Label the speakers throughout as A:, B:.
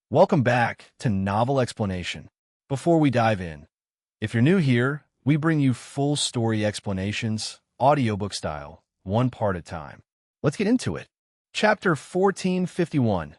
A: Welcome back to Novel Explanation. Before we dive in, if you're new here, we bring you full story explanations, audiobook style, one part at a time. Let's get into it. Chapter 1451.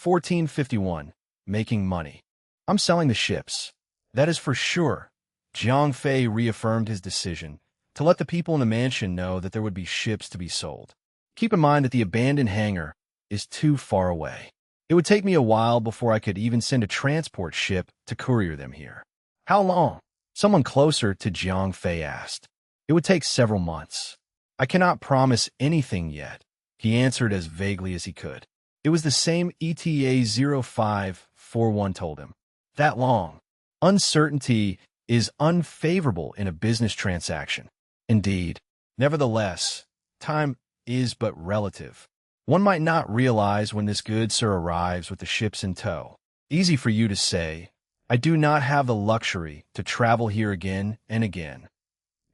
A: 1451. Making money. I'm selling the ships. That is for sure. Jiang Fei reaffirmed his decision to let the people in the mansion know that there would be ships to be sold. Keep in mind that the abandoned hangar is too far away. It would take me a while before I could even send a transport ship to courier them here. How long? Someone closer to Jiang Fei asked. It would take several months. I cannot promise anything yet, he answered as vaguely as he could. It was the same ETA 0541 told him. That long. Uncertainty is unfavorable in a business transaction. Indeed. Nevertheless, time is but relative. One might not realize when this good sir arrives with the ships in tow. Easy for you to say, I do not have the luxury to travel here again and again.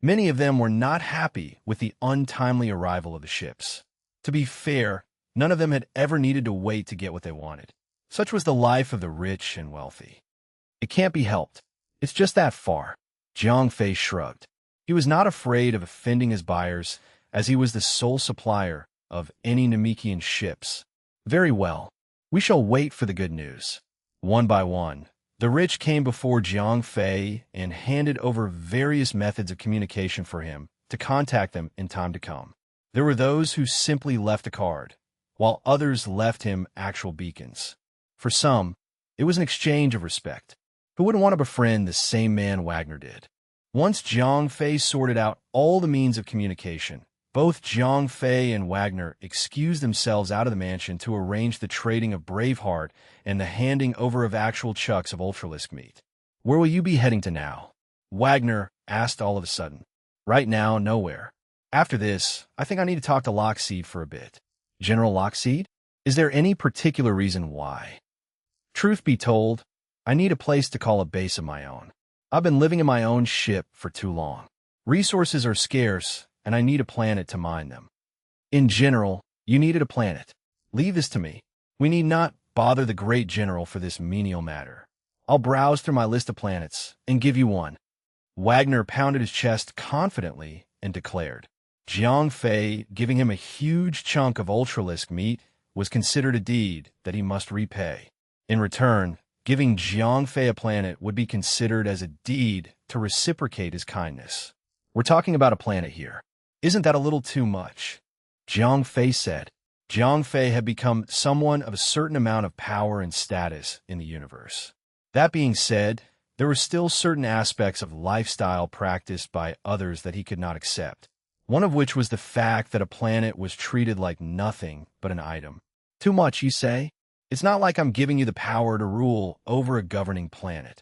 A: Many of them were not happy with the untimely arrival of the ships. To be fair, none of them had ever needed to wait to get what they wanted. Such was the life of the rich and wealthy. It can't be helped. It's just that far. Jiang Fei shrugged. He was not afraid of offending his buyers, as he was the sole supplier of any Namekian ships. Very well. We shall wait for the good news. One by one, the rich came before Jiang Fei and handed over various methods of communication for him to contact them in time to come. There were those who simply left a card, while others left him actual beacons. For some, it was an exchange of respect. Who wouldn't want to befriend the same man Wagner did? Once Jiang Fei sorted out all the means of communication, both Jiang Fei and Wagner excused themselves out of the mansion to arrange the trading of Braveheart and the handing over of actual chucks of Ultralisk meat. Where will you be heading to now? Wagner asked all of a sudden. Right now, nowhere. After this, I think I need to talk to Lockseed for a bit. General Lockseed? Is there any particular reason why? Truth be told, I need a place to call a base of my own. I've been living in my own ship for too long. Resources are scarce, and I need a planet to mine them. In general, you needed a planet. Leave this to me. We need not bother the great general for this menial matter. I'll browse through my list of planets and give you one. Wagner pounded his chest confidently and declared. Jiang Fei giving him a huge chunk of Ultralisk meat was considered a deed that he must repay. In return, giving Jiang Fei a planet would be considered as a deed to reciprocate his kindness. We're talking about a planet here. Isn't that a little too much? Jiang Fei said. Jiang Fei had become someone of a certain amount of power and status in the universe. That being said, there were still certain aspects of lifestyle practiced by others that he could not accept, one of which was the fact that a planet was treated like nothing but an item. Too much, you say? It's not like I'm giving you the power to rule over a governing planet.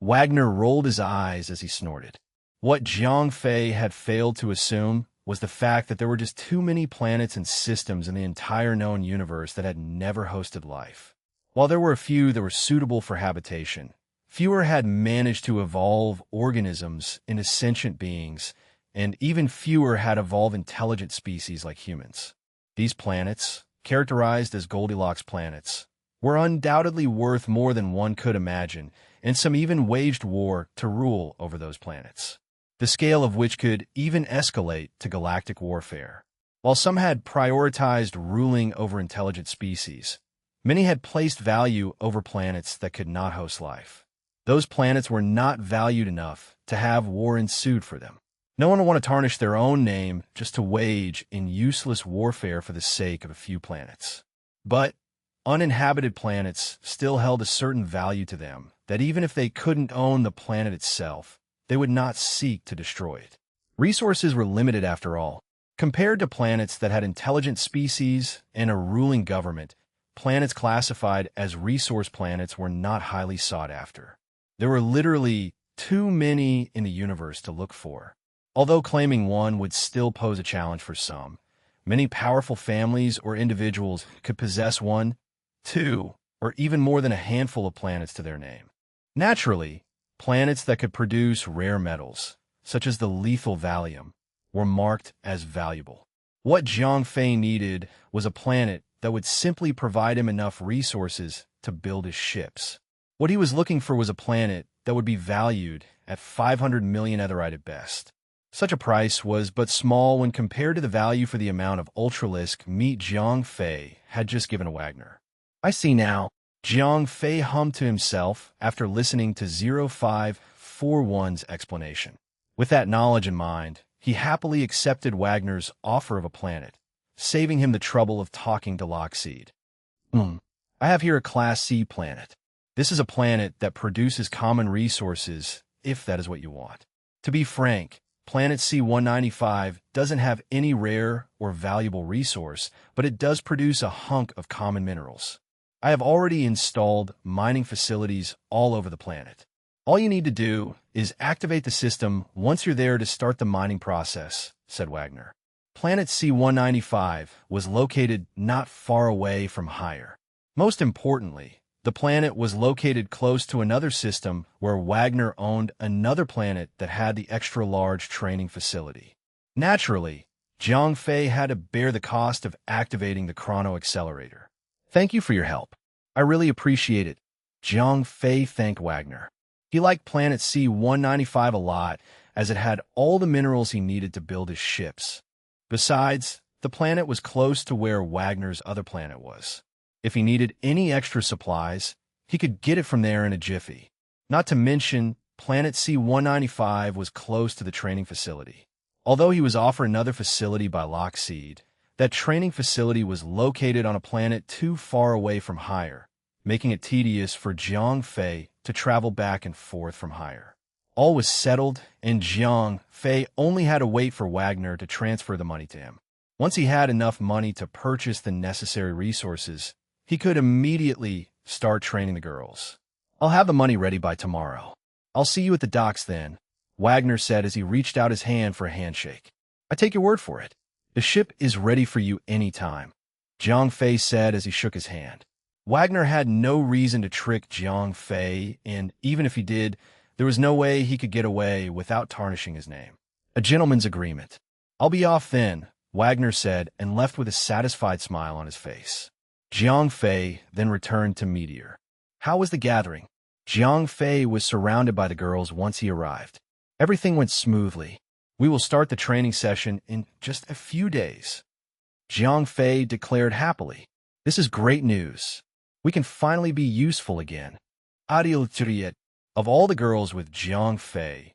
A: Wagner rolled his eyes as he snorted. What Jiang Fei had failed to assume was the fact that there were just too many planets and systems in the entire known universe that had never hosted life. While there were a few that were suitable for habitation, fewer had managed to evolve organisms into sentient beings, and even fewer had evolved intelligent species like humans. These planets, characterized as Goldilocks planets, were undoubtedly worth more than one could imagine, and some even waged war to rule over those planets, the scale of which could even escalate to galactic warfare. While some had prioritized ruling over intelligent species, many had placed value over planets that could not host life. Those planets were not valued enough to have war ensued for them. No one would want to tarnish their own name just to wage in useless warfare for the sake of a few planets. But uninhabited planets still held a certain value to them that even if they couldn't own the planet itself, they would not seek to destroy it. Resources were limited after all. Compared to planets that had intelligent species and a ruling government, planets classified as resource planets were not highly sought after. There were literally too many in the universe to look for. Although claiming one would still pose a challenge for some, many powerful families or individuals could possess one, two, or even more than a handful of planets to their name. Naturally, planets that could produce rare metals, such as the lethal Valium, were marked as valuable. What Jiang Fei needed was a planet that would simply provide him enough resources to build his ships. What he was looking for was a planet that would be valued at 500 million etherite at best. Such a price was but small when compared to the value for the amount of Ultralisk meat Jiang Fei had just given to Wagner. I see now, Jiang Fei hummed to himself after listening to 0541's explanation. With that knowledge in mind, he happily accepted Wagner's offer of a planet, saving him the trouble of talking to Lockseed. I have here a Class C planet. This is a planet that produces common resources, if that is what you want. To be frank, Planet C-195 doesn't have any rare or valuable resource, but it does produce a hunk of common minerals. I have already installed mining facilities all over the planet. All you need to do is activate the system once you're there to start the mining process, said Wagner. Planet C-195 was located not far away from Higher. Most importantly, the planet was located close to another system where Wagner owned another planet that had the extra-large training facility. Naturally, Jiang Fei had to bear the cost of activating the chrono accelerator. Thank you for your help. I really appreciate it. Jiang Fei thanked Wagner. He liked Planet C-195 a lot, as it had all the minerals he needed to build his ships. Besides, the planet was close to where Wagner's other planet was. If he needed any extra supplies, he could get it from there in a jiffy. Not to mention, Planet C-195 was close to the training facility. Although he was offered another facility by Lockseed, that training facility was located on a planet too far away from Higher, making it tedious for Jiang Fei to travel back and forth from Higher. All was settled, and Jiang Fei only had to wait for Wagner to transfer the money to him. Once he had enough money to purchase the necessary resources, he could immediately start training the girls. I'll have the money ready by tomorrow. I'll see you at the docks then, Wagner said as he reached out his hand for a handshake. I take your word for it. The ship is ready for you any time, Jiang Fei said as he shook his hand. Wagner had no reason to trick Jiang Fei, and even if he did, there was no way he could get away without tarnishing his name. A gentleman's agreement. I'll be off then, Wagner said and left with a satisfied smile on his face. Jiang Fei then returned to Meteor. How was the gathering? Jiang Fei was surrounded by the girls once he arrived. Everything went smoothly. We will start the training session in just a few days, Jiang Fei declared happily. This is great news. We can finally be useful again. Audiobook-style. Of all the girls with Jiang Fei,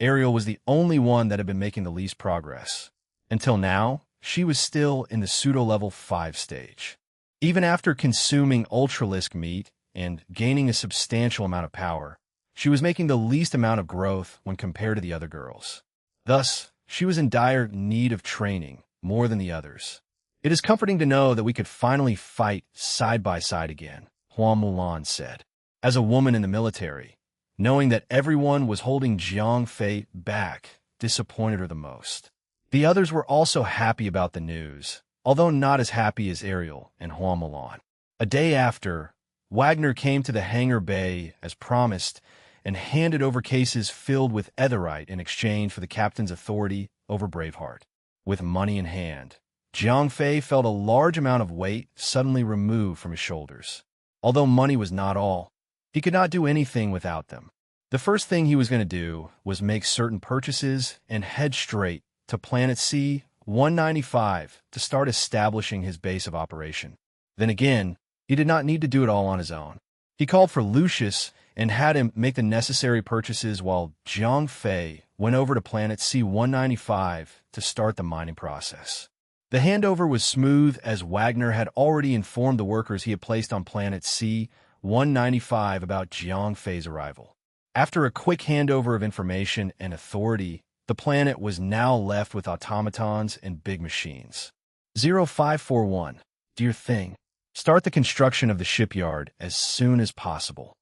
A: Ariel was the only one that had been making the least progress. Until now, she was still in the pseudo-level 5 stage. Even after consuming Ultralisk meat and gaining a substantial amount of power, she was making the least amount of growth when compared to the other girls. Thus, she was in dire need of training more than the others. It is comforting to know that we could finally fight side by side again, Hua Mulan said. As a woman in the military, knowing that everyone was holding Jiang Fei back disappointed her the most. The others were also happy about the news, although not as happy as Ariel and Hua Mulan. A day after, Wagner came to the hangar bay as promised and handed over cases filled with etherite in exchange for the captain's authority over Braveheart. With money in hand, Jiang Fei felt a large amount of weight suddenly removed from his shoulders. Although money was not all, he could not do anything without them. The first thing he was going to do was make certain purchases and head straight to Planet C-195 to start establishing his base of operation. Then again, he did not need to do it all on his own. He called for Lucius and had him make the necessary purchases while Jiang Fei went over to Planet C-195 to start the mining process. The handover was smooth as Wagner had already informed the workers he had placed on Planet C-195 about Jiang Fei's arrival. After a quick handover of information and authority, the planet was now left with automatons and big machines. 0541, dear thing, start the construction of the shipyard as soon as possible.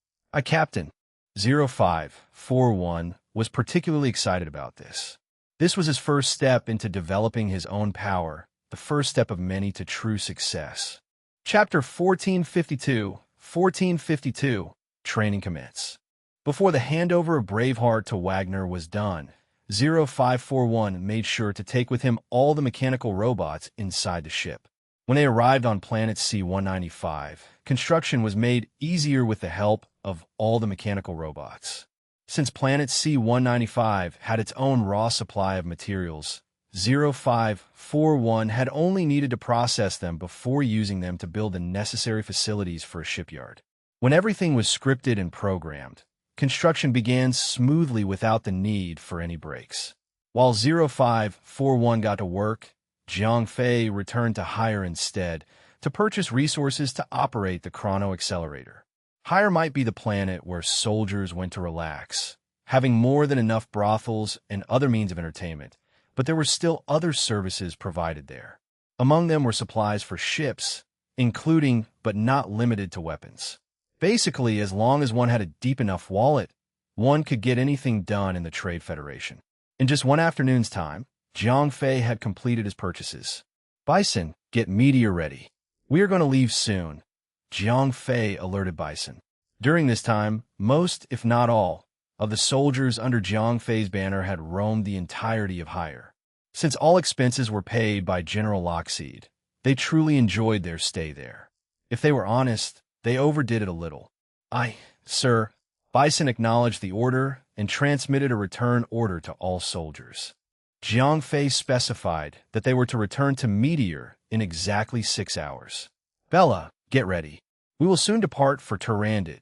A: Captain. 0541 was particularly excited about this. This was his first step into developing his own power, the first step of many to true success. Chapter 1452, Training Commence. Before the handover of Braveheart to Wagner was done, 0541 made sure to take with him all the mechanical robots inside the ship. When they arrived on planet C-195, construction was made easier with the help of all the mechanical robots. Since planet C-195 had its own raw supply of materials, 0541 had only needed to process them before using them to build the necessary facilities for a shipyard. When everything was scripted and programmed, construction began smoothly without the need for any breaks. While 0541 got to work, Jiang Fei returned to Hire instead to purchase resources to operate the chrono accelerator. Hire might be the planet where soldiers went to relax, having more than enough brothels and other means of entertainment, but there were still other services provided there. Among them were supplies for ships, including but not limited to weapons. Basically, as long as one had a deep enough wallet, one could get anything done in the Trade Federation. In just one afternoon's time, Jiang Fei had completed his purchases. Bison, get Meteor ready. We are going to leave soon, Jiang Fei alerted Bison. During this time, most, if not all, of the soldiers under Jiang Fei's banner had roamed the entirety of Hire. Since all expenses were paid by General Lockseed, they truly enjoyed their stay there. If they were honest, they overdid it a little. Sir, Bison acknowledged the order and transmitted a return order to all soldiers. Jiang Fei specified that they were to return to Meteor in exactly 6 hours. Bella, get ready. We will soon depart for Turandot,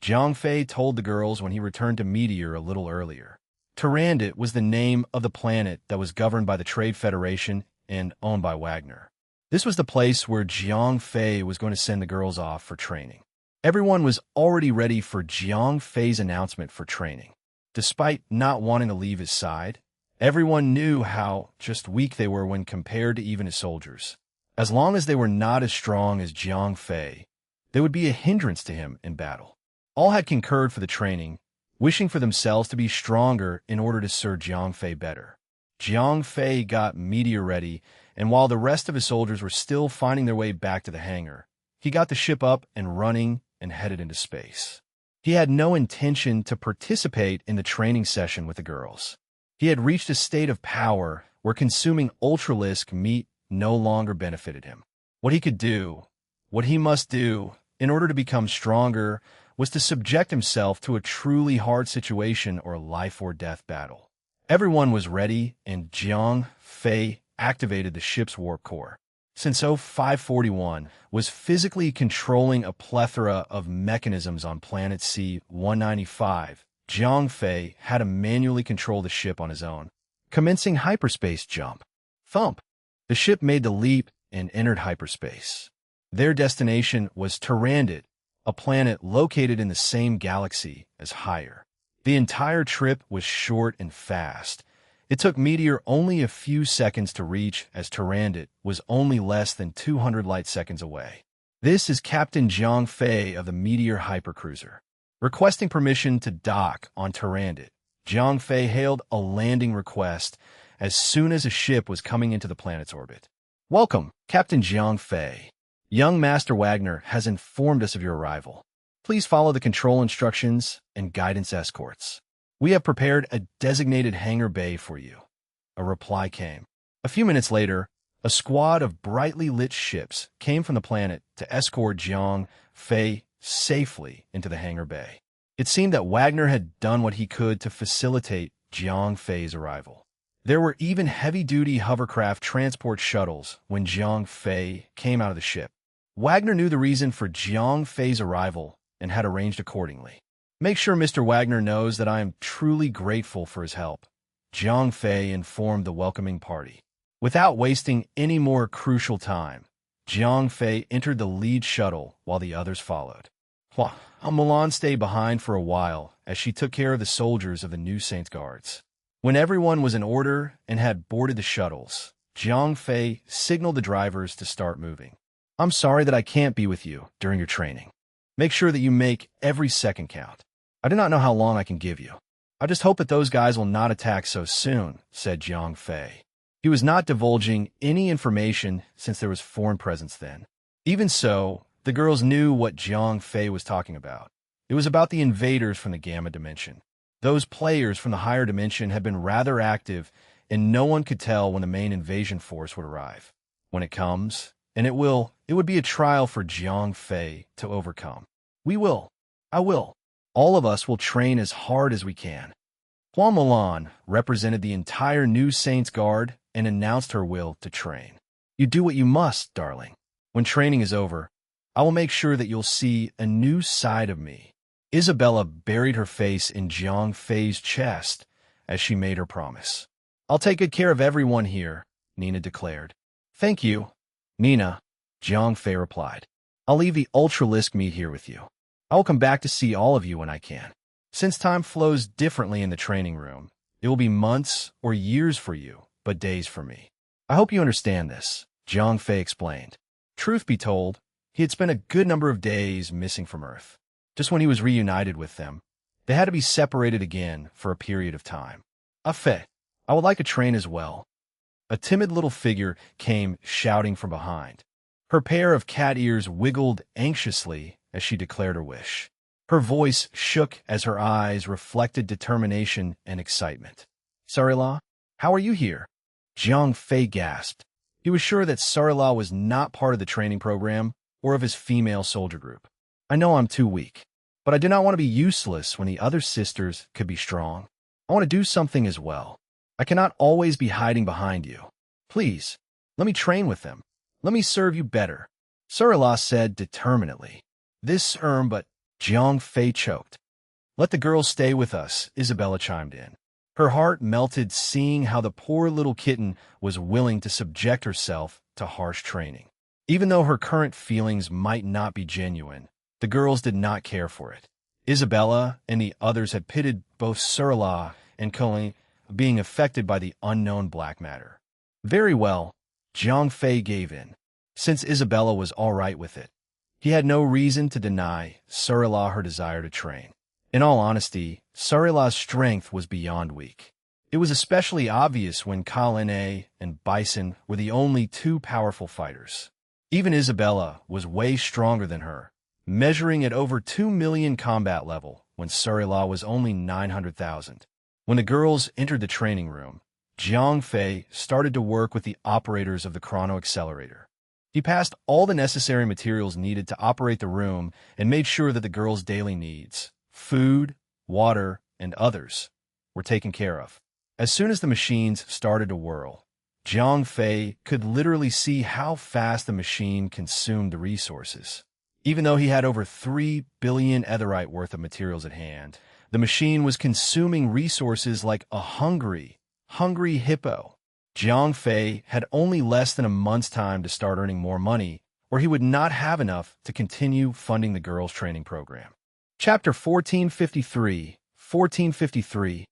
A: Jiang Fei told the girls when he returned to Meteor a little earlier. Turandot was the name of the planet that was governed by the Trade Federation and owned by Wagner. This was the place where Jiang Fei was going to send the girls off for training. Everyone was already ready for Jiang Fei's announcement for training. Despite not wanting to leave his side, everyone knew how just weak they were when compared to even his soldiers. As long as they were not as strong as Jiang Fei, they would be a hindrance to him in battle. All had concurred for the training, wishing for themselves to be stronger in order to serve Jiang Fei better. Jiang Fei got Meteor ready, and while the rest of his soldiers were still finding their way back to the hangar, he got the ship up and running and headed into space. He had no intention to participate in the training session with the girls. He had reached a state of power where consuming Ultralisk meat no longer benefited him. What he must do, in order to become stronger, was to subject himself to a truly hard situation or life-or-death battle. Everyone was ready, and Jiang Fei activated the ship's warp core. Since 0541 was physically controlling a plethora of mechanisms on planet C-195, Jiang Fei had to manually control the ship on his own. Commencing hyperspace jump. Thump! The ship made the leap and entered hyperspace. Their destination was Turandot, a planet located in the same galaxy as Hire. The entire trip was short and fast. It took Meteor only a few seconds to reach, as Turandot was only less than 200 light seconds away. This is Captain Jiang Fei of the Meteor Hypercruiser. Requesting permission to dock on Turandot, Jiang Fei hailed a landing request as soon as a ship was coming into the planet's orbit. Welcome, Captain Jiang Fei. Young Master Wagner has informed us of your arrival. Please follow the control instructions and guidance escorts. We have prepared a designated hangar bay for you. A reply came. A few minutes later, a squad of brightly lit ships came from the planet to escort Jiang Fei safely into the hangar bay. It seemed that Wagner had done what he could to facilitate Jiang Fei's arrival. There were even heavy-duty hovercraft transport shuttles when Jiang Fei came out of the ship. Wagner knew the reason for Jiang Fei's arrival and had arranged accordingly. Make sure Mr. Wagner knows that I am truly grateful for his help, Jiang Fei informed the welcoming party. Without wasting any more crucial time, Jiang Fei entered the lead shuttle while the others followed. Milan stayed behind for a while as she took care of the soldiers of the New Saints Guards. When everyone was in order and had boarded the shuttles, Jiang Fei signaled the drivers to start moving. I'm sorry that I can't be with you during your training. Make sure that you make every second count. I do not know how long I can give you. I just hope that those guys will not attack so soon, said Jiang Fei. He was not divulging any information since there was foreign presence then. Even so, the girls knew what Jiang Fei was talking about. It was about the invaders from the Gamma Dimension. Those players from the higher dimension had been rather active, and no one could tell when the main invasion force would arrive. When it comes, and it would be a trial for Jiang Fei to overcome. We will. I will. All of us will train as hard as we can. Hua Milan represented the entire New Saints Guard and announced her will to train. You do what you must, darling. When training is over, I will make sure that you'll see a new side of me. Isabella buried her face in Jiang Fei's chest as she made her promise. I'll take good care of everyone here, Nina declared. Thank you, Nina, Jiang Fei replied. I'll leave the Ultralisk meat here with you. I will come back to see all of you when I can. Since time flows differently in the training room, it will be months or years for you, but days for me. I hope you understand this, Jiang Fei explained. Truth be told, he had spent a good number of days missing from Earth. Just when he was reunited with them, they had to be separated again for a period of time. Fei, I would like to train as well. A timid little figure came shouting from behind. Her pair of cat ears wiggled anxiously as she declared her wish. Her voice shook as her eyes reflected determination and excitement. Sarila, how are you here? Jiang Fei gasped. He was sure that Sarila was not part of the training program or of his female soldier group. I know I'm too weak, but I do not want to be useless when the other sisters could be strong. I want to do something as well. I cannot always be hiding behind you. Please, let me train with them. Let me serve you better, Sarila said determinedly. But Jiang Fei choked. Let the girls stay with us, Isabella chimed in. Her heart melted seeing how the poor little kitten was willing to subject herself to harsh training. Even though her current feelings might not be genuine, the girls did not care for it. Isabella and the others had pitted both Sarila and Colleen being affected by the unknown black matter. Very well, Jiang Fei gave in. Since Isabella was all right with it, he had no reason to deny Sarila her desire to train. In all honesty, Sarila's strength was beyond weak. It was especially obvious when Kalene and Bison were the only two powerful fighters. Even Isabella was way stronger than her, measuring at over 2 million combat level when Sarila was only 900,000. When the girls entered the training room, Jiang Fei started to work with the operators of the chrono accelerator. He passed all the necessary materials needed to operate the room and made sure that the girls' daily needs, food, water, and others, were taken care of. As soon as the machines started to whirl, Jiang Fei could literally see how fast the machine consumed the resources. Even though he had over 3 billion etherite worth of materials at hand, the machine was consuming resources like a hungry hippo. Jiang Fei had only less than a month's time to start earning more money, or he would not have enough to continue funding the girls' training program. Chapter 1453,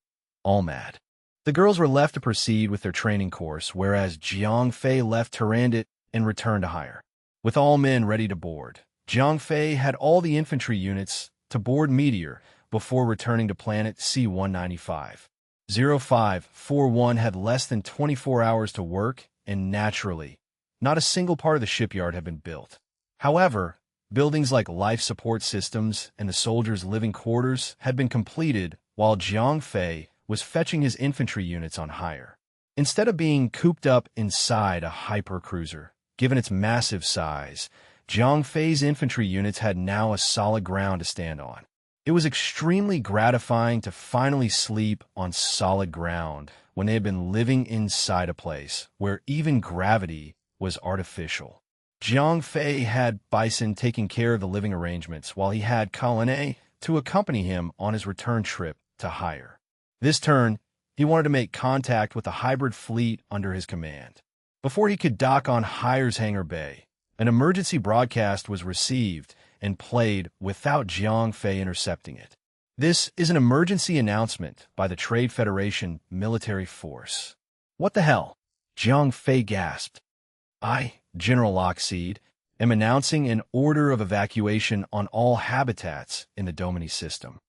A: All Mad. The girls were left to proceed with their training course, whereas Jiang Fei left Tyrannid and returned to hire. With all men ready to board, Jiang Fei had all the infantry units to board Meteor before returning to planet C-195. 0541 had less than 24 hours to work, and naturally, not a single part of the shipyard had been built. However, buildings like life support systems and the soldiers' living quarters had been completed while Jiang Fei was fetching his infantry units on hire. Instead of being cooped up inside a hypercruiser, given its massive size, Jiang Fei's infantry units had now a solid ground to stand on. It was extremely gratifying to finally sleep on solid ground when they had been living inside a place where even gravity was artificial. Jiang Fei had Bison taking care of the living arrangements while he had Kalene to accompany him on his return trip to hire. This turn, he wanted to make contact with the hybrid fleet under his command. Before he could dock on Hire's hangar bay, an emergency broadcast was received and played without Jiang Fei intercepting it. This is an emergency announcement by the Trade Federation military force. What the hell? Jiang Fei gasped. General Lockseed, am announcing an order of evacuation on all habitats in the Domini system.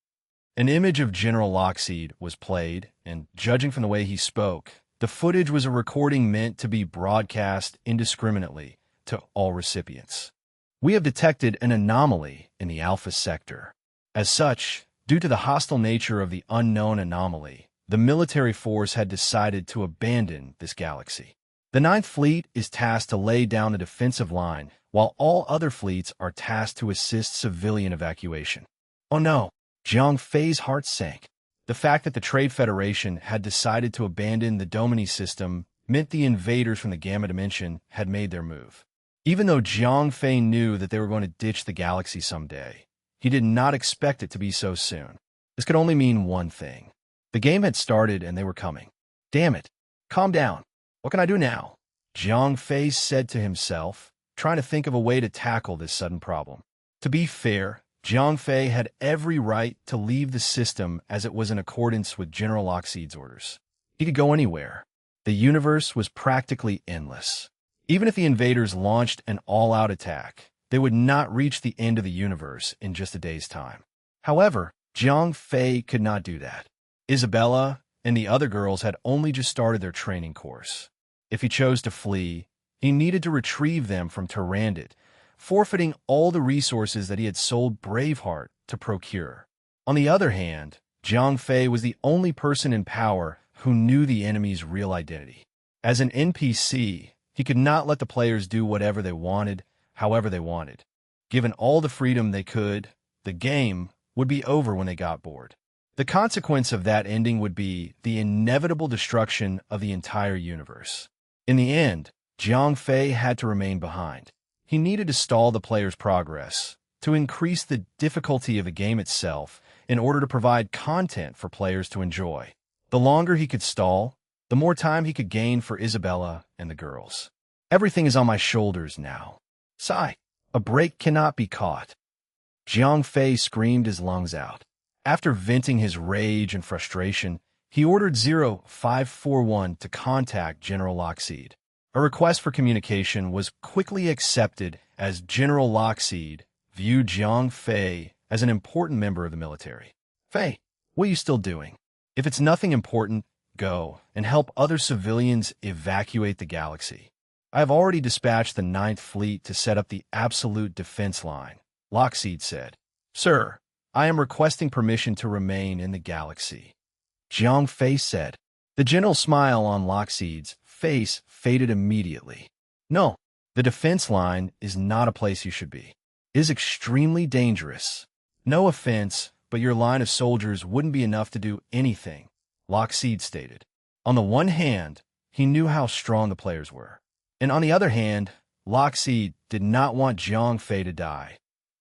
A: An image of General Lockseed was played, and judging from the way he spoke, the footage was a recording meant to be broadcast indiscriminately to all recipients. We have detected an anomaly in the Alpha sector. As such, due to the hostile nature of the unknown anomaly, the military force had decided to abandon this galaxy. The Ninth Fleet is tasked to lay down a defensive line, while all other fleets are tasked to assist civilian evacuation. Oh no, Jiang Fei's heart sank. The fact that the Trade Federation had decided to abandon the Domini system meant the invaders from the Gamma Dimension had made their move. Even though Jiang Fei knew that they were going to ditch the galaxy someday, he did not expect it to be so soon. This could only mean one thing. The game had started and they were coming. Damn it. Calm down. What can I do now? Jiang Fei said to himself, trying to think of a way to tackle this sudden problem. To be fair, Jiang Fei had every right to leave the system as it was in accordance with General Lockseed's orders. He could go anywhere. The universe was practically endless. Even if the invaders launched an all-out attack, they would not reach the end of the universe in just a day's time. However, Jiang Fei could not do that. Isabella and the other girls had only just started their training course. If he chose to flee, he needed to retrieve them from Tyrandit, forfeiting all the resources that he had sold Braveheart to procure. On the other hand, Jiang Fei was the only person in power who knew the enemy's real identity. As an NPC, he could not let the players do whatever they wanted, however they wanted. Given all the freedom they could, the game would be over when they got bored. The consequence of that ending would be the inevitable destruction of the entire universe. In the end, Jiang Fei had to remain behind. He needed to stall the players' progress, to increase the difficulty of the game itself in order to provide content for players to enjoy. The longer he could stall, the more time he could gain for Isabella and the girls. Everything is on my shoulders now. Sigh, a break cannot be caught. Jiang Fei screamed his lungs out. After venting his rage and frustration, he ordered 0541 to contact General Lockseed. A request for communication was quickly accepted as General Lockseed viewed Jiang Fei as an important member of the military. Fei, what are you still doing? If it's nothing important, go and help other civilians evacuate the galaxy. I have already dispatched the Ninth Fleet to set up the absolute defense line, Lockseed said. Sir, I am requesting permission to remain in the galaxy. Jiang Fei said. The gentle smile on Lockseed's face faded immediately. No, the defense line is not a place you should be. It is extremely dangerous. No offense, but your line of soldiers wouldn't be enough to do anything, Lockseed stated. On the one hand, he knew how strong the players were. And on the other hand, Lockseed did not want Jiang Fei to die,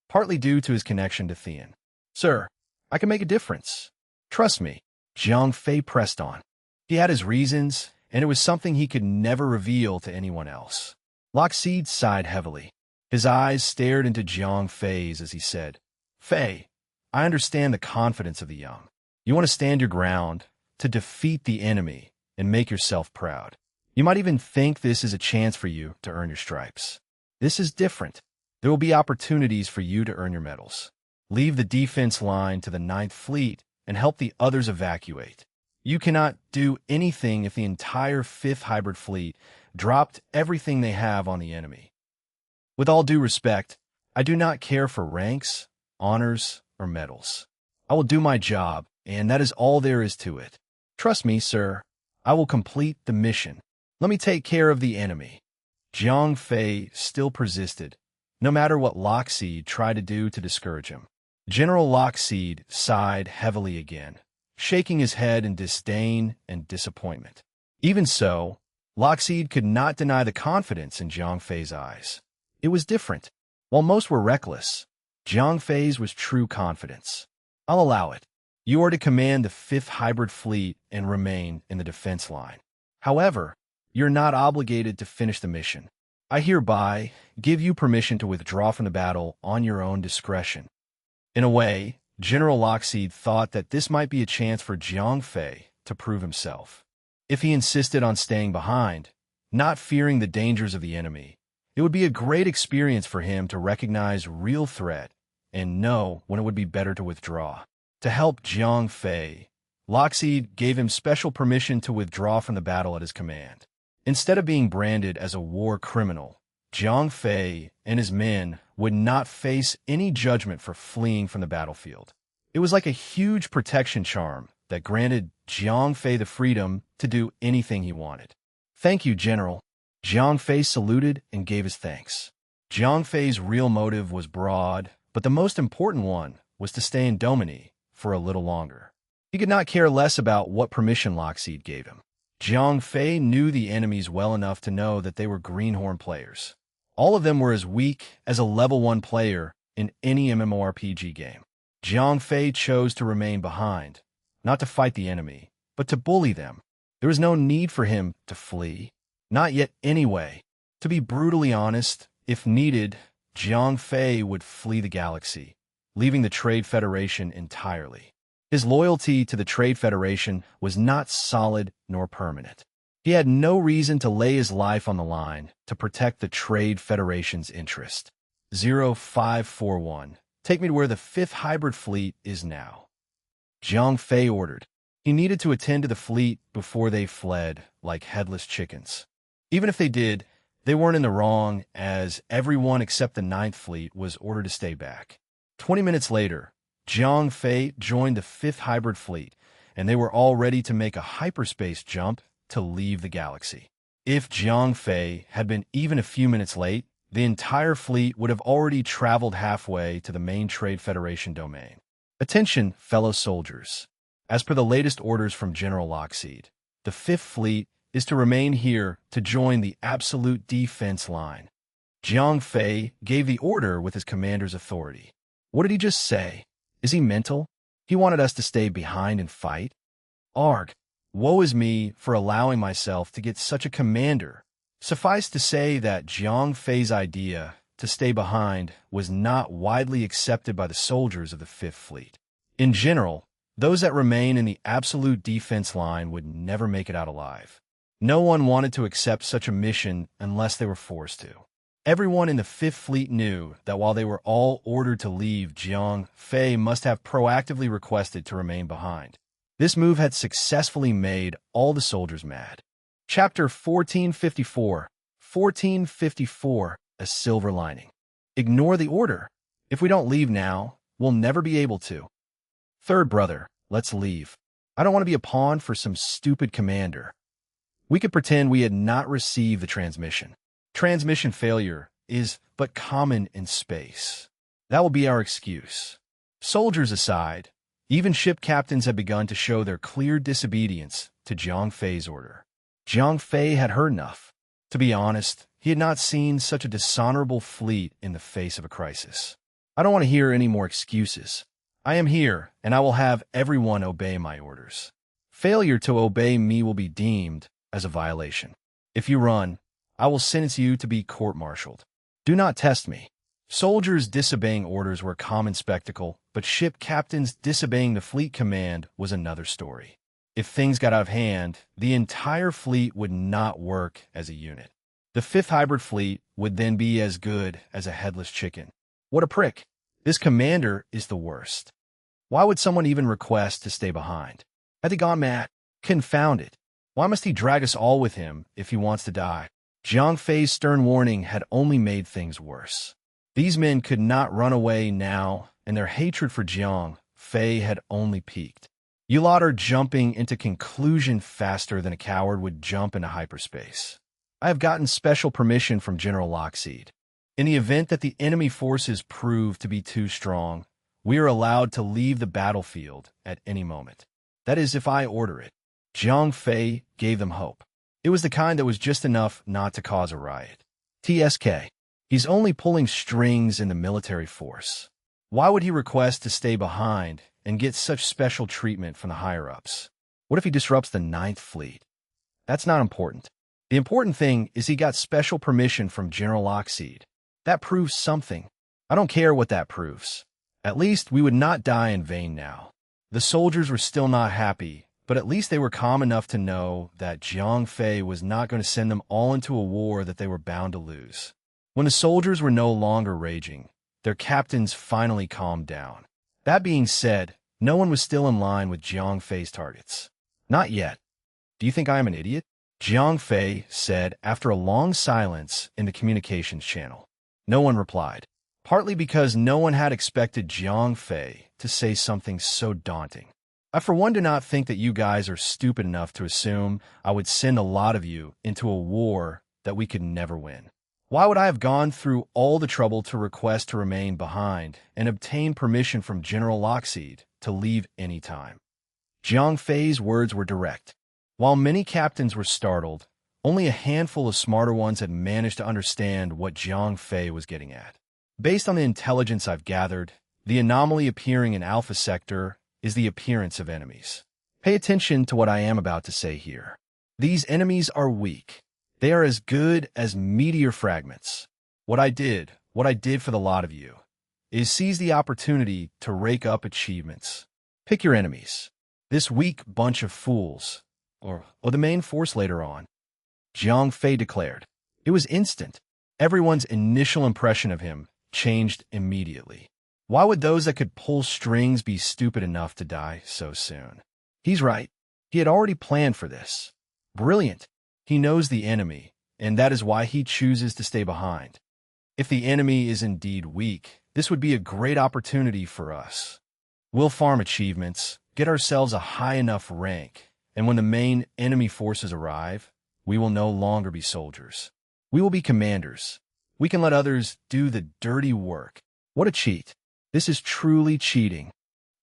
A: partly due to his connection to Theon. Sir, I can make a difference. Trust me, Jiang Fei pressed on. He had his reasons, and it was something he could never reveal to anyone else. Lockseed sighed heavily. His eyes stared into Jiang Fei's as he said, Fei, I understand the confidence of the young. You want to stand your ground, to defeat the enemy, and make yourself proud. You might even think this is a chance for you to earn your stripes. This is different. There will be opportunities for you to earn your medals. Leave the defense line to the Ninth Fleet and help the others evacuate. You cannot do anything if the entire Fifth Hybrid Fleet dropped everything they have on the enemy. With all due respect, I do not care for ranks, honors, or medals. I will do my job, and that is all there is to it. Trust me, sir. I will complete the mission. Let me take care of the enemy. Jiang Fei still persisted, no matter what Lockseed tried to do to discourage him. General Lockseed sighed heavily again, shaking his head in disdain and disappointment. Even so, Lockseed could not deny the confidence in Jiang Fei's eyes. It was different. While most were reckless, Jiang Fei's was true confidence. I'll allow it. You are to command the Fifth Hybrid Fleet and remain in the defense line. However, you're not obligated to finish the mission. I hereby give you permission to withdraw from the battle on your own discretion. In a way, General Lockseed thought that this might be a chance for Jiang Fei to prove himself. If he insisted on staying behind, not fearing the dangers of the enemy, it would be a great experience for him to recognize real threat and know when it would be better to withdraw. To help Jiang Fei, Lockseed gave him special permission to withdraw from the battle at his command. Instead of being branded as a war criminal, Jiang Fei and his men would not face any judgment for fleeing from the battlefield. It was like a huge protection charm that granted Jiang Fei the freedom to do anything he wanted. Thank you, General. Jiang Fei saluted and gave his thanks. Jiang Fei's real motive was broad, but the most important one was to stay in Domini for a little longer. He could not care less about what permission Lockseed gave him. Jiang Fei knew the enemies well enough to know that they were greenhorn players. All of them were as weak as a level 1 player in any MMORPG game. Jiang Fei chose to remain behind, not to fight the enemy, but to bully them. There was no need for him to flee. Not yet anyway. To be brutally honest, if needed, Jiang Fei would flee the galaxy, leaving the Trade Federation entirely. His loyalty to the Trade Federation was not solid nor permanent. He had no reason to lay his life on the line to protect the Trade Federation's interest. 0541. Take me to where the 5th hybrid fleet is now. Jiang Fei ordered. He needed to attend to the fleet before they fled like headless chickens. Even if they did, they weren't in the wrong, as everyone except the 9th fleet was ordered to stay back. 20 minutes later, Jiang Fei joined the 5th hybrid fleet, and they were all ready to make a hyperspace jump to leave the galaxy. If Jiang Fei had been even a few minutes late, the entire fleet would have already traveled halfway to the main Trade Federation domain. Attention, fellow soldiers. As per the latest orders from General Lockseed, the 5th fleet is to remain here to join the absolute defense line. Jiang Fei gave the order with his commander's authority. What did he just say? Is he mental? He wanted us to stay behind and fight? Arg, woe is me for allowing myself to get such a commander. Suffice to say that Jiang Fei's idea to stay behind was not widely accepted by the soldiers of the 5th fleet. In general, those that remain in the absolute defense line would never make it out alive. No one wanted to accept such a mission unless they were forced to. Everyone in the 5th fleet knew that while they were all ordered to leave, Jiang Fei must have proactively requested to remain behind. This move had successfully made all the soldiers mad. Chapter 1454. 1454. A silver lining. Ignore the order. If we don't leave now, we'll never be able to. Third brother, let's leave. I don't want to be a pawn for some stupid commander. We could pretend we had not received the transmission. Transmission failure is but common in space. That will be our excuse. Soldiers aside, even ship captains had begun to show their clear disobedience to Jiang Fei's order. Jiang Fei had heard enough. To be honest, he had not seen such a dishonorable fleet in the face of a crisis. I don't want to hear any more excuses. I am here, and I will have everyone obey my orders. Failure to obey me will be deemed as a violation. If you run, I will sentence you to be court-martialed. Do not test me. Soldiers disobeying orders were a common spectacle, but ship captains disobeying the fleet command was another story. If things got out of hand, the entire fleet would not work as a unit. The 5th hybrid fleet would then be as good as a headless chicken. What a prick. This commander is the worst. Why would someone even request to stay behind? Had they gone mad? Confound it. Why must he drag us all with him if he wants to die? Jiang Fei's stern warning had only made things worse. These men could not run away now, and their hatred for Jiang Fei had only peaked. You lot are jumping into conclusion faster than a coward would jump into hyperspace. I have gotten special permission from General Lockseed. In the event that the enemy forces prove to be too strong, we are allowed to leave the battlefield at any moment. That is, if I order it. Jiang Fei gave them hope. It was the kind that was just enough not to cause a riot. TSK. He's only pulling strings in the military force. Why would he request to stay behind and get such special treatment from the higher-ups? What if he disrupts the 9th fleet? That's not important. The important thing is he got special permission from General Lockseed. That proves something. I don't care what that proves. At least we would not die in vain now. The soldiers were still not happy, but at least they were calm enough to know that Jiang Fei was not going to send them all into a war that they were bound to lose. When the soldiers were no longer raging, their captains finally calmed down. That being said, no one was still in line with Jiang Fei's targets. Not yet. Do you think I am an idiot? Jiang Fei said after a long silence in the communications channel. No one replied, partly because no one had expected Jiang Fei to say something so daunting. I for one do not think that you guys are stupid enough to assume I would send a lot of you into a war that we could never win. Why would I have gone through all the trouble to request to remain behind and obtain permission from General Lockseed to leave any time? Jiang Fei's words were direct. While many captains were startled, only a handful of smarter ones had managed to understand what Jiang Fei was getting at. Based on the intelligence I've gathered, the anomaly appearing in Alpha Sector is the appearance of enemies. Pay attention to what I am about to say here. These enemies are weak. They are as good as meteor fragments. What I did for the lot of you, is seize the opportunity to rake up achievements. Pick your enemies. This weak bunch of fools, or the main force later on. Jiang Fei declared. It was instant. Everyone's initial impression of him changed immediately. Why would those that could pull strings be stupid enough to die so soon? He's right. He had already planned for this. Brilliant. He knows the enemy, and that is why he chooses to stay behind. If the enemy is indeed weak, this would be a great opportunity for us. We'll farm achievements, get ourselves a high enough rank, and when the main enemy forces arrive, we will no longer be soldiers. We will be commanders. We can let others do the dirty work. What a cheat. This is truly cheating.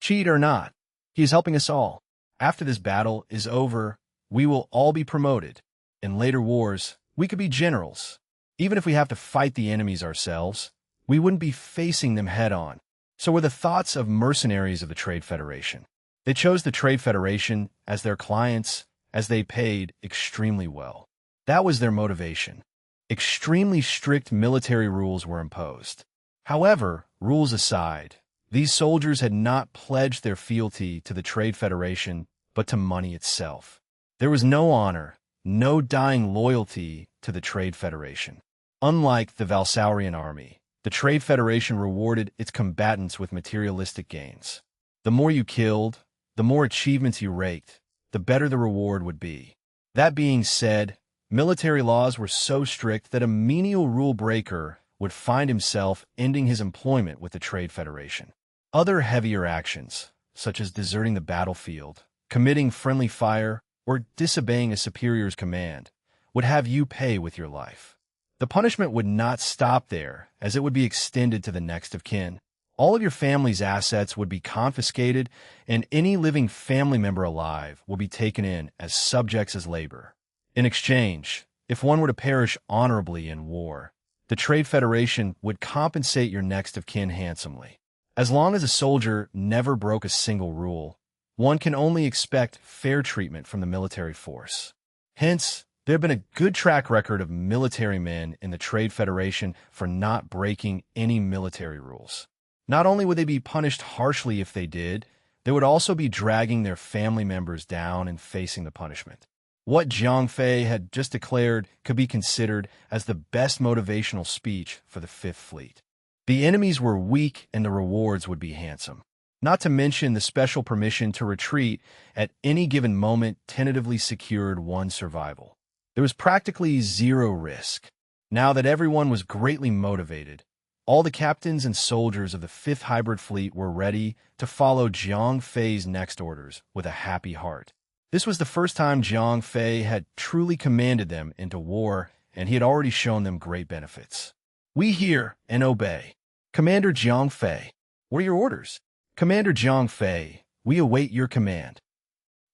A: Cheat or not, he is helping us all. After this battle is over, we will all be promoted. In later wars, we could be generals. Even if we have to fight the enemies ourselves, we wouldn't be facing them head-on. So were the thoughts of mercenaries of the Trade Federation. They chose the Trade Federation as their clients, as they paid extremely well. That was their motivation. Extremely strict military rules were imposed. However, rules aside, these soldiers had not pledged their fealty to the Trade Federation, but to money itself. There was no honor, no dying loyalty to the Trade Federation. Unlike the Valsaurian army, the Trade Federation rewarded its combatants with materialistic gains. The more you killed, the more achievements you raked, the better the reward would be. That being said, military laws were so strict that a menial rule breaker would find himself ending his employment with the Trade Federation. Other heavier actions, such as deserting the battlefield, committing friendly fire, or disobeying a superior's command, would have you pay with your life. The punishment would not stop there, as it would be extended to the next of kin. All of your family's assets would be confiscated, and any living family member alive will be taken in as subjects as labor. In exchange, if one were to perish honorably in war, the Trade Federation would compensate your next of kin handsomely. As long as a soldier never broke a single rule, one can only expect fair treatment from the military force. Hence, there had been a good track record of military men in the Trade Federation for not breaking any military rules. Not only would they be punished harshly if they did, they would also be dragging their family members down and facing the punishment. What Jiang Fei had just declared could be considered as the best motivational speech for the Fifth Fleet. The enemies were weak and the rewards would be handsome. Not to mention the special permission to retreat at any given moment tentatively secured one's survival. There was practically zero risk. Now that everyone was greatly motivated, all the captains and soldiers of the Fifth Hybrid Fleet were ready to follow Jiang Fei's next orders with a happy heart. This was the first time Jiang Fei had truly commanded them into war, and he had already shown them great benefits. We hear and obey. Commander Jiang Fei, what are your orders? Commander Jiang Fei, we await your command.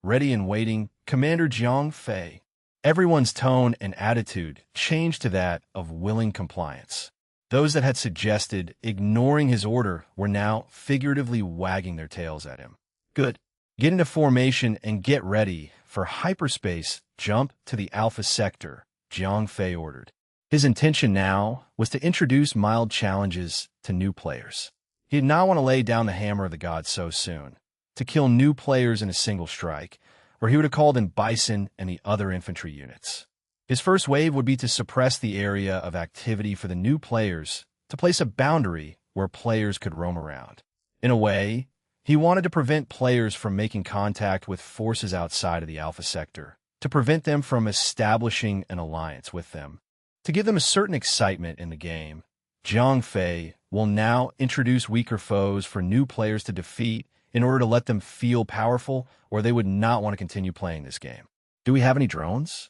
A: Ready and waiting, Commander Jiang Fei. Everyone's tone and attitude changed to that of willing compliance. Those that had suggested ignoring his order were now figuratively wagging their tails at him. Good. Get into formation and get ready for hyperspace jump to the Alpha Sector, Jiang Fei ordered. His intention now was to introduce mild challenges to new players. He did not want to lay down the hammer of the gods so soon, to kill new players in a single strike, where he would have called in Bison and the other infantry units. His first wave would be to suppress the area of activity for the new players, to place a boundary where players could roam around. In a way, he wanted to prevent players from making contact with forces outside of the Alpha Sector, to prevent them from establishing an alliance with them. To give them a certain excitement in the game, Jiang Fei will now introduce weaker foes for new players to defeat in order to let them feel powerful, or they would not want to continue playing this game. Do we have any drones?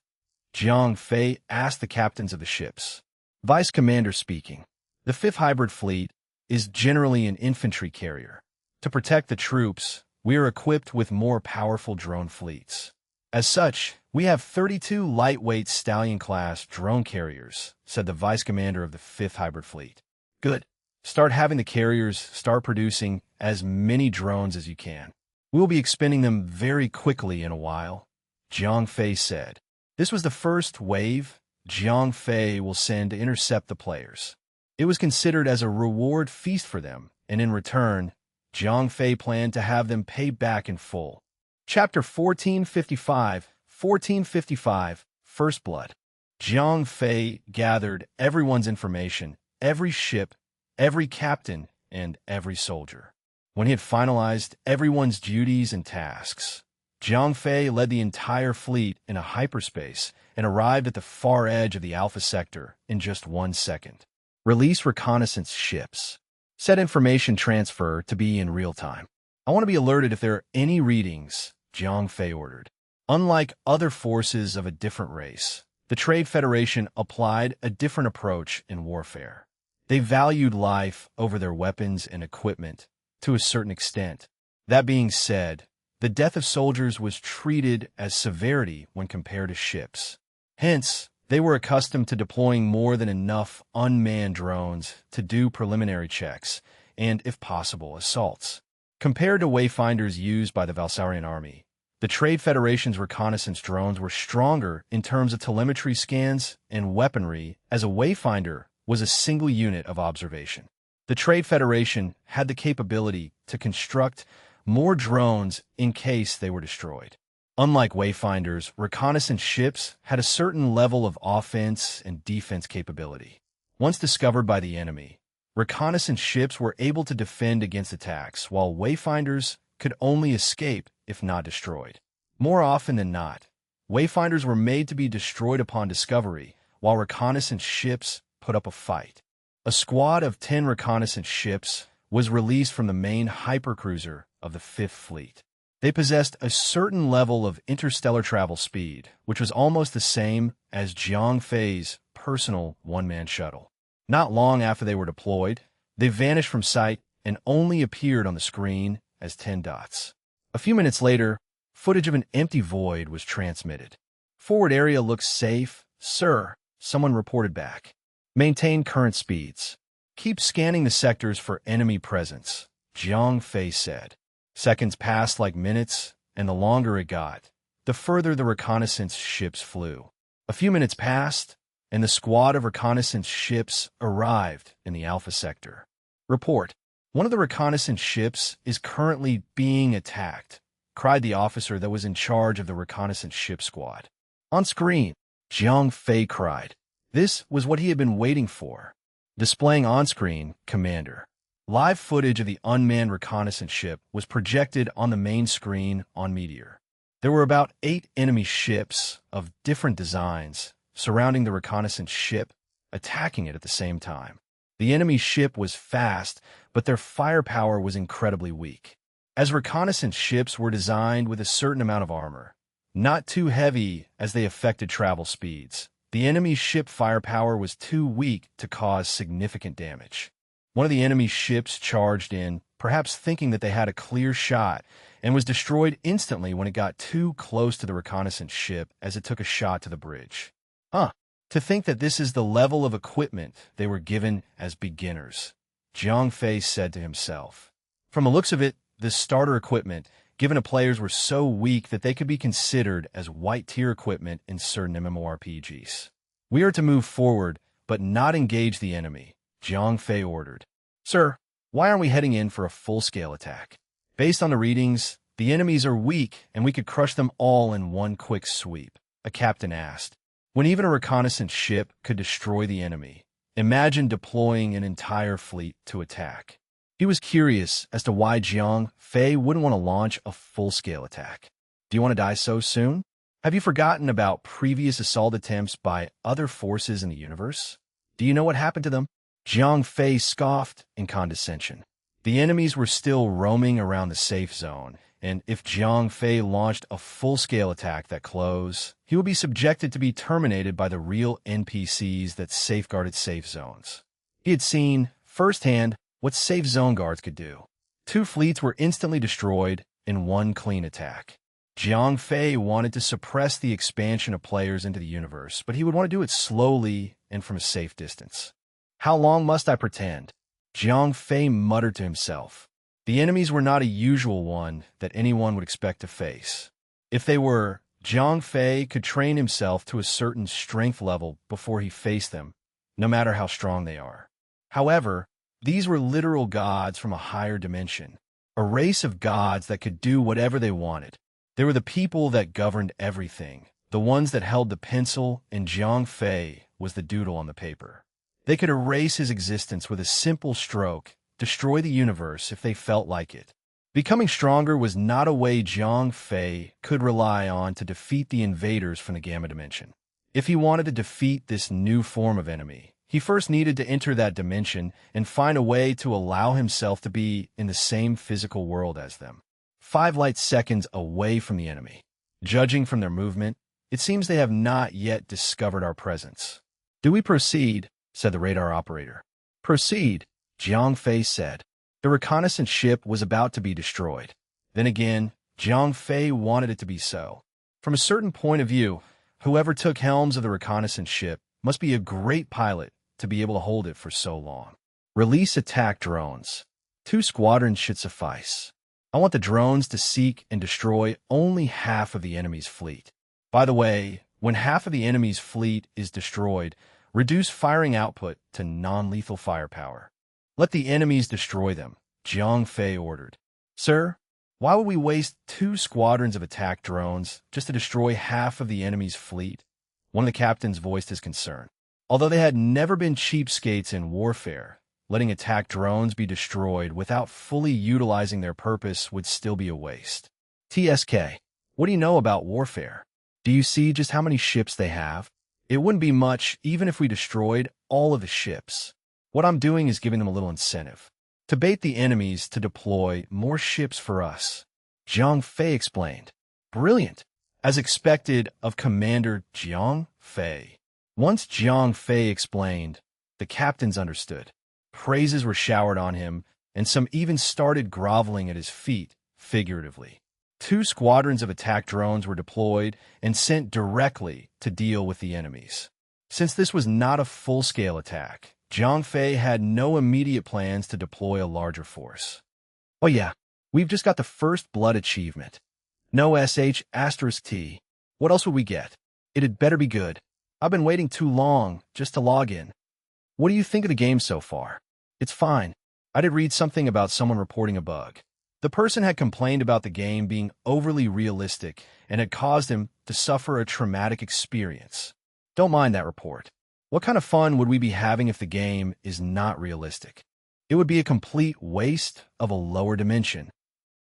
A: Jiang Fei asked the captains of the ships. Vice Commander speaking. The 5th Hybrid Fleet is generally an infantry carrier. To protect the troops, we are equipped with more powerful drone fleets. As such, we have 32 lightweight Stallion-class drone carriers, said the Vice Commander of the 5th Hybrid Fleet. Good. Start having the carriers start producing as many drones as you can. We will be expending them very quickly in a while, Jiang Fei said. This was the first wave Jiang Fei will send to intercept the players. It was considered as a reward feast for them, and in return, Jiang Fei planned to have them pay back in full. Chapter 1455, First Blood. Jiang Fei gathered everyone's information, every ship, every captain, and every soldier. When he had finalized everyone's duties and tasks, Jiang Fei led the entire fleet in a hyperspace and arrived at the far edge of the Alpha Sector in just 1 second. Release reconnaissance ships. Set information transfer to be in real time. I want to be alerted if there are any readings, Jiang Fei ordered. Unlike other forces of a different race, the Trade Federation applied a different approach in warfare. They valued life over their weapons and equipment to a certain extent. That being said, the death of soldiers was treated as severity when compared to ships. Hence, they were accustomed to deploying more than enough unmanned drones to do preliminary checks and, if possible, assaults. Compared to wayfinders used by the Valsaurian army, the Trade Federation's reconnaissance drones were stronger in terms of telemetry scans and weaponry, as a wayfinder was a single unit of observation. The Trade Federation had the capability to construct more drones in case they were destroyed. Unlike wayfinders, reconnaissance ships had a certain level of offense and defense capability. Once discovered by the enemy, reconnaissance ships were able to defend against attacks, while wayfinders could only escape if not destroyed. More often than not, wayfinders were made to be destroyed upon discovery, while reconnaissance ships put up a fight. A squad of 10 reconnaissance ships was released from the main hypercruiser of the 5th Fleet. They possessed a certain level of interstellar travel speed, which was almost the same as Jiang Fei's personal one-man shuttle. Not long after they were deployed, they vanished from sight and only appeared on the screen as 10 dots. A few minutes later, footage of an empty void was transmitted. Forward area looks safe, sir, someone reported back. Maintain current speeds. Keep scanning the sectors for enemy presence, Jiang Fei said. Seconds passed like minutes, and the longer it got, the further the reconnaissance ships flew. A few minutes passed, and the squad of reconnaissance ships arrived in the Alpha Sector. Report. One of the reconnaissance ships is currently being attacked, cried the officer that was in charge of the reconnaissance ship squad. On screen, Jiang Fei cried. This was what he had been waiting for. Displaying on screen, Commander. Live footage of the unmanned reconnaissance ship was projected on the main screen on Meteor. There were about 8 enemy ships of different designs surrounding the reconnaissance ship, attacking it at the same time. The enemy ship was fast, but their firepower was incredibly weak. As reconnaissance ships were designed with a certain amount of armor, not too heavy as they affected travel speeds, the enemy ship firepower was too weak to cause significant damage. One of the enemy ships charged in, perhaps thinking that they had a clear shot, and was destroyed instantly when it got too close to the reconnaissance ship as it took a shot to the bridge. To think that this is the level of equipment they were given as beginners, Jiang Fei said to himself. From the looks of it, this starter equipment given to players were so weak that they could be considered as white-tier equipment in certain MMORPGs. We are to move forward, but not engage the enemy, Jiang Fei ordered. Sir, why aren't we heading in for a full-scale attack? Based on the readings, the enemies are weak and we could crush them all in one quick sweep, a captain asked. When even a reconnaissance ship could destroy the enemy, imagine deploying an entire fleet to attack. He was curious as to why Jiang Fei wouldn't want to launch a full-scale attack. Do you want to die so soon? Have you forgotten about previous assault attempts by other forces in the universe? Do you know what happened to them? Jiang Fei scoffed in condescension. The enemies were still roaming around the safe zone, and if Jiang Fei launched a full-scale attack that close, he would be subjected to be terminated by the real NPCs that safeguarded safe zones. He had seen, firsthand, what safe zone guards could do. 2 fleets were instantly destroyed in one clean attack. Jiang Fei wanted to suppress the expansion of players into the universe, but he would want to do it slowly and from a safe distance. How long must I pretend? Jiang Fei muttered to himself. The enemies were not a usual one that anyone would expect to face. If they were, Jiang Fei could train himself to a certain strength level before he faced them, no matter how strong they are. However, these were literal gods from a higher dimension, a race of gods that could do whatever they wanted. They were the people that governed everything, the ones that held the pencil, and Jiang Fei was the doodle on the paper. They could erase his existence with a simple stroke, destroy the universe if they felt like it. Becoming stronger was not a way Jiang Fei could rely on to defeat the invaders from the Gamma Dimension. If he wanted to defeat this new form of enemy, he first needed to enter that dimension and find a way to allow himself to be in the same physical world as them. 5 light seconds away from the enemy. Judging from their movement, it seems they have not yet discovered our presence. "Do we proceed?" said the radar operator. "Proceed," Jiang Fei said. The reconnaissance ship was about to be destroyed. Then again, Jiang Fei wanted it to be so. From a certain point of view, whoever took helms of the reconnaissance ship must be a great pilot to be able to hold it for so long. Release attack drones. 2 squadrons should suffice. I want the drones to seek and destroy only half of the enemy's fleet. By the way, when half of the enemy's fleet is destroyed, reduce firing output to non-lethal firepower. Let the enemies destroy them, Jiang Fei ordered. "Sir, why would we waste 2 squadrons of attack drones just to destroy half of the enemy's fleet?" One of the captains voiced his concern. Although they had never been cheapskates in warfare, letting attack drones be destroyed without fully utilizing their purpose would still be a waste. "TSK, what do you know about warfare? Do you see just how many ships they have? It wouldn't be much even if we destroyed all of the ships. What I'm doing is giving them a little incentive to bait the enemies to deploy more ships for us," Jiang Fei explained. Brilliant, as expected of Commander Jiang Fei. Once Jiang Fei explained, the captains understood. Praises were showered on him, and some even started groveling at his feet, figuratively. 2 squadrons of attack drones were deployed and sent directly to deal with the enemies. Since this was not a full-scale attack, Jiang Fei had no immediate plans to deploy a larger force. "Oh yeah, we've just got the first blood achievement. No **T. What else would we get? It had better be good. I've been waiting too long just to log in. What do you think of the game so far?" "It's fine. I did read something about someone reporting a bug. The person had complained about the game being overly realistic and had caused him to suffer a traumatic experience. Don't mind that report. What kind of fun would we be having if the game is not realistic? It would be a complete waste of a lower dimension."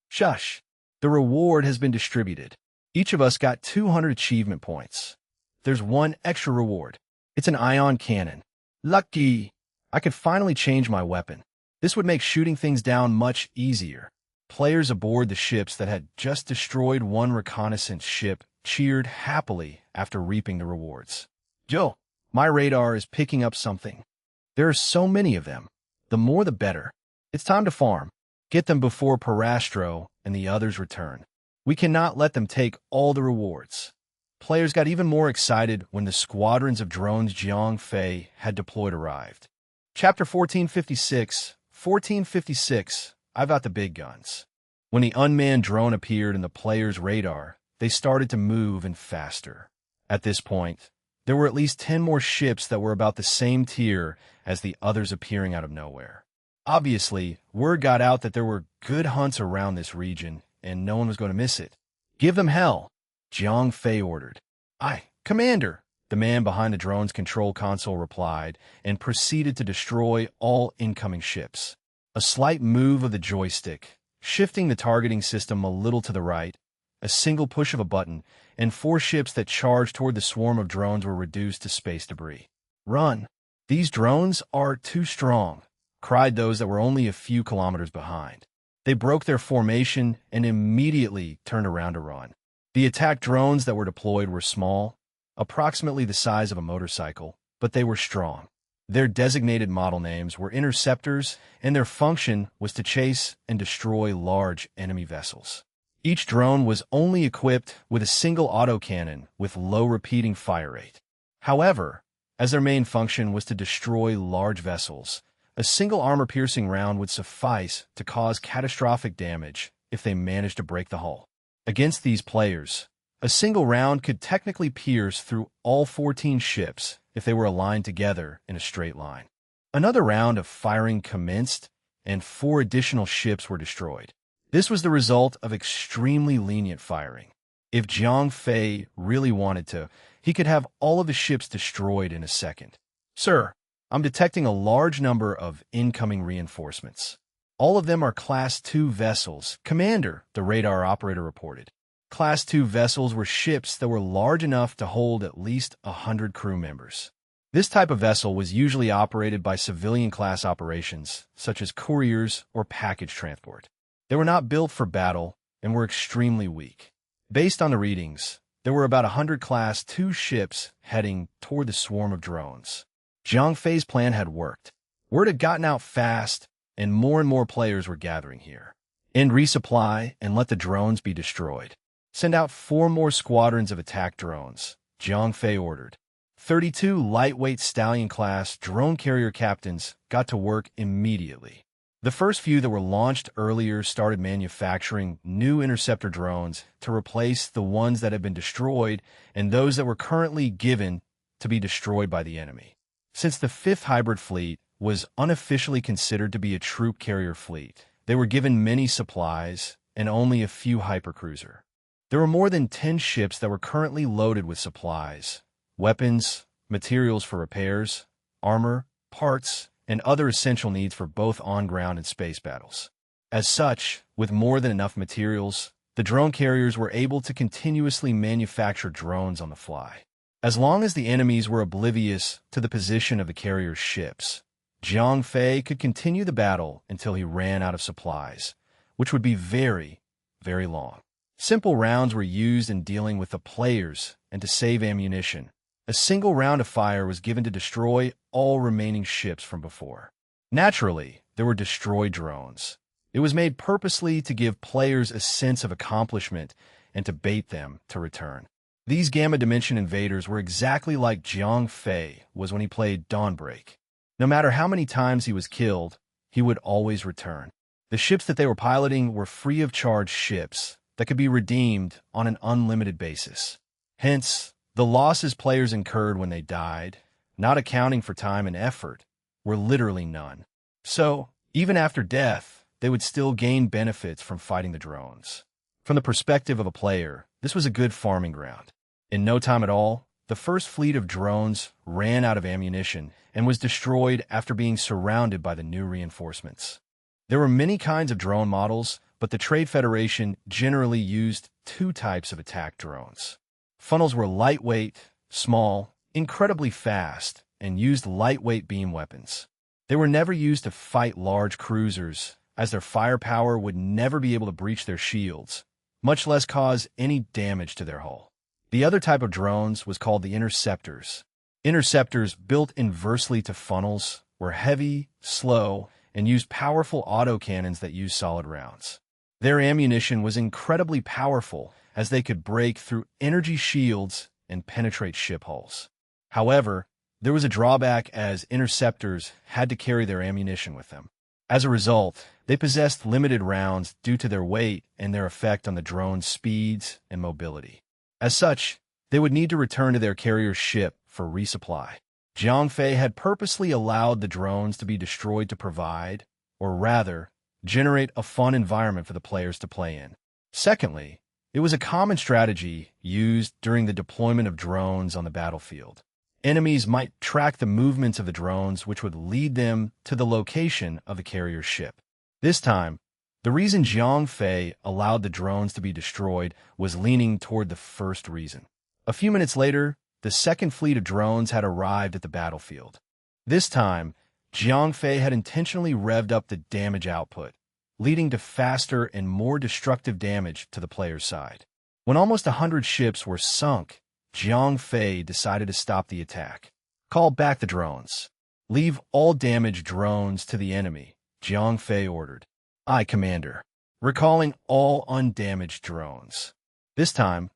A: "Shush. The reward has been distributed. Each of us got 200 achievement points. There's one extra reward. It's an ion cannon. Lucky! I could finally change my weapon. This would make shooting things down much easier." Players aboard the ships that had just destroyed one reconnaissance ship cheered happily after reaping the rewards. "Joe, my radar is picking up something. There are so many of them. The more the better. It's time to farm. Get them before Parastro and the others return. We cannot let them take all the rewards." Players got even more excited when the squadrons of drones Jiang Fei had deployed arrived. Chapter 1456. I've got the big guns. When the unmanned drone appeared in the player's radar, they started to move and faster. At this point, there were at least 10 more ships that were about the same tier as the others appearing out of nowhere. Obviously, word got out that there were good hunts around this region, and no one was going to miss it. "Give them hell," Jiang Fei ordered. "Aye, Commander," the man behind the drone's control console replied, and proceeded to destroy all incoming ships. A slight move of the joystick, shifting the targeting system a little to the right, a single push of a button, and 4 ships that charged toward the swarm of drones were reduced to space debris. "Run! These drones are too strong," cried those that were only a few kilometers behind. They broke their formation and immediately turned around to run. The attack drones that were deployed were small, approximately the size of a motorcycle, but they were strong. Their designated model names were interceptors, and their function was to chase and destroy large enemy vessels. Each drone was only equipped with a single autocannon with low repeating fire rate. However, as their main function was to destroy large vessels, a single armor-piercing round would suffice to cause catastrophic damage if they managed to break the hull. Against these players, a single round could technically pierce through all 14 ships if they were aligned together in a straight line. Another round of firing commenced, and 4 additional ships were destroyed. This was the result of extremely lenient firing. If Jiang Fei really wanted to, he could have all of his ships destroyed in a second. "Sir, I'm detecting a large number of incoming reinforcements. All of them are Class 2 vessels, Commander," the radar operator reported. Class 2 vessels were ships that were large enough to hold at least 100 crew members. This type of vessel was usually operated by civilian-class operations, such as couriers or package transport. They were not built for battle and were extremely weak. Based on the readings, there were about 100 Class 2 ships heading toward the swarm of drones. Jiang Fei's plan had worked. Word had gotten out fast, and more players were gathering here. End resupply and let the drones be destroyed. Send out 4 more squadrons of attack drones, Jiang Fei ordered. 32 lightweight stallion-class drone carrier captains got to work immediately. The first few that were launched earlier started manufacturing new interceptor drones to replace the ones that had been destroyed and those that were currently given to be destroyed by the enemy. Since the 5th hybrid fleet was unofficially considered to be a troop carrier fleet, they were given many supplies and only a few hypercruiser. There were more than 10 ships that were currently loaded with supplies, weapons, materials for repairs, armor, parts, and other essential needs for both on-ground and space battles. As such, with more than enough materials, the drone carriers were able to continuously manufacture drones on the fly. As long as the enemies were oblivious to the position of the carrier's ships, Jiang Fei could continue the battle until he ran out of supplies, which would be very long. Simple rounds were used in dealing with the players and to save ammunition. A single round of fire was given to destroy all remaining ships from before. Naturally, there were destroy drones. It was made purposely to give players a sense of accomplishment and to bait them to return. These Gamma Dimension invaders were exactly like Jiang Fei was when he played Dawnbreak. No matter how many times he was killed, he would always return. The ships that they were piloting were free-of-charge ships that could be redeemed on an unlimited basis. Hence, the losses players incurred when they died, not accounting for time and effort, were literally none. So, even after death, they would still gain benefits from fighting the drones. From the perspective of a player, this was a good farming ground. In no time at all, the first fleet of drones ran out of ammunition and was destroyed after being surrounded by the new reinforcements. There were many kinds of drone models, but the Trade Federation generally used 2 types of attack drones. Funnels were lightweight, small, incredibly fast, and used lightweight beam weapons. They were never used to fight large cruisers, as their firepower would never be able to breach their shields, much less cause any damage to their hull. The other type of drones was called the interceptors. Interceptors, built inversely to funnels, were heavy, slow, and used powerful autocannons that used solid rounds. Their ammunition was incredibly powerful, as they could break through energy shields and penetrate ship hulls. However, there was a drawback, as interceptors had to carry their ammunition with them. As a result, they possessed limited rounds due to their weight and their effect on the drone's speeds and mobility. As such, they would need to return to their carrier's ship for resupply. Jiang Fei had purposely allowed the drones to be destroyed to provide, or rather, generate a fun environment for the players to play in. Secondly, it was a common strategy used during the deployment of drones on the battlefield. Enemies might track the movements of the drones, which would lead them to the location of the carrier's ship. This time, the reason Jiang Fei allowed the drones to be destroyed was leaning toward the first reason. A few minutes later, the second fleet of drones had arrived at the battlefield. This time, Jiang Fei had intentionally revved up the damage output, leading to faster and more destructive damage to the player's side. When almost 100 ships were sunk, Jiang Fei decided to stop the attack. Call back the drones. Leave all damaged drones to the enemy, Jiang Fei ordered. Aye, Commander. Recalling all undamaged drones. This time,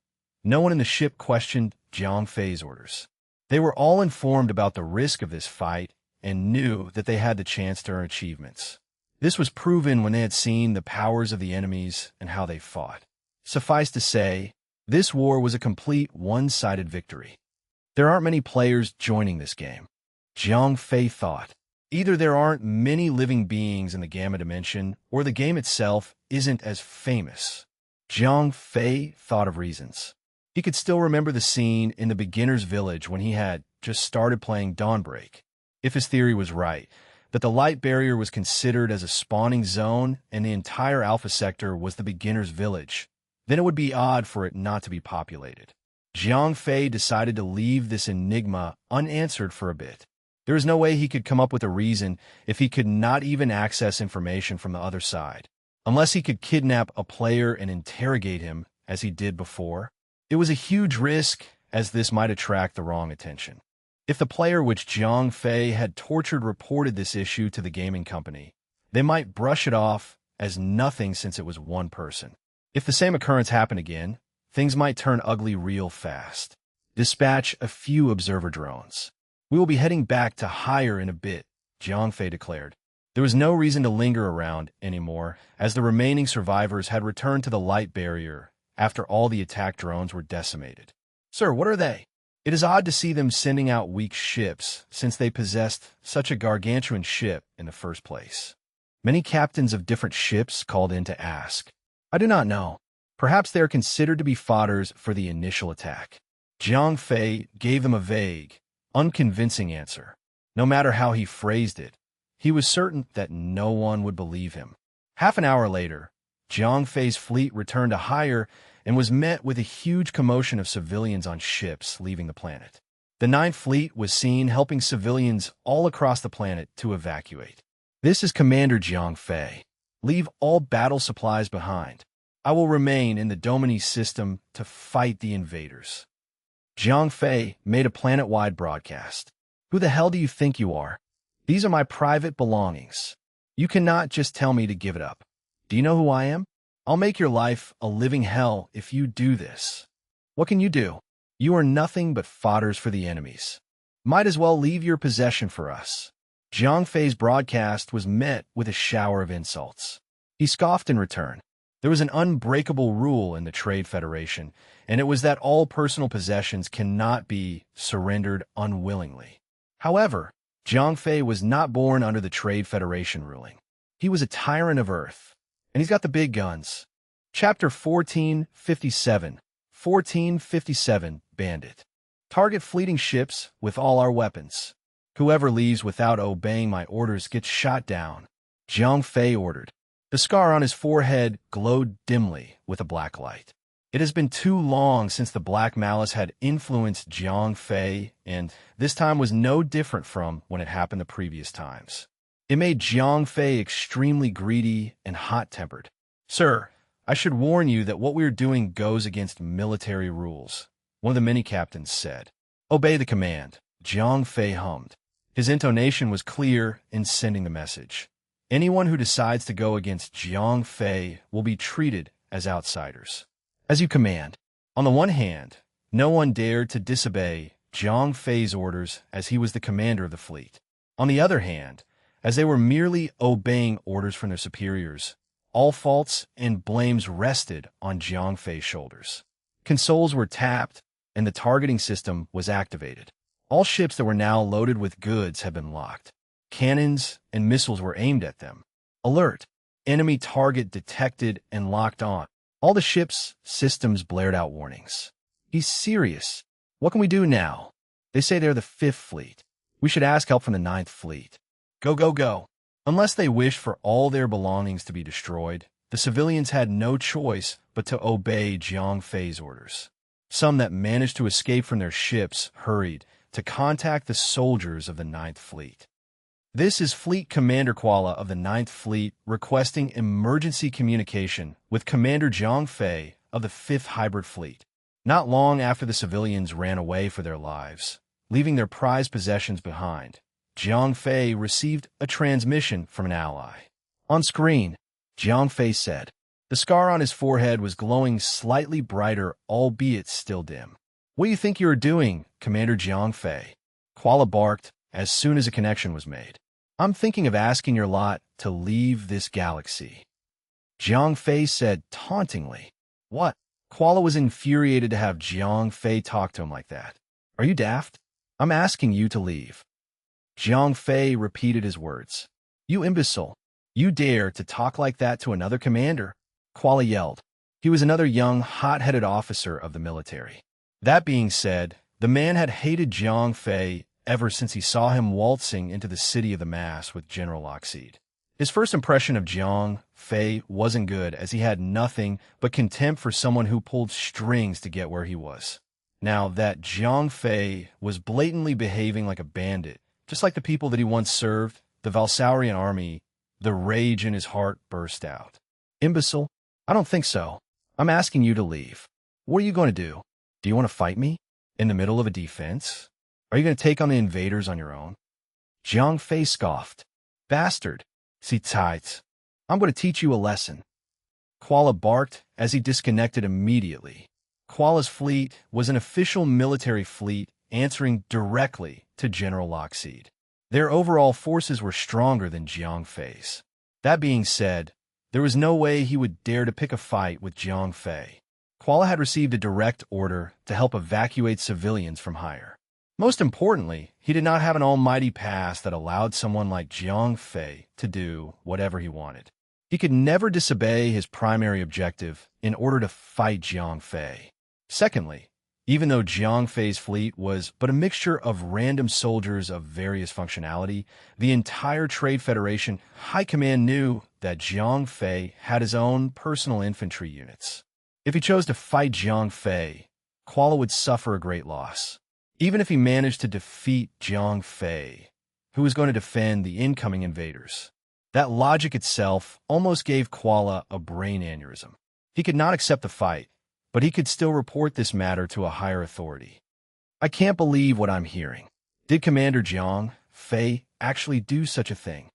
A: no one in the ship questioned Jiang Fei's orders. They were all informed about the risk of this fight and knew that they had the chance to earn achievements. This was proven when they had seen the powers of the enemies and how they fought. Suffice to say, this war was a complete one-sided victory. There aren't many players joining this game. Jiang Fei thought. Either there aren't many living beings in the Gamma Dimension, or the game itself isn't as famous. Jiang Fei thought of reasons. He could still remember the scene in the beginner's village when he had just started playing Dawnbreak. If his theory was right, that the light barrier was considered as a spawning zone and the entire alpha sector was the beginner's village, then it would be odd for it not to be populated. Jiang Fei decided to leave this enigma unanswered for a bit. There was no way he could come up with a reason if he could not even access information from the other side. Unless he could kidnap a player and interrogate him, as he did before. It was a huge risk, as this might attract the wrong attention. If the player which Jiang Fei had tortured reported this issue to the gaming company, they might brush it off as nothing since it was one person. If the same occurrence happened again, things might turn ugly real fast. Dispatch a few observer drones. We will be heading back to higher in a bit, Jiang Fei declared. There was no reason to linger around anymore, as the remaining survivors had returned to the light barrier after all the attack drones were decimated. Sir, what are they? It is odd to see them sending out weak ships, since they possessed such a gargantuan ship in the first place. Many captains of different ships called in to ask. I do not know. Perhaps they are considered to be fodders for the initial attack. Jiang Fei gave them a vague, unconvincing answer. No matter how he phrased it, he was certain that no one would believe him. Half an hour later, Jiang Fei's fleet returned to higher and was met with a huge commotion of civilians on ships leaving the planet. The Ninth Fleet was seen helping civilians all across the planet to evacuate. This is Commander Jiang Fei. Leave all battle supplies behind. I will remain in the Domini system to fight the invaders. Jiang Fei made a planet-wide broadcast. Who the hell do you think you are? These are my private belongings. You cannot just tell me to give it up. Do you know who I am? I'll make your life a living hell if you do this. What can you do? You are nothing but fodders for the enemies. Might as well leave your possession for us. Jiang Fei's broadcast was met with a shower of insults. He scoffed in return. There was an unbreakable rule in the Trade Federation, and it was that all personal possessions cannot be surrendered unwillingly. However, Jiang Fei was not born under the Trade Federation ruling. He was a tyrant of Earth, and he's got the big guns. Chapter 1457. 1457, Bandit. Target fleeting ships with all our weapons. Whoever leaves without obeying my orders gets shot down, Jiang Fei ordered. The scar on his forehead glowed dimly with a black light. It has been too long since the black malice had influenced Jiang Fei, and this time was no different from when it happened the previous times. It made Jiang Fei extremely greedy and hot-tempered. Sir, I should warn you that what we are doing goes against military rules, one of the many captains said. Obey the command, Jiang Fei hummed. His intonation was clear in sending the message. Anyone who decides to go against Jiang Fei will be treated as outsiders. As you command. On the one hand, no one dared to disobey Jiang Fei's orders as he was the commander of the fleet. On the other hand, as they were merely obeying orders from their superiors, all faults and blames rested on Jiang Fei's shoulders. Consoles were tapped, and the targeting system was activated. All ships that were now loaded with goods had been locked. Cannons and missiles were aimed at them. Alert! Enemy target detected and locked on. All the ship's systems blared out warnings. He's serious. What can we do now? They say they're the Fifth Fleet. We should ask help from the Ninth Fleet. Go, go, go. Unless they wished for all their belongings to be destroyed, the civilians had no choice but to obey Jiang Fei's orders. Some that managed to escape from their ships hurried to contact the soldiers of the Ninth Fleet. This is Fleet Commander Koala of the Ninth Fleet requesting emergency communication with Commander Jiang Fei of the Fifth Hybrid Fleet. Not long after the civilians ran away for their lives, leaving their prized possessions behind, Jiang Fei received a transmission from an ally. On screen, Jiang Fei said. The scar on his forehead was glowing slightly brighter, albeit still dim. "What do you think you are doing, Commander Jiang Fei?" Koala barked as soon as a connection was made. "I'm thinking of asking your lot to leave this galaxy," Jiang Fei said tauntingly. "What?" Koala was infuriated to have Jiang Fei talk to him like that. "Are you daft? I'm asking you to leave." Jiang Fei repeated his words. "You imbecile! You dare to talk like that to another commander?" Koala yelled. He was another young, hot-headed officer of the military. That being said, the man had hated Jiang Fei ever since he saw him waltzing into the City of the Mass with General Lockseed. His first impression of Jiang Fei wasn't good, as he had nothing but contempt for someone who pulled strings to get where he was. Now that Jiang Fei was blatantly behaving like a bandit, just like the people that he once served, the Valsaurian army, the rage in his heart burst out. "Imbecile, I don't think so. I'm asking you to leave. What are you going to do? Do you want to fight me? In the middle of a defense? Are you going to take on the invaders on your own?" Jiang Fei scoffed. "Bastard. Sit tight. I'm going to teach you a lesson." Koala barked as he disconnected immediately. Koala's fleet was an official military fleet answering directly to General Lockseed. Their overall forces were stronger than Jiang Fei's. That being said, there was no way he would dare to pick a fight with Jiang Fei. Koala had received a direct order to help evacuate civilians from higher. Most importantly, he did not have an almighty past that allowed someone like Jiang Fei to do whatever he wanted. He could never disobey his primary objective in order to fight Jiang Fei. Secondly, even though Jiang Fei's fleet was but a mixture of random soldiers of various functionality, the entire Trade Federation High Command knew that Jiang Fei had his own personal infantry units. If he chose to fight Jiang Fei, Koala would suffer a great loss. Even if he managed to defeat Jiang Fei, who was going to defend the incoming invaders. That logic itself almost gave Koala a brain aneurysm. He could not accept the fight, but he could still report this matter to a higher authority. "I can't believe what I'm hearing. Did Commander Jiang Fei actually do such a thing?"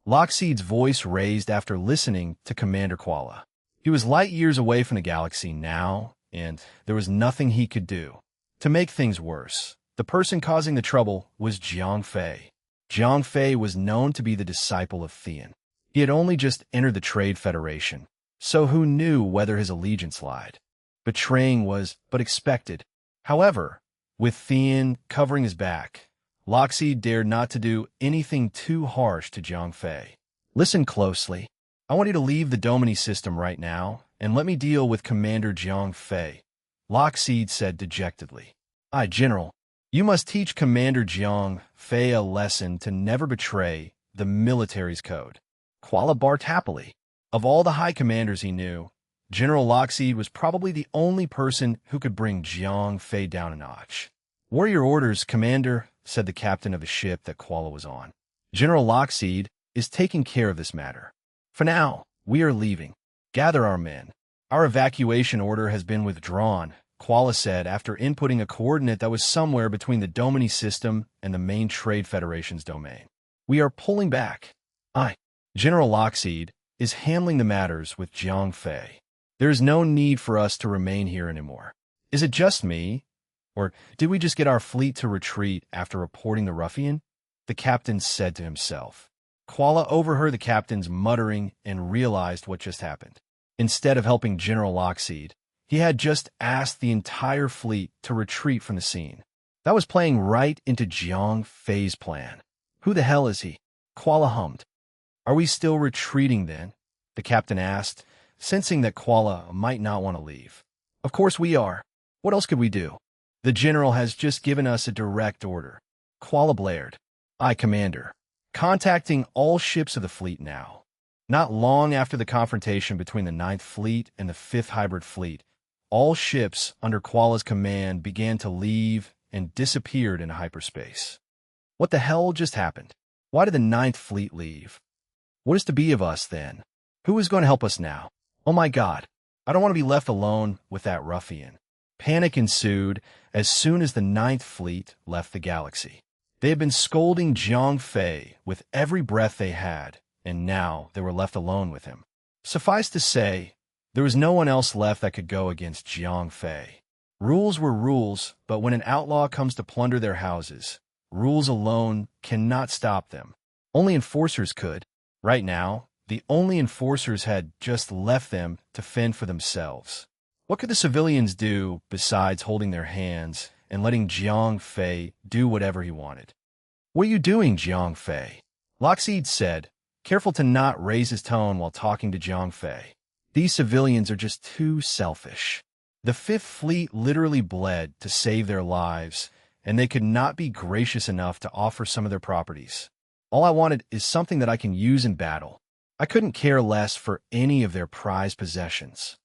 A: Lockseed's voice raised after listening to Commander Koala. He was light years away from the galaxy now, and there was nothing he could do. To make things worse, the person causing the trouble was Jiang Fei. Jiang Fei was known to be the disciple of Theon. He had only just entered the Trade Federation, so who knew whether his allegiance lied? Betraying was but expected. However, with Theon covering his back, Lockseed dared not to do anything too harsh to Jiang Fei. "Listen closely. I want you to leave the Domini system right now and let me deal with Commander Jiang Fei," Lockseed said dejectedly. "Aye, General. You must teach Commander Jiang Fei a lesson to never betray the military's code." Koala barked happily. Of all the high commanders he knew, General Lockseed was probably the only person who could bring Jiang Fei down a notch. "What are your orders, Commander?" said the captain of the ship that Koala was on. "General Lockseed is taking care of this matter. For now, we are leaving. Gather our men. Our evacuation order has been withdrawn," Koala said after inputting a coordinate that was somewhere between the Domini system and the main Trade Federation's domain. "We are pulling back." "Aye. General Lockseed is handling the matters with Jiang Fei. There is no need for us to remain here anymore. Is it just me? Or did we just get our fleet to retreat after reporting the ruffian?" the captain said to himself. Koala overheard the captain's muttering and realized what just happened. Instead of helping General Lockseed, he had just asked the entire fleet to retreat from the scene. That was playing right into Jiang Fei's plan. "Who the hell is he?" Koala hummed. "Are we still retreating then?" the captain asked, sensing that Koala might not want to leave. "Of course we are. What else could we do? The general has just given us a direct order." Koala blared. "Aye, Commander. Contacting all ships of the fleet now." Not long after the confrontation between the Ninth Fleet and the Fifth Hybrid Fleet, all ships under Koala's command began to leave and disappeared into hyperspace. What the hell just happened? Why did the Ninth Fleet leave? What is to be of us then? Who is going to help us now? Oh my God, I don't want to be left alone with that ruffian. Panic ensued as soon as the Ninth Fleet left the galaxy. They had been scolding Jiang Fei with every breath they had, and now they were left alone with him. Suffice to say, there was no one else left that could go against Jiang Fei. Rules were rules, but when an outlaw comes to plunder their houses, rules alone cannot stop them. Only enforcers could. Right now, the only enforcers had just left them to fend for themselves. What could the civilians do besides holding their hands and letting Jiang Fei do whatever he wanted? What are you doing, Jiang Fei? Lockseed said, careful to not raise his tone while talking to Jiang Fei. These civilians are just too selfish. The Fifth Fleet literally bled to save their lives, and they could not be gracious enough to offer some of their properties. All I wanted is something that I can use in battle. I couldn't care less for any of their prized possessions.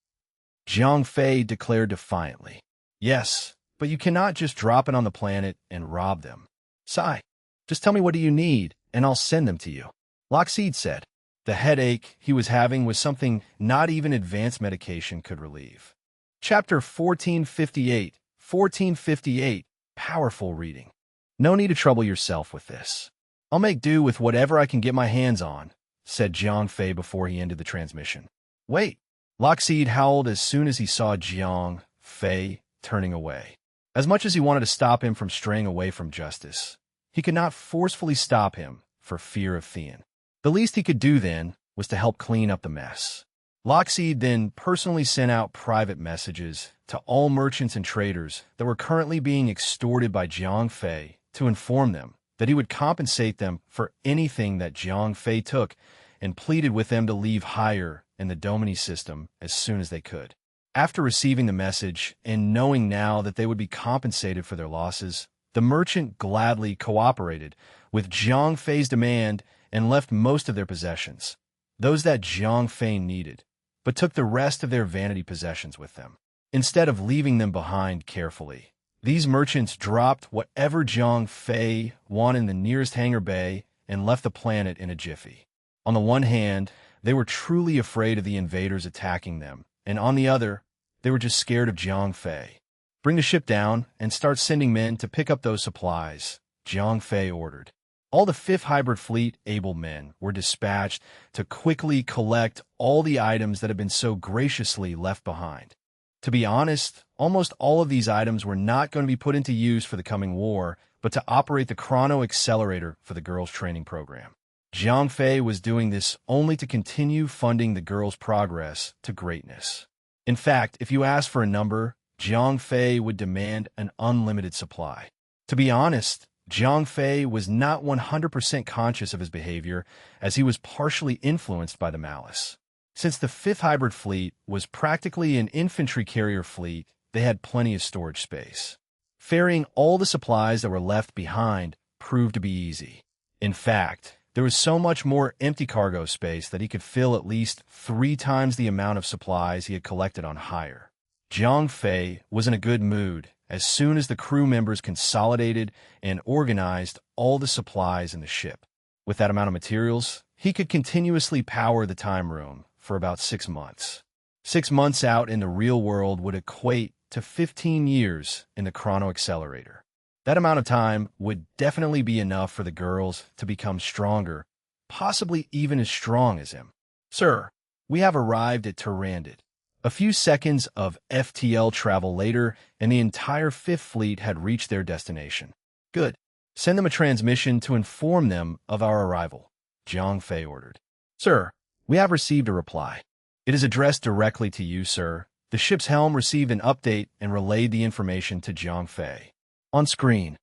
A: Jiang Fei declared defiantly. Yes, but you cannot just drop it on the planet and rob them. Sigh, just tell me what do you need, and I'll send them to you. Lockseed said. The headache he was having was something not even advanced medication could relieve. Chapter 1458. 1458. Powerful reading. No need to trouble yourself with this. I'll make do with whatever I can get my hands on, said Jiang Fei before he ended the transmission. Wait. Lockseed howled as soon as he saw Jiang Fei turning away. As much as he wanted to stop him from straying away from justice, he could not forcefully stop him for fear of Thean. The least he could do then was to help clean up the mess. Lockseed then personally sent out private messages to all merchants and traders that were currently being extorted by Jiang Fei to inform them that he would compensate them for anything that Jiang Fei took and pleaded with them to leave higher in the Domini system as soon as they could. After receiving the message and knowing now that they would be compensated for their losses, the merchant gladly cooperated with Jiang Fei's demand and left most of their possessions, those that Jiang Fei needed, but took the rest of their vanity possessions with them. Instead of leaving them behind carefully, these merchants dropped whatever Jiang Fei wanted in the nearest hangar bay and left the planet in a jiffy. On the one hand, they were truly afraid of the invaders attacking them, and on the other, they were just scared of Jiang Fei. Bring the ship down and start sending men to pick up those supplies, Jiang Fei ordered. All the Fifth Hybrid Fleet able men were dispatched to quickly collect all the items that had been so graciously left behind. To be honest, almost all of these items were not going to be put into use for the coming war, but to operate the chrono accelerator for the girls' training program. Jiang Fei was doing this only to continue funding the girls' progress to greatness. In fact, if you asked for a number, Jiang Fei would demand an unlimited supply. To be honest, Jiang Fei was not 100% conscious of his behavior, as he was partially influenced by the malice. Since the Fifth Hybrid Fleet was practically an infantry carrier fleet, they had plenty of storage space. Ferrying all the supplies that were left behind proved to be easy. In fact, there was so much more empty cargo space that he could fill at least 3 times the amount of supplies he had collected on hire. Jiang Fei was in a good mood as soon as the crew members consolidated and organized all the supplies in the ship. With that amount of materials, he could continuously power the time room for about 6 months. 6 months out in the real world would equate to 15 years in the chrono accelerator. That amount of time would definitely be enough for the girls to become stronger, possibly even as strong as him. Sir, we have arrived at Tyrannid. A few seconds of FTL travel later, and the entire Fifth Fleet had reached their destination. Good. Send them a transmission to inform them of our arrival, Jiang Fei ordered. Sir, we have received a reply. It is addressed directly to you, sir. The ship's helm received an update and relayed the information to Jiang Fei. On screen,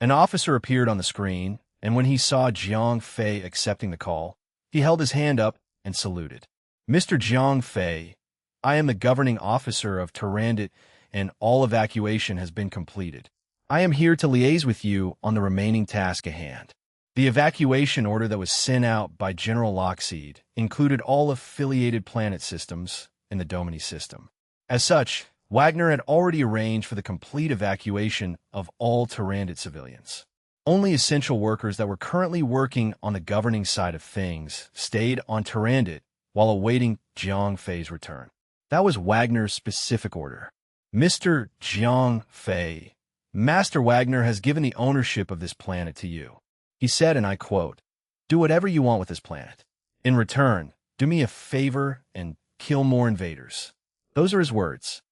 A: an officer appeared on the screen, and when he saw Jiang Fei accepting the call, he held his hand up and saluted. Mr. Jiang Fei, I am the governing officer of Tyrannid, and all evacuation has been completed. I am here to liaise with you on the remaining task at hand. The evacuation order that was sent out by General Lockseed included all affiliated planet systems in the Domini system. As such, Wagner had already arranged for the complete evacuation of all Tyrannid civilians. Only essential workers that were currently working on the governing side of things stayed on Tyrannid while awaiting Jiang Fei's return. That was Wagner's specific order. Mr. Jiang Fei, Master Wagner has given the ownership of this planet to you. He said, and I quote, "Do whatever you want with this planet. In return, do me a favor and kill more invaders." Those are his words.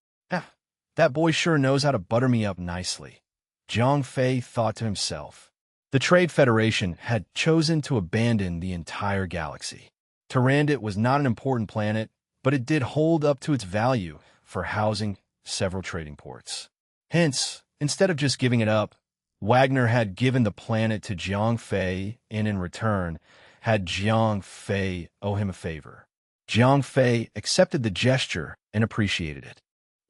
A: That boy sure knows how to butter me up nicely. Jiang Fei thought to himself. The Trade Federation had chosen to abandon the entire galaxy. Tyrannid was not an important planet, but it did hold up to its value for housing several trading ports. Hence, instead of just giving it up, Wagner had given the planet to Jiang Fei and in return had Jiang Fei owe him a favor. Jiang Fei accepted the gesture and appreciated it.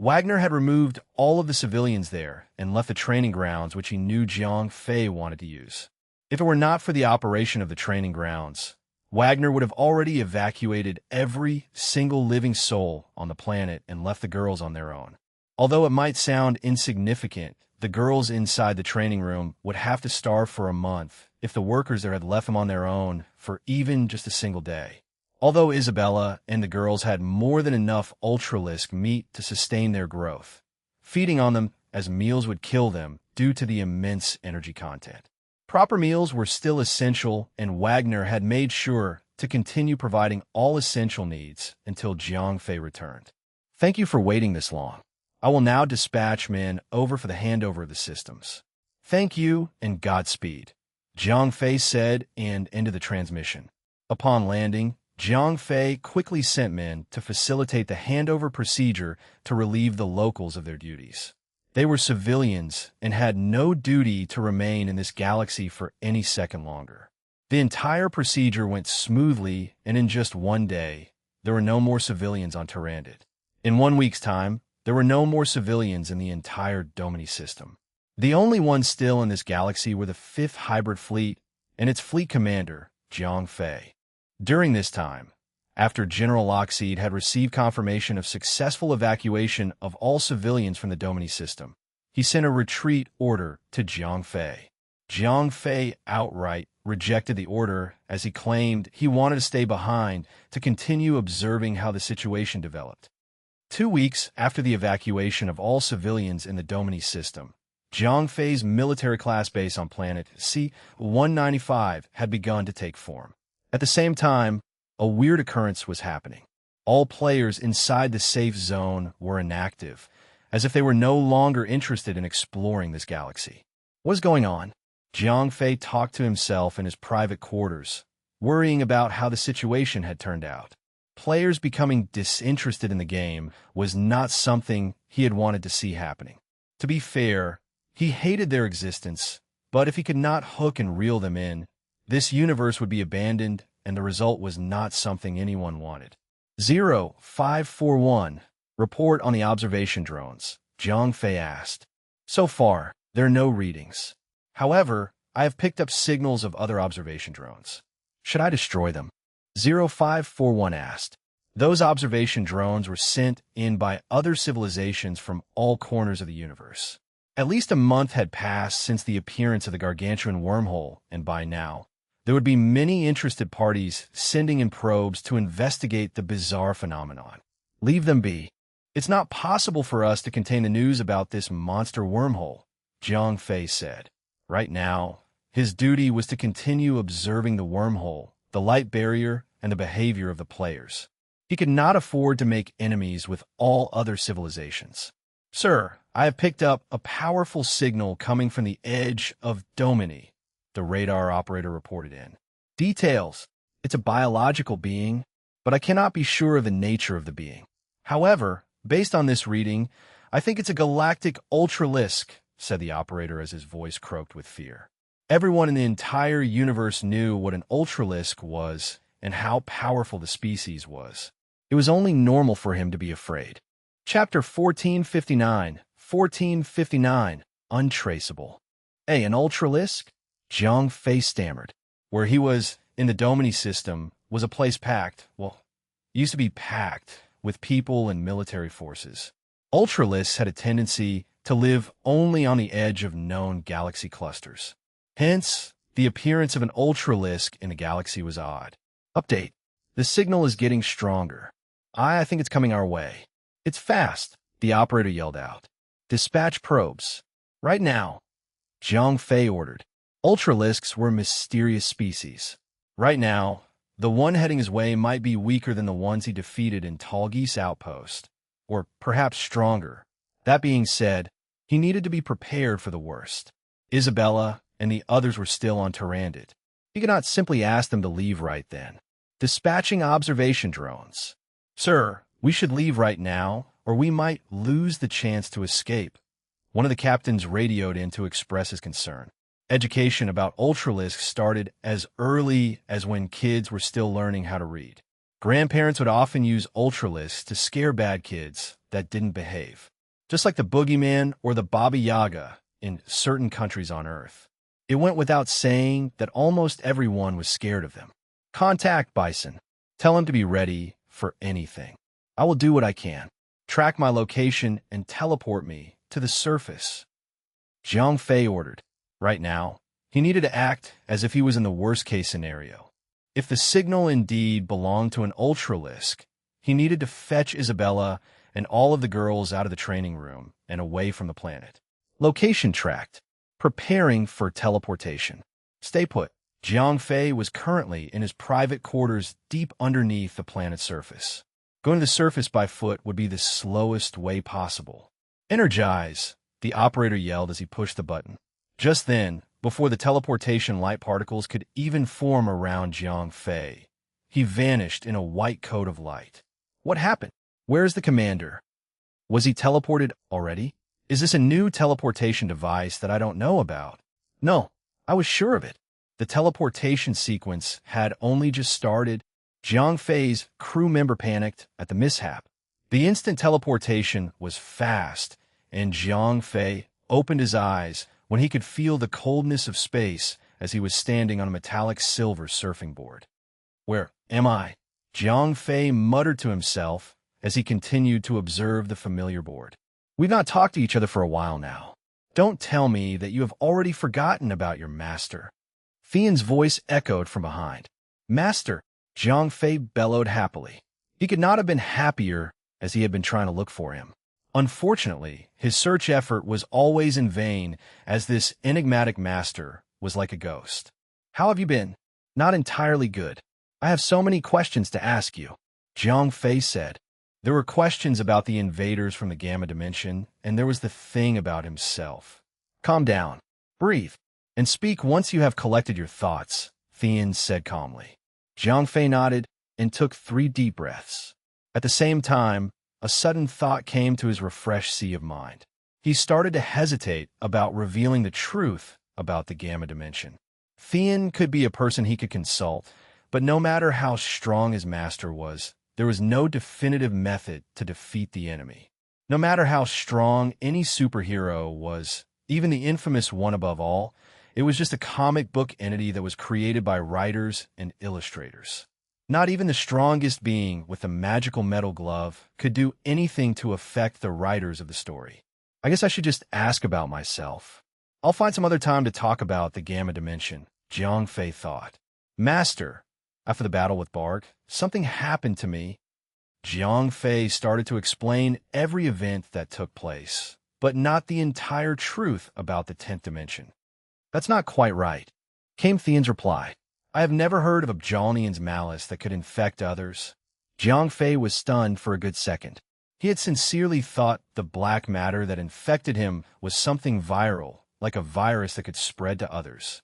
A: Wagner had removed all of the civilians there and left the training grounds which he knew Jiang Fei wanted to use. If it were not for the operation of the training grounds, Wagner would have already evacuated every single living soul on the planet and left the girls on their own. Although it might sound insignificant, the girls inside the training room would have to starve for a month if the workers there had left them on their own for even just a single day. Although Isabella and the girls had more than enough ultralisk meat to sustain their growth, feeding on them as meals would kill them due to the immense energy content. Proper meals were still essential, and Wagner had made sure to continue providing all essential needs until Jiang Fei returned. Thank you for waiting this long. I will now dispatch men over for the handover of the systems. Thank you and Godspeed, Jiang Fei said and ended the transmission. Upon landing, Jiang Fei quickly sent men to facilitate the handover procedure to relieve the locals of their duties. They were civilians and had no duty to remain in this galaxy for any second longer. The entire procedure went smoothly, and in just one day, there were no more civilians on Tyrannid. In 1 week's time, there were no more civilians in the entire Domini system. The only ones still in this galaxy were the 5th Hybrid Fleet and its fleet commander, Jiang Fei. During this time, after General Lockseed had received confirmation of successful evacuation of all civilians from the Domini system, he sent a retreat order to Jiang Fei. Jiang Fei outright rejected the order as he claimed he wanted to stay behind to continue observing how the situation developed. 2 weeks after the evacuation of all civilians in the Domini system, Jiang Fei's military class base on planet C-195 had begun to take form. At the same time, a weird occurrence was happening. All players inside the safe zone were inactive, as if they were no longer interested in exploring this galaxy. What was going on? Jiang Fei talked to himself in his private quarters, worrying about how the situation had turned out. Players becoming disinterested in the game was not something he had wanted to see happening. To be fair, he hated their existence, but if he could not hook and reel them in, this universe would be abandoned, and the result was not something anyone wanted. 0541, report on the observation drones, Jiang Fei asked. So far, there are no readings. However, I have picked up signals of other observation drones. Should I destroy them? 0541 asked. Those observation drones were sent in by other civilizations from all corners of the universe. At least a month had passed since the appearance of the gargantuan wormhole, and by now, there would be many interested parties sending in probes to investigate the bizarre phenomenon. Leave them be. It's not possible for us to contain the news about this monster wormhole, Jiang Fei said. Right now, his duty was to continue observing the wormhole, the light barrier, and the behavior of the players. He could not afford to make enemies with all other civilizations. Sir, I have picked up a powerful signal coming from the edge of Domini, the radar operator reported in. Details. It's a biological being, but I cannot be sure of the nature of the being. However, based on this reading, I think it's a galactic ultralisk, said the operator as his voice croaked with fear. Everyone in the entire universe knew what an ultralisk was and how powerful the species was. It was only normal for him to be afraid. Chapter 1459, Untraceable. An ultralisk? Jiang Fei stammered. Where he was in the Domini system was a place packed, used to be packed with people and military forces. Ultralisks had a tendency to live only on the edge of known galaxy clusters. Hence, the appearance of an ultralisk in the galaxy was odd. Update. The signal is getting stronger. I think it's coming our way. It's fast, the operator yelled out. Dispatch probes. Right now. Zhang Fei ordered. Ultralisks were a mysterious species. Right now, the one heading his way might be weaker than the ones he defeated in Tall Geese Outpost, or perhaps stronger. That being said, he needed to be prepared for the worst. Isabella and the others were still on Tyrannid. He could not simply ask them to leave right then. Dispatching observation drones. Sir, we should leave right now, or we might lose the chance to escape. One of the captains radioed in to express his concern. Education about ultralisks started as early as when kids were still learning how to read. Grandparents would often use ultralisks to scare bad kids that didn't behave, just like the boogeyman or the Baba Yaga in certain countries on Earth. It went without saying that almost everyone was scared of them. Contact Bison. Tell him to be ready for anything. I will do what I can. Track my location and teleport me to the surface. Zhang Fei ordered. Right now, he needed to act as if he was in the worst-case scenario. If the signal indeed belonged to an ultralisk, he needed to fetch Isabella and all of the girls out of the training room and away from the planet. Location tracked. Preparing for teleportation. Stay put. Zhang Fei was currently in his private quarters deep underneath the planet's surface. Going to the surface by foot would be the slowest way possible. Energize, the operator yelled as he pushed the button. Just then, before the teleportation light particles could even form around Zhang Fei, he vanished in a white coat of light. What happened? Where's the commander? Was he teleported already? Is this a new teleportation device that I don't know about? No, I was sure of it. The teleportation sequence had only just started. Zhang Fei's crew member panicked at the mishap. The instant teleportation was fast, and Zhang Fei opened his eyes when he could feel the coldness of space as he was standing on a metallic silver surfing board. Where am I? Zhang Fei muttered to himself as he continued to observe the familiar board. We've not talked to each other for a while now. Don't tell me that you have already forgotten about your master. Fian's voice echoed from behind. Master, Zhang Fei bellowed happily. He could not have been happier as he had been trying to look for him. Unfortunately, his search effort was always in vain, as this enigmatic master was like a ghost. How have you been? Not entirely good. I have so many questions to ask you, Zhang Fei said. There were questions about the invaders from the Gamma Dimension, and there was the thing about himself. Calm down, breathe, and speak once you have collected your thoughts, Fian said calmly. Zhang Fei nodded and took 3 deep breaths. At the same time, a sudden thought came to his refreshed sea of mind. He started to hesitate about revealing the truth about the Gamma Dimension. Fian could be a person he could consult, but no matter how strong his master was, there was no definitive method to defeat the enemy. No matter how strong any superhero was, even the infamous one above all, it was just a comic book entity that was created by writers and illustrators. Not even the strongest being with a magical metal glove could do anything to affect the writers of the story. I guess I should just ask about myself. I'll find some other time to talk about the Gamma Dimension, Zhang Fei thought. Master, after the battle with Barg, something happened to me. Zhang Fei started to explain every event that took place, but not the entire truth about the 10th dimension. That's not quite right, came Fian's reply. I have never heard of a Bjalnian's malice that could infect others. Zhang Fei was stunned for a good second. He had sincerely thought the black matter that infected him was something viral, like a virus that could spread to others.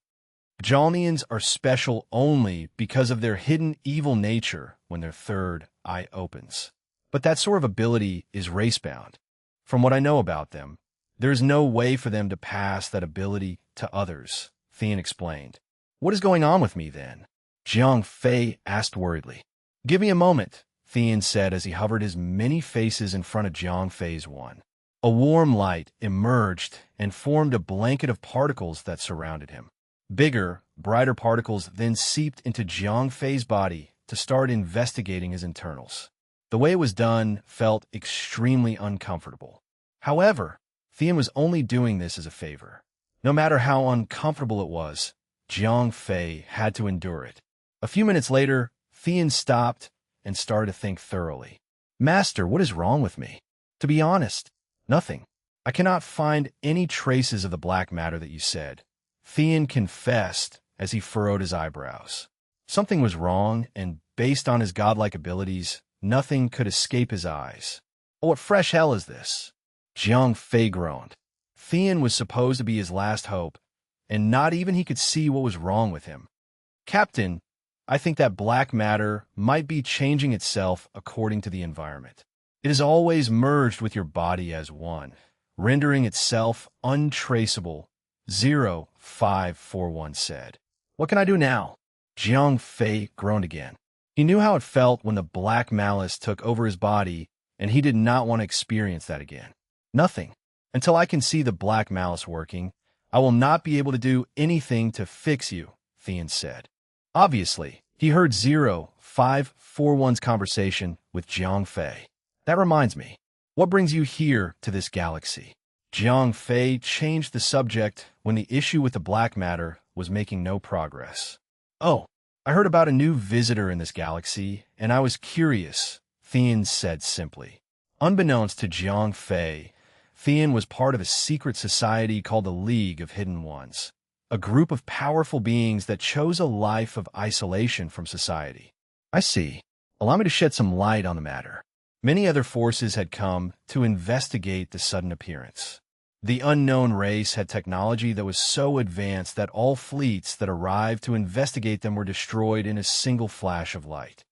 A: Bjalnians are special only because of their hidden evil nature when their third eye opens. But that sort of ability is race-bound. From what I know about them, there is no way for them to pass that ability to others, Fian explained. What is going on with me, then? Zhang Fei asked worriedly. Give me a moment, Fian said as he hovered his many faces in front of Zhang Fei's one. A warm light emerged and formed a blanket of particles that surrounded him. Bigger, brighter particles then seeped into Zhang Fei's body to start investigating his internals. The way it was done felt extremely uncomfortable. However, Fian was only doing this as a favor. No matter how uncomfortable it was, Jiang Fei had to endure it. A few minutes later, Thean stopped and started to think thoroughly. Master, what is wrong with me? To be honest, nothing. I cannot find any traces of the black matter that you said. Thean confessed as he furrowed his eyebrows. Something was wrong, and based on his godlike abilities, nothing could escape his eyes. Oh, what fresh hell is this? Jiang Fei groaned. Thean was supposed to be his last hope, and not even he could see what was wrong with him. Captain, I think that black matter might be changing itself according to the environment. It is always merged with your body as one, rendering itself untraceable, 0541 said. What can I do now? Jiang Fei groaned again. He knew how it felt when the black malice took over his body, and he did not want to experience that again. Nothing. Until I can see the black malice working, I will not be able to do anything to fix you, Thean said. Obviously, he heard 0541's conversation with Jiang Fei. That reminds me, what brings you here to this galaxy? Jiang Fei changed the subject when the issue with the black matter was making no progress. Oh, I heard about a new visitor in this galaxy, and I was curious, Thean said simply. Unbeknownst to Jiang Fei, Thean was part of a secret society called the League of Hidden Ones, a group of powerful beings that chose a life of isolation from society. I see. Allow me to shed some light on the matter. Many other forces had come to investigate the sudden appearance. The unknown race had technology that was so advanced that all fleets that arrived to investigate them were destroyed in a single flash of light.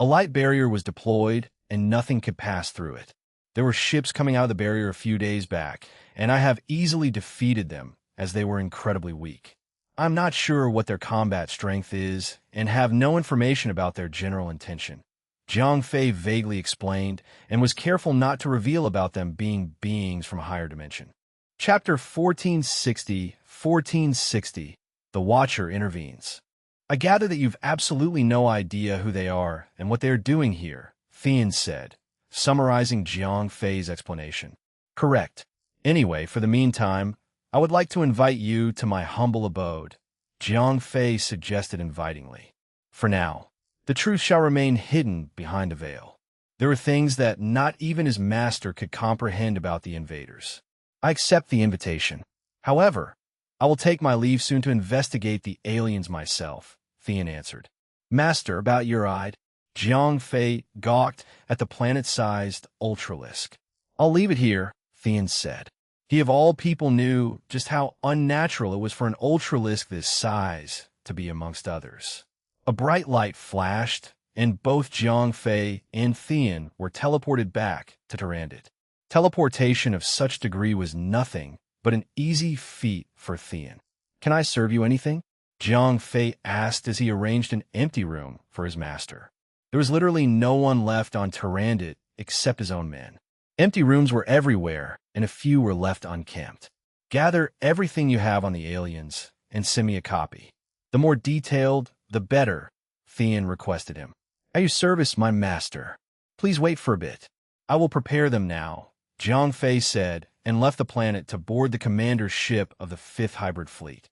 A: A light barrier was deployed, and nothing could pass through it. There were ships coming out of the barrier a few days back, and I have easily defeated them, as they were incredibly weak. I'm not sure what their combat strength is, and have no information about their general intention. Jiang Fei vaguely explained, and was careful not to reveal about them being beings from a higher dimension. Chapter 1460, The Watcher Intervenes. I gather that you've absolutely no idea who they are and what they are doing here, Thean said, summarizing Jiang Fei's explanation. Correct. Anyway, for the meantime, I would like to invite you to my humble abode, Jiang Fei suggested invitingly. For now, the truth shall remain hidden behind a veil. There are things that not even his master could comprehend about the invaders. I accept the invitation. However, I will take my leave soon to investigate the aliens myself, Thean answered. Master, about your eyed, Jiang Fei gawked at the planet-sized ultralisk. I'll leave it here, Thean said. He of all people knew just how unnatural it was for an ultralisk this size to be amongst others. A bright light flashed, and both Jiang Fei and Thean were teleported back to Tyrannid. Teleportation of such degree was nothing but an easy feat for Thean. Can I serve you anything? Jiang Fei asked as he arranged an empty room for his master. There was literally no one left on Tyrannid except his own men. Empty rooms were everywhere, and a few were left unkempt. Gather everything you have on the aliens and send me a copy. The more detailed, the better, Thean requested him. At your service, my master. Please wait for a bit. I will prepare them now, Jiang Fei said, and left the planet to board the commander's ship of the 5th Hybrid Fleet.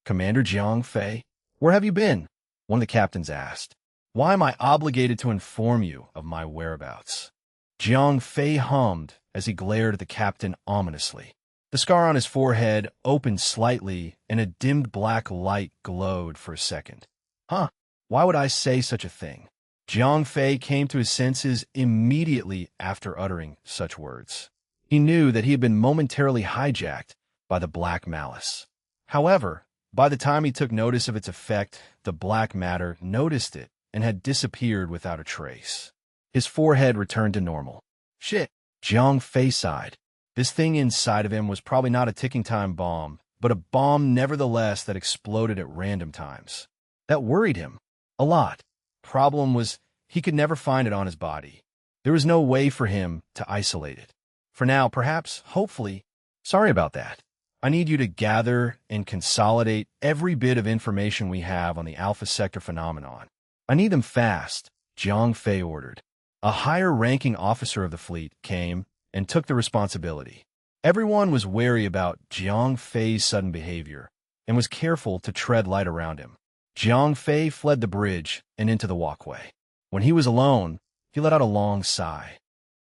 A: Commander Jiang Fei? Where have you been? One of the captains asked. Why am I obligated to inform you of my whereabouts? Jiang Fei hummed as he glared at the captain ominously. The scar on his forehead opened slightly, and a dimmed black light glowed for a second. Why would I say such a thing? Jiang Fei came to his senses immediately after uttering such words. He knew that he had been momentarily hijacked by the black malice. However, by the time he took notice of its effect, the black matter noticed it and had disappeared without a trace. His forehead returned to normal. Shit, Jiang Fei sighed. This thing inside of him was probably not a ticking time bomb, but a bomb nevertheless that exploded at random times. That worried him a lot. Problem was, he could never find it on his body. There was no way for him to isolate it. For now, perhaps, hopefully. Sorry about that. I need you to gather and consolidate every bit of information we have on the Alpha Sector phenomenon. I need them fast, Jiang Fei ordered. A higher-ranking officer of the fleet came and took the responsibility. Everyone was wary about Jiang Fei's sudden behavior and was careful to tread light around him. Jiang Fei fled the bridge and into the walkway. When he was alone, he let out a long sigh.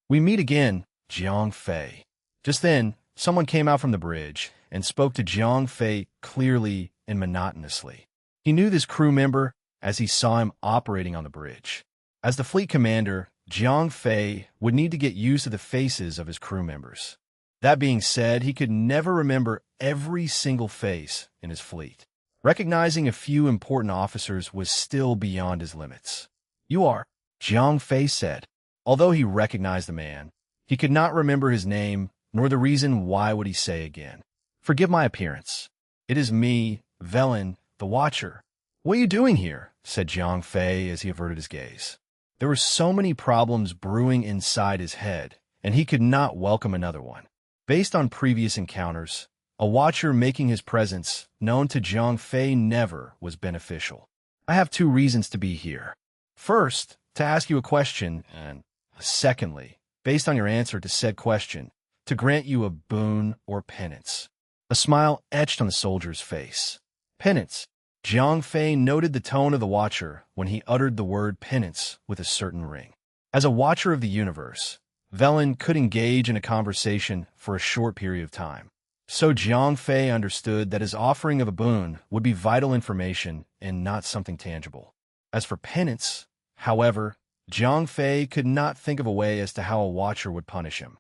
A: "We meet again, Jiang Fei." Just then, someone came out from the bridge and spoke to Jiang Fei clearly and monotonously. He knew this crew member as he saw him operating on the bridge. As the fleet commander, Jiang Fei would need to get used to the faces of his crew members. That being said, he could never remember every single face in his fleet. Recognizing a few important officers was still beyond his limits. "You are," Jiang Fei said. Although he recognized the man, he could not remember his name, nor the reason why would he say again. "Forgive my appearance. It is me, Velen, the Watcher." "What are you doing here?" said Jiang Fei as he averted his gaze. There were so many problems brewing inside his head, and he could not welcome another one. Based on previous encounters, a Watcher making his presence known to Jiang Fei never was beneficial. "I have two reasons to be here. First, to ask you a question, and secondly, based on your answer to said question, to grant you a boon or penance." A smile etched on the soldier's face. "Penance." Jiang Fei noted the tone of the Watcher when he uttered the word penance with a certain ring. As a Watcher of the universe, Velen could engage in a conversation for a short period of time. So Jiang Fei understood that his offering of a boon would be vital information and not something tangible. As for penance, however, Jiang Fei could not think of a way as to how a Watcher would punish him.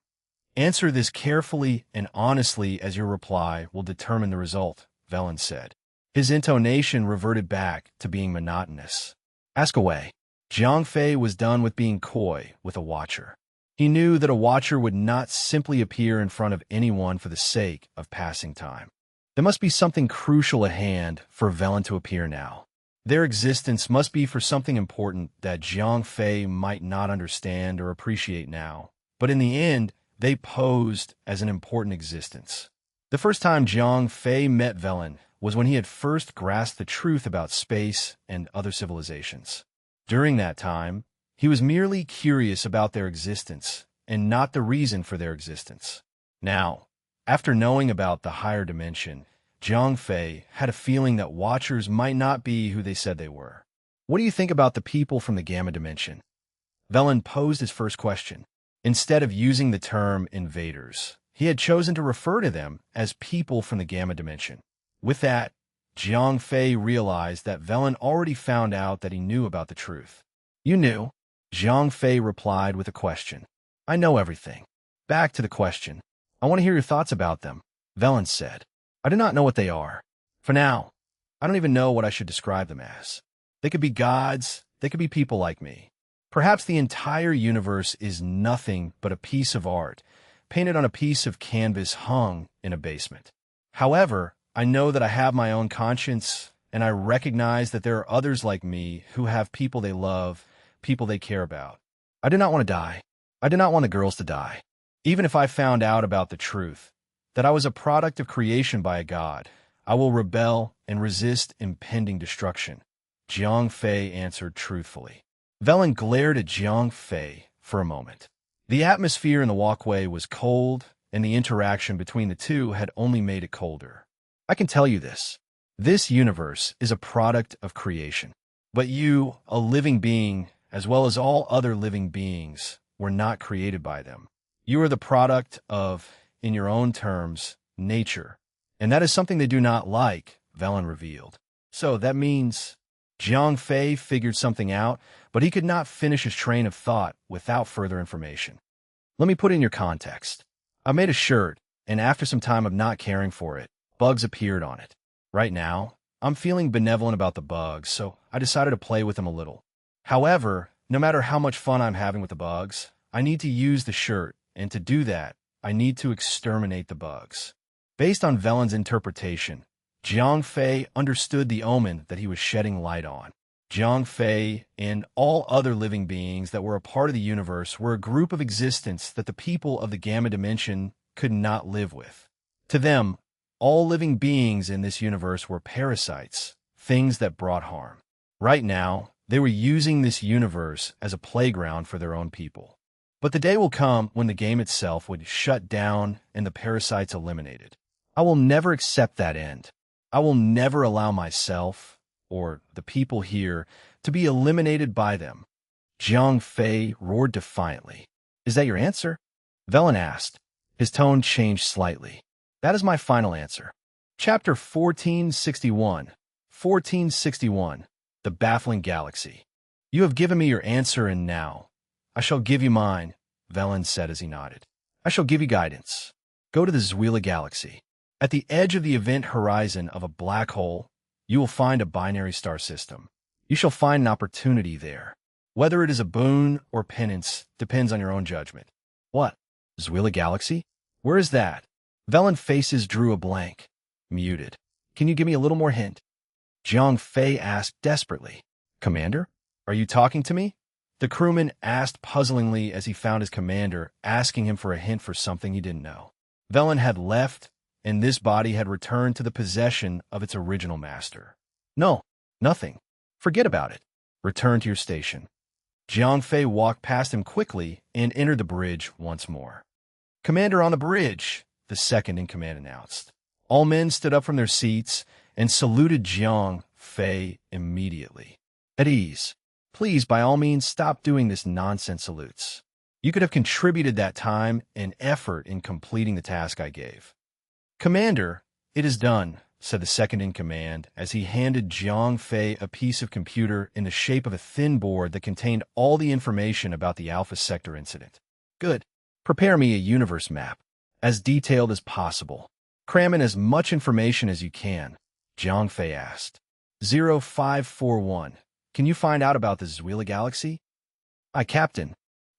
A: "Answer this carefully and honestly, as your reply will determine the result," Velen said. His intonation reverted back to being monotonous. "Ask away." Jiang Fei was done with being coy with a Watcher. He knew that a Watcher would not simply appear in front of anyone for the sake of passing time. There must be something crucial at hand for Velen to appear now. Their existence must be for something important that Jiang Fei might not understand or appreciate now, but in the end, they posed as an important existence. The first time Jiang Fei met Velen was when he had first grasped the truth about space and other civilizations. During that time, he was merely curious about their existence and not the reason for their existence. Now, after knowing about the higher dimension, Jiang Fei had a feeling that Watchers might not be who they said they were. "What do you think about the people from the Gamma dimension?" Velen posed his first question. Instead of using the term invaders, he had chosen to refer to them as people from the Gamma dimension. With that, Jiang Fei realized that Velen already found out that he knew about the truth. "You knew?" Jiang Fei replied with a question. "I know everything." "Back to the question. I want to hear your thoughts about them," Velen said. "I do not know what they are. For now, I don't even know what I should describe them as. They could be gods, they could be people like me. Perhaps the entire universe is nothing but a piece of art, painted on a piece of canvas hung in a basement. However, I know that I have my own conscience, and I recognize that there are others like me who have people they love, people they care about. I do not want to die. I do not want the girls to die. Even if I found out about the truth, that I was a product of creation by a god, I will rebel and resist impending destruction," Jiang Fei answered truthfully. Velen glared at Jiang Fei for a moment. The atmosphere in the walkway was cold, and the interaction between the two had only made it colder. "I can tell you this. This universe is a product of creation. But you, a living being, as well as all other living beings, were not created by them. You are the product of, in your own terms, nature. And that is something they do not like," Velen revealed. "So that means—" Jiang Fei figured something out, but he could not finish his train of thought without further information. "Let me put in your context. I made a shirt, and after some time of not caring for it, bugs appeared on it. Right now, I'm feeling benevolent about the bugs, so I decided to play with them a little. However, no matter how much fun I'm having with the bugs, I need to use the shirt, and to do that, I need to exterminate the bugs." Based on Velen's interpretation, Jiang Fei understood the omen that he was shedding light on. Jiang Fei and all other living beings that were a part of the universe were a group of existence that the people of the Gamma dimension could not live with. To them, all living beings in this universe were parasites, things that brought harm. Right now, they were using this universe as a playground for their own people. But the day will come when the game itself would shut down and the parasites eliminated. I will never accept that end. I will never allow myself, or the people here, to be eliminated by them. Jiang Fei roared defiantly. Is that your answer? Velen asked. His tone changed slightly. That is my final answer. Chapter 1461. 1461. The Baffling Galaxy. You have given me your answer, and now I shall give you mine, Velen said as he nodded. I shall give you guidance. Go to the Zwila Galaxy. At the edge of the event horizon of a black hole, you will find a binary star system. You shall find an opportunity there. Whether it is a boon or penance depends on your own judgment. What? Zwila Galaxy? Where is that? Velen's faces drew a blank. Muted. Can you give me a little more hint? Jiang Fei asked desperately. Commander? Are you talking to me? The crewman asked puzzlingly as he found his commander asking him for a hint for something he didn't know. Velen had left, and this body had returned to the possession of its original master. No, nothing. Forget about it. Return to your station. Jiang Fei walked past him quickly and entered the bridge once more. Commander on the bridge, the second-in-command announced. All men stood up from their seats and saluted Jiang Fei immediately. At ease. Please, by all means, stop doing this nonsense salutes. You could have contributed that time and effort in completing the task I gave. Commander, it is done, said the second-in-command as he handed Jiang Fei a piece of computer in the shape of a thin board that contained all the information about the Alpha Sector incident. Good. Prepare me a universe map, as detailed as possible. Cram in as much information as you can, Jiang Fei asked. 0541. Can you find out about the Zwila Galaxy? Aye, Captain.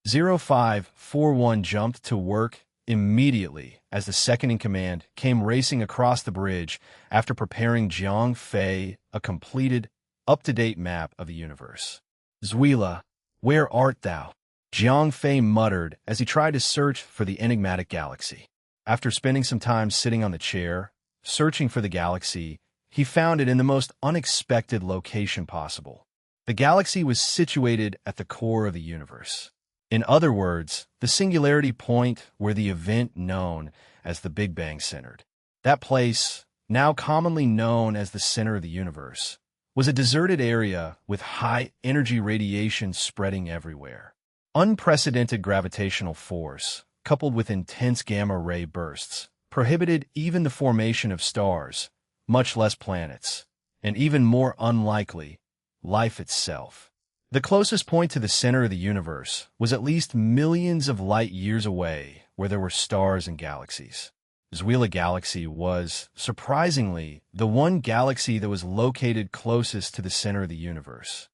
A: 0541 jumped to work immediately as the second-in-command came racing across the bridge after preparing Jiang Fei a completed, up-to-date map of the universe. Zwila, where art thou? Jiang Fei muttered as he tried to search for the enigmatic galaxy. After spending some time sitting on the chair, searching for the galaxy, he found it in the most unexpected location possible. The galaxy was situated at the core of the universe. In other words, the singularity point where the event known as the Big Bang centered. That place, now commonly known as the center of the universe, was a deserted area with high-energy radiation spreading everywhere. Unprecedented gravitational force, coupled with intense gamma-ray bursts, prohibited even the formation of stars, much less planets, and even more unlikely, life itself. The closest point to the center of the universe was at least millions of light years away, where there were stars and galaxies. Zwila Galaxy was, surprisingly, the one galaxy that was located closest to the center of the universe.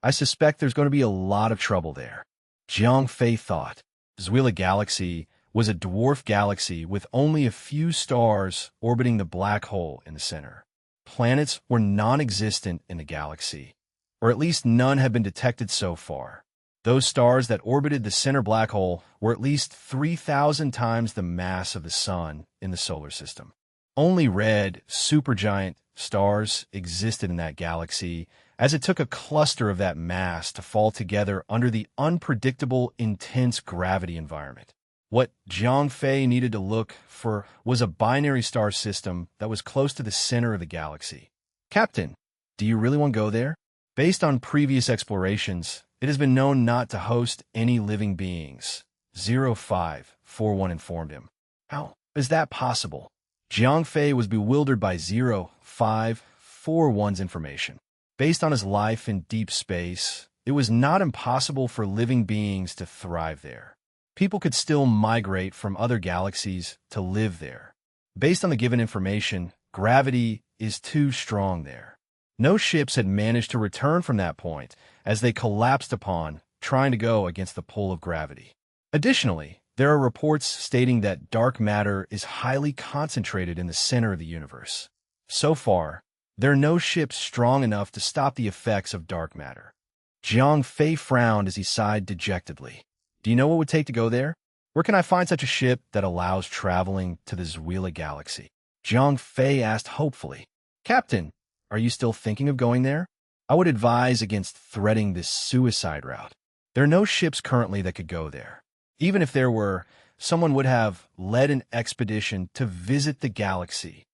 A: I suspect there's going to be a lot of trouble there, Jiang Fei thought. Zwila Galaxy was a dwarf galaxy with only a few stars orbiting the black hole in the center. Planets were non-existent in the galaxy, or at least none had been detected so far. Those stars that orbited the center black hole were at least 3,000 times the mass of the Sun in the solar system. Only red, supergiant stars existed in that galaxy, as it took a cluster of that mass to fall together under the unpredictable, intense gravity environment. What Jiang Fei needed to look for was a binary star system that was close to the center of the galaxy. Captain, do you really want to go there? Based on previous explorations, it has been known not to host any living beings, 0541 informed him. How is that possible? Jiang Fei was bewildered by 0541's information. Based on his life in deep space, it was not impossible for living beings to thrive there. People could still migrate from other galaxies to live there. Based on the given information, gravity is too strong there. No ships had managed to return from that point as they collapsed upon trying to go against the pull of gravity. Additionally, there are reports stating that dark matter is highly concentrated in the center of the universe. So far, there are no ships strong enough to stop the effects of dark matter. Jiang Fei frowned as he sighed dejectedly. Do you know what it would take to go there? Where can I find such a ship that allows traveling to the Zwila Galaxy? Jiang Fei asked hopefully. Captain, are you still thinking of going there? I would advise against threading this suicide route. There are no ships currently that could go there. Even if there were, someone would have led an expedition to visit the galaxy.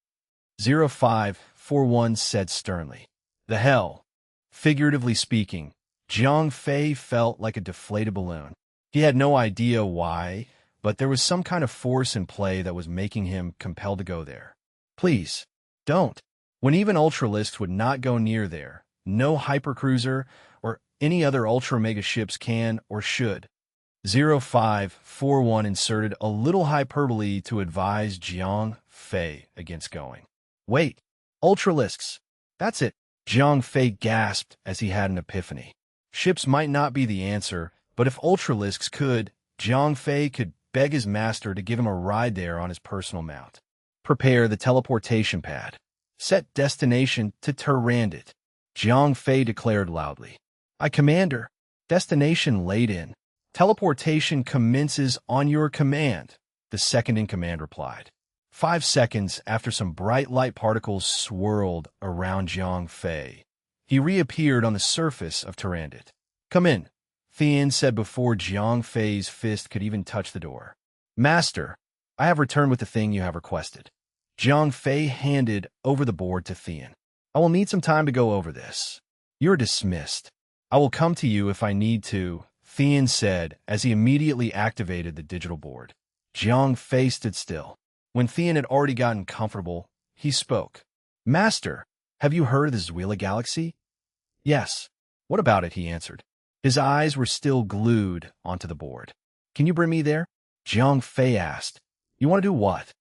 A: 0541 said sternly. The hell? Figuratively speaking, Jiang Fei felt like a deflated balloon. He had no idea why, but there was some kind of force in play that was making him compelled to go there. Please, don't. When even Ultralisks would not go near there, no hypercruiser or any other ultra-mega ships can or should. 0541 inserted a little hyperbole to advise Jiang Fei against going. Wait, Ultralisks. That's it. Jiang Fei gasped as he had an epiphany. Ships might not be the answer, but if Ultralisks could, Jiang Fei could beg his master to give him a ride there on his personal mount. Prepare the teleportation pad. Set destination to Tyrannid. Jiang Fei declared loudly. Aye, Commander. Destination laid in. Teleportation commences on your command, the second-in-command replied. 5 seconds after some bright light particles swirled around Jiang Fei, he reappeared on the surface of Tyrannid. Come in, Thean said before Jiang Fei's fist could even touch the door. Master, I have returned with the thing you have requested. Jiang Fei handed over the board to Thean. I will need some time to go over this. You're dismissed. I will come to you if I need to, Thean said as he immediately activated the digital board. Jiang Fei stood still. When Thean had already gotten comfortable, he spoke. Master, have you heard of the Zwila galaxy? Yes. What about it? He answered. His eyes were still glued onto the board. Can you bring me there? Jiang Fei asked. You want to do what?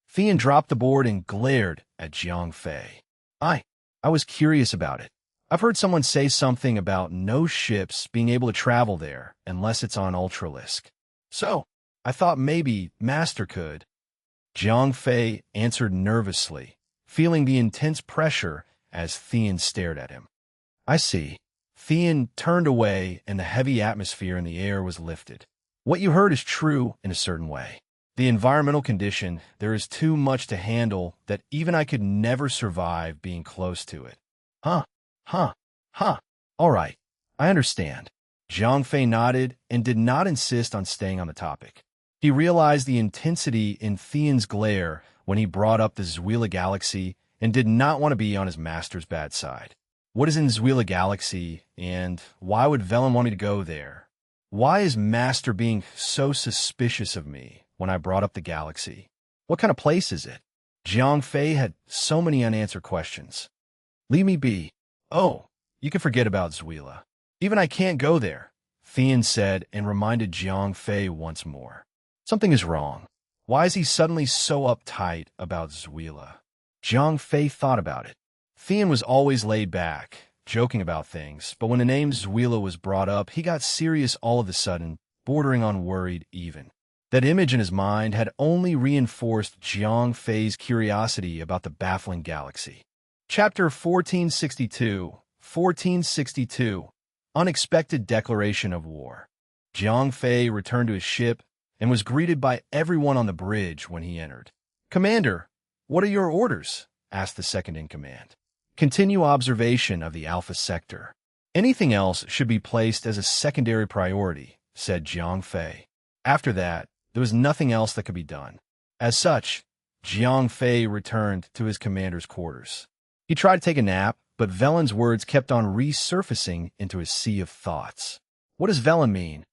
A: Thean dropped the board and glared at Jiang Fei. I was curious about it. I've heard someone say something about no ships being able to travel there unless it's on Ultralisk. So, I thought maybe Master could. Jiang Fei answered nervously, feeling the intense pressure as Thean stared at him. I see. Thean turned away and the heavy atmosphere in the air was lifted. What you heard is true in a certain way. The environmental condition, there is too much to handle that even I could never survive being close to it. Huh. All right, I understand. Jiang Fei nodded and did not insist on staying on the topic. He realized the intensity in Thean's glare when he brought up the Zwila galaxy and did not want to be on his master's bad side. What is in Zwila galaxy, and why would Velen want me to go there? Why is Master being so suspicious of me when I brought up the galaxy? What kind of place is it? Jiang Fei had so many unanswered questions. Leave me be. Oh, you can forget about Zwila. Even I can't go there, Thean said and reminded Jiang Fei once more. Something is wrong. Why is he suddenly so uptight about Zwila? Jiang Fei thought about it. Thean was always laid back, joking about things, but when the name Zwila was brought up, he got serious all of a sudden, bordering on worried even. That image in his mind had only reinforced Jiang Fei's curiosity about the baffling galaxy. Chapter 1462. Unexpected declaration of war. Jiang Fei returned to his ship and was greeted by everyone on the bridge when he entered. Commander, what are your orders? Asked the second-in-command. Continue observation of the Alpha Sector. Anything else should be placed as a secondary priority, said Jiang Fei. After that, there was nothing else that could be done. As such, Jiang Fei returned to his commander's quarters. He tried to take a nap, but Velen's words kept on resurfacing into his sea of thoughts. What does Velen mean?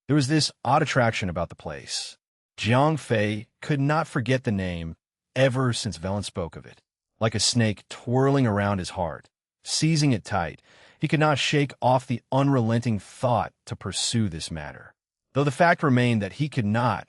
A: There was this odd attraction about the place. Jiang Fei could not forget the name ever since Velen spoke of it. Like a snake twirling around his heart, seizing it tight, he could not shake off the unrelenting thought to pursue this matter. Though the fact remained that he could not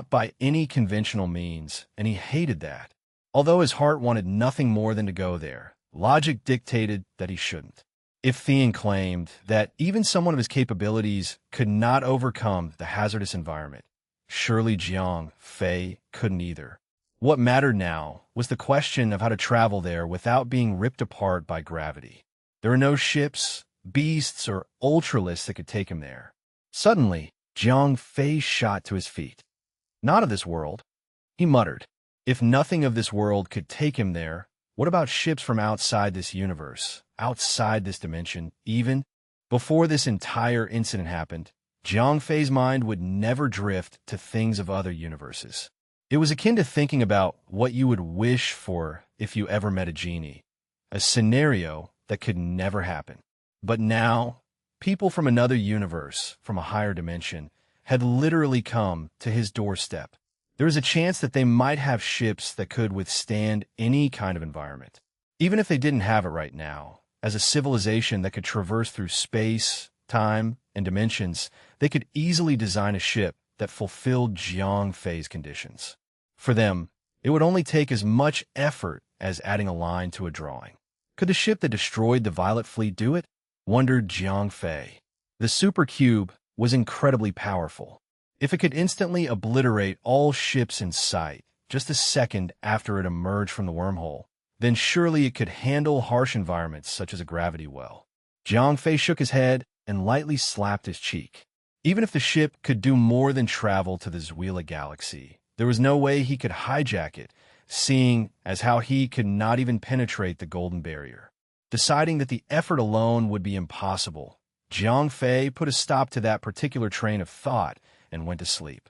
A: by any conventional means, and he hated that. Although his heart wanted nothing more than to go there, logic dictated that he shouldn't. If Thean claimed that even someone of his capabilities could not overcome the hazardous environment, surely Jiang Fei couldn't either. What mattered now was the question of how to travel there without being ripped apart by gravity. There were no ships, beasts, or ultralisks that could take him there. Suddenly, Jiang Fei shot to his feet. Not of this world, he muttered. If nothing of this world could take him there, what about ships from outside this universe, outside this dimension? Even before this entire incident happened, Jiang Fei's mind would never drift to things of other universes. It was akin to thinking about what you would wish for if you ever met a genie, a scenario that could never happen. But now, people from another universe, from a higher dimension, had literally come to his doorstep. There was a chance that they might have ships that could withstand any kind of environment. Even if they didn't have it right now, as a civilization that could traverse through space, time, and dimensions, they could easily design a ship that fulfilled Jiang Fei's conditions. For them, it would only take as much effort as adding a line to a drawing. Could the ship that destroyed the Violet Fleet do it? Wondered Jiang Fei. The super cube was incredibly powerful. If it could instantly obliterate all ships in sight just a second after it emerged from the wormhole, then surely it could handle harsh environments such as a gravity well. Jiang Fei shook his head and lightly slapped his cheek. Even if the ship could do more than travel to the Zweila galaxy, there was no way he could hijack it, seeing as how he could not even penetrate the golden barrier. Deciding that the effort alone would be impossible, Jiang Fei put a stop to that particular train of thought and went to sleep.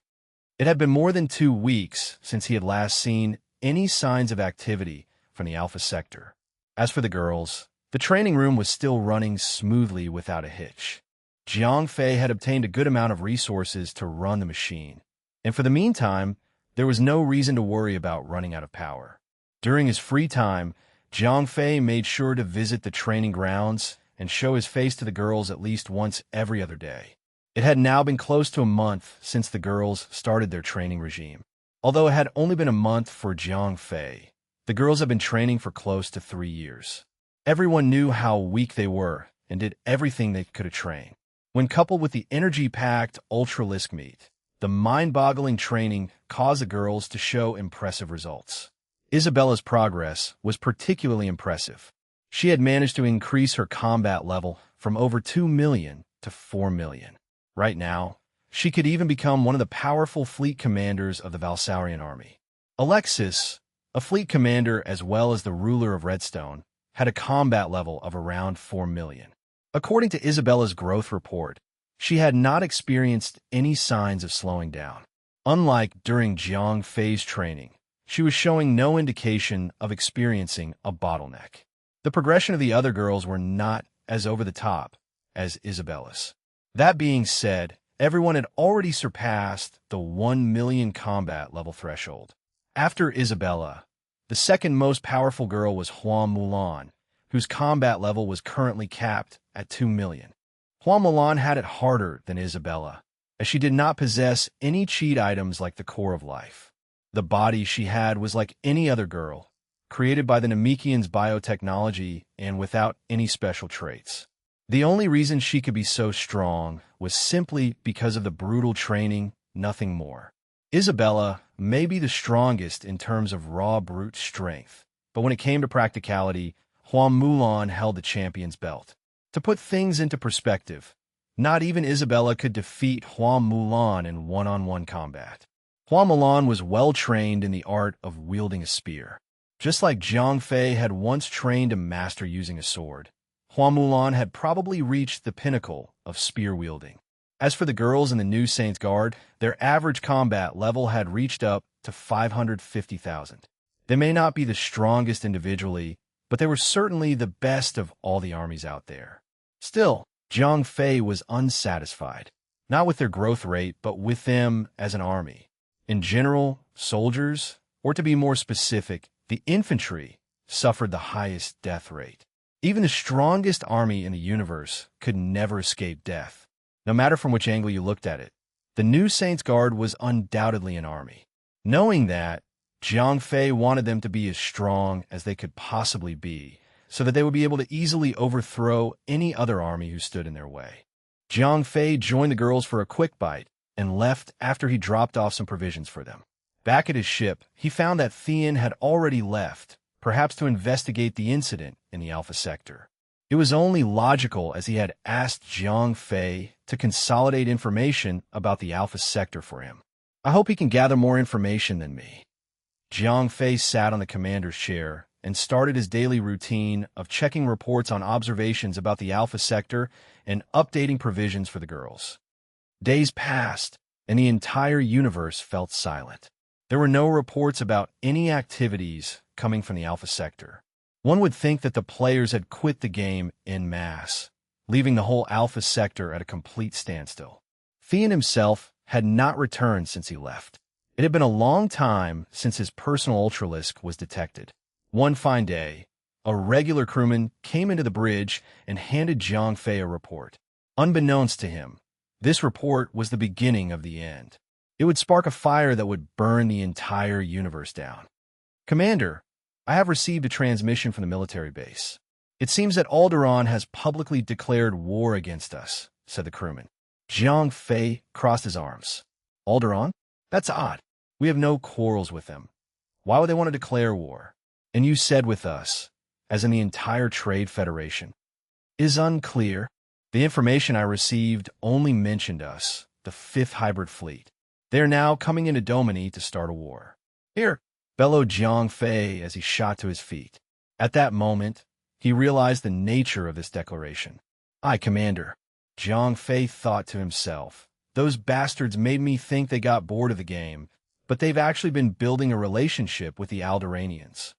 A: It had been more than 2 weeks since he had last seen any signs of activity from the Alpha Sector. As for the girls, the training room was still running smoothly without a hitch. Jiang Fei had obtained a good amount of resources to run the machine, and for the meantime, there was no reason to worry about running out of power. During his free time, Jiang Fei made sure to visit the training grounds and show his face to the girls at least once every other day. It had now been close to a month since the girls started their training regime. Although it had only been a month for Jiang Fei, the girls had been training for close to 3 years. Everyone knew how weak they were and did everything they could to train. When coupled with the energy-packed Ultralisk meet, the mind-boggling training caused the girls to show impressive results. Isabella's progress was particularly impressive. She had managed to increase her combat level from over 2 million to 4 million. Right now, she could even become one of the powerful fleet commanders of the Valsaurian army. Alexis, a fleet commander as well as the ruler of Redstone, had a combat level of around 4 million. According to Isabella's growth report, she had not experienced any signs of slowing down. Unlike during Jiang Fei's training, she was showing no indication of experiencing a bottleneck. The progression of the other girls were not as over the top as Isabella's. That being said, everyone had already surpassed the 1 million combat level threshold. After Isabella, the second most powerful girl was Hua Mulan, whose combat level was currently capped at 2 million. Hua Mulan had it harder than Isabella, as she did not possess any cheat items like the Core of Life. The body she had was like any other girl, created by the Namekian's biotechnology and without any special traits. The only reason she could be so strong was simply because of the brutal training, nothing more. Isabella may be the strongest in terms of raw brute strength, but when it came to practicality, Hua Mulan held the champion's belt. To put things into perspective, not even Isabella could defeat Hua Mulan in one-on-one combat. Hua Mulan was well-trained in the art of wielding a spear. Just like Jiang Fei had once trained to master using a sword, Hua Mulan had probably reached the pinnacle of spear wielding. As for the girls in the new Saints Guard, their average combat level had reached up to 550,000. They may not be the strongest individually, but they were certainly the best of all the armies out there. Still, Jiang Fei was unsatisfied, not with their growth rate, but with them as an army. In general, soldiers, or to be more specific, the infantry, suffered the highest death rate. Even the strongest army in the universe could never escape death, no matter from which angle you looked at it. The new Saints Guard was undoubtedly an army. Knowing that, Jiang Fei wanted them to be as strong as they could possibly be, so that they would be able to easily overthrow any other army who stood in their way. Jiang Fei joined the girls for a quick bite and left after he dropped off some provisions for them. Back at his ship, he found that Thean had already left, perhaps to investigate the incident in the Alpha Sector. It was only logical as he had asked Jiang Fei to consolidate information about the Alpha Sector for him. I hope he can gather more information than me. Jiang Fei sat on the commander's chair and started his daily routine of checking reports on observations about the Alpha Sector and updating provisions for the girls. Days passed, and the entire universe felt silent. There were no reports about any activities coming from the Alpha Sector. One would think that the players had quit the game en masse, leaving the whole Alpha Sector at a complete standstill. Thean himself had not returned since he left. It had been a long time since his personal ultralisk was detected. One fine day, a regular crewman came into the bridge and handed Jiang Fei a report. Unbeknownst to him, this report was the beginning of the end. It would spark a fire that would burn the entire universe down. "Commander, I have received a transmission from the military base. It seems that Alderaan has publicly declared war against us," said the crewman. Jiang Fei crossed his arms. "Alderaan? That's odd. We have no quarrels with them. Why would they want to declare war? And you said with us, as in the entire Trade Federation." "Is unclear. The information I received only mentioned us, the 5th Hybrid Fleet. They are now coming into Domini to start a war." "Here!" bellowed Jiang Fei as he shot to his feet. At that moment, he realized the nature of this declaration. "Aye, Commander." Jiang Fei thought to himself, "Those bastards made me think they got bored of the game, but they've actually been building a relationship with the Alderaanians."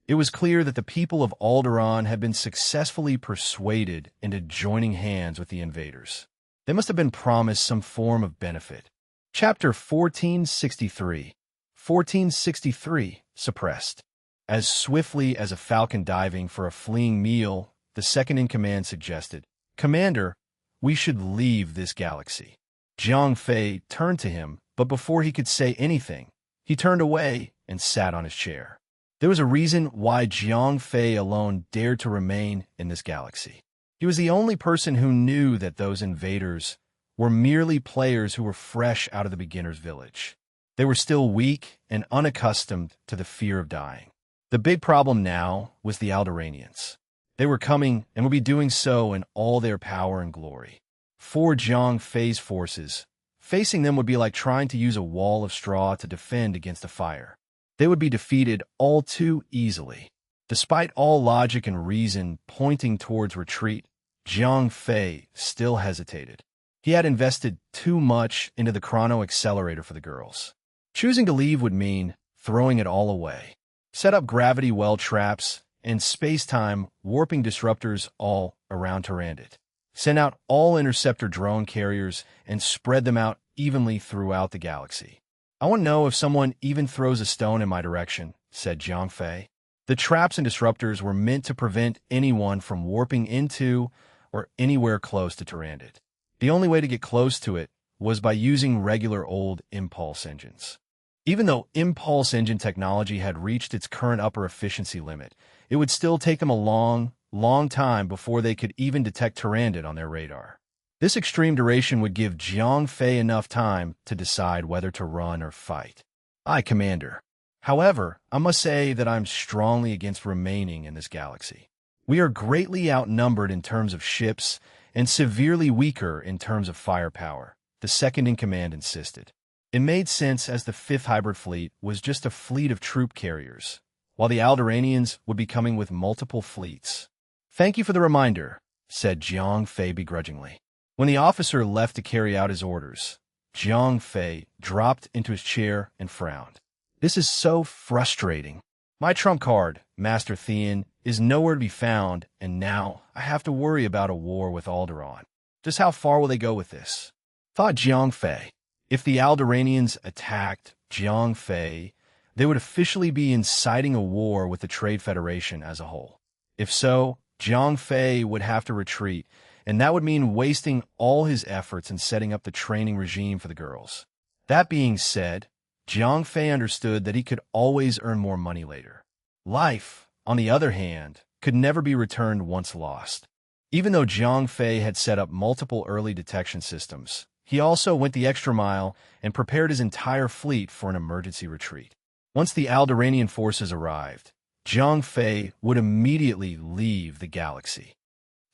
A: It was clear that the people of Alderaan had been successfully persuaded into joining hands with the invaders. They must have been promised some form of benefit. Chapter 1463. 1463, suppressed. As swiftly as a falcon diving for a fleeing meal, the second-in-command suggested, "Commander, we should leave this galaxy." Jiang Fei turned to him, but before he could say anything, he turned away and sat on his chair. There was a reason why Jiang Fei alone dared to remain in this galaxy. He was the only person who knew that those invaders were merely players who were fresh out of the beginner's village. They were still weak and unaccustomed to the fear of dying. The big problem now was the Alderaanians. They were coming and would be doing so in all their power and glory. For Jiang Fei's forces, facing them would be like trying to use a wall of straw to defend against a fire. They would be defeated all too easily. Despite all logic and reason pointing towards retreat, Jiang Fei still hesitated. He had invested too much into the chrono accelerator for the girls. Choosing to leave would mean throwing it all away. Set up gravity well traps and space-time warping disruptors all around Tyrannid. Send out all interceptor drone carriers and spread them out evenly throughout the galaxy. "I want to know if someone even throws a stone in my direction," said Jiang Fei. The traps and disruptors were meant to prevent anyone from warping into or anywhere close to Tyrannid. The only way to get close to it was by using regular old impulse engines. Even though impulse engine technology had reached its current upper efficiency limit, it would still take them a long time before they could even detect Tyrannid on their radar. This extreme duration would give Jiang Fei enough time to decide whether to run or fight. "Aye, Commander. However, I must say that I'm strongly against remaining in this galaxy. We are greatly outnumbered in terms of ships and severely weaker in terms of firepower," the second-in-command insisted. It made sense as the 5th Hybrid Fleet was just a fleet of troop carriers, while the Alderaanians would be coming with multiple fleets. "Thank you for the reminder," said Jiang Fei begrudgingly. When the officer left to carry out his orders, Jiang Fei dropped into his chair and frowned. "This is so frustrating. My trump card, Master Thean, is nowhere to be found, and now I have to worry about a war with Alderaan. Just how far will they go with this?" Thought Jiang Fei. If the Alderaanians attacked Jiang Fei, they would officially be inciting a war with the Trade Federation as a whole. If so, Jiang Fei would have to retreat, and that would mean wasting all his efforts in setting up the training regime for the girls. That being said, Jiang Fei understood that he could always earn more money later. Life, on the other hand, could never be returned once lost. Even though Jiang Fei had set up multiple early detection systems, he also went the extra mile and prepared his entire fleet for an emergency retreat. Once the Alderaanian forces arrived, Jiang Fei would immediately leave the galaxy.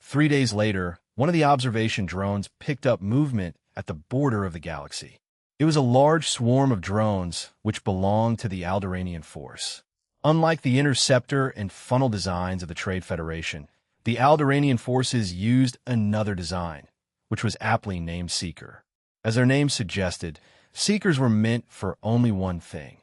A: 3 days later, one of the observation drones picked up movement at the border of the galaxy. It was a large swarm of drones which belonged to the Alderaanian force. Unlike the interceptor and funnel designs of the Trade Federation, the Alderaanian forces used another design, which was aptly named Seeker. As their name suggested, Seekers were meant for only one thing: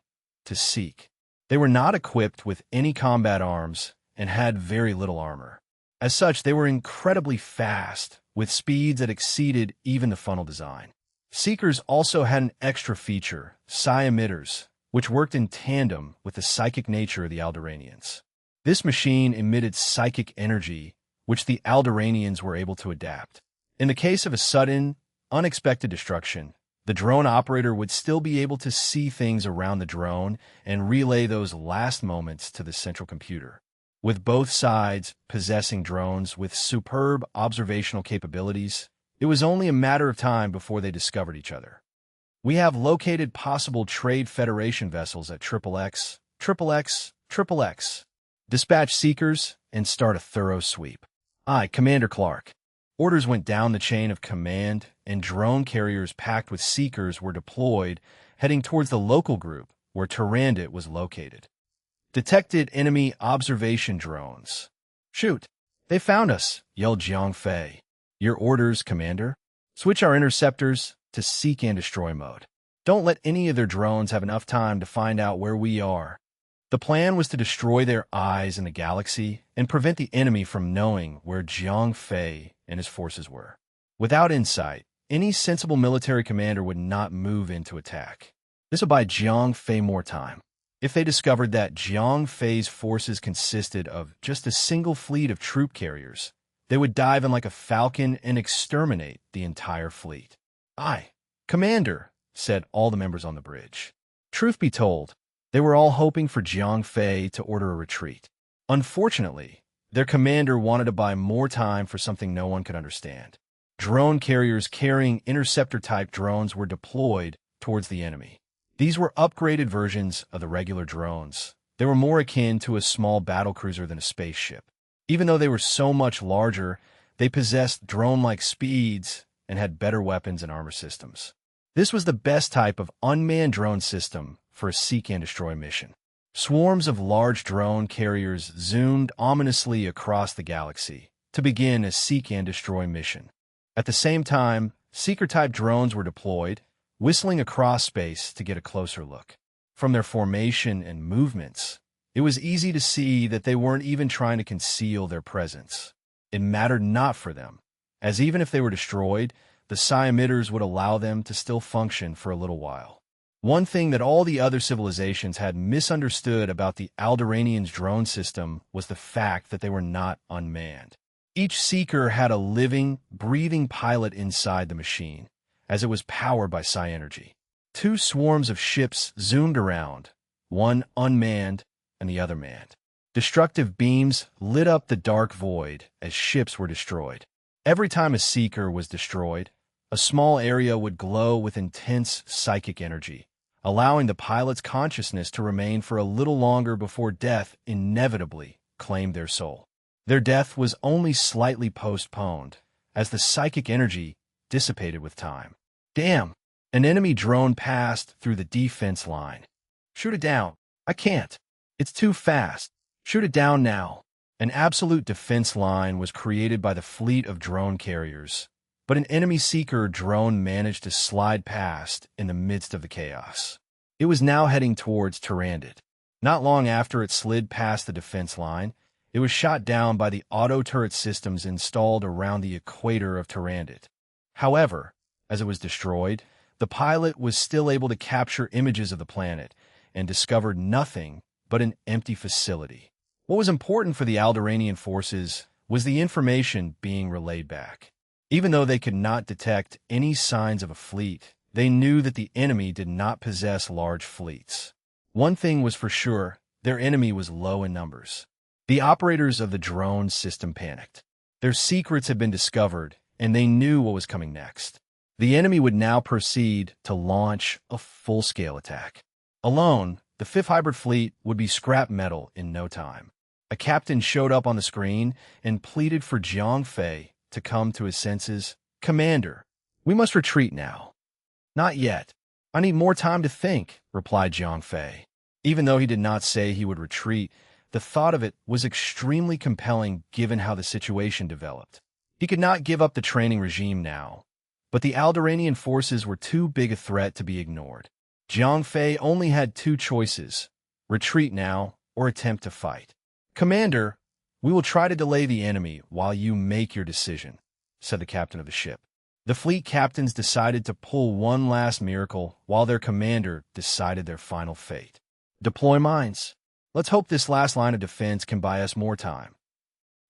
A: to seek. They were not equipped with any combat arms and had very little armor. As such, they were incredibly fast, with speeds that exceeded even the funnel design. Seekers also had an extra feature, psi emitters, which worked in tandem with the psychic nature of the Alderanians. This machine emitted psychic energy, which the Alderanians were able to adapt. In the case of a sudden, unexpected destruction, the drone operator would still be able to see things around the drone and relay those last moments to the central computer. With both sides possessing drones with superb observational capabilities, it was only a matter of time before they discovered each other. We have located possible Trade Federation vessels at XXX, XXX, XXX. Dispatch Seekers and start a thorough sweep. I, Commander Clark. Orders went down the chain of command, and drone carriers packed with Seekers were deployed, heading towards the local group where Tyrandit was located. Detected enemy observation drones. Shoot! They found us, yelled Jiang Fei. Your orders, Commander? Switch our interceptors to seek and destroy mode. Don't let any of their drones have enough time to find out where we are. The plan was to destroy their eyes in the galaxy and prevent the enemy from knowing where Jiang Fei and his forces were. Without insight, any sensible military commander would not move into attack. This would buy Jiang Fei more time. If they discovered that Jiang Fei's forces consisted of just a single fleet of troop carriers, they would dive in like a falcon and exterminate the entire fleet. Aye, Commander, said all the members on the bridge. Truth be told, they were all hoping for Jiang Fei to order a retreat. Unfortunately, their commander wanted to buy more time for something no one could understand. Drone carriers carrying interceptor-type drones were deployed towards the enemy. These were upgraded versions of the regular drones. They were more akin to a small battlecruiser than a spaceship. Even though they were so much larger, they possessed drone-like speeds and had better weapons and armor systems. This was the best type of unmanned drone system for a seek and destroy mission. Swarms of large drone carriers zoomed ominously across the galaxy to begin a seek and destroy mission. At the same time, seeker-type drones were deployed, whistling across space to get a closer look. From their formation and movements, it was easy to see that they weren't even trying to conceal their presence. It mattered not for them, as even if they were destroyed, the psi emitters would allow them to still function for a little while. One thing that all the other civilizations had misunderstood about the Alderanians' drone system was the fact that they were not unmanned. Each seeker had a living, breathing pilot inside the machine, as it was powered by psi energy. Two swarms of ships zoomed around, one unmanned and the other manned. Destructive beams lit up the dark void as ships were destroyed. Every time a seeker was destroyed, a small area would glow with intense psychic energy, allowing the pilot's consciousness to remain for a little longer before death inevitably claimed their soul. Their death was only slightly postponed, as the psychic energy dissipated with time. Damn! An enemy drone passed through the defense line. Shoot it down. I can't. It's too fast. Shoot it down now. An absolute defense line was created by the fleet of drone carriers, but an enemy seeker drone managed to slide past in the midst of the chaos. It was now heading towards Tyrandit. Not long after it slid past the defense line, it was shot down by the auto-turret systems installed around the equator of Tyrandit. However, as it was destroyed, the pilot was still able to capture images of the planet and discovered nothing but an empty facility. What was important for the Alderanian forces was the information being relayed back. Even though they could not detect any signs of a fleet, they knew that the enemy did not possess large fleets. One thing was for sure, their enemy was low in numbers. The operators of the drone system panicked. Their secrets had been discovered, and they knew what was coming next. The enemy would now proceed to launch a full-scale attack. Alone, the Fifth Hybrid Fleet would be scrap metal in no time. A captain showed up on the screen and pleaded for Jiang Fei to come to his senses. Commander, we must retreat now. Not yet. I need more time to think, replied Jiang Fei. Even though he did not say he would retreat, the thought of it was extremely compelling given how the situation developed. He could not give up the training regime now. But the Alderaanian forces were too big a threat to be ignored. Jiang Fei only had two choices: retreat now or attempt to fight. "Commander, we will try to delay the enemy while you make your decision," said the captain of the ship. The fleet captains decided to pull one last miracle while their commander decided their final fate. Deploy mines. Let's hope this last line of defense can buy us more time.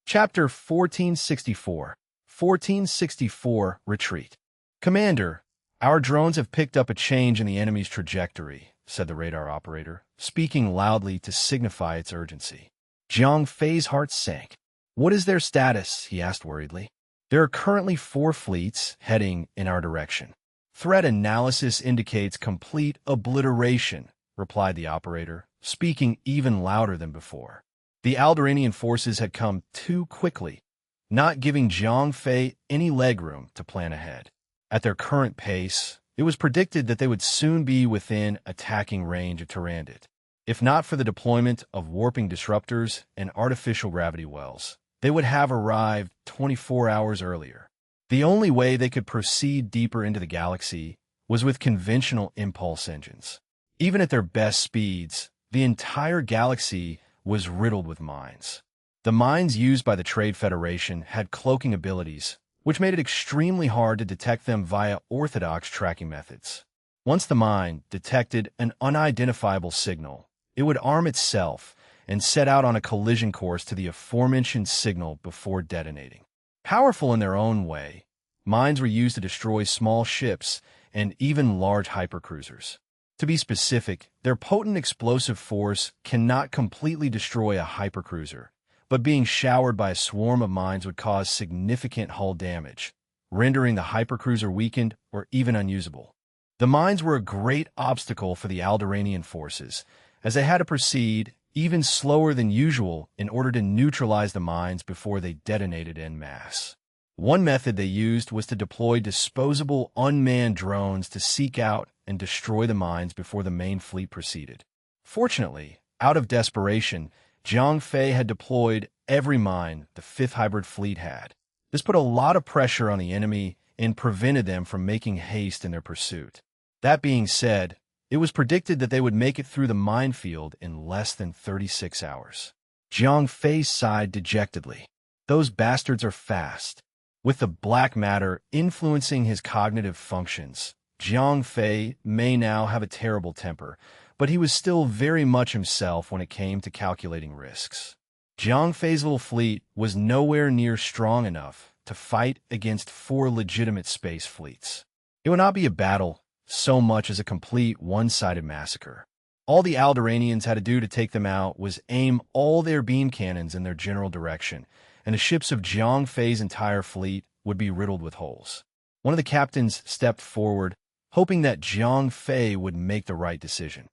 A: Chapter 1464. 1464 Retreat. "Commander, our drones have picked up a change in the enemy's trajectory," said the radar operator, speaking loudly to signify its urgency. Jiang Fei's heart sank. "What is their status?" he asked worriedly. "There are currently 4 fleets heading in our direction. Threat analysis indicates complete obliteration," replied the operator, speaking even louder than before. The Alderaanian forces had come too quickly, not giving Jiang Fei any legroom to plan ahead. At their current pace, it was predicted that they would soon be within attacking range of Tyrannid. If not for the deployment of warping disruptors and artificial gravity wells, they would have arrived 24 hours earlier. The only way they could proceed deeper into the galaxy was with conventional impulse engines. Even at their best speeds, the entire galaxy was riddled with mines. The mines used by the Trade Federation had cloaking abilities, which made it extremely hard to detect them via orthodox tracking methods. Once the mine detected an unidentifiable signal, it would arm itself and set out on a collision course to the aforementioned signal before detonating. Powerful in their own way, mines were used to destroy small ships and even large hypercruisers. To be specific, their potent explosive force cannot completely destroy a hypercruiser, but being showered by a swarm of mines would cause significant hull damage, rendering the hypercruiser weakened or even unusable. The mines were a great obstacle for the Alderaanian forces, as they had to proceed even slower than usual in order to neutralize the mines before they detonated en masse. One method they used was to deploy disposable unmanned drones to seek out and destroy the mines before the main fleet proceeded. Fortunately, out of desperation, Jiang Fei had deployed every mine the 5th Hybrid Fleet had. This put a lot of pressure on the enemy and prevented them from making haste in their pursuit. That being said, it was predicted that they would make it through the minefield in less than 36 hours. Jiang Fei sighed dejectedly. Those bastards are fast. With the black matter influencing his cognitive functions, Jiang Fei may now have a terrible temper, but he was still very much himself when it came to calculating risks. Jiang Fei's little fleet was nowhere near strong enough to fight against 4 legitimate space fleets. It would not be a battle so much as a complete one-sided massacre. All the Alderaanians had to do to take them out was aim all their beam cannons in their general direction, and the ships of Jiang Fei's entire fleet would be riddled with holes. One of the captains stepped forward, hoping that Jiang Fei would make the right decision.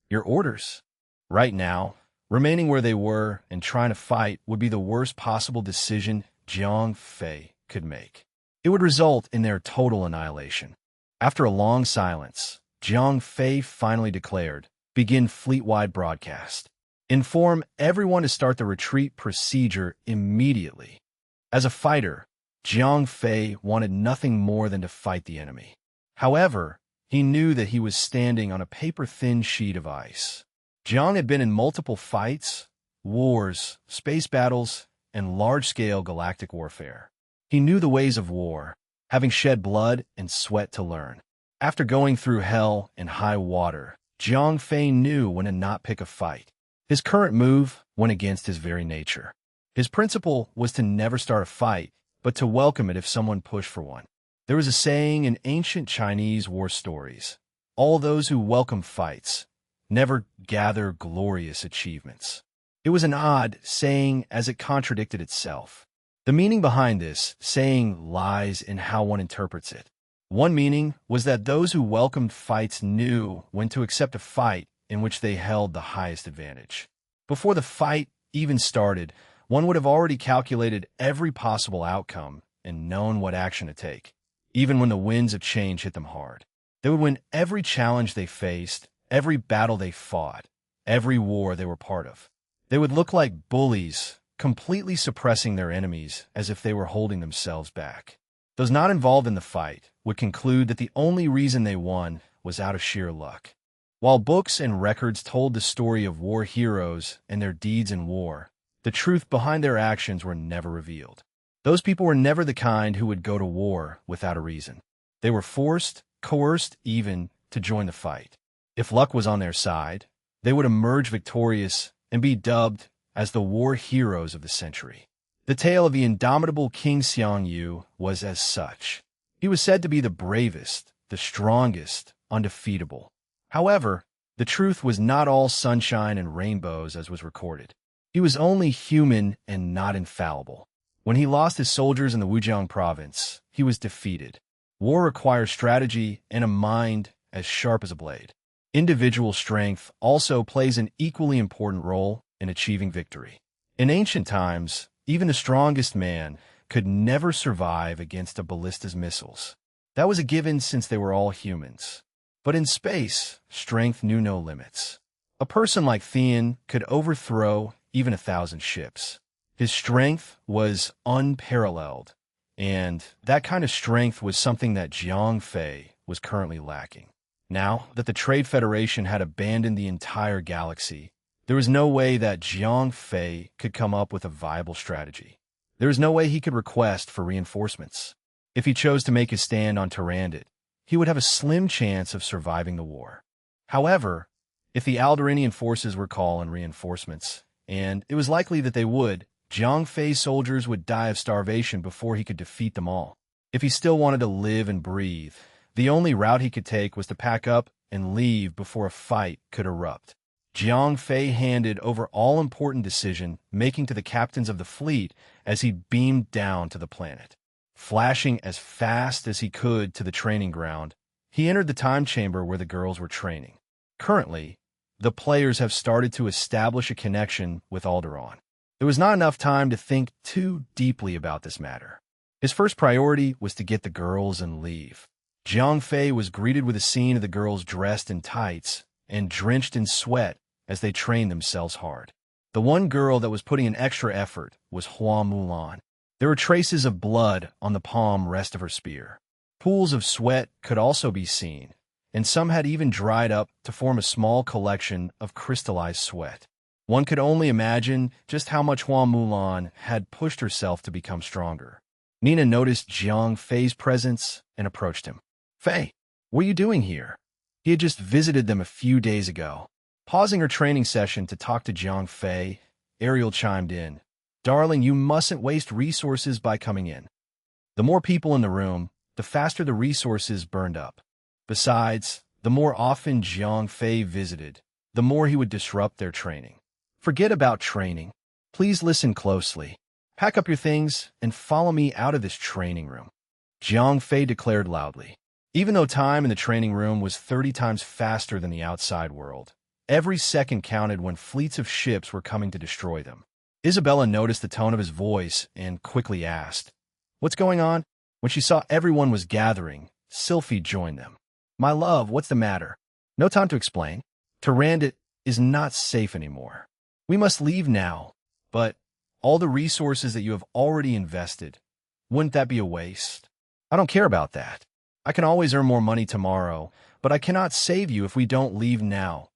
A: "Your orders." Right now, remaining where they were and trying to fight would be the worst possible decision Jiang Fei could make. It would result in their total annihilation. After a long silence, Jiang Fei finally declared, "Begin fleet-wide broadcast. Inform everyone to start the retreat procedure immediately." As a fighter, Jiang Fei wanted nothing more than to fight the enemy. However, he knew that he was standing on a paper-thin sheet of ice. Jiang had been in multiple fights, wars, space battles, and large-scale galactic warfare. He knew the ways of war, having shed blood and sweat to learn. After going through hell and high water, Jiang Fei knew when to not pick a fight. His current move went against his very nature. His principle was to never start a fight, but to welcome it if someone pushed for one. There was a saying in ancient Chinese war stories: "All those who welcome fights never gather glorious achievements." It was an odd saying as it contradicted itself. The meaning behind this saying lies in how one interprets it. One meaning was that those who welcomed fights knew when to accept a fight in which they held the highest advantage. Before the fight even started, one would have already calculated every possible outcome and known what action to take. Even when the winds of change hit them hard, they would win every challenge they faced, every battle they fought, every war they were part of. They would look like bullies, completely suppressing their enemies as if they were holding themselves back. those not involved in the fight would conclude that the only reason they won was out of sheer luck. While books and records told the story of war heroes and their deeds in war, the truth behind their actions were never revealed. Those people were never the kind who would go to war without a reason. They were forced, coerced even, to join the fight. If luck was on their side, they would emerge victorious and be dubbed as the war heroes of the century. The tale of the indomitable King Xiangyu was as such. He was said to be the bravest, the strongest, undefeatable. However, the truth was not all sunshine and rainbows as was recorded. He was only human and not infallible. When he lost his soldiers in the Wujiang province, he was defeated. War requires strategy and a mind as sharp as a blade. Individual strength also plays an equally important role in achieving victory. In ancient times, even the strongest man could never survive against a ballista's missiles. That was a given since they were all humans. But in space, strength knew no limits. A person like Theon could overthrow even 1,000 ships. His strength was unparalleled, and that kind of strength was something that Jiang Fei was currently lacking. Now that the Trade Federation had abandoned the entire galaxy, there was no way that Jiang Fei could come up with a viable strategy. There was no way he could request for reinforcements. If he chose to make his stand on Tyrannid, he would have a slim chance of surviving the war. However, if the Alderaanian forces were calling reinforcements, and it was likely that they would, Jiang Fei's soldiers would die of starvation before he could defeat them all. If he still wanted to live and breathe, the only route he could take was to pack up and leave before a fight could erupt. Jiang Fei handed over all important decision-making to the captains of the fleet as he beamed down to the planet. Flashing as fast as he could to the training ground, he entered the time chamber where the girls were training. Currently, the players have started to establish a connection with Alderaan. There was not enough time to think too deeply about this matter. His first priority was to get the girls and leave. Jiang Fei was greeted with a scene of the girls dressed in tights and drenched in sweat as they trained themselves hard. The one girl that was putting in extra effort was Hua Mulan. There were traces of blood on the palm rest of her spear. Pools of sweat could also be seen, and some had even dried up to form a small collection of crystallized sweat. One could only imagine just how much Hua Mulan had pushed herself to become stronger. Nina noticed Jiang Fei's presence and approached him. "Fei, what are you doing here?" He had just visited them a few days ago. Pausing her training session to talk to Jiang Fei, Ariel chimed in. "Darling, you mustn't waste resources by coming in. The more people in the room, the faster the resources burned up. Besides, the more often Jiang Fei visited, the more he would disrupt their training. Forget about training. Please listen closely. Pack up your things and follow me out of this training room," Jiang Fei declared loudly. Even though time in the training room was 30 times faster than the outside world, every second counted when fleets of ships were coming to destroy them. Isabella noticed the tone of his voice and quickly asked, "What's going on?" When she saw everyone was gathering, Sylphie joined them. "My love, what's the matter?" "No time to explain. Tyrannid is not safe anymore. We must leave now, but all the resources that you have already invested, wouldn't that be a waste?" "I don't care about that. I can always earn more money tomorrow, but I cannot save you if we don't leave now,"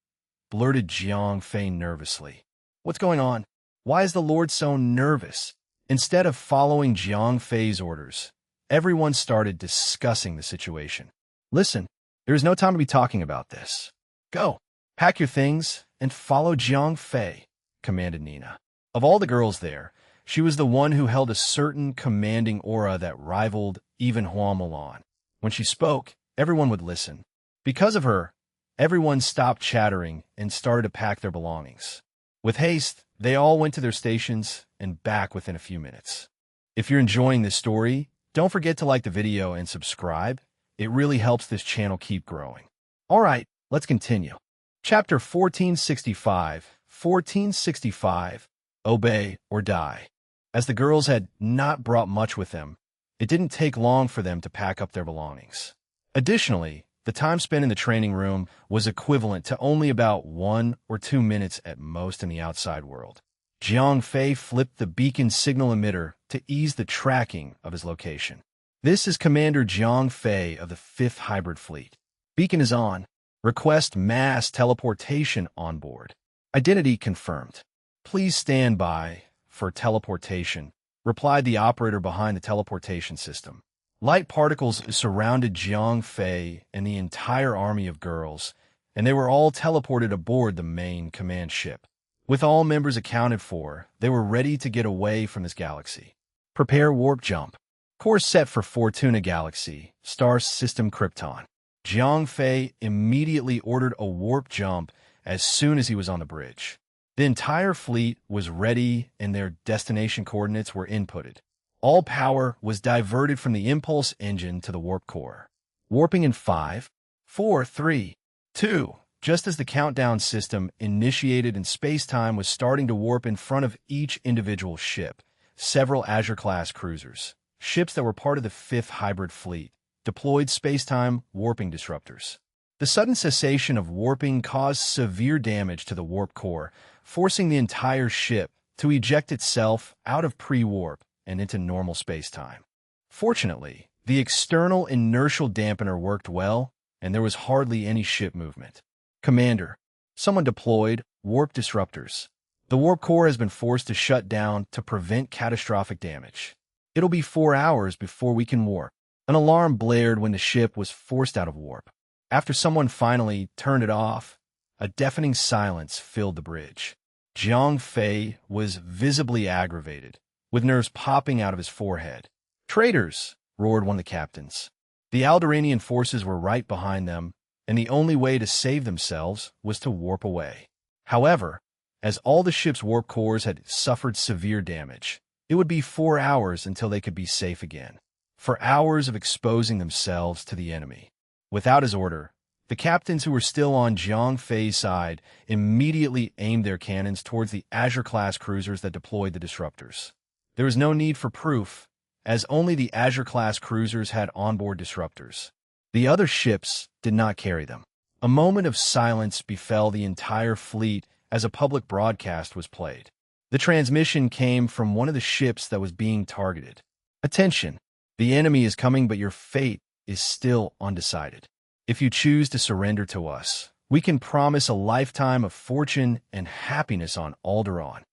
A: blurted Jiang Fei nervously. "What's going on? Why is the Lord so nervous?" Instead of following Jiang Fei's orders, everyone started discussing the situation. "Listen, there is no time to be talking about this. Go, pack your things, and follow Jiang Fei," commanded Nina. Of all the girls there, she was the one who held a certain commanding aura that rivaled even Hua Mulan. When she spoke, everyone would listen. Because of her, everyone stopped chattering and started to pack their belongings. With haste, they all went to their stations and back within a few minutes. If you're enjoying this story, don't forget to like the video and subscribe. It really helps this channel keep growing. All right, let's continue. Chapter 1465, 1465, Obey or Die. As the girls had not brought much with them, it didn't take long for them to pack up their belongings. Additionally, the time spent in the training room was equivalent to only about 1 or 2 minutes at most in the outside world. Jiang Fei flipped the beacon signal emitter to ease the tracking of his location. This is Commander Jiang Fei of the 5th Hybrid Fleet. Beacon is on. Request mass teleportation on board. Identity confirmed. Please stand by for teleportation, replied the operator behind the teleportation system. Light particles surrounded Jiang Fei and the entire army of girls, and they were all teleported aboard the main command ship. With all members accounted for, they were ready to get away from this galaxy. Prepare warp jump. Course set for Fortuna Galaxy, Star System Krypton. Jiang Fei immediately ordered a warp jump as soon as he was on the bridge. The entire fleet was ready and their destination coordinates were inputted. All power was diverted from the impulse engine to the warp core. Warping in 5, 4, 3, 2. Just as the countdown system initiated and space-time was starting to warp in front of each individual ship, several Azure-class cruisers, ships that were part of the 5th Hybrid Fleet, deployed space-time warping disruptors. The sudden cessation of warping caused severe damage to the warp core, forcing the entire ship to eject itself out of pre-warp and into normal space-time. Fortunately, the external inertial dampener worked well, and there was hardly any ship movement. Commander, someone deployed warp disruptors. The warp core has been forced to shut down to prevent catastrophic damage. It'll be 4 hours before we can warp. An alarm blared when the ship was forced out of warp. After someone finally turned it off, a deafening silence filled the bridge. Jiang Fei was visibly aggravated, with nerves popping out of his forehead. "Traitors!" roared one of the captains. The Alderaanian forces were right behind them, and the only way to save themselves was to warp away. However, as all the ship's warp cores had suffered severe damage, it would be 4 hours until they could be safe again. 4 hours of exposing themselves to the enemy. Without his order, the captains who were still on Jiang Fei's side immediately aimed their cannons towards the Azure-class cruisers that deployed the disruptors. There was no need for proof, as only the Azure-class cruisers had onboard disruptors. The other ships did not carry them. A moment of silence befell the entire fleet as a public broadcast was played. The transmission came from one of the ships that was being targeted. "Attention! The enemy is coming, but your fate is still undecided. If you choose to surrender to us, we can promise a lifetime of fortune and happiness on Alderaan."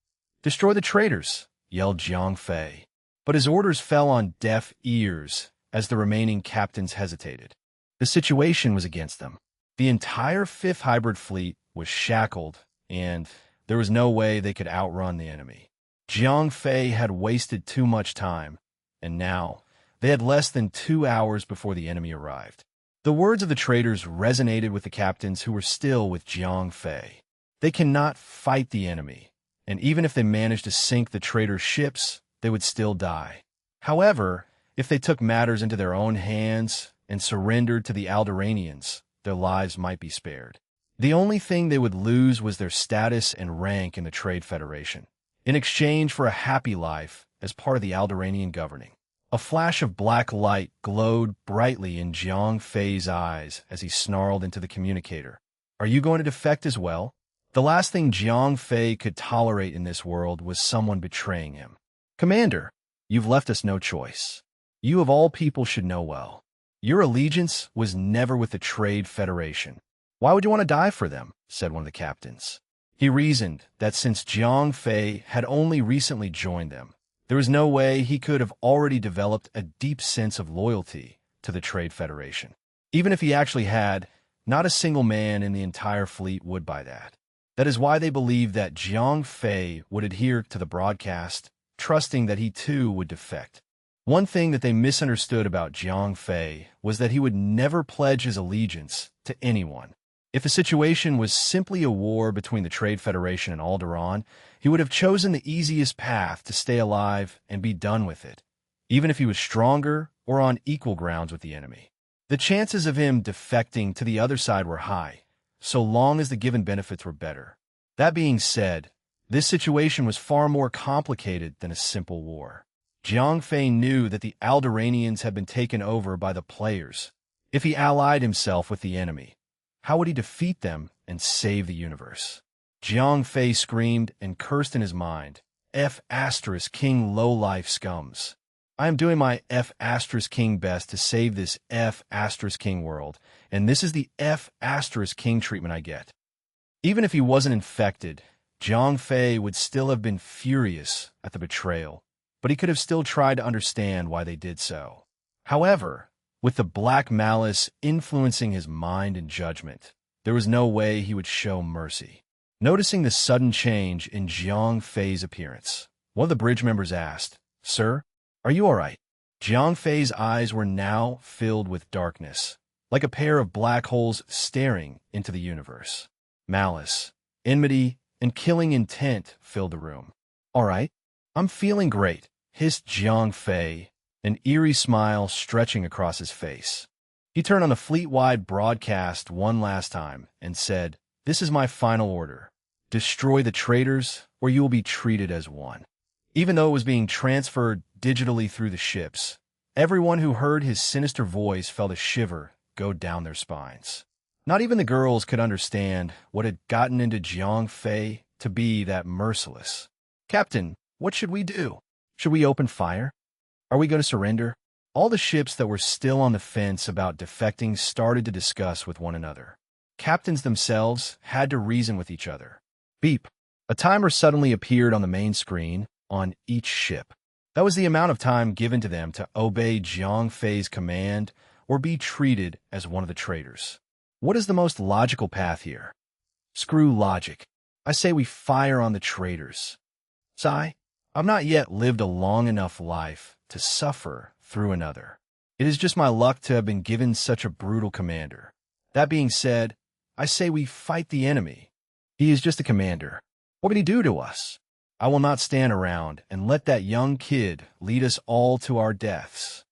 A: "Destroy the traitors!" yelled Jiang Fei. But his orders fell on deaf ears as the remaining captains hesitated. The situation was against them. The entire 5th Hybrid Fleet was shackled, and there was no way they could outrun the enemy. Jiang Fei had wasted too much time, and now they had less than 2 hours before the enemy arrived. The words of the traitors resonated with the captains who were still with Jiang Fei. They cannot fight the enemy, and even if they managed to sink the traitors' ships, they would still die. However, if they took matters into their own hands and surrendered to the Alderaanians, their lives might be spared. The only thing they would lose was their status and rank in the Trade Federation, in exchange for a happy life as part of the Alderaanian governing. A flash of black light glowed brightly in Jiang Fei's eyes as he snarled into the communicator. "Are you going to defect as well?" The last thing Jiang Fei could tolerate in this world was someone betraying him. "Commander, you've left us no choice. You of all people should know well. Your allegiance was never with the Trade Federation. Why would you want to die for them?" said one of the captains. He reasoned that since Jiang Fei had only recently joined them, there was no way he could have already developed a deep sense of loyalty to the Trade Federation. Even if he actually had, not a single man in the entire fleet would buy that. That is why they believed that Jiang Fei would adhere to the broadcast, trusting that he too would defect. One thing that they misunderstood about Jiang Fei was that he would never pledge his allegiance to anyone. If the situation was simply a war between the Trade Federation and Alderaan, he would have chosen the easiest path to stay alive and be done with it, even if he was stronger or on equal grounds with the enemy. The chances of him defecting to the other side were high, so long as the given benefits were better. That being said, this situation was far more complicated than a simple war. Jiang Fei knew that the Alderaanians had been taken over by the players. If he allied himself with the enemy, how would he defeat them and save the universe? Jiang Fei screamed and cursed in his mind, "F*** King lowlife scums. I am doing my F asterisk king best to save this F asterisk king world, and this is the F asterisk king treatment I get. Even if he wasn't infected, Jiang Fei would still have been furious at the betrayal, but he could have still tried to understand why they did so. However, with the black malice influencing his mind and judgment, there was no way he would show mercy. Noticing the sudden change in Jiang Fei's appearance, one of the bridge members asked, "Sir, are you all right?" Jiang Fei's eyes were now filled with darkness, like a pair of black holes staring into the universe. Malice, enmity, and killing intent filled the room. "All right, I'm feeling great," hissed Jiang Fei, an eerie smile stretching across his face. He turned on the fleet-wide broadcast one last time and said, "This is my final order. Destroy the traitors, or you will be treated as one." Even though it was being transferred digitally through the ships, everyone who heard his sinister voice felt a shiver go down their spines. Not even the girls could understand what had gotten into Jiang Fei to be that merciless. "Captain, what should we do? Should we open fire? Are we going to surrender?" All the ships that were still on the fence about defecting started to discuss with one another. Captains themselves had to reason with each other. Beep. A timer suddenly appeared on the main screen on each ship. That was the amount of time given to them to obey Jiang Fei's command or be treated as one of the traitors. What is the most logical path here? Screw logic. I say we fire on the traitors. Sigh. I've not yet lived a long enough life to suffer through another. It is just my luck to have been given such a brutal commander. That being said, I say we fight the enemy. He is just a commander. What can he do to us? I will not stand around and let that young kid lead us all to our deaths.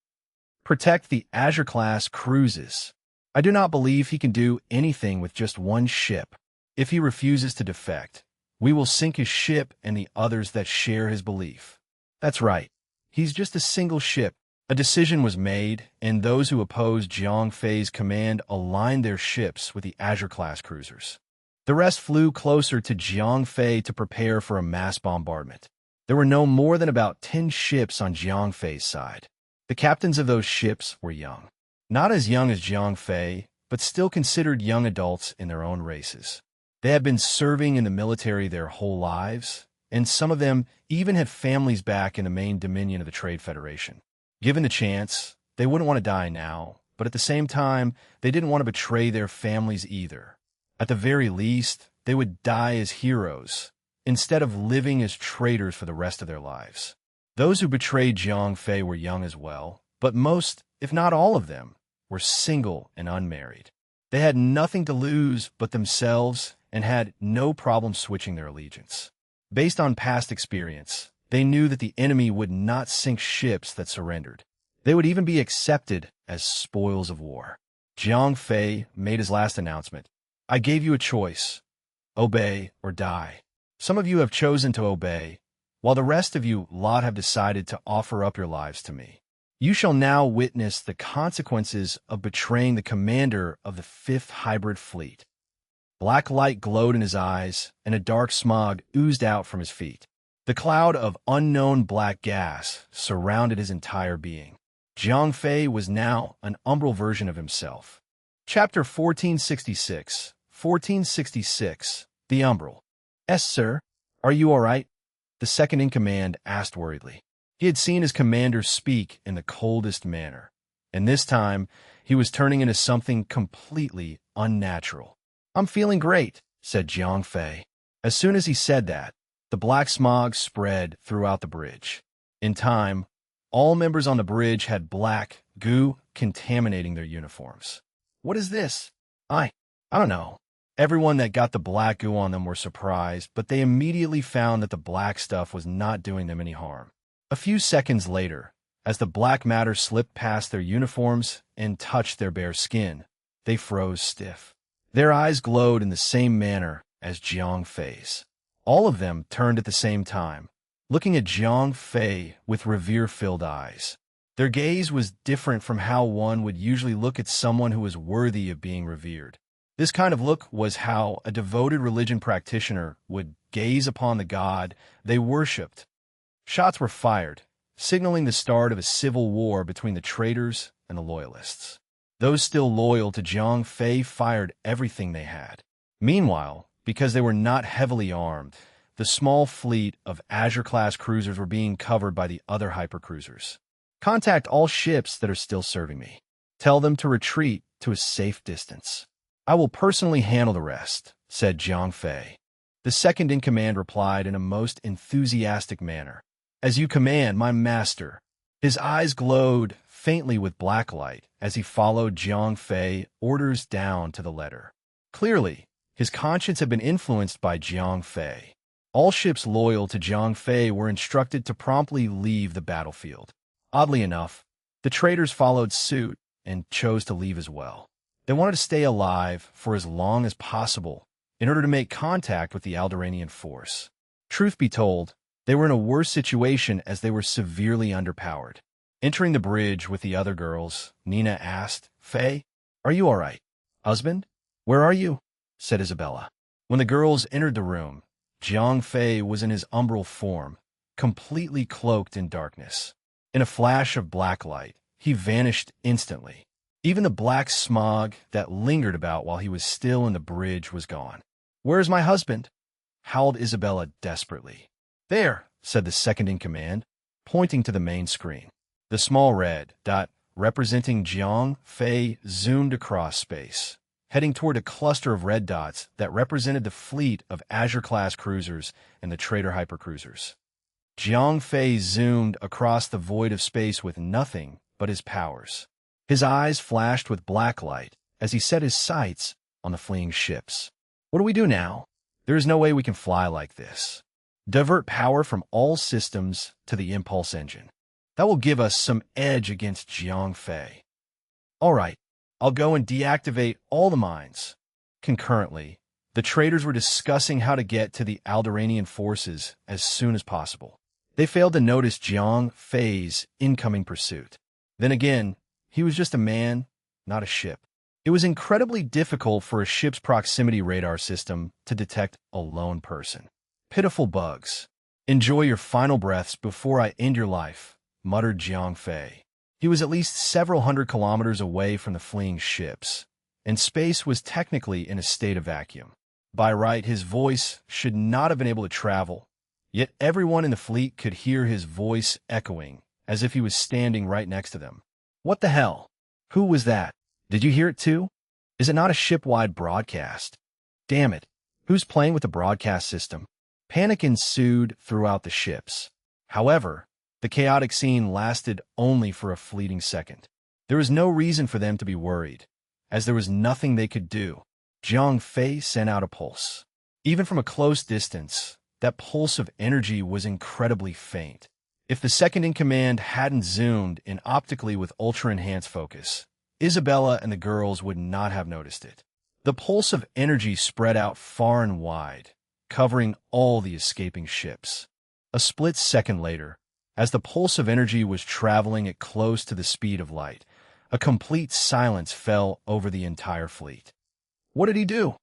A: Protect the Azure-class cruises. I do not believe he can do anything with just one ship. If he refuses to defect, we will sink his ship and the others that share his belief. That's right. He's just a single ship. A decision was made, and those who opposed Jiang Fei's command aligned their ships with the Azure-class cruisers. The rest flew closer to Jiang Fei to prepare for a mass bombardment. There were no more than about 10 ships on Jiang Fei's side. The captains of those ships were young. Not as young as Jiang Fei, but still considered young adults in their own races. They had been serving in the military their whole lives, and some of them even had families back in the main dominion of the Trade Federation. Given the chance, they wouldn't want to die now, but at the same time, they didn't want to betray their families either. At the very least, they would die as heroes, instead of living as traitors for the rest of their lives. Those who betrayed Jiang Fei were young as well, but most, if not all of them, were single and unmarried. They had nothing to lose but themselves and had no problem switching their allegiance. Based on past experience, they knew that the enemy would not sink ships that surrendered. They would even be accepted as spoils of war. Jiang Fei made his last announcement. "I gave you a choice. Obey or die. Some of you have chosen to obey, while the rest of you lot have decided to offer up your lives to me. You shall now witness the consequences of betraying the commander of the 5th Hybrid Fleet." Black light glowed in his eyes, and a dark smog oozed out from his feet. The cloud of unknown black gas surrounded his entire being. Jiang Fei was now an umbral version of himself. Chapter 1466. 1466. The Umbral. "Yes, sir. Are you all right?" The second-in-command asked worriedly. He had seen his commander speak in the coldest manner, and this time he was turning into something completely unnatural. "I'm feeling great," said Jiang Fei. As soon as he said that, the black smog spread throughout the bridge. In time, all members on the bridge had black goo contaminating their uniforms. "What is this?" I don't know." Everyone that got the black goo on them were surprised, but they immediately found that the black stuff was not doing them any harm. A few seconds later, as the black matter slipped past their uniforms and touched their bare skin, they froze stiff. Their eyes glowed in the same manner as Jiang Fei's. All of them turned at the same time, looking at Jiang Fei with revere-filled eyes. Their gaze was different from how one would usually look at someone who was worthy of being revered. This kind of look was how a devoted religion practitioner would gaze upon the god they worshipped. Shots were fired, signaling the start of a civil war between the traitors and the loyalists. Those still loyal to Jiang Fei fired everything they had. Meanwhile, because they were not heavily armed, the small fleet of Azure-class cruisers were being covered by the other hypercruisers. Contact all ships that are still serving me. Tell them to retreat to a safe distance. I will personally handle the rest, said Jiang Fei. The second-in-command replied in a most enthusiastic manner. As you command, my master. His eyes glowed faintly with black light as he followed Jiang Fei orders down to the letter. Clearly, his conscience had been influenced by Jiang Fei. All ships loyal to Jiang Fei were instructed to promptly leave the battlefield. Oddly enough, the traitors followed suit and chose to leave as well. They wanted to stay alive for as long as possible in order to make contact with the Alderaanian force. Truth be told, they were in a worse situation as they were severely underpowered. Entering the bridge with the other girls, Nina asked, "Fei, are you all right? Husband, where are you?" said Isabella. When the girls entered the room, Jiang Fei was in his umbral form, completely cloaked in darkness. In a flash of black light, he vanished instantly. Even the black smog that lingered about while he was still in the bridge was gone. "Where's my husband?" howled Isabella desperately. "There," said the second-in-command, pointing to the main screen. The small red dot representing Jiang Fei zoomed across space, heading toward a cluster of red dots that represented the fleet of Azure-class cruisers and the traitor hypercruisers. Jiang Fei zoomed across the void of space with nothing but his powers. His eyes flashed with black light as he set his sights on the fleeing ships. "What do we do now? There is no way we can fly like this. Divert power from all systems to the impulse engine. That will give us some edge against Jiang Fei." "All right, I'll go and deactivate all the mines." Concurrently, the traitors were discussing how to get to the Alderaanian forces as soon as possible. They failed to notice Jiang Fei's incoming pursuit. Then again, he was just a man, not a ship. It was incredibly difficult for a ship's proximity radar system to detect a lone person. "Pitiful bugs. Enjoy your final breaths before I end your life," muttered Jiang Fei. He was at least several hundred kilometers away from the fleeing ships, and space was technically in a state of vacuum. By right, his voice should not have been able to travel, yet everyone in the fleet could hear his voice echoing as if he was standing right next to them. "What the hell? Who was that? Did you hear it too? Is it not a ship-wide broadcast? Damn it, who's playing with the broadcast system?" Panic ensued throughout the ships. However, the chaotic scene lasted only for a fleeting second. There was no reason for them to be worried, as there was nothing they could do. Jiang Fei sent out a pulse. Even from a close distance, that pulse of energy was incredibly faint. If the second-in-command hadn't zoomed in optically with ultra-enhanced focus, Isabella and the girls would not have noticed it. The pulse of energy spread out far and wide, covering all the escaping ships. A split second later, as the pulse of energy was traveling at close to the speed of light, a complete silence fell over the entire fleet. "What did he do?"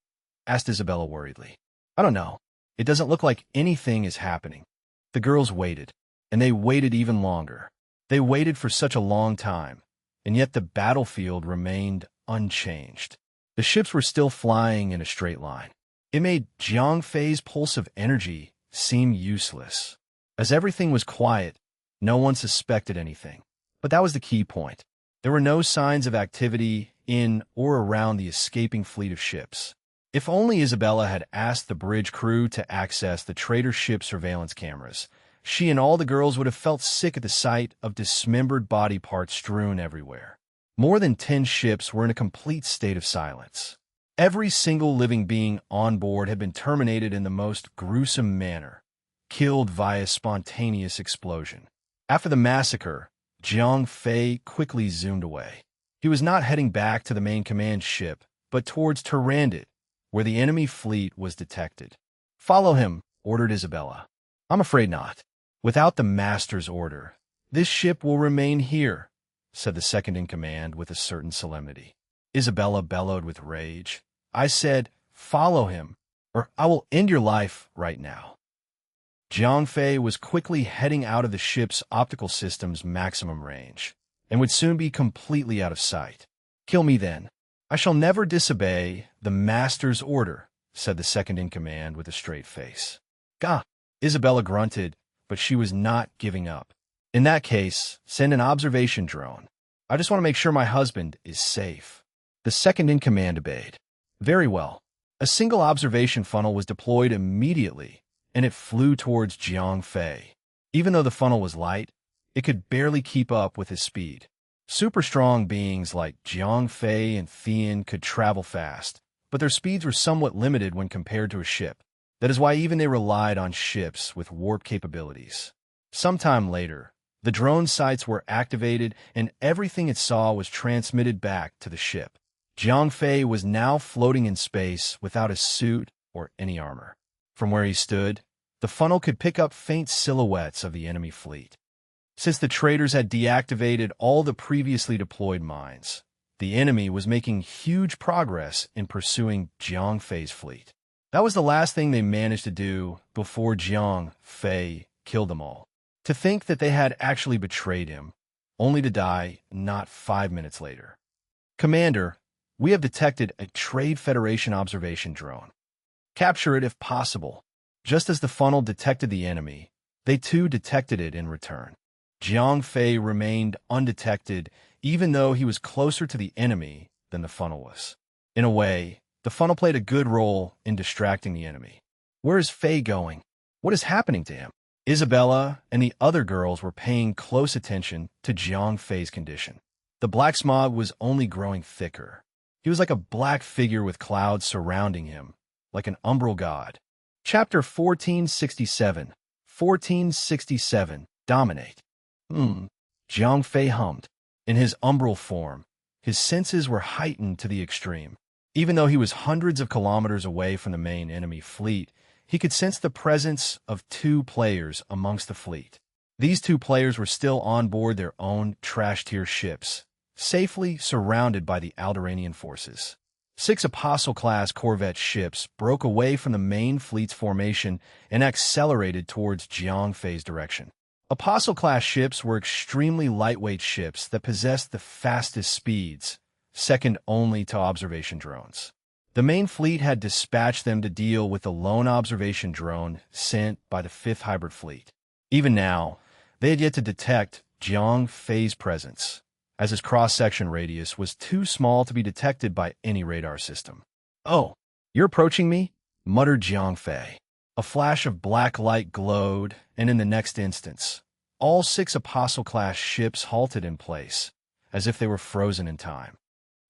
A: asked Isabella worriedly. "I don't know. It doesn't look like anything is happening." The girls waited, and they waited even longer. They waited for such a long time, and yet the battlefield remained unchanged. The ships were still flying in a straight line. It made Jiang Fei's pulse of energy seem useless. As everything was quiet, no one suspected anything. But that was the key point. There were no signs of activity in or around the escaping fleet of ships. If only Isabella had asked the bridge crew to access the traitor ship surveillance cameras, she and all the girls would have felt sick at the sight of dismembered body parts strewn everywhere. More than 10 ships were in a complete state of silence. Every single living being on board had been terminated in the most gruesome manner, killed via spontaneous explosion. After the massacre, Jiang Fei quickly zoomed away. He was not heading back to the main command ship, but towards Tyrandit, where the enemy fleet was detected. "Follow him," ordered Isabella. "I'm afraid not. Without the master's order, this ship will remain here," said the second-in-command with a certain solemnity. Isabella bellowed with rage. "I said, follow him, or I will end your life right now." Jiang Fei was quickly heading out of the ship's optical system's maximum range, and would soon be completely out of sight. "Kill me then. I shall never disobey the master's order," said the second-in-command with a straight face. "Gah!" Isabella grunted, but she was not giving up. "In that case, send an observation drone. I just want to make sure my husband is safe." The second-in-command obeyed. Very well. A single observation funnel was deployed immediately, and it flew towards Jiang Fei. Even though the funnel was light, it could barely keep up with his speed. Super-strong beings like Jiang Fei and Thean could travel fast, but their speeds were somewhat limited when compared to a ship. That is why even they relied on ships with warp capabilities. Sometime later, the drone sights were activated and everything it saw was transmitted back to the ship. Jiang Fei was now floating in space without a suit or any armor. From where he stood, the funnel could pick up faint silhouettes of the enemy fleet. Since the traders had deactivated all the previously deployed mines, the enemy was making huge progress in pursuing Jiang Fei's fleet. That was the last thing they managed to do before Jiang Fei killed them all. To think that they had actually betrayed him, only to die not 5 minutes later. "Commander, we have detected a Trade Federation observation drone. Capture it if possible." Just as the funnel detected the enemy, they too detected it in return. Jiang Fei remained undetected, even though he was closer to the enemy than the funnel was. In a way, the funnel played a good role in distracting the enemy. Where is Fei going? What is happening to him? Isabella and the other girls were paying close attention to Jiang Fei's condition. The black smog was only growing thicker. He was like a black figure with clouds surrounding him, like an umbral god. Chapter 1467. 1467. Dominate. Jiang Fei hummed. In his umbral form, his senses were heightened to the extreme. Even though he was hundreds of kilometers away from the main enemy fleet, he could sense the presence of 2 players amongst the fleet. These 2 players were still on board their own trash-tier ships, safely surrounded by the Alderaanian forces. 6 Apostle-class corvette ships broke away from the main fleet's formation and accelerated towards Jiang Fei's direction. Apostle-class ships were extremely lightweight ships that possessed the fastest speeds, second only to observation drones. The main fleet had dispatched them to deal with the lone observation drone sent by the 5th Hybrid Fleet. Even now, they had yet to detect Jiang Fei's presence, as his cross-section radius was too small to be detected by any radar system. "Oh, you're approaching me?" muttered Jiang Fei. A flash of black light glowed, and in the next instance, all 6 Apostle-class ships halted in place, as if they were frozen in time.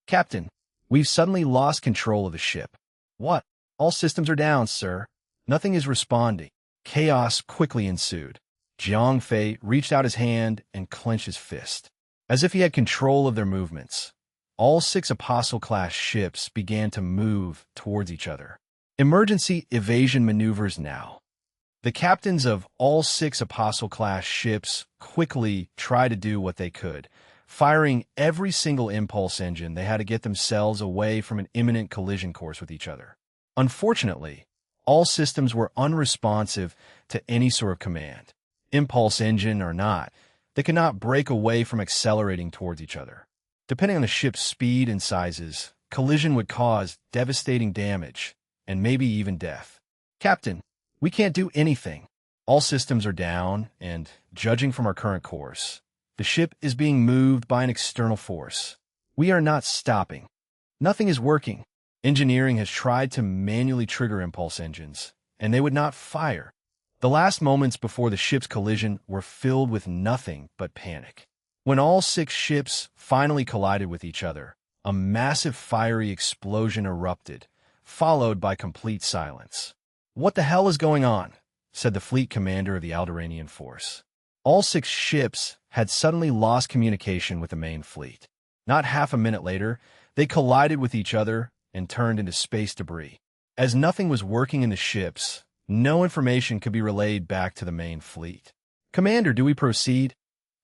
A: "Captain, we've suddenly lost control of the ship." "What?" "All systems are down, sir. Nothing is responding." Chaos quickly ensued. Jiang Fei reached out his hand and clenched his fist. As if he had control of their movements, all 6 Apostle-class ships began to move towards each other. Emergency evasion maneuvers now. The captains of all 6 Apostle-class ships quickly tried to do what they could, firing every single impulse engine they had to get themselves away from an imminent collision course with each other. Unfortunately, all systems were unresponsive to any sort of command. Impulse engine or not, they could not break away from accelerating towards each other. Depending on the ship's speed and sizes, collision would cause devastating damage, and maybe even death. "Captain, we can't do anything. All systems are down, and, judging from our current course, the ship is being moved by an external force. We are not stopping. Nothing is working. Engineering has tried to manually trigger impulse engines, and they would not fire." The last moments before the ship's collision were filled with nothing but panic. When all 6 ships finally collided with each other, a massive fiery explosion erupted, followed by complete silence. "What the hell is going on?" said the fleet commander of the Alderaanian force. All 6 ships had suddenly lost communication with the main fleet. Not half a minute later, they collided with each other and turned into space debris. As nothing was working in the ships, no information could be relayed back to the main fleet. "Commander, do we proceed?"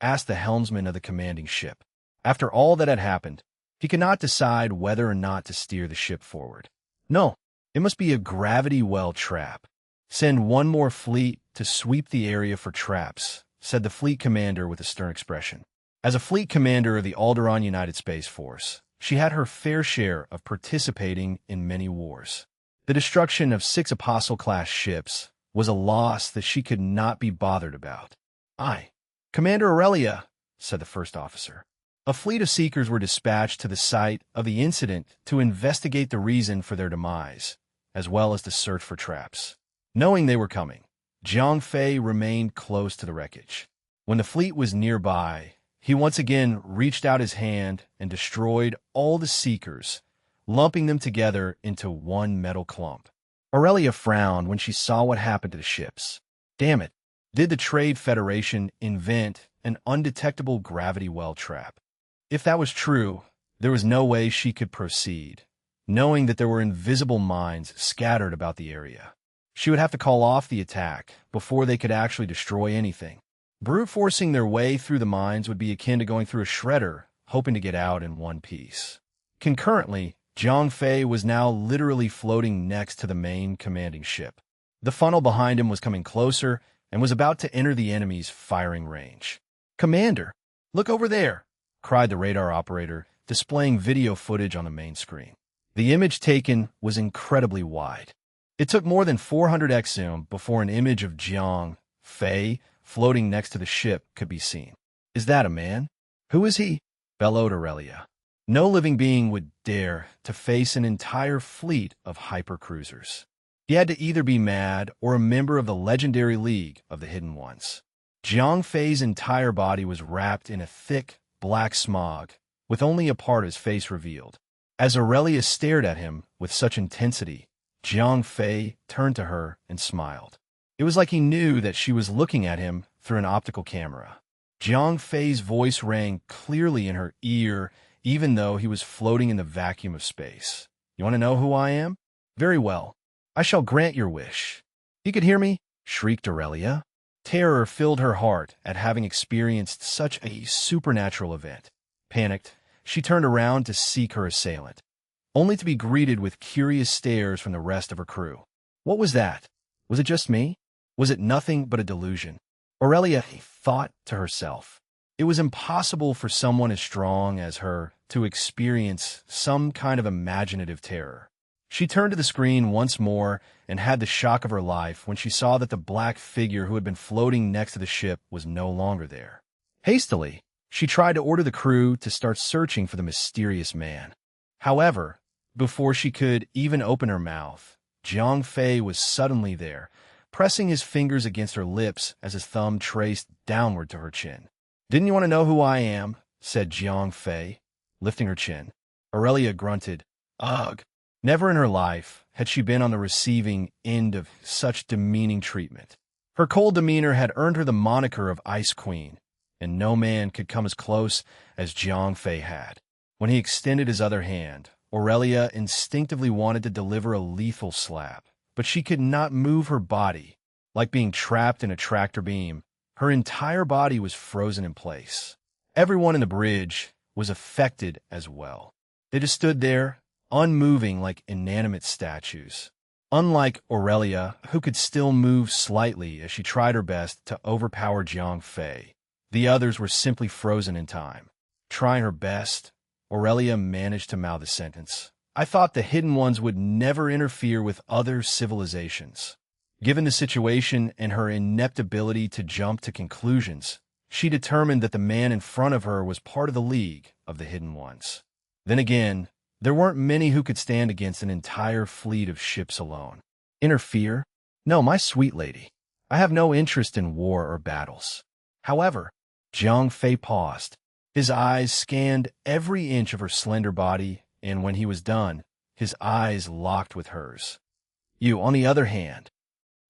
A: asked the helmsman of the commanding ship. After all that had happened, he could not decide whether or not to steer the ship forward. "No, it must be a gravity well trap. Send one more fleet to sweep the area for traps, said the fleet commander with a stern expression. As a fleet commander of the Alderaan United Space Force, she had her fair share of participating in many wars. The destruction of 6 Apostle-class ships was a loss that she could not be bothered about. "Aye, Commander Aurelia," said the first officer. A fleet of seekers were dispatched to the site of the incident to investigate the reason for their demise, as well as to search for traps. Knowing they were coming, Jiang Fei remained close to the wreckage. When the fleet was nearby, he once again reached out his hand and destroyed all the seekers, lumping them together into one metal clump. Aurelia frowned when she saw what happened to the ships. Damn it, did the Trade Federation invent an undetectable gravity well trap? If that was true, there was no way she could proceed, knowing that there were invisible mines scattered about the area. She would have to call off the attack before they could actually destroy anything. Brute forcing their way through the mines would be akin to going through a shredder, hoping to get out in one piece. Concurrently, Jiang Fei was now literally floating next to the main commanding ship. The funnel behind him was coming closer and was about to enter the enemy's firing range. "Commander, look over there!" cried the radar operator, displaying video footage on the main screen. The image taken was incredibly wide. It took more than 400x zoom before an image of Jiang Fei floating next to the ship could be seen. "Is that a man? Who is he?" bellowed Aurelia. No living being would dare to face an entire fleet of hypercruisers. He had to either be mad or a member of the legendary League of the Hidden Ones. Jiang Fei's entire body was wrapped in a thick, black smog, with only a part of his face revealed. As Aurelia stared at him with such intensity, Jiang Fei turned to her and smiled. It was like he knew that she was looking at him through an optical camera. Jiang Fei's voice rang clearly in her ear, even though he was floating in the vacuum of space. "You want to know who I am? Very well. I shall grant your wish." "You could hear me?" shrieked Aurelia. Terror filled her heart at having experienced such a supernatural event. Panicked, she turned around to seek her assailant, only to be greeted with curious stares from the rest of her crew. What was that? Was it just me? Was it nothing but a delusion? Aurelia thought to herself. It was impossible for someone as strong as her to experience some kind of imaginative terror. She turned to the screen once more and had the shock of her life when she saw that the black figure who had been floating next to the ship was no longer there. Hastily, she tried to order the crew to start searching for the mysterious man. However, before she could even open her mouth, Jiang Fei was suddenly there, pressing his fingers against her lips as his thumb traced downward to her chin. "Didn't you want to know who I am?" said Jiang Fei, lifting her chin. Aurelia grunted, "Ugh." Never in her life had she been on the receiving end of such demeaning treatment. Her cold demeanor had earned her the moniker of Ice Queen, and no man could come as close as Jiang Fei had. When he extended his other hand, Aurelia instinctively wanted to deliver a lethal slap, but she could not move her body. Like being trapped in a tractor beam, her entire body was frozen in place. Everyone in the bridge was affected as well. They just stood there, unmoving like inanimate statues. Unlike Aurelia, who could still move slightly as she tried her best to overpower Jiang Fei, the others were simply frozen in time. Trying her best, Aurelia managed to mouth a sentence. "I thought the Hidden Ones would never interfere with other civilizations." Given the situation and her inept ability to jump to conclusions, she determined that the man in front of her was part of the League of the Hidden Ones. Then again, there weren't many who could stand against an entire fleet of ships alone. Interfere? No, my sweet lady. I have no interest in war or battles. However, Jiang Fei paused. His eyes scanned every inch of her slender body, and when he was done, his eyes locked with hers. "You, on the other hand."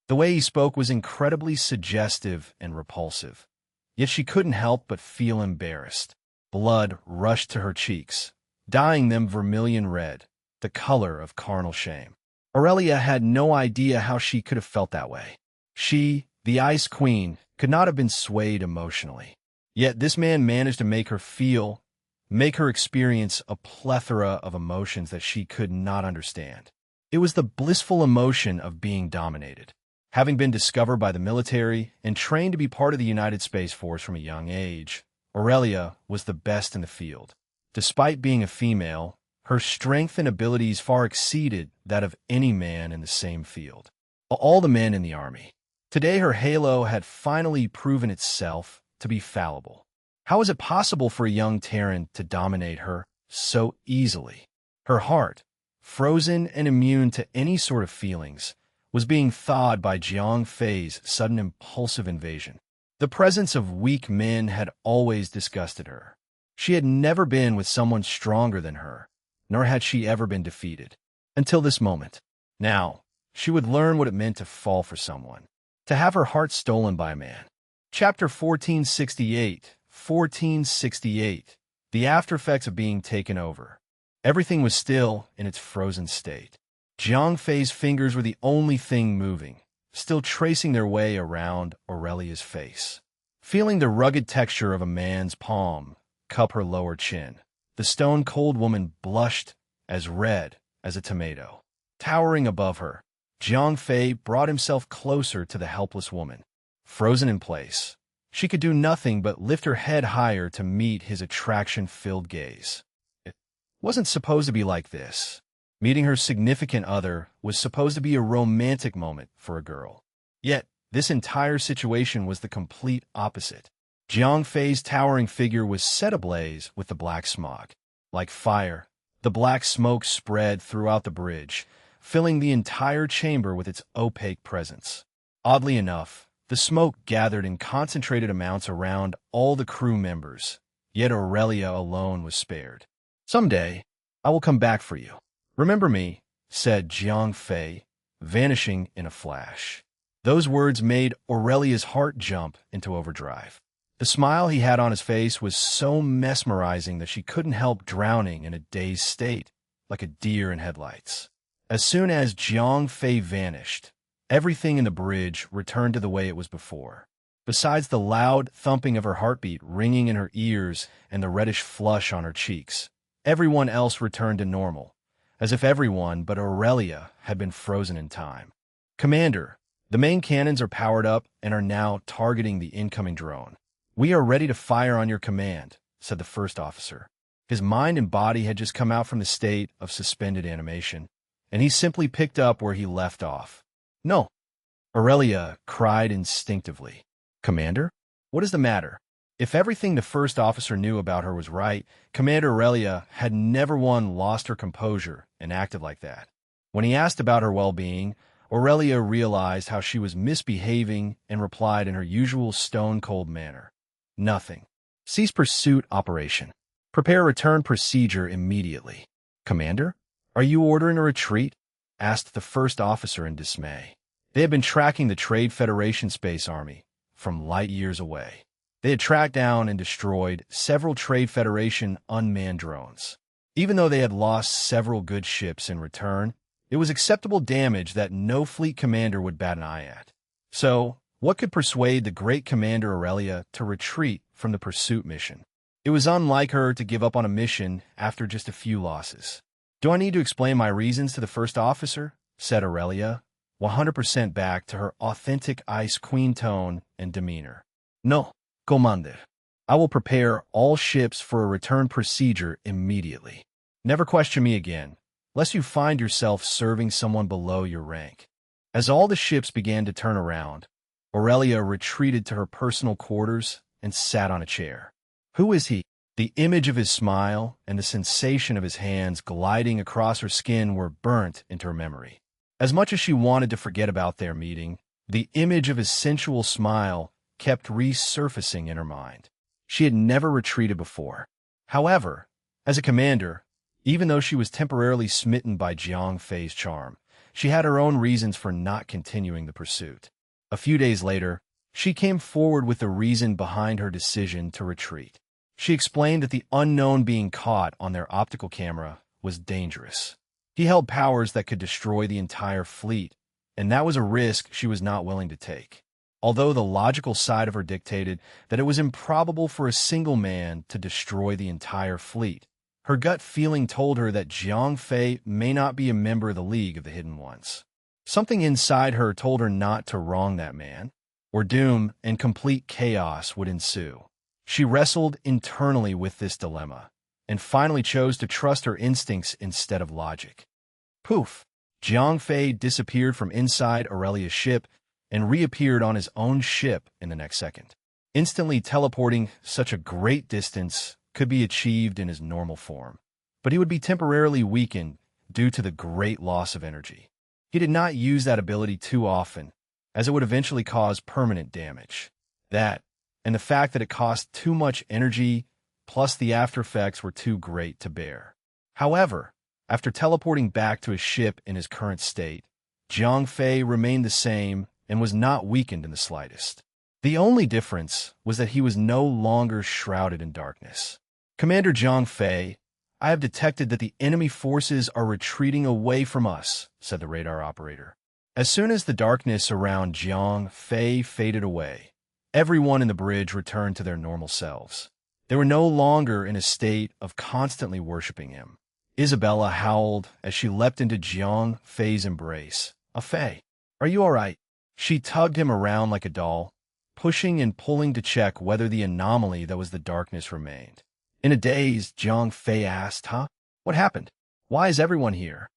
A: The way he spoke was incredibly suggestive and repulsive. Yet she couldn't help but feel embarrassed. Blood rushed to her cheeks, dyeing them vermilion red, the color of carnal shame. Aurelia had no idea how she could have felt that way. She, the Ice Queen, could not have been swayed emotionally. Yet this man managed to make her experience a plethora of emotions that she could not understand. It was the blissful emotion of being dominated. Having been discovered by the military and trained to be part of the United Space Force from a young age, Aurelia was the best in the field. Despite being a female, her strength and abilities far exceeded that of any man in the same field. All the men in the army. Today her halo had finally proven itself to be fallible. How was it possible for a young Terran to dominate her so easily? Her heart, frozen and immune to any sort of feelings, was being thawed by Jiang Fei's sudden impulsive invasion. The presence of weak men had always disgusted her. She had never been with someone stronger than her, nor had she ever been defeated. Until this moment. Now, she would learn what it meant to fall for someone, to have her heart stolen by a man. Chapter 1468. 1468. The aftereffects of being taken over. Everything was still in its frozen state. Jiang Fei's fingers were the only thing moving, still tracing their way around Aurelia's face. Feeling the rugged texture of a man's palm cup her lower chin, the stone-cold woman blushed as red as a tomato. Towering above her, Jiang Fei brought himself closer to the helpless woman. Frozen in place, she could do nothing but lift her head higher to meet his attraction-filled gaze. It wasn't supposed to be like this. Meeting her significant other was supposed to be a romantic moment for a girl. Yet, this entire situation was the complete opposite. Jiang Fei's towering figure was set ablaze with the black smog. Like fire, the black smoke spread throughout the bridge, filling the entire chamber with its opaque presence. Oddly enough, the smoke gathered in concentrated amounts around all the crew members, yet Aurelia alone was spared. "Someday, I will come back for you. Remember me," said Jiang Fei, vanishing in a flash. Those words made Aurelia's heart jump into overdrive. The smile he had on his face was so mesmerizing that she couldn't help drowning in a dazed state, like a deer in headlights. As soon as Jiang Fei vanished, everything in the bridge returned to the way it was before. Besides the loud thumping of her heartbeat ringing in her ears and the reddish flush on her cheeks, everyone else returned to normal, as if everyone but Aurelia had been frozen in time. "Commander, the main cannons are powered up and are now targeting the incoming drone. We are ready to fire on your command," said the first officer. His mind and body had just come out from the state of suspended animation, and he simply picked up where he left off. "No," Aurelia cried instinctively. "Commander? What is the matter?" If everything the first officer knew about her was right, Commander Aurelia had never once lost her composure and acted like that. When he asked about her well-being, Aurelia realized how she was misbehaving and replied in her usual stone-cold manner. "Nothing. Cease pursuit operation. Prepare a return procedure immediately." "Commander, are you ordering a retreat?" asked the first officer in dismay. They had been tracking the Trade Federation Space Army from light years away. They had tracked down and destroyed several Trade Federation unmanned drones. Even though they had lost several good ships in return, it was acceptable damage that no fleet commander would bat an eye at. So, what could persuade the great Commander Aurelia to retreat from the pursuit mission? It was unlike her to give up on a mission after just a few losses. "Do I need to explain my reasons to the first officer?" said Aurelia, 100% back to her authentic Ice Queen tone and demeanor. "No, Commander. I will prepare all ships for a return procedure immediately. Never question me again, lest you find yourself serving someone below your rank." As all the ships began to turn around, Aurelia retreated to her personal quarters and sat on a chair. Who is he? The image of his smile and the sensation of his hands gliding across her skin were burnt into her memory. As much as she wanted to forget about their meeting, the image of his sensual smile kept resurfacing in her mind. She had never retreated before. However, as a commander, even though she was temporarily smitten by Jiang Fei's charm, she had her own reasons for not continuing the pursuit. A few days later, she came forward with the reason behind her decision to retreat. She explained that the unknown being caught on their optical camera was dangerous. He held powers that could destroy the entire fleet, and that was a risk she was not willing to take. Although the logical side of her dictated that it was improbable for a single man to destroy the entire fleet, her gut feeling told her that Jiang Fei may not be a member of the League of the Hidden Ones. Something inside her told her not to wrong that man, or doom and complete chaos would ensue. She wrestled internally with this dilemma, and finally chose to trust her instincts instead of logic. Poof! Jiang Fei disappeared from inside Aurelia's ship and reappeared on his own ship in the next second. Instantly teleporting such a great distance could be achieved in his normal form, but he would be temporarily weakened due to the great loss of energy. He did not use that ability too often, as it would eventually cause permanent damage. That, and the fact that it cost too much energy, plus the after effects were too great to bear. However, after teleporting back to his ship in his current state, Jiang Fei remained the same and was not weakened in the slightest. The only difference was that he was no longer shrouded in darkness. Commander Jiang Fei, I have detected that the enemy forces are retreating away from us, said the radar operator. As soon as the darkness around Jiang Fei faded away, everyone in the bridge returned to their normal selves. They were no longer in a state of constantly worshiping him. Isabella howled as she leapt into Jiang Fei's embrace. Fei, are you all right? She tugged him around like a doll, pushing and pulling to check whether the anomaly that was the darkness remained. In a daze, Jiang Fei asked, What happened? Why is everyone here?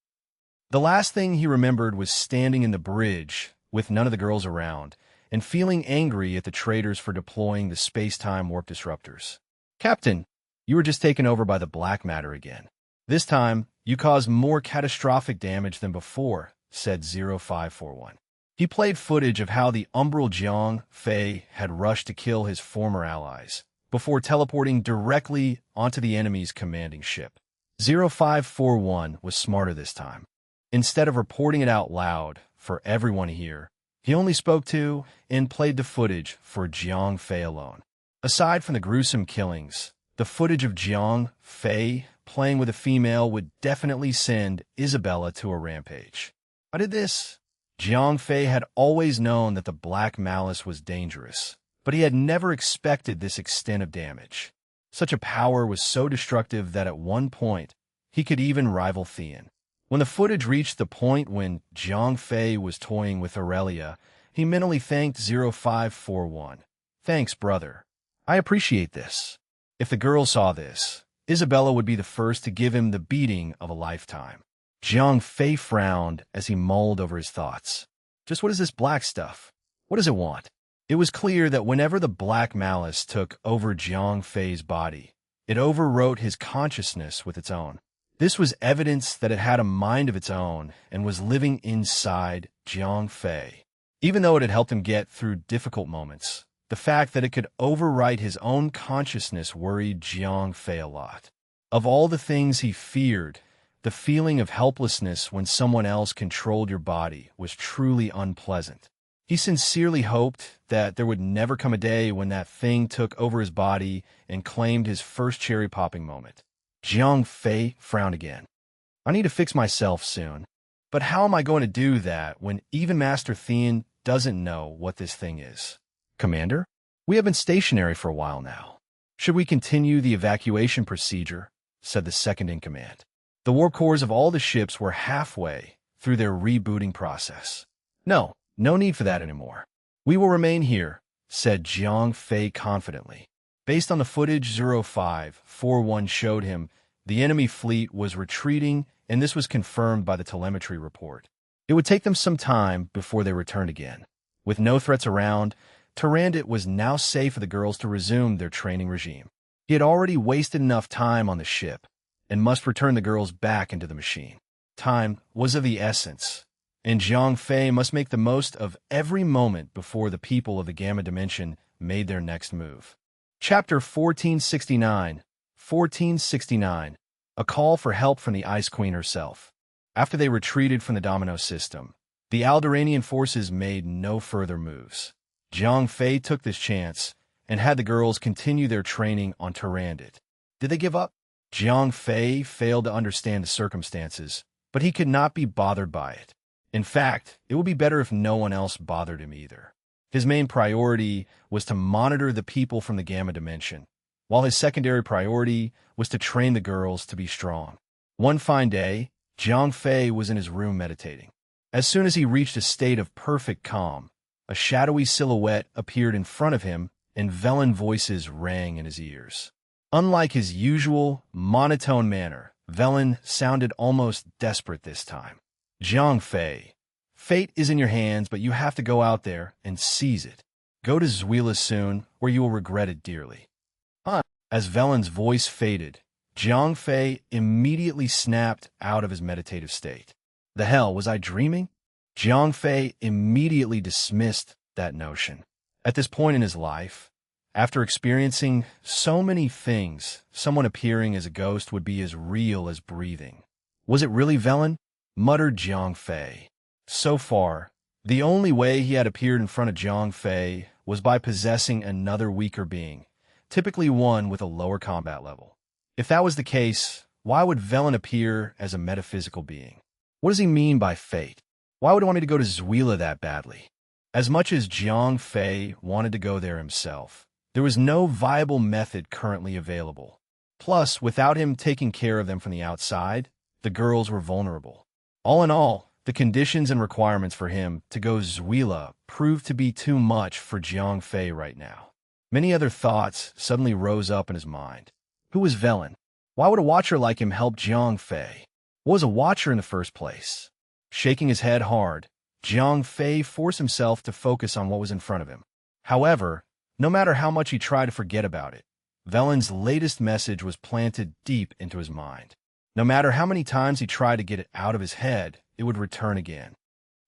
A: The last thing he remembered was standing in the bridge with none of the girls around and feeling angry at the traitors for deploying the space-time warp disruptors. Captain, you were just taken over by the black matter again. This time, you caused more catastrophic damage than before, said 0541. He played footage of how the umbral Jiang Fei had rushed to kill his former allies, before teleporting directly onto the enemy's commanding ship. 0541 was smarter this time. Instead of reporting it out loud for everyone to hear, he only spoke to and played the footage for Jiang Fei alone. Aside from the gruesome killings, the footage of Jiang Fei playing with a female would definitely send Isabella to a rampage. Why did this? Jiang Fei had always known that the black malice was dangerous, but he had never expected this extent of damage. Such a power was so destructive that at one point, he could even rival Theon. When the footage reached the point when Jiang Fei was toying with Aurelia, he mentally thanked 0541. Thanks, brother. I appreciate this. If the girls saw this, Isabella would be the first to give him the beating of a lifetime. Jiang Fei frowned as he mulled over his thoughts. Just what is this black stuff? What does it want? It was clear that whenever the black malice took over Jiang Fei's body, it overwrote his consciousness with its own. This was evidence that it had a mind of its own and was living inside Jiang Fei. Even though it had helped him get through difficult moments, the fact that it could overwrite his own consciousness worried Jiang Fei a lot. Of all the things he feared, the feeling of helplessness when someone else controlled your body was truly unpleasant. He sincerely hoped that there would never come a day when that thing took over his body and claimed his first cherry-popping moment. Jiang Fei frowned again. I need to fix myself soon. But how am I going to do that when even Master Theon doesn't know what this thing is? Commander, we have been stationary for a while now. Should we continue the evacuation procedure? Said the second-in-command. The warp cores of all the ships were halfway through their rebooting process. No need for that anymore. We will remain here, said Jiang Fei confidently. Based on the footage 0541 showed him, the enemy fleet was retreating, and this was confirmed by the telemetry report. It would take them some time before they returned again. With no threats around, Tyrandit was now safe for the girls to resume their training regime. He had already wasted enough time on the ship, and must return the girls back into the machine. Time was of the essence, and Jiang Fei must make the most of every moment before the people of the Gamma Dimension made their next move. Chapter 1469. 1469. A call for help from the Ice Queen herself. After they retreated from the Domino system, the Alderaanian forces made no further moves. Jiang Fei took this chance and had the girls continue their training on Tyrandit. Did they give up? Jiang Fei failed to understand the circumstances, but he could not be bothered by it. In fact, it would be better if no one else bothered him either. His main priority was to monitor the people from the Gamma Dimension, while his secondary priority was to train the girls to be strong. One fine day, Jiang Fei was in his room meditating. As soon as he reached a state of perfect calm, a shadowy silhouette appeared in front of him, and Velen voices rang in his ears. Unlike his usual, monotone manner, Velen sounded almost desperate this time. Jiang Fei, fate is in your hands, but you have to go out there and seize it. Go to Zwila soon, or you will regret it dearly. As Velen's voice faded, Jiang Fei immediately snapped out of his meditative state. The hell, was I dreaming? Jiang Fei immediately dismissed that notion. At this point in his life, after experiencing so many things, someone appearing as a ghost would be as real as breathing. Was it really Velen? Muttered Jiang Fei. So far, the only way he had appeared in front of Jiang Fei was by possessing another weaker being, typically one with a lower combat level. If that was the case, why would Velen appear as a metaphysical being? What does he mean by fate? Why would he want me to go to Zwila that badly? As much as Jiang Fei wanted to go there himself, there was no viable method currently available. Plus, without him taking care of them from the outside, the girls were vulnerable. All in all, the conditions and requirements for him to go Zwila proved to be too much for Jiang Fei right now. Many other thoughts suddenly rose up in his mind. Who was Velen? Why would a watcher like him help Jiang Fei? What was a watcher in the first place? Shaking his head hard, Jiang Fei forced himself to focus on what was in front of him. However, no matter how much he tried to forget about it, Velen's latest message was planted deep into his mind. No matter how many times he tried to get it out of his head, it would return again.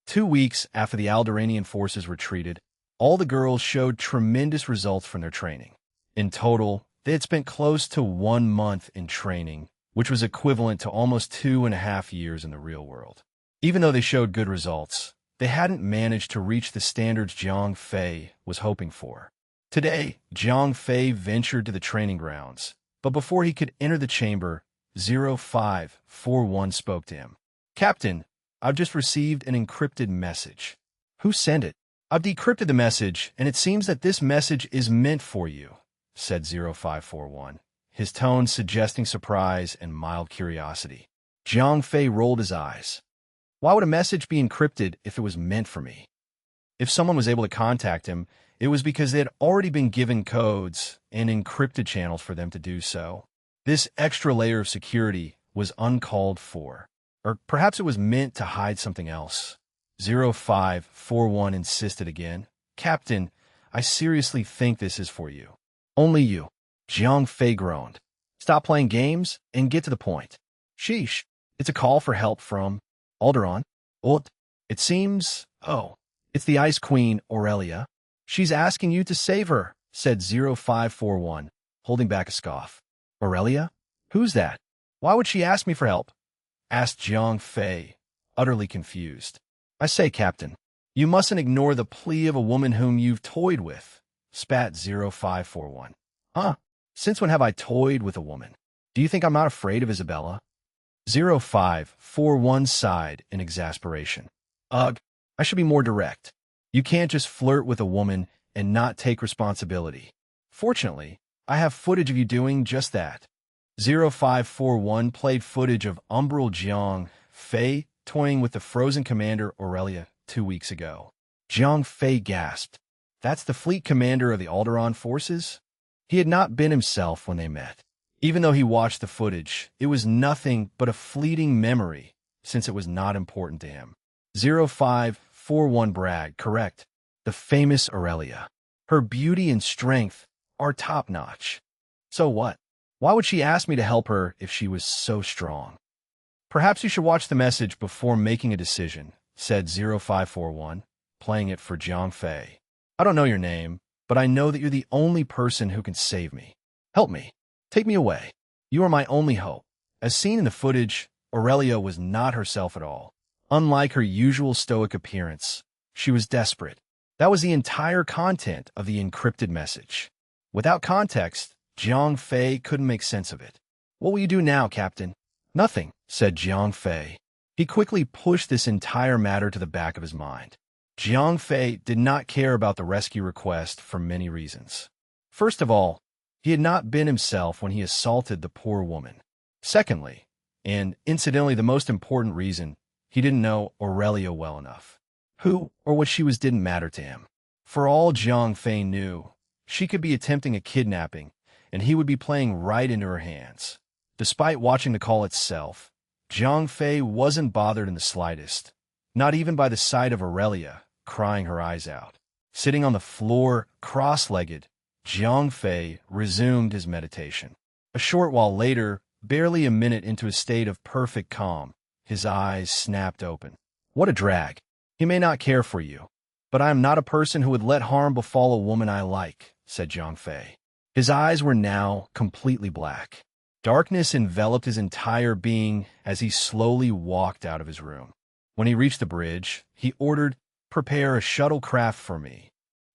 A: 2 weeks after the Alderaanian forces retreated, all the girls showed tremendous results from their training. In total, they had spent close to 1 month in training, which was equivalent to almost 2.5 years in the real world. Even though they showed good results, they hadn't managed to reach the standards Jiang Fei was hoping for. Today, Jiang Fei ventured to the training grounds, but before he could enter the chamber, 0541 spoke to him. Captain, I've just received an encrypted message. Who sent it? I've decrypted the message, and it seems that this message is meant for you, said 0541, his tone suggesting surprise and mild curiosity. Jiang Fei rolled his eyes. Why would a message be encrypted if it was meant for me? If someone was able to contact him, it was because they had already been given codes and encrypted channels for them to do so. This extra layer of security was uncalled for. Or perhaps it was meant to hide something else. 0541 insisted again. Captain, I seriously think this is for you. Only you. Jiang Fei groaned. Stop playing games and get to the point. Sheesh. It's a call for help from Alderaan. It seems... Oh, it's the Ice Queen, Aurelia. She's asking you to save her, said 0541, holding back a scoff. Aurelia? Who's that? Why would she ask me for help? Asked Jiang Fei, utterly confused. I say, Captain, you mustn't ignore the plea of a woman whom you've toyed with, spat 0541. Huh? Since when have I toyed with a woman? Do you think I'm not afraid of Isabella? 0541 sighed in exasperation. Ugh, I should be more direct. You can't just flirt with a woman and not take responsibility. Fortunately, I have footage of you doing just that. 0541 played footage of Umbral Jiang Fei toying with the frozen commander Aurelia 2 weeks ago. Jiang Fei gasped. That's the fleet commander of the Alderaan forces? He had not been himself when they met. Even though he watched the footage, it was nothing but a fleeting memory, since it was not important to him. 0541 bragged, correct. The famous Aurelia. Her beauty and strength are top-notch. So what? Why would she ask me to help her if she was so strong? Perhaps you should watch the message before making a decision, said 0541, playing it for Jiang Fei. I don't know your name, but I know that you're the only person who can save me. Help me. Take me away. You are my only hope. As seen in the footage, Aurelia was not herself at all. Unlike her usual stoic appearance, she was desperate. That was the entire content of the encrypted message. Without context, Jiang Fei couldn't make sense of it. What will you do now, Captain? Nothing, said Jiang Fei. He quickly pushed this entire matter to the back of his mind. Jiang Fei did not care about the rescue request for many reasons. First of all, he had not been himself when he assaulted the poor woman. Secondly, and incidentally the most important reason, He didn't know Aurelia well enough. Who or what she was didn't matter to him. For all Jiang Fei knew, she could be attempting a kidnapping, and he would be playing right into her hands. Despite watching the call itself, Jiang Fei wasn't bothered in the slightest, not even by the sight of Aurelia crying her eyes out. Sitting on the floor, cross-legged, Jiang Fei resumed his meditation. A short while later, barely a minute into a state of perfect calm, his eyes snapped open. What a drag. He may not care for you, but I am not a person who would let harm befall a woman I like, said Jiang Fei. His eyes were now completely black. Darkness enveloped his entire being as he slowly walked out of his room. When he reached the bridge, he ordered, "Prepare a shuttlecraft for me."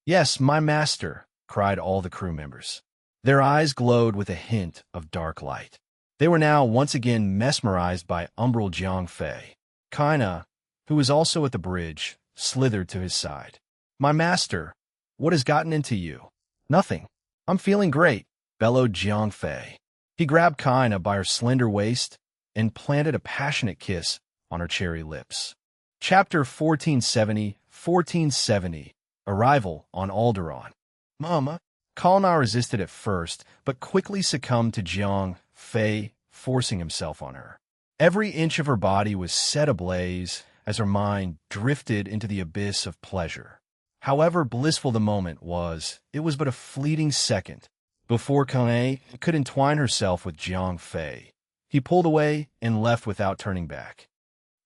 A: "Yes, my master," cried all the crew members. Their eyes glowed with a hint of dark light. They were now once again mesmerized by umbral Jiang Fei. Kaina, who was also at the bridge, slithered to his side. "My master, what has gotten into you?" "Nothing. I'm feeling great," bellowed Jiang Fei. He grabbed Kaina by her slender waist and planted a passionate kiss on her cherry lips. Chapter 1470 Arrival on Alderaan. Mama. Kalnar resisted at first, but quickly succumbed to Jiang Fei forcing himself on her. Every inch of her body was set ablaze as her mind drifted into the abyss of pleasure. However blissful the moment was, it was but a fleeting second before Kaina could entwine herself with Jiang Fei. He pulled away and left without turning back.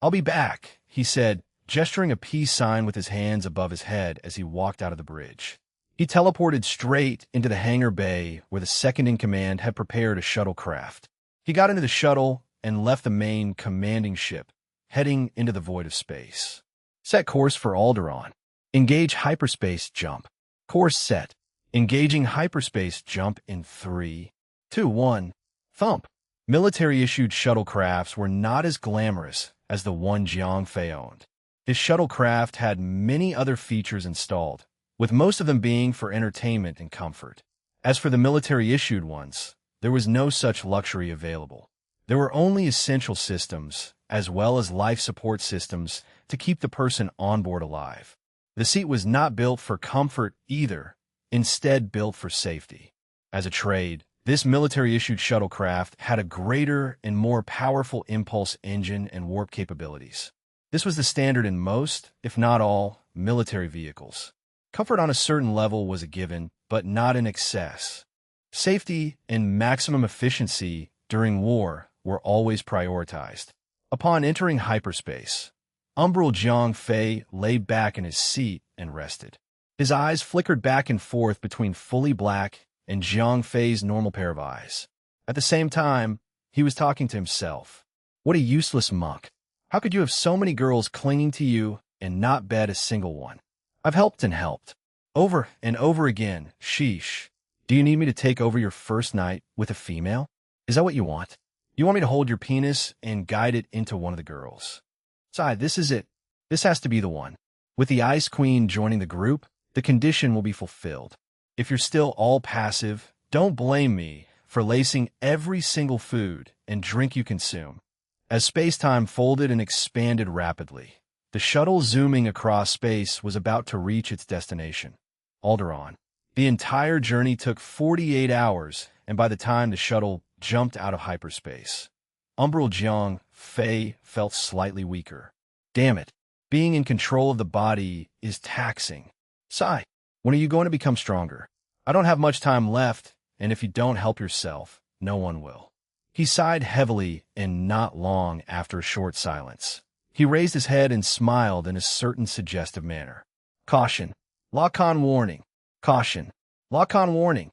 A: "I'll be back," he said, gesturing a peace sign with his hands above his head as he walked out of the bridge. He teleported straight into the hangar bay where the second-in-command had prepared a shuttlecraft. He got into the shuttle and left the main commanding ship, heading into the void of space. Set course for Alderaan. Engage hyperspace jump. Course set. Engaging hyperspace jump in 3, 2, 1. Thump. Military-issued shuttlecrafts were not as glamorous as the one Jiang Fei owned. His shuttlecraft had many other features installed, with most of them being for entertainment and comfort. As for the military-issued ones, there was no such luxury available. There were only essential systems, as well as life support systems, to keep the person on board alive. The seat was not built for comfort either, instead built for safety. As a trade, this military-issued shuttlecraft had a greater and more powerful impulse engine and warp capabilities. This was the standard in most, if not all, military vehicles. Comfort on a certain level was a given, but not in excess. Safety and maximum efficiency during war were always prioritized. Upon entering hyperspace, umbral Jiang Fei lay back in his seat and rested. His eyes flickered back and forth between fully black and Jiang Fei's normal pair of eyes. At the same time, he was talking to himself. What a useless monk. How could you have so many girls clinging to you and not bed a single one? I've helped and helped. Over and over again, sheesh. Do you need me to take over your first night with a female? Is that what you want? You want me to hold your penis and guide it into one of the girls? Sai, this is it. This has to be the one. With the Ice Queen joining the group, the condition will be fulfilled. If you're still all passive, don't blame me for lacing every single food and drink you consume. As space-time folded and expanded rapidly, the shuttle zooming across space was about to reach its destination, Alderaan. The entire journey took 48 hours, and by the time the shuttle jumped out of hyperspace, umbral Jiang Fei felt slightly weaker. Damn it, being in control of the body is taxing. Sai, when are you going to become stronger? I don't have much time left, and if you don't help yourself, no one will. He sighed heavily and not long after a short silence. He raised his head and smiled in a certain suggestive manner. Caution. Lock-on warning. Caution. Lock-on warning.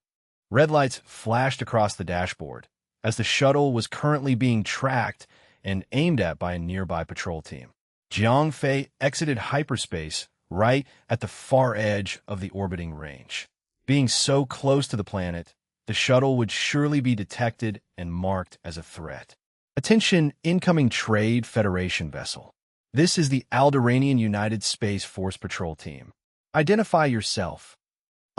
A: Red lights flashed across the dashboard as the shuttle was currently being tracked and aimed at by a nearby patrol team. Jiang Fei exited hyperspace right at the far edge of the orbiting range. Being so close to the planet, the shuttle would surely be detected and marked as a threat. Attention, incoming Trade Federation vessel. This is the Alderaanian United Space Force Patrol Team. Identify yourself.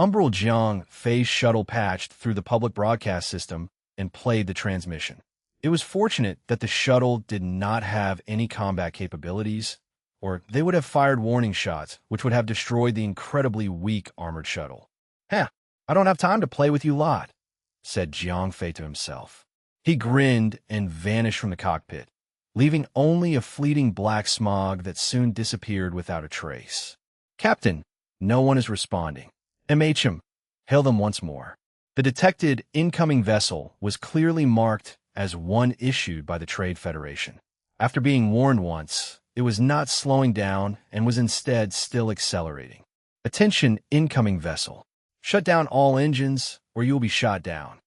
A: Umbral Jiang Fei's shuttle patched through the public broadcast system and played the transmission. It was fortunate that the shuttle did not have any combat capabilities, or they would have fired warning shots, which would have destroyed the incredibly weak armored shuttle. Heh, I don't have time to play with you lot, said Jiang Fei to himself. He grinned and vanished from the cockpit, leaving only a fleeting black smog that soon disappeared without a trace. Captain, no one is responding. MHM, hail them once more. The detected incoming vessel was clearly marked as one issued by the Trade Federation. After being warned once, it was not slowing down and was instead still accelerating. Attention, incoming vessel. Shut down all engines or you will be shot down.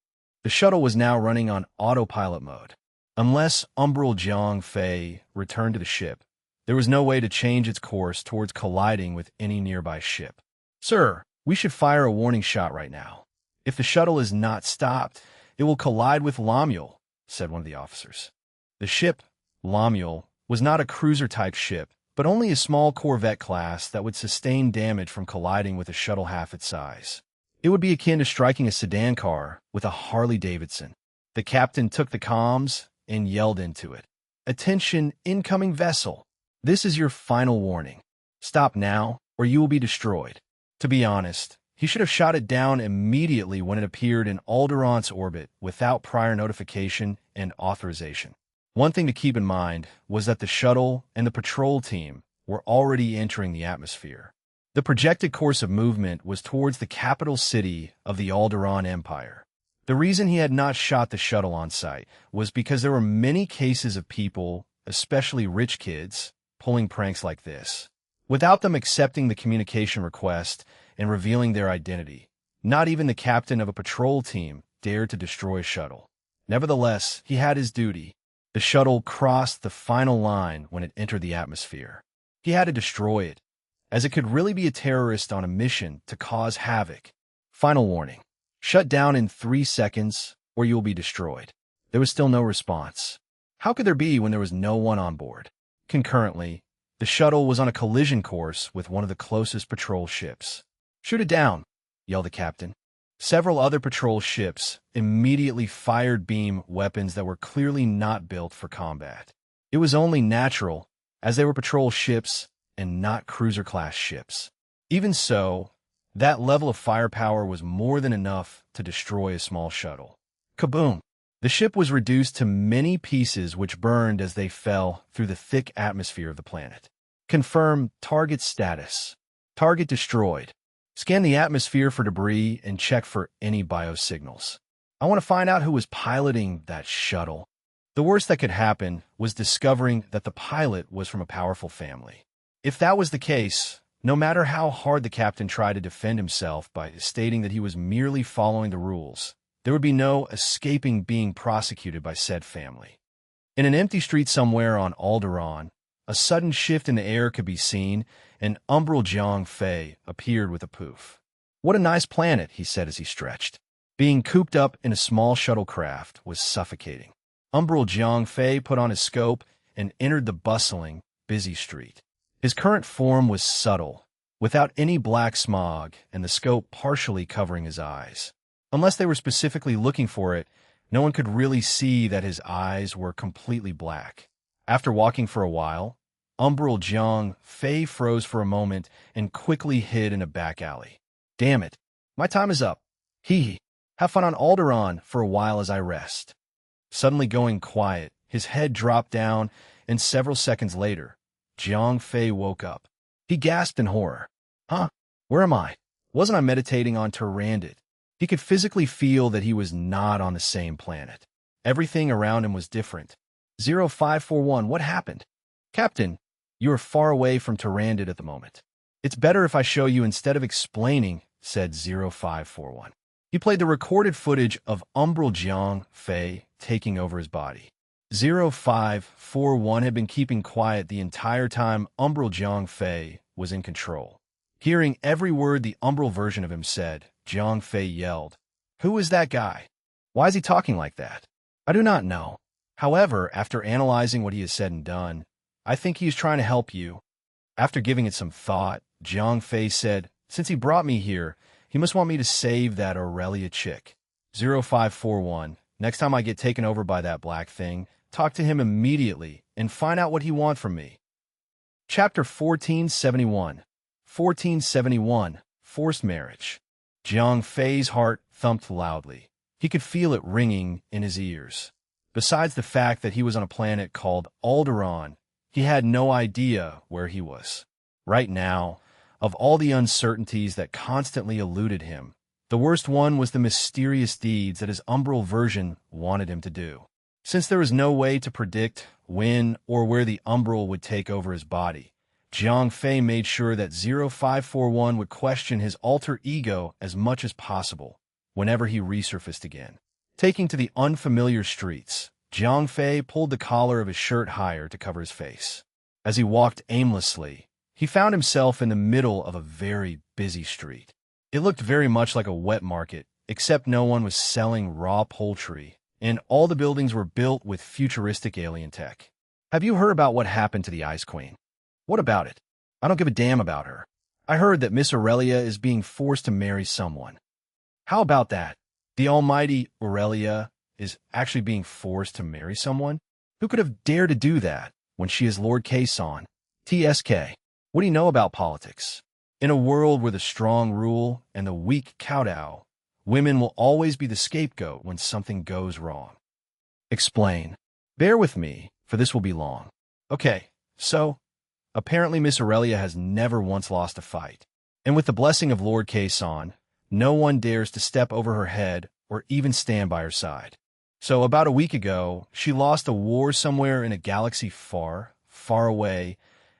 A: The shuttle was now running on autopilot mode. Unless Umbral Jiang Fei returned to the ship, there was no way to change its course towards colliding with any nearby ship. Sir, we should fire a warning shot right now. If the shuttle is not stopped, it will collide with Lemuel, said one of the officers. The ship, Lemuel, was not a cruiser-type ship, but only a small corvette class that would sustain damage from colliding with a shuttle half its size. It would be akin to striking a sedan car with a Harley-Davidson. The captain took the comms and yelled into it. Attention, incoming vessel. This is your final warning. Stop now, or you will be destroyed. To be honest, he should have shot it down immediately when it appeared in Alderaan's orbit without prior notification and authorization. One thing to keep in mind was that the shuttle and the patrol team were already entering the atmosphere. The projected course of movement was towards the capital city of the Alderaan Empire. The reason he had not shot the shuttle on sight was because there were many cases of people, especially rich kids, pulling pranks like this. Without them accepting the communication request and revealing their identity, not even the captain of a patrol team dared to destroy a shuttle. Nevertheless, he had his duty. The shuttle crossed the final line when it entered the atmosphere. He had to destroy it, as it could really be a terrorist on a mission to cause havoc. Final warning. Shut down in 3 seconds, or you will be destroyed. There was still no response. How could there be when there was no one on board? Concurrently, the shuttle was on a collision course with one of the closest patrol ships. Shoot it down, yelled the captain. Several other patrol ships immediately fired beam weapons that were clearly not built for combat. It was only natural, as they were patrol ships and not cruiser-class ships. Even so, that level of firepower was more than enough to destroy a small shuttle. Kaboom! The ship was reduced to many pieces which burned as they fell through the thick atmosphere of the planet. Confirm target status. Target destroyed. Scan the atmosphere for debris and check for any biosignals. I want to find out who was piloting that shuttle. The worst that could happen was discovering that the pilot was from a powerful family. If that was the case, no matter how hard the captain tried to defend himself by stating that he was merely following the rules, there would be no escaping being prosecuted by said family. In an empty street somewhere on Alderaan, a sudden shift in the air could be seen, and Umbral Jiang Fei appeared with a poof. What a nice planet, he said as he stretched. Being cooped up in a small shuttlecraft was suffocating. Umbral Jiang Fei put on his scope and entered the bustling, busy street. His current form was subtle, without any black smog, and the scope partially covering his eyes. Unless they were specifically looking for it, no one could really see that his eyes were completely black. After walking for a while, Umbral Jiang Fei froze for a moment and quickly hid in a back alley. Damn it, my time is up. Hee. Have fun on Alderaan for a while as I rest. Suddenly going quiet, his head dropped down, and several seconds later, Jiang Fei woke up. He gasped in horror. Huh? Where am I? Wasn't I meditating on Tyrandid? He could physically feel that he was not on the same planet. Everything around him was different. 0541, what happened? Captain, you are far away from Tyrandid at the moment. It's better if I show you instead of explaining, said 0541. He played the recorded footage of Umbral Jiang Fei taking over his body. 0541 had been keeping quiet the entire time Umbral Jiang Fei was in control. Hearing every word the Umbral version of him said, Jiang Fei yelled, "Who is that guy? Why is he talking like that? I do not know. However, after analyzing what he has said and done, I think he is trying to help you." After giving it some thought, Jiang Fei said, "Since he brought me here, he must want me to save that Aurelia chick." 0541, Next time I get taken over by that black thing, talk to him immediately and find out what he wants from me. Chapter 1471. 1471. Forced Marriage. Jiang Fei's heart thumped loudly. He could feel it ringing in his ears. Besides the fact that he was on a planet called Alderaan, he had no idea where he was. Right now, of all the uncertainties that constantly eluded him, the worst one was the mysterious deeds that his umbral version wanted him to do. Since there was no way to predict when or where the umbral would take over his body, Jiang Fei made sure that 0541 would question his alter ego as much as possible whenever he resurfaced again. Taking to the unfamiliar streets, Jiang Fei pulled the collar of his shirt higher to cover his face. As he walked aimlessly, he found himself in the middle of a very busy street. It looked very much like a wet market, except no one was selling raw poultry, and all the buildings were built with futuristic alien tech. Have you heard about what happened to the Ice Queen? What about it? I don't give a damn about her. I heard that Miss Aurelia is being forced to marry someone. How about that? The almighty Aurelia is actually being forced to marry someone? Who could have dared to do that when she is Lord Kayson? TSK. What do you know about politics? In a world where the strong rule and the weak kowtow, women will always be the scapegoat when something goes wrong. Explain. Bear with me, for this will be long. Okay, so, apparently Miss Aurelia has never once lost a fight. And with the blessing of Lord Kayson, no one dares to step over her head or even stand by her side. So about a week ago, she lost a war somewhere in a galaxy far, far away,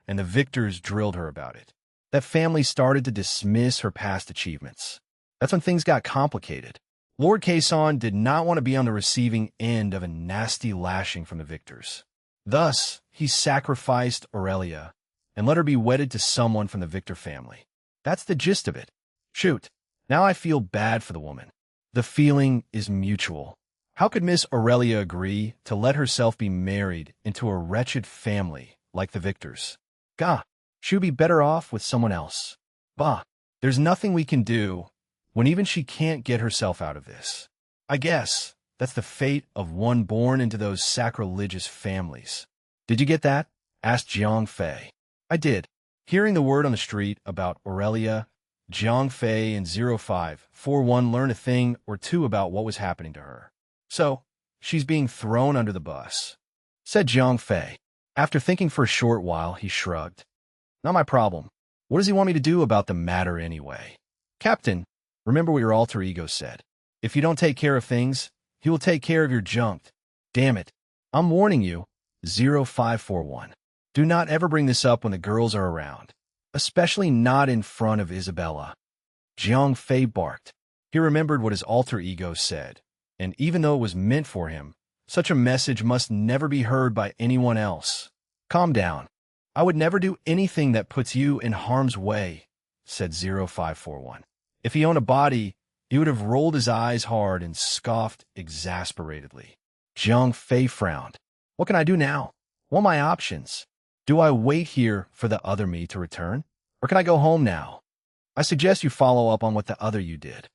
A: and the victors drilled her about it. That family started to dismiss her past achievements. That's when things got complicated. Lord Kayson did not want to be on the receiving end of a nasty lashing from the victors. Thus, he sacrificed Aurelia and let her be wedded to someone from the Victor family. That's the gist of it. Shoot, now I feel bad for the woman. The feeling is mutual. How could Miss Aurelia agree to let herself be married into a wretched family like the Victors? Gah, she would be better off with someone else. Bah, there's nothing we can do when even she can't get herself out of this. I guess that's the fate of one born into those sacrilegious families. Did you get that? Asked Jiang Fei. I did. Hearing the word on the street about Aurelia, Jiang Fei and 0541 learned a thing or two about what was happening to her. So, she's being thrown under the bus, said Jiang Fei. After thinking for a short while, he shrugged. Not my problem. What does he want me to do about the matter anyway? Captain, remember what your alter ego said. If you don't take care of things, he will take care of your junk. Damn it. I'm warning you, 0541. Do not ever bring this up when the girls are around, especially not in front of Isabella. Jiang Fei barked. He remembered what his alter ego said, and even though it was meant for him, such a message must never be heard by anyone else. Calm down. I would never do anything that puts you in harm's way, said 0541. If he owned a body, he would have rolled his eyes hard and scoffed exasperatedly. Jiang Fei frowned. What can I do now? What are my options? Do I wait here for the other me to return? Or can I go home now? I suggest you follow up on what the other you did.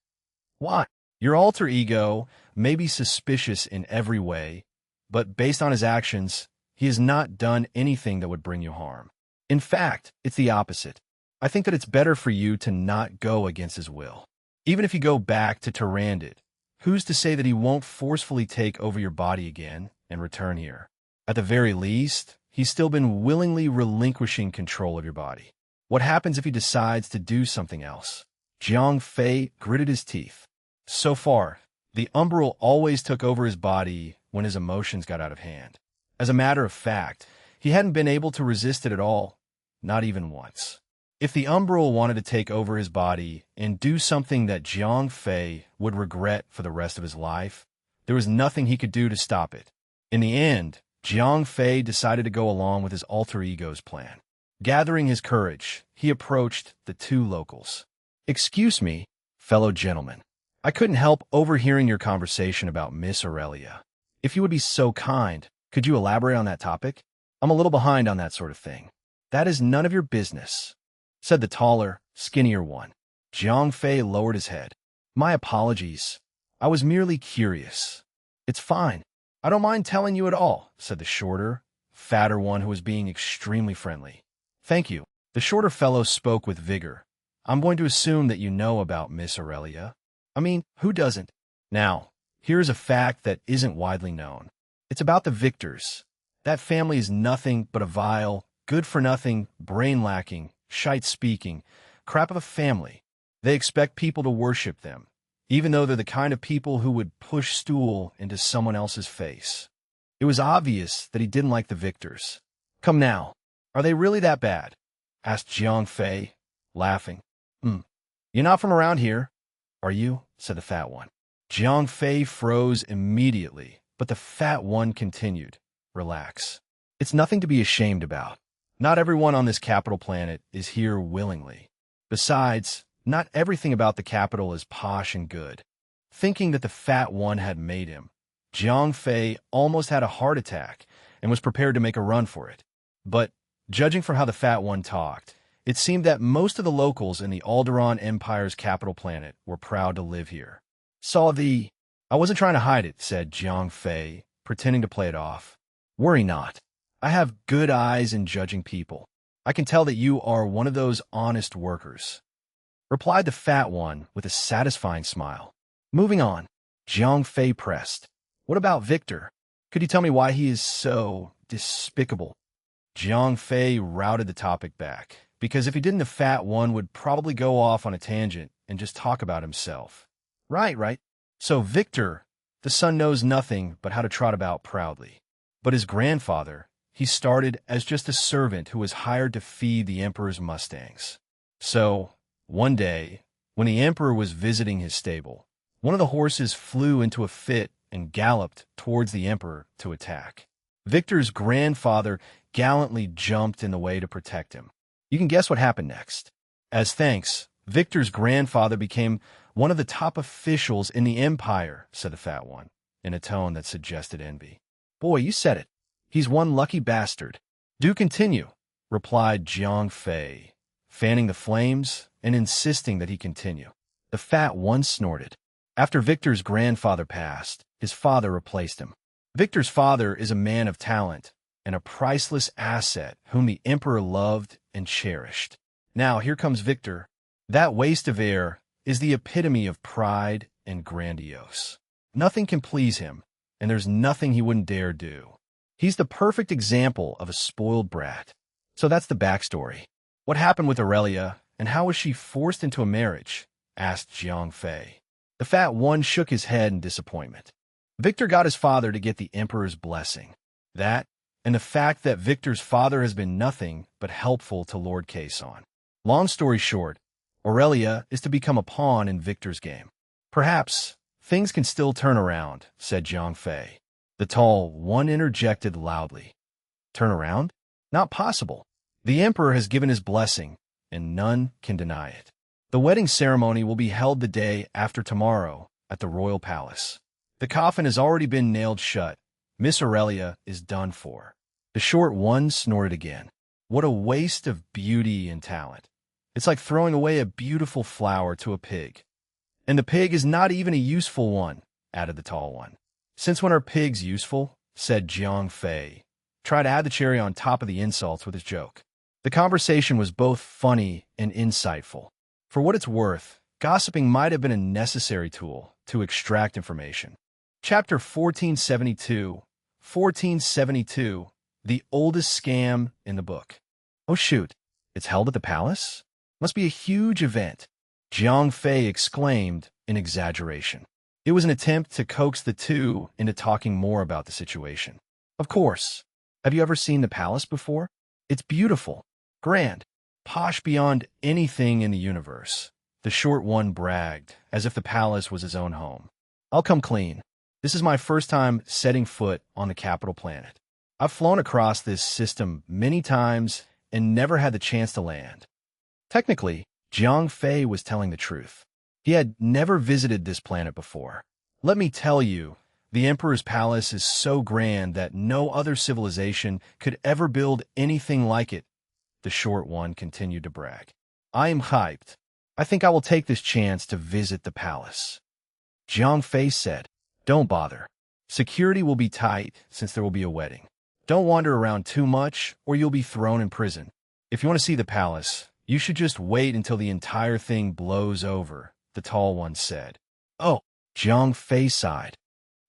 A: Why? Your alter ego may be suspicious in every way, but based on his actions, he has not done anything that would bring you harm. In fact, it's the opposite. I think that it's better for you to not go against his will. Even if you go back to Tyrandid, who's to say that he won't forcefully take over your body again and return here? At the very least, he's still been willingly relinquishing control of your body. What happens if he decides to do something else? Jiang Fei gritted his teeth. So far, the umbral always took over his body when his emotions got out of hand. As a matter of fact, he hadn't been able to resist it at all, not even once. If the umbral wanted to take over his body and do something that Jiang Fei would regret for the rest of his life, there was nothing he could do to stop it. In the end, Jiang Fei decided to go along with his alter ego's plan. Gathering his courage, he approached the two locals. Excuse me, fellow gentlemen. I couldn't help overhearing your conversation about Miss Aurelia. If you would be so kind, could you elaborate on that topic? I'm a little behind on that sort of thing. That is none of your business, said the taller, skinnier one. Jiang Fei lowered his head. My apologies. I was merely curious. It's fine. I don't mind telling you at all, said the shorter, fatter one who was being extremely friendly. Thank you. The shorter fellow spoke with vigor. I'm going to assume that you know about Miss Aurelia. I mean, who doesn't? Now, here's a fact that isn't widely known. It's about the Victors. That family is nothing but a vile, good-for-nothing, brain-lacking, shite-speaking, crap of a family. They expect people to worship them, even though they're the kind of people who would push stool into someone else's face. It was obvious that he didn't like the Victors. Come now, are they really that bad? Asked Jiang Fei, laughing. You're not from around here, are you? Said the fat one. Jiang Fei froze immediately, but the fat one continued. Relax. It's nothing to be ashamed about. Not everyone on this capital planet is here willingly. Besides, not everything about the capital is posh and good. Thinking that the fat one had made him, Jiang Fei almost had a heart attack and was prepared to make a run for it. But, judging from how the fat one talked, it seemed that most of the locals in the Alderaan Empire's capital planet were proud to live here. I wasn't trying to hide it, said Jiang Fei, pretending to play it off. Worry not. I have good eyes in judging people. I can tell that you are one of those honest workers, replied the fat one with a satisfying smile. Moving on, Jiang Fei pressed. What about Victor? Could you tell me why he is so despicable? Jiang Fei routed the topic back, because if he didn't, the fat one would probably go off on a tangent and just talk about himself. Right. So Victor, the son, knows nothing but how to trot about proudly. But his grandfather, he started as just a servant who was hired to feed the emperor's mustangs. So, one day, when the emperor was visiting his stable, one of the horses flew into a fit and galloped towards the emperor to attack. Victor's grandfather gallantly jumped in the way to protect him. You can guess what happened next. As thanks, Victor's grandfather became one of the top officials in the Empire, said the fat one, in a tone that suggested envy. Boy, you said it. He's one lucky bastard. Do continue, replied Jiang Fei, fanning the flames and insisting that he continue. The fat one snorted. After Victor's grandfather passed, his father replaced him. Victor's father is a man of talent and a priceless asset whom the emperor loved and cherished. Now here comes Victor. That waste of air is the epitome of pride and grandiose. Nothing can please him, and there's nothing he wouldn't dare do. He's the perfect example of a spoiled brat. So that's the backstory. What happened with Aurelia, and how was she forced into a marriage? Asked Jiang Fei. The fat one shook his head in disappointment. Victor got his father to get the emperor's blessing. That, and the fact that Victor's father has been nothing but helpful to Lord Kayson. Long story short, Aurelia is to become a pawn in Victor's game. Perhaps things can still turn around, said Jiang Fei. The tall one interjected loudly. Turn around? Not possible. The emperor has given his blessing, and none can deny it. The wedding ceremony will be held the day after tomorrow at the royal palace. The coffin has already been nailed shut. Miss Aurelia is done for. The short one snorted again. What a waste of beauty and talent. It's like throwing away a beautiful flower to a pig. And the pig is not even a useful one, added the tall one. Since when are pigs useful? Said Jiang Fei. Try to add the cherry on top of the insults with his joke. The conversation was both funny and insightful. For what it's worth, gossiping might have been a necessary tool to extract information. Chapter 1472. 1472. The oldest scam in the book. Oh shoot, it's held at the palace? Must be a huge event, Jiang Fei exclaimed in exaggeration. It was an attempt to coax the two into talking more about the situation. Of course. Have you ever seen the palace before? It's beautiful, grand, posh beyond anything in the universe. The short one bragged, as if the palace was his own home. I'll come clean. This is my first time setting foot on the capital planet. I've flown across this system many times and never had the chance to land. Technically, Jiang Fei was telling the truth. He had never visited this planet before. Let me tell you, the Emperor's palace is so grand that no other civilization could ever build anything like it, the short one continued to brag. I am hyped. I think I will take this chance to visit the palace. Jiang Fei said, Don't bother. Security will be tight since there will be a wedding. Don't wander around too much or you'll be thrown in prison. If you want to see the palace, you should just wait until the entire thing blows over, the tall one said. Oh, Jiang Fei sighed.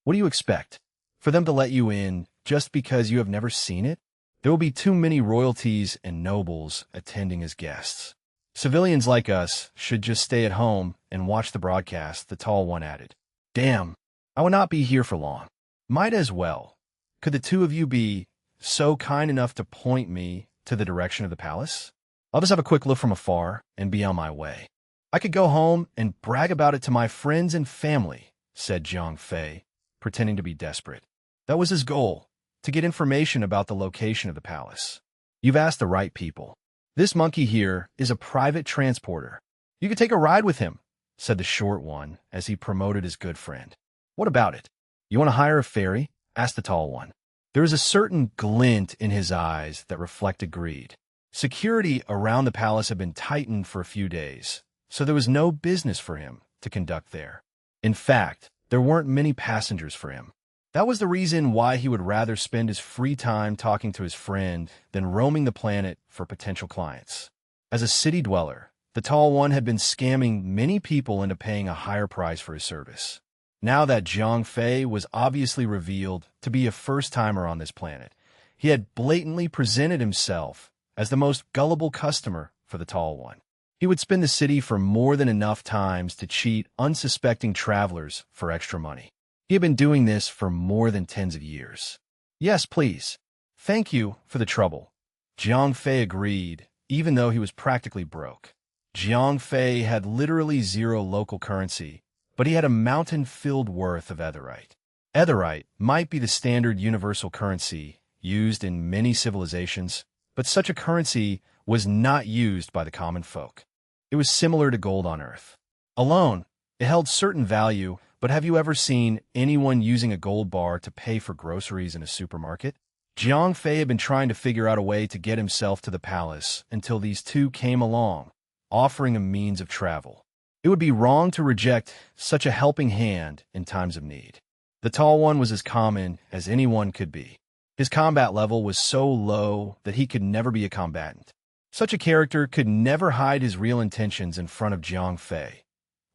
A: What do you expect? For them to let you in just because you have never seen it? There will be too many royalties and nobles attending as guests. Civilians like us should just stay at home and watch the broadcast, the tall one added. Damn, I will not be here for long. Might as well. Could the two of you be so kind enough to point me to the direction of the palace? I'll just have a quick look from afar and be on my way. I could go home and brag about it to my friends and family, said Jiang Fei, pretending to be desperate. That was his goal, to get information about the location of the palace. You've asked the right people. This monkey here is a private transporter. You could take a ride with him, said the short one as he promoted his good friend. What about it? You want to hire a ferry? Asked the tall one. There was a certain glint in his eyes that reflected greed. Security around the palace had been tightened for a few days, so there was no business for him to conduct there. In fact, there weren't many passengers for him. That was the reason why he would rather spend his free time talking to his friend than roaming the planet for potential clients. As a city dweller, the tall one had been scamming many people into paying a higher price for his service. Now that Jiang Fei was obviously revealed to be a first-timer on this planet, he had blatantly presented himself as the most gullible customer for the tall one. He would spin the city for more than enough times to cheat unsuspecting travelers for extra money. He had been doing this for more than tens of years. Yes, please. Thank you for the trouble. Jiang Fei agreed, even though he was practically broke. Jiang Fei had literally zero local currency, but he had a mountain-filled worth of etherite. Etherite might be the standard universal currency used in many civilizations, but such a currency was not used by the common folk. It was similar to gold on Earth. Alone, it held certain value, but have you ever seen anyone using a gold bar to pay for groceries in a supermarket? Jiang Fei had been trying to figure out a way to get himself to the palace until these two came along, offering a means of travel. It would be wrong to reject such a helping hand in times of need. The tall one was as common as anyone could be. His combat level was so low that he could never be a combatant. Such a character could never hide his real intentions in front of Jiang Fei.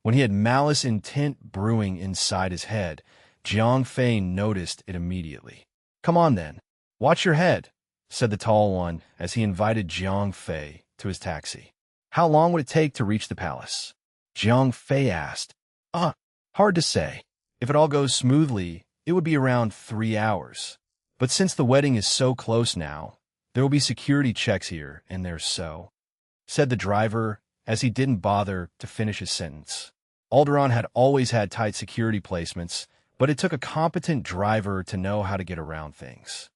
A: When he had malice intent brewing inside his head, Jiang Fei noticed it immediately. Come on then, watch your head, said the tall one as he invited Jiang Fei to his taxi. How long would it take to reach the palace? Jiang Fei asked. Hard to say. If it all goes smoothly, it would be around 3 hours. But since the wedding is so close now, there will be security checks here and there, said the driver as he didn't bother to finish his sentence. Alderaan had always had tight security placements, but it took a competent driver to know how to get around things.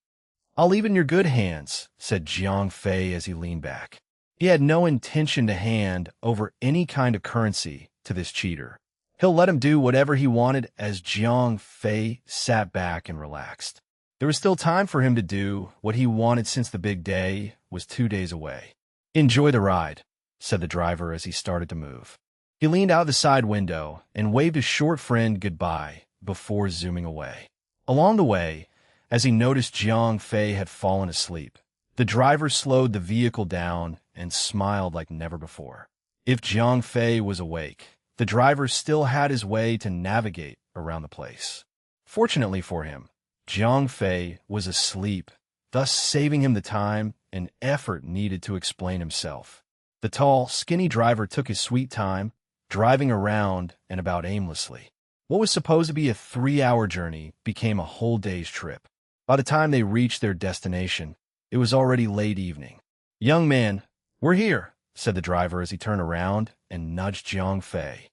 A: I'll leave it in your good hands, said Jiang Fei as he leaned back. He had no intention to hand over any kind of currency to this cheater. He'll let him do whatever he wanted as Jiang Fei sat back and relaxed. There was still time for him to do what he wanted since the big day was 2 days away. Enjoy the ride, said the driver as he started to move. He leaned out the side window and waved his short friend goodbye before zooming away. Along the way, as he noticed Jiang Fei had fallen asleep, the driver slowed the vehicle down and smiled like never before. If Jiang Fei was awake, the driver still had his way to navigate around the place. Fortunately for him, Jiang Fei was asleep, thus saving him the time and effort needed to explain himself. The tall, skinny driver took his sweet time, driving around and about aimlessly. What was supposed to be a 3-hour journey became a whole day's trip. By the time they reached their destination, it was already late evening. Young man, we're here, said the driver as he turned around and nudged Jiang Fei.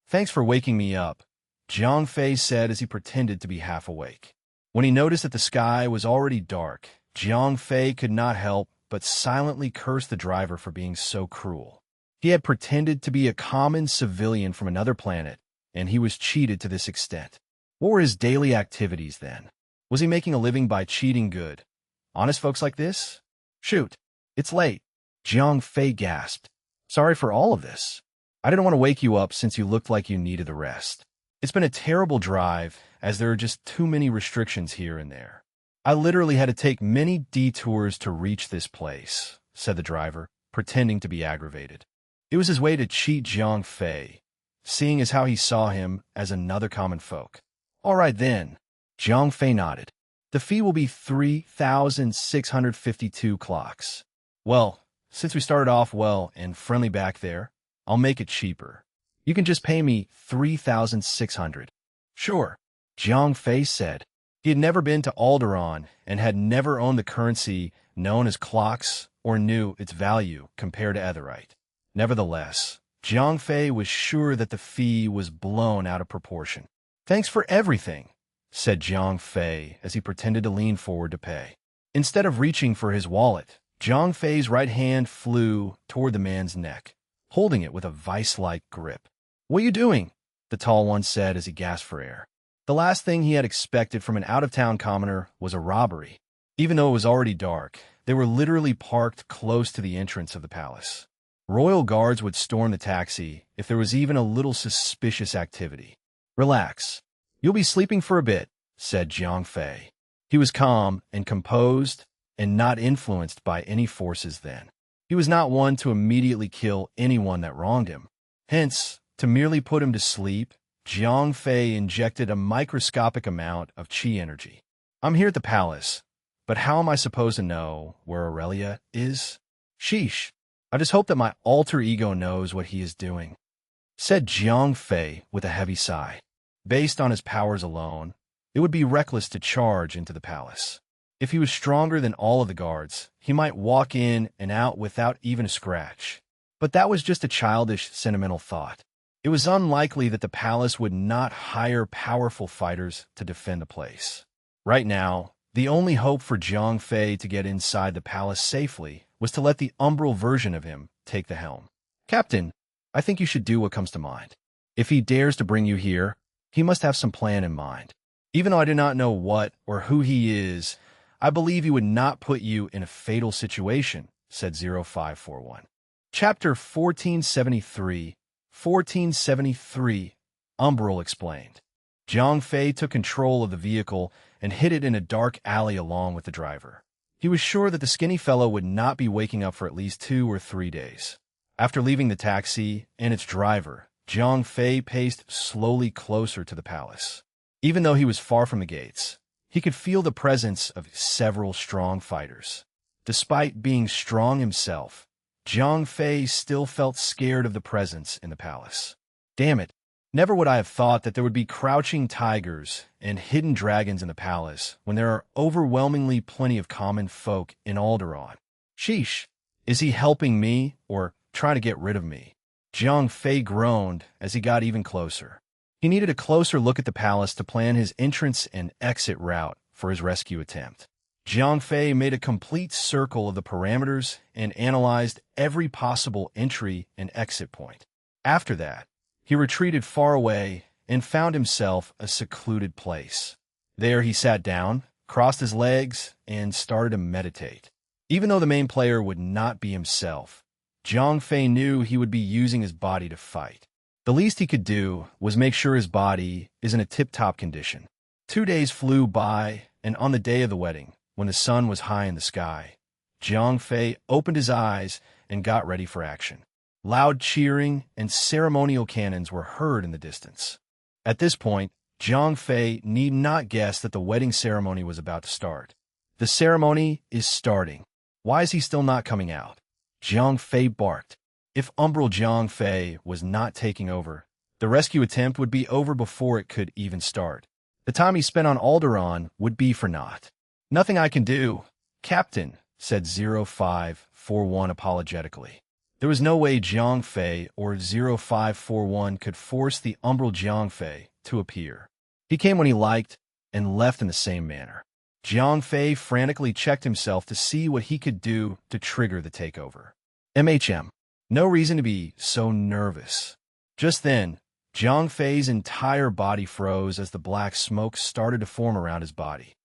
A: Thanks for waking me up, Jiang Fei said as he pretended to be half awake. When he noticed that the sky was already dark, Jiang Fei could not help but silently curse the driver for being so cruel. He had pretended to be a common civilian from another planet, and he was cheated to this extent. What were his daily activities then? Was he making a living by cheating good? Honest folks like this? Shoot, it's late. Jiang Fei gasped. Sorry for all of this. I didn't want to wake you up since you looked like you needed a rest. It's been a terrible drive, as there are just too many restrictions here and there. I literally had to take many detours to reach this place, said the driver, pretending to be aggravated. It was his way to cheat Jiang Fei, seeing as how he saw him as another common folk. All right then, Jiang Fei nodded. The fee will be 3,652 clocks. Well, since we started off well and friendly back there, I'll make it cheaper. You can just pay me 3,600. Sure, Jiang Fei said. He had never been to Alderaan and had never owned the currency known as clocks or knew its value compared to Etherite. Nevertheless, Jiang Fei was sure that the fee was blown out of proportion. Thanks for everything, said Jiang Fei as he pretended to lean forward to pay. Instead of reaching for his wallet, Jiang Fei's right hand flew toward the man's neck, holding it with a vice-like grip. What are you doing? The tall one said as he gasped for air. The last thing he had expected from an out-of-town commoner was a robbery. Even though it was already dark, they were literally parked close to the entrance of the palace. Royal guards would storm the taxi if there was even a little suspicious activity. Relax. You'll be sleeping for a bit, said Jiang Fei. He was calm and composed and not influenced by any forces then. He was not one to immediately kill anyone that wronged him. Hence, to merely put him to sleep, Jiang Fei injected a microscopic amount of qi energy. I'm here at the palace, but how am I supposed to know where Aurelia is? Sheesh. I just hope that my alter ego knows what he is doing, said Jiang Fei with a heavy sigh. Based on his powers alone, it would be reckless to charge into the palace. If he was stronger than all of the guards, he might walk in and out without even a scratch. But that was just a childish, sentimental thought. It was unlikely that the palace would not hire powerful fighters to defend the place. Right now, the only hope for Jiang Fei to get inside the palace safely was to let the umbral version of him take the helm. Captain, I think you should do what comes to mind. If he dares to bring you here, he must have some plan in mind. Even though I do not know what or who he is, I believe he would not put you in a fatal situation, said 0541. Chapter 1473, Umbral explained. Jiang Fei took control of the vehicle and hid it in a dark alley along with the driver. He was sure that the skinny fellow would not be waking up for at least 2 or 3 days. After leaving the taxi and its driver, Jiang Fei paced slowly closer to the palace. Even though he was far from the gates, he could feel the presence of several strong fighters. Despite being strong himself, Jiang Fei still felt scared of the presence in the palace. Damn it, never would I have thought that there would be crouching tigers and hidden dragons in the palace when there are overwhelmingly plenty of common folk in Alderaan. Sheesh, is he helping me or trying to get rid of me? Jiang Fei groaned as he got even closer. He needed a closer look at the palace to plan his entrance and exit route for his rescue attempt. Jiang Fei made a complete circle of the parameters and analyzed every possible entry and exit point. After that, he retreated far away and found himself a secluded place. There he sat down, crossed his legs, and started to meditate. Even though the main player would not be himself, Jiang Fei knew he would be using his body to fight. The least he could do was make sure his body is in a tip-top condition. 2 days flew by, and on the day of the wedding, when the sun was high in the sky, Jiang Fei opened his eyes and got ready for action. Loud cheering and ceremonial cannons were heard in the distance. At this point, Jiang Fei need not guess that the wedding ceremony was about to start. The ceremony is starting. Why is he still not coming out? Jiang Fei barked. If Umbral Jiang Fei was not taking over, the rescue attempt would be over before it could even start. The time he spent on Alderaan would be for naught. Nothing I can do, Captain, said 0541 apologetically. There was no way Jiang Fei or 0541 could force the Umbral Jiang Fei to appear. He came when he liked and left in the same manner. Jiang Fei frantically checked himself to see what he could do to trigger the takeover. No reason to be so nervous. Just then, Jiang Fei's entire body froze as the black smoke started to form around his body.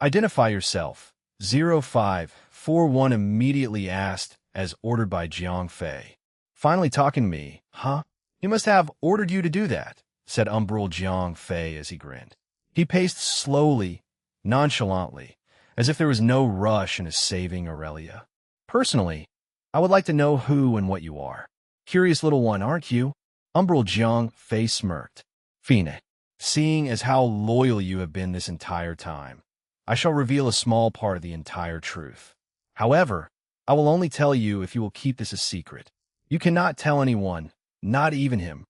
A: Identify yourself, 0541 immediately asked, as ordered by Jiang Fei. Finally talking to me, huh? He must have ordered you to do that, said Umbral Jiang Fei as he grinned. He paced slowly, nonchalantly, as if there was no rush into saving Aurelia. Personally, I would like to know who and what you are. Curious little one, aren't you? Umbral Jiang Fei smirked. Fine, seeing as how loyal you have been this entire time, I shall reveal a small part of the entire truth. However, I will only tell you if you will keep this a secret. You cannot tell anyone, not even him.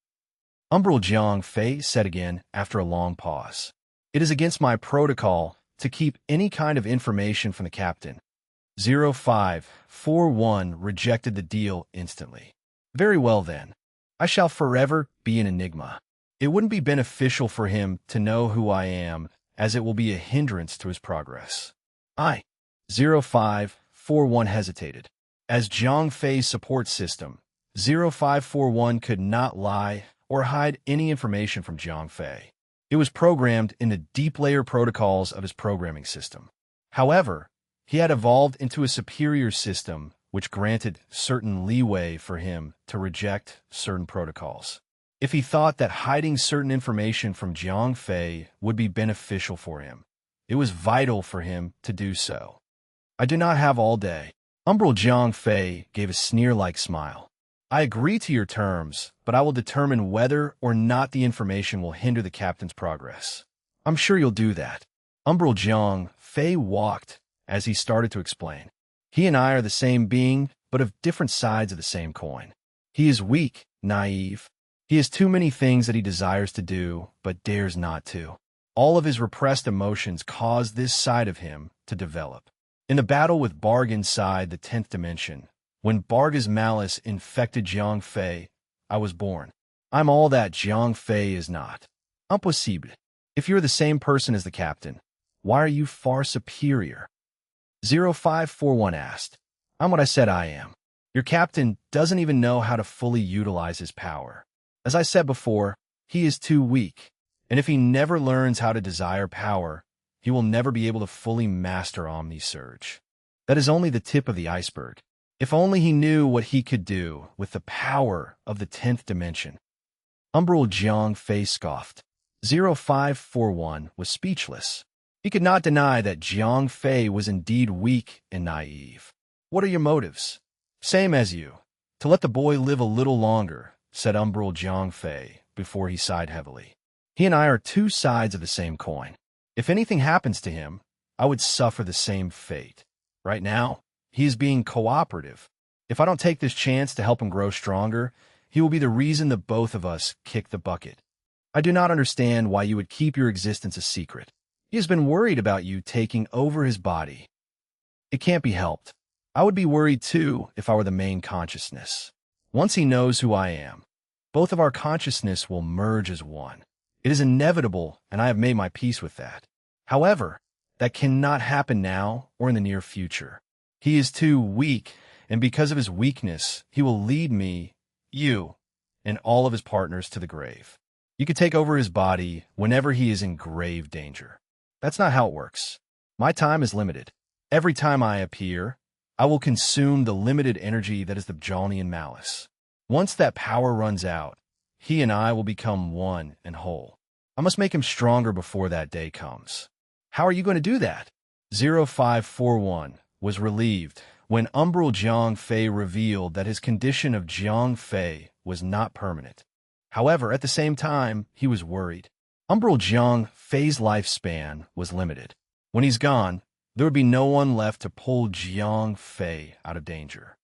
A: Umbral Jiang Fei said again after a long pause. It is against my protocol to keep any kind of information from the captain. 0541 rejected the deal instantly. Very well then. I shall forever be an enigma. It wouldn't be beneficial for him to know who I am, as it will be a hindrance to his progress. 0541 hesitated. As Jiang Fei's support system, 0541 could not lie or hide any information from Jiang Fei. It was programmed in the deep layer protocols of his programming system. However, he had evolved into a superior system which granted certain leeway for him to reject certain protocols. If he thought that hiding certain information from Jiang Fei would be beneficial for him, it was vital for him to do so. I do not have all day. Umbral Jiang Fei gave a sneer-like smile. I agree to your terms, but I will determine whether or not the information will hinder the captain's progress. I'm sure you'll do that. Umbral Jiang Fei walked as he started to explain. He and I are the same being, but of different sides of the same coin. He is weak, naive. He has too many things that he desires to do, but dares not to. All of his repressed emotions caused this side of him to develop. In the battle with Barg inside the 10th dimension, when Barga's malice infected Jiang Fei, I was born. I'm all that Jiang Fei is not. Impossible. If you're the same person as the captain, why are you far superior? 0541 asked. I'm what I said I am. Your captain doesn't even know how to fully utilize his power. As I said before, he is too weak, and if he never learns how to desire power, he will never be able to fully master Omni-Surge. That is only the tip of the iceberg. If only he knew what he could do with the power of the 10th dimension. Umbral Jiang Fei scoffed. 0541 was speechless. He could not deny that Jiang Fei was indeed weak and naive. What are your motives? Same as you. To let the boy live a little longer, said Umbral Jiang Fei before he sighed heavily. He and I are two sides of the same coin. If anything happens to him, I would suffer the same fate. Right now, he is being cooperative. If I don't take this chance to help him grow stronger, he will be the reason that both of us kick the bucket. I do not understand why you would keep your existence a secret. He has been worried about you taking over his body. It can't be helped. I would be worried too if I were the main consciousness. Once he knows who I am, both of our consciousness will merge as one. It is inevitable, and I have made my peace with that. However, that cannot happen now or in the near future. He is too weak, and because of his weakness, he will lead me, you, and all of his partners to the grave. You could take over his body whenever he is in grave danger. That's not how it works. My time is limited. Every time I appear, I will consume the limited energy that is the Bjornian malice. Once that power runs out, he and I will become one and whole. I must make him stronger before that day comes. How are you going to do that? 0541 was relieved when Umbral Jiang Fei revealed that his condition of Jiang Fei was not permanent. However, at the same time, he was worried. Umbral Jiang Fei's lifespan was limited. When he's gone, there would be no one left to pull Jiang Fei out of danger.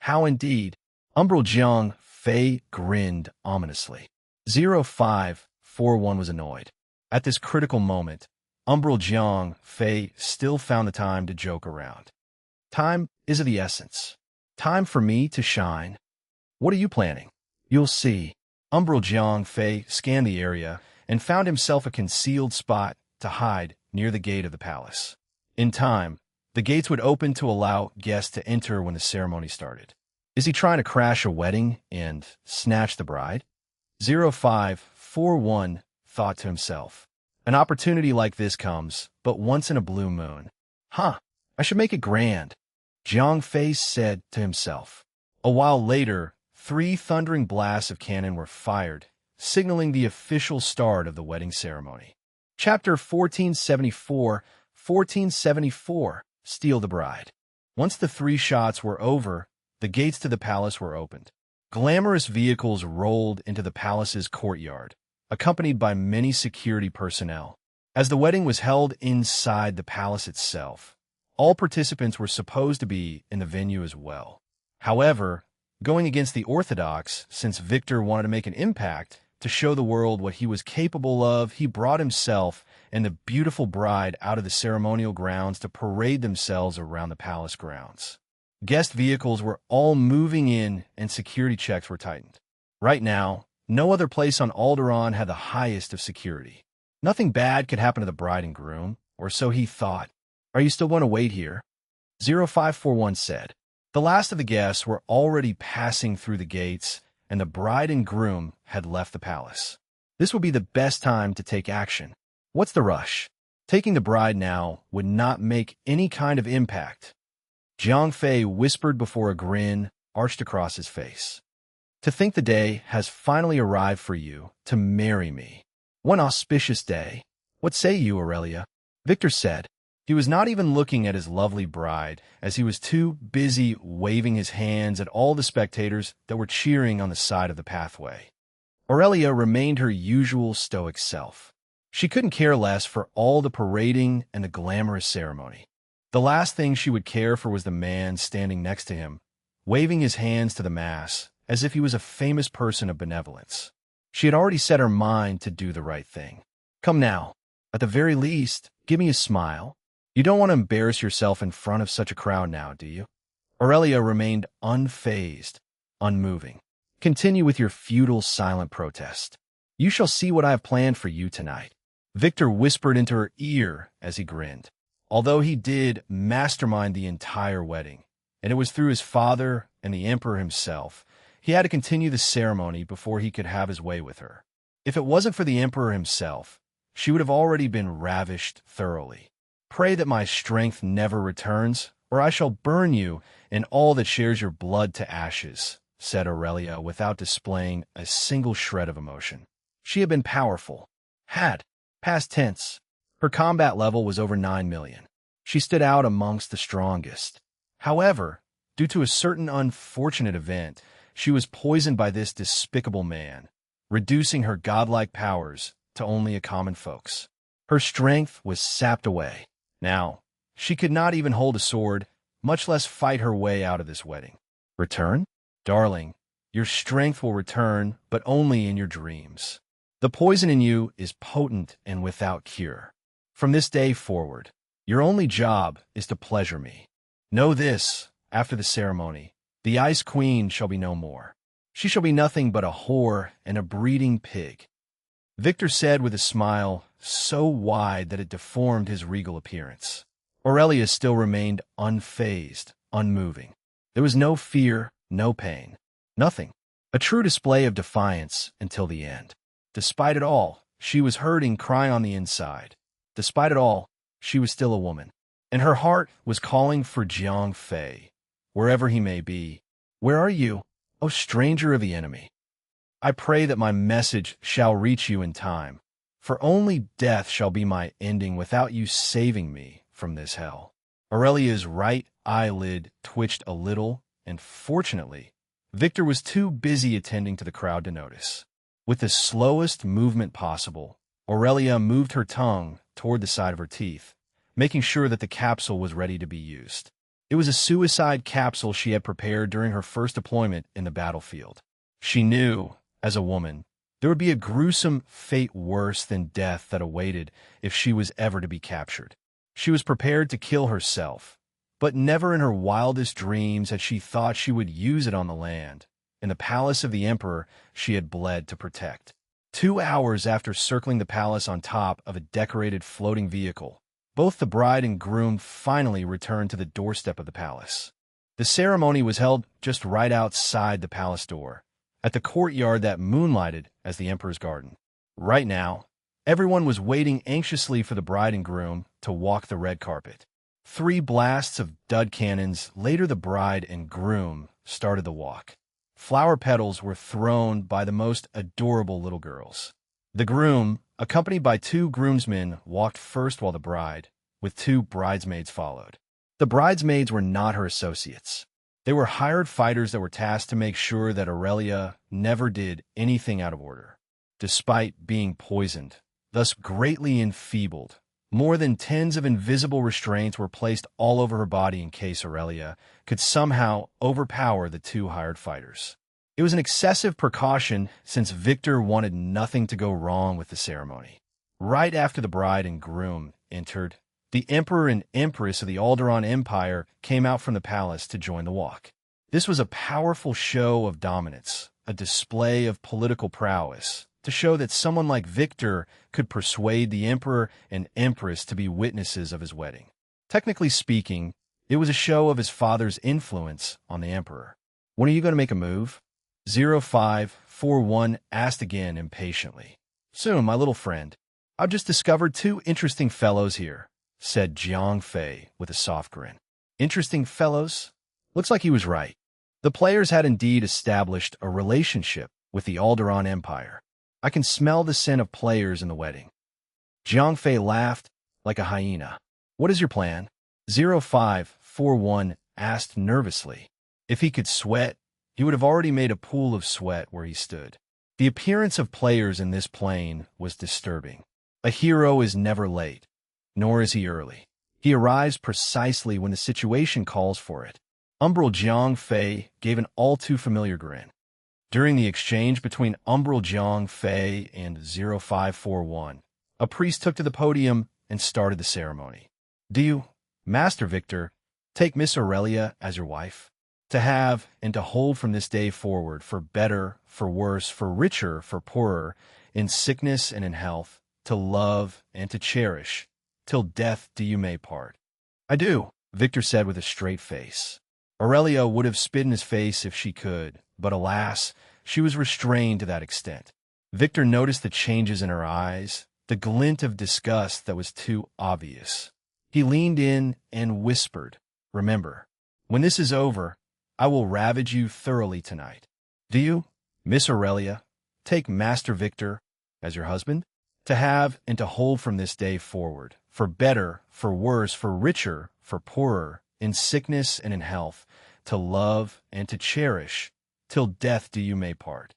A: How indeed? Umbral Jiang Fei grinned ominously. 0541 was annoyed. At this critical moment, Umbral Jiang Fei still found the time to joke around. Time is of the essence. Time for me to shine. What are you planning? You'll see. Umbral Jiang Fei scanned the area and found himself a concealed spot to hide near the gate of the palace. In time, the gates would open to allow guests to enter when the ceremony started. Is he trying to crash a wedding and snatch the bride? 0541 thought to himself. An opportunity like this comes, but once in a blue moon. I should make it grand, Jiang Fei said to himself. A while later, 3 thundering blasts of cannon were fired, signaling the official start of the wedding ceremony. Chapter 1474, Steal the Bride. Once the 3 shots were over, the gates to the palace were opened. Glamorous vehicles rolled into the palace's courtyard, accompanied by many security personnel. As the wedding was held inside the palace itself, all participants were supposed to be in the venue as well. However, going against the orthodox, since Victor wanted to make an impact, to show the world what he was capable of, he brought himself and the beautiful bride out of the ceremonial grounds to parade themselves around the palace grounds. Guest vehicles were all moving in and security checks were tightened. Right now, no other place on Alderaan had the highest of security. Nothing bad could happen to the bride and groom, or so he thought. Are you still going to wait here? 0541 said. The last of the guests were already passing through the gates, and the bride and groom had left the palace. This would be the best time to take action. What's the rush? Taking the bride now would not make any kind of impact. Jiang Fei whispered before a grin arched across his face. To think the day has finally arrived for you to marry me. One auspicious day. What say you, Aurelia? Victor said. He was not even looking at his lovely bride, as he was too busy waving his hands at all the spectators that were cheering on the side of the pathway. Aurelia remained her usual stoic self. She couldn't care less for all the parading and the glamorous ceremony. The last thing she would care for was the man standing next to him, waving his hands to the mass, as if he was a famous person of benevolence. She had already set her mind to do the right thing. Come now, at the very least, give me a smile. You don't want to embarrass yourself in front of such a crowd now, do you? Aurelia remained unfazed, unmoving. Continue with your futile, silent protest. You shall see what I have planned for you tonight. Victor whispered into her ear as he grinned. Although he did mastermind the entire wedding, and it was through his father and the emperor himself, he had to continue the ceremony before he could have his way with her. If it wasn't for the emperor himself, she would have already been ravished thoroughly. Pray that my strength never returns, or I shall burn you and all that shares your blood to ashes, said Aurelia without displaying a single shred of emotion. She had been powerful. Past tense. Her combat level was over 9 million. She stood out amongst the strongest. However, due to a certain unfortunate event, she was poisoned by this despicable man, reducing her godlike powers to only a common folk's. Her strength was sapped away. Now, she could not even hold a sword, much less fight her way out of this wedding. Return? Darling, your strength will return, but only in your dreams. The poison in you is potent and without cure. From this day forward, your only job is to pleasure me. Know this, after the ceremony, the Ice Queen shall be no more. She shall be nothing but a whore and a breeding pig. Victor said with a smile so wide that it deformed his regal appearance. Aurelia still remained unfazed, unmoving. There was no fear, no pain, nothing. A true display of defiance until the end. Despite it all, she was hurting, crying on the inside. Despite it all, she was still a woman, and her heart was calling for Jiang Fei, wherever he may be. Where are you, O stranger of the enemy? I pray that my message shall reach you in time, for only death shall be my ending without you saving me from this hell. Aurelia's right eyelid twitched a little, and fortunately, Victor was too busy attending to the crowd to notice. With the slowest movement possible, Aurelia moved her tongue toward the side of her teeth, making sure that the capsule was ready to be used. It was a suicide capsule she had prepared during her first deployment in the battlefield. She knew, as a woman, there would be a gruesome fate worse than death that awaited if she was ever to be captured. She was prepared to kill herself, but never in her wildest dreams had she thought she would use it on the land, in the palace of the emperor she had bled to protect. 2 hours after circling the palace on top of a decorated floating vehicle, both the bride and groom finally returned to the doorstep of the palace. The ceremony was held just right outside the palace door, at the courtyard that moonlighted as the emperor's garden. Right now, everyone was waiting anxiously for the bride and groom to walk the red carpet. 3 blasts of dud cannons, later the bride and groom started the walk. Flower petals were thrown by the most adorable little girls. The groom, accompanied by 2 groomsmen, walked first while the bride, with 2 bridesmaids, followed. The bridesmaids were not her associates. They were hired fighters that were tasked to make sure that Aurelia never did anything out of order. Despite being poisoned, thus greatly enfeebled, more than tens of invisible restraints were placed all over her body in case Aurelia could somehow overpower the 2 hired fighters. It was an excessive precaution since Victor wanted nothing to go wrong with the ceremony. Right after the bride and groom entered, the Emperor and Empress of the Alderaan Empire came out from the palace to join the walk. This was a powerful show of dominance, a display of political prowess, to show that someone like Victor could persuade the Emperor and Empress to be witnesses of his wedding. Technically speaking, it was a show of his father's influence on the Emperor. "When are you going to make a move?" 0541 asked again impatiently. "Soon, my little friend. I've just discovered 2 interesting fellows here," said Jiang Fei with a soft grin. Interesting fellows? Looks like he was right. The players had indeed established a relationship with the Alderaan Empire. I can smell the scent of players in the wedding. Jiang Fei laughed like a hyena. "What is your plan?" 0541 asked nervously. If he could sweat, he would have already made a pool of sweat where he stood. The appearance of players in this plane was disturbing. A hero is never late, nor is he early. He arrives precisely when the situation calls for it. Umbral Jiang Fei gave an all-too-familiar grin. During the exchange between Umbral Jiang Fei and 0541, a priest took to the podium and started the ceremony. "Do you, Master Victor, take Miss Aurelia as your wife? To have and to hold from this day forward, for better, for worse, for richer, for poorer, in sickness and in health, to love and to cherish, till death do you may part." "I do," Victor said with a straight face. Aurelia would have spit in his face if she could, but alas, she was restrained to that extent. Victor noticed the changes in her eyes, the glint of disgust that was too obvious. He leaned in and whispered, "Remember, when this is over, I will ravage you thoroughly tonight. Do you, Miss Aurelia, take Master Victor as your husband? To have and to hold from this day forward, for better, for worse, for richer, for poorer, in sickness and in health, to love and to cherish, till death do you may part."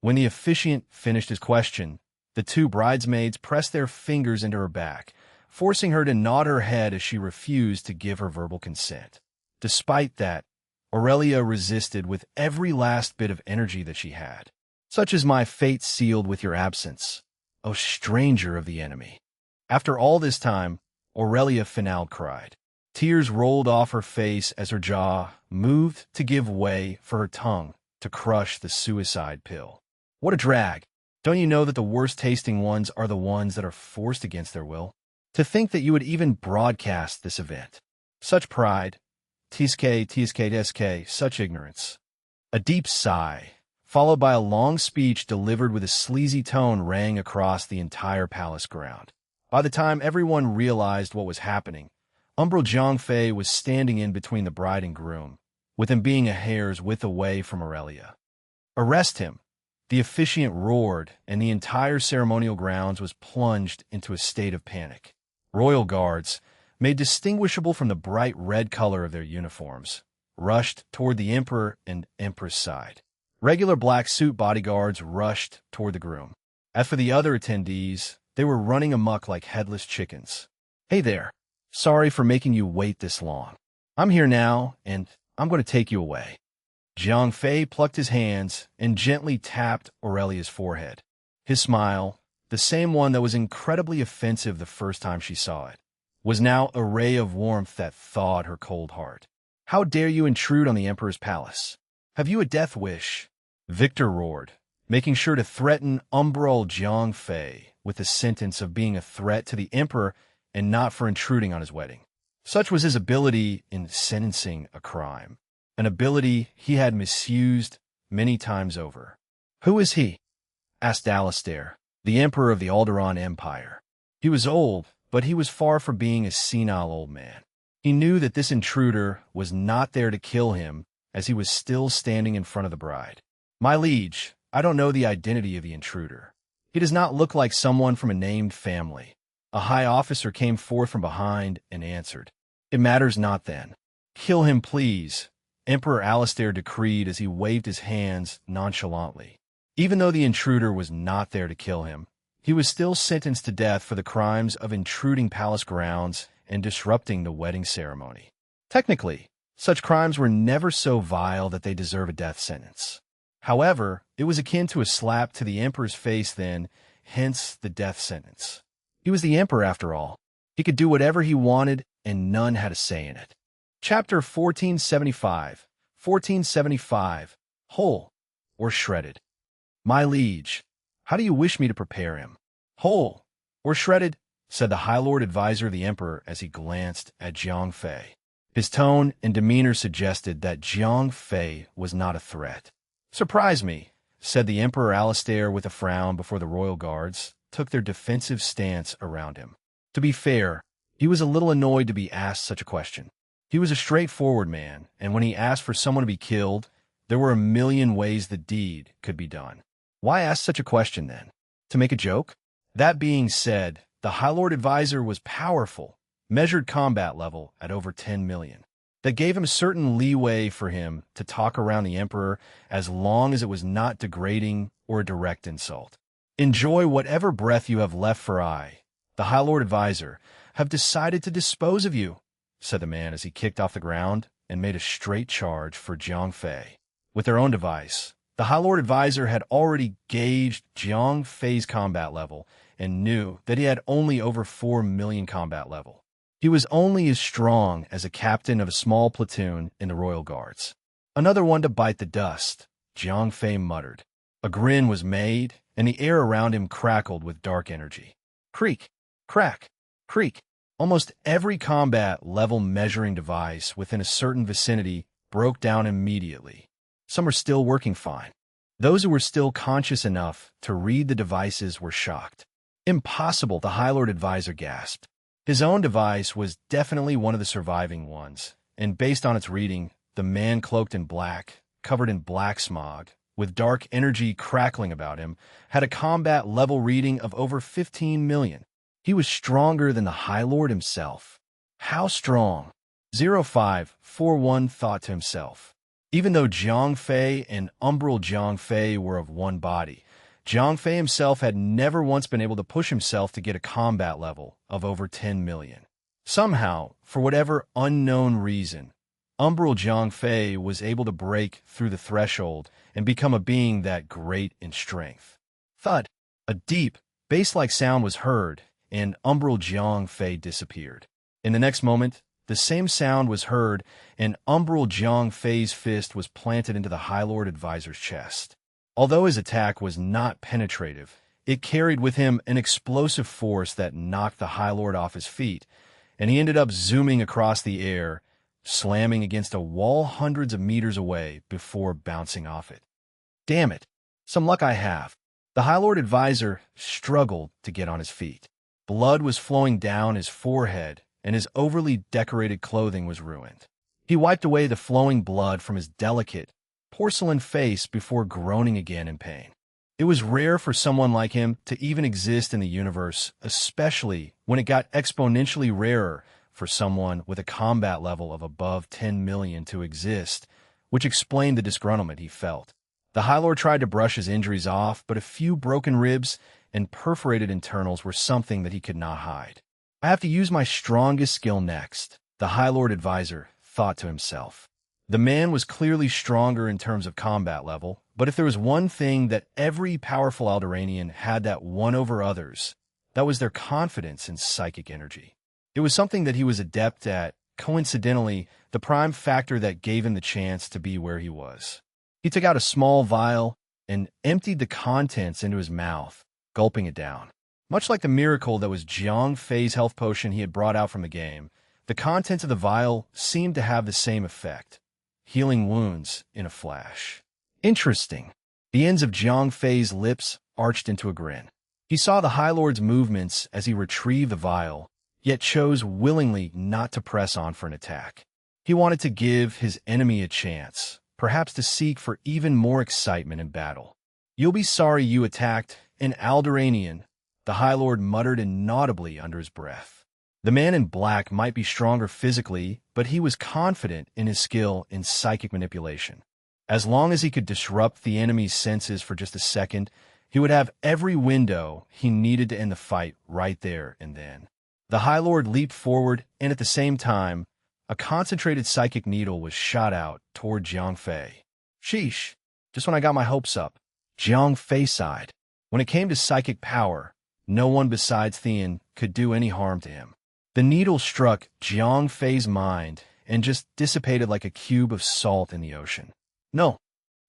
A: When the officiant finished his question, the 2 bridesmaids pressed their fingers into her back, forcing her to nod her head as she refused to give her verbal consent. Despite that, Aurelia resisted with every last bit of energy that she had. "Such is my fate sealed with your absence, O stranger of the enemy." After all this time, Aurelia Finald cried. Tears rolled off her face as her jaw moved to give way for her tongue to crush the suicide pill. What a drag! Don't you know that the worst-tasting ones are the ones that are forced against their will? To think that you would even broadcast this event. Such pride. TSK, such ignorance. A deep sigh, followed by a long speech delivered with a sleazy tone, rang across the entire palace ground. By the time everyone realized what was happening, Umbral Jiang Fei was standing in between the bride and groom, with him being a hair's width away from Aurelia. "Arrest him!" The officiant roared, and the entire ceremonial grounds was plunged into a state of panic. Royal guards, made distinguishable from the bright red color of their uniforms, rushed toward the Emperor and Empress side. Regular black suit bodyguards rushed toward the groom. As for the other attendees, they were running amok like headless chickens. "Hey there. Sorry for making you wait this long. I'm here now, and I'm going to take you away." Jiang Fei plucked his hands and gently tapped Aurelia's forehead. His smile, the same one that was incredibly offensive the first time she saw it, was now a ray of warmth that thawed her cold heart. "How dare you intrude on the Emperor's palace? Have you a death wish?" Victor roared, making sure to threaten Umbral Jiang Fei with the sentence of being a threat to the Emperor and not for intruding on his wedding. Such was his ability in sentencing a crime, an ability he had misused many times over. "Who is he?" asked Alistair, the Emperor of the Alderaan Empire. He was old, but he was far from being a senile old man. He knew that this intruder was not there to kill him, as he was still standing in front of the bride. "My liege, I don't know the identity of the intruder. He does not look like someone from a named family. A high officer came forth from behind and answered. It matters not then. Kill him, please, Emperor Alastair decreed as he waved his hands nonchalantly. Even though the intruder was not there to kill him, he was still sentenced to death for the crimes of intruding palace grounds and disrupting the wedding ceremony. Technically, such crimes were never so vile that they deserve a death sentence. However, it was akin to a slap to the emperor's face then, hence the death sentence. He was the emperor after all. He could do whatever he wanted, and none had a say in it. Chapter 1475. 1475. Whole or shredded? My liege, how do you wish me to prepare him? Whole or shredded? Said the High Lord Advisor of the Emperor as he glanced at Jiang Fei. His tone and demeanor suggested that Jiang Fei was not a threat. Surprise me, said the Emperor Alastair with a frown before the royal guards took their defensive stance around him. To be fair, he was a little annoyed to be asked such a question. He was a straightforward man, and when he asked for someone to be killed, there were a million ways the deed could be done. Why ask such a question then? To make a joke? That being said, the High Lord Advisor was powerful, measured combat level at over 10 million. That gave him certain leeway for him to talk around the Emperor as long as it was not degrading or a direct insult. Enjoy whatever breath you have left, for I, the High Lord Advisor, have decided to dispose of you, said the man as he kicked off the ground and made a straight charge for Jiang Fei. With their own device, the High Lord Advisor had already gauged Jiang Fei's combat level and knew that he had only over 4 million combat level. He was only as strong as a captain of a small platoon in the Royal Guards. Another one to bite the dust, Jiang Fei muttered. A grin was made, and the air around him crackled with dark energy. Creak, crack, creak. Almost every combat level measuring device within a certain vicinity broke down immediately. Some were still working fine. Those who were still conscious enough to read the devices were shocked. Impossible, the High Lord Advisor gasped. His own device was definitely one of the surviving ones, and based on its reading, the man cloaked in black, covered in black smog, with dark energy crackling about him, had a combat level reading of over 15 million. He was stronger than the High Lord himself. How strong? 0541 thought to himself. Even though Jiang Fei and Umbral Jiang Fei were of one body, Jiang Fei himself had never once been able to push himself to get a combat level of over 10 million. Somehow, for whatever unknown reason, Umbral Jiang Fei was able to break through the threshold and become a being that great in strength. Thud! A deep, bass-like sound was heard, and Umbral Jiang Fei disappeared. In the next moment, the same sound was heard, and Umbral Jiang Fei's fist was planted into the High Lord Advisor's chest. Although his attack was not penetrative, it carried with him an explosive force that knocked the High Lord off his feet, and he ended up zooming across the air, slamming against a wall hundreds of meters away before bouncing off it. Damn it! Some luck I have. The High Lord Advisor struggled to get on his feet. Blood was flowing down his forehead, and his overly decorated clothing was ruined. He wiped away the flowing blood from his delicate, porcelain face before groaning again in pain. It was rare for someone like him to even exist in the universe, especially when it got exponentially rarer for someone with a combat level of above 10 million to exist, which explained the disgruntlement he felt. The High Lord tried to brush his injuries off, but a few broken ribs and perforated internals were something that he could not hide. I have to use my strongest skill next, the High Lord Advisor thought to himself. The man was clearly stronger in terms of combat level, but if there was one thing that every powerful Alderaanian had that won over others, that was their confidence in psychic energy. It was something that he was adept at, coincidentally, the prime factor that gave him the chance to be where he was. He took out a small vial and emptied the contents into his mouth, gulping it down. Much like the miracle that was Jiang Fei's health potion he had brought out from the game, the contents of the vial seemed to have the same effect, healing wounds in a flash. Interesting. The ends of Jiang Fei's lips arched into a grin. He saw the High Lord's movements as he retrieved the vial, yet chose willingly not to press on for an attack. He wanted to give his enemy a chance, perhaps to seek for even more excitement in battle. You'll be sorry you attacked in Alderanian, the High Lord muttered inaudibly under his breath. The man in black might be stronger physically, but he was confident in his skill in psychic manipulation. As long as he could disrupt the enemy's senses for just a second, he would have every window he needed to end the fight right there and then. The High Lord leaped forward, and at the same time, a concentrated psychic needle was shot out toward Jiang Fei. Sheesh, just when I got my hopes up. Jiang Fei sighed. When it came to psychic power, no one besides Thean could do any harm to him. The needle struck Jiang Fei's mind and just dissipated like a cube of salt in the ocean. No,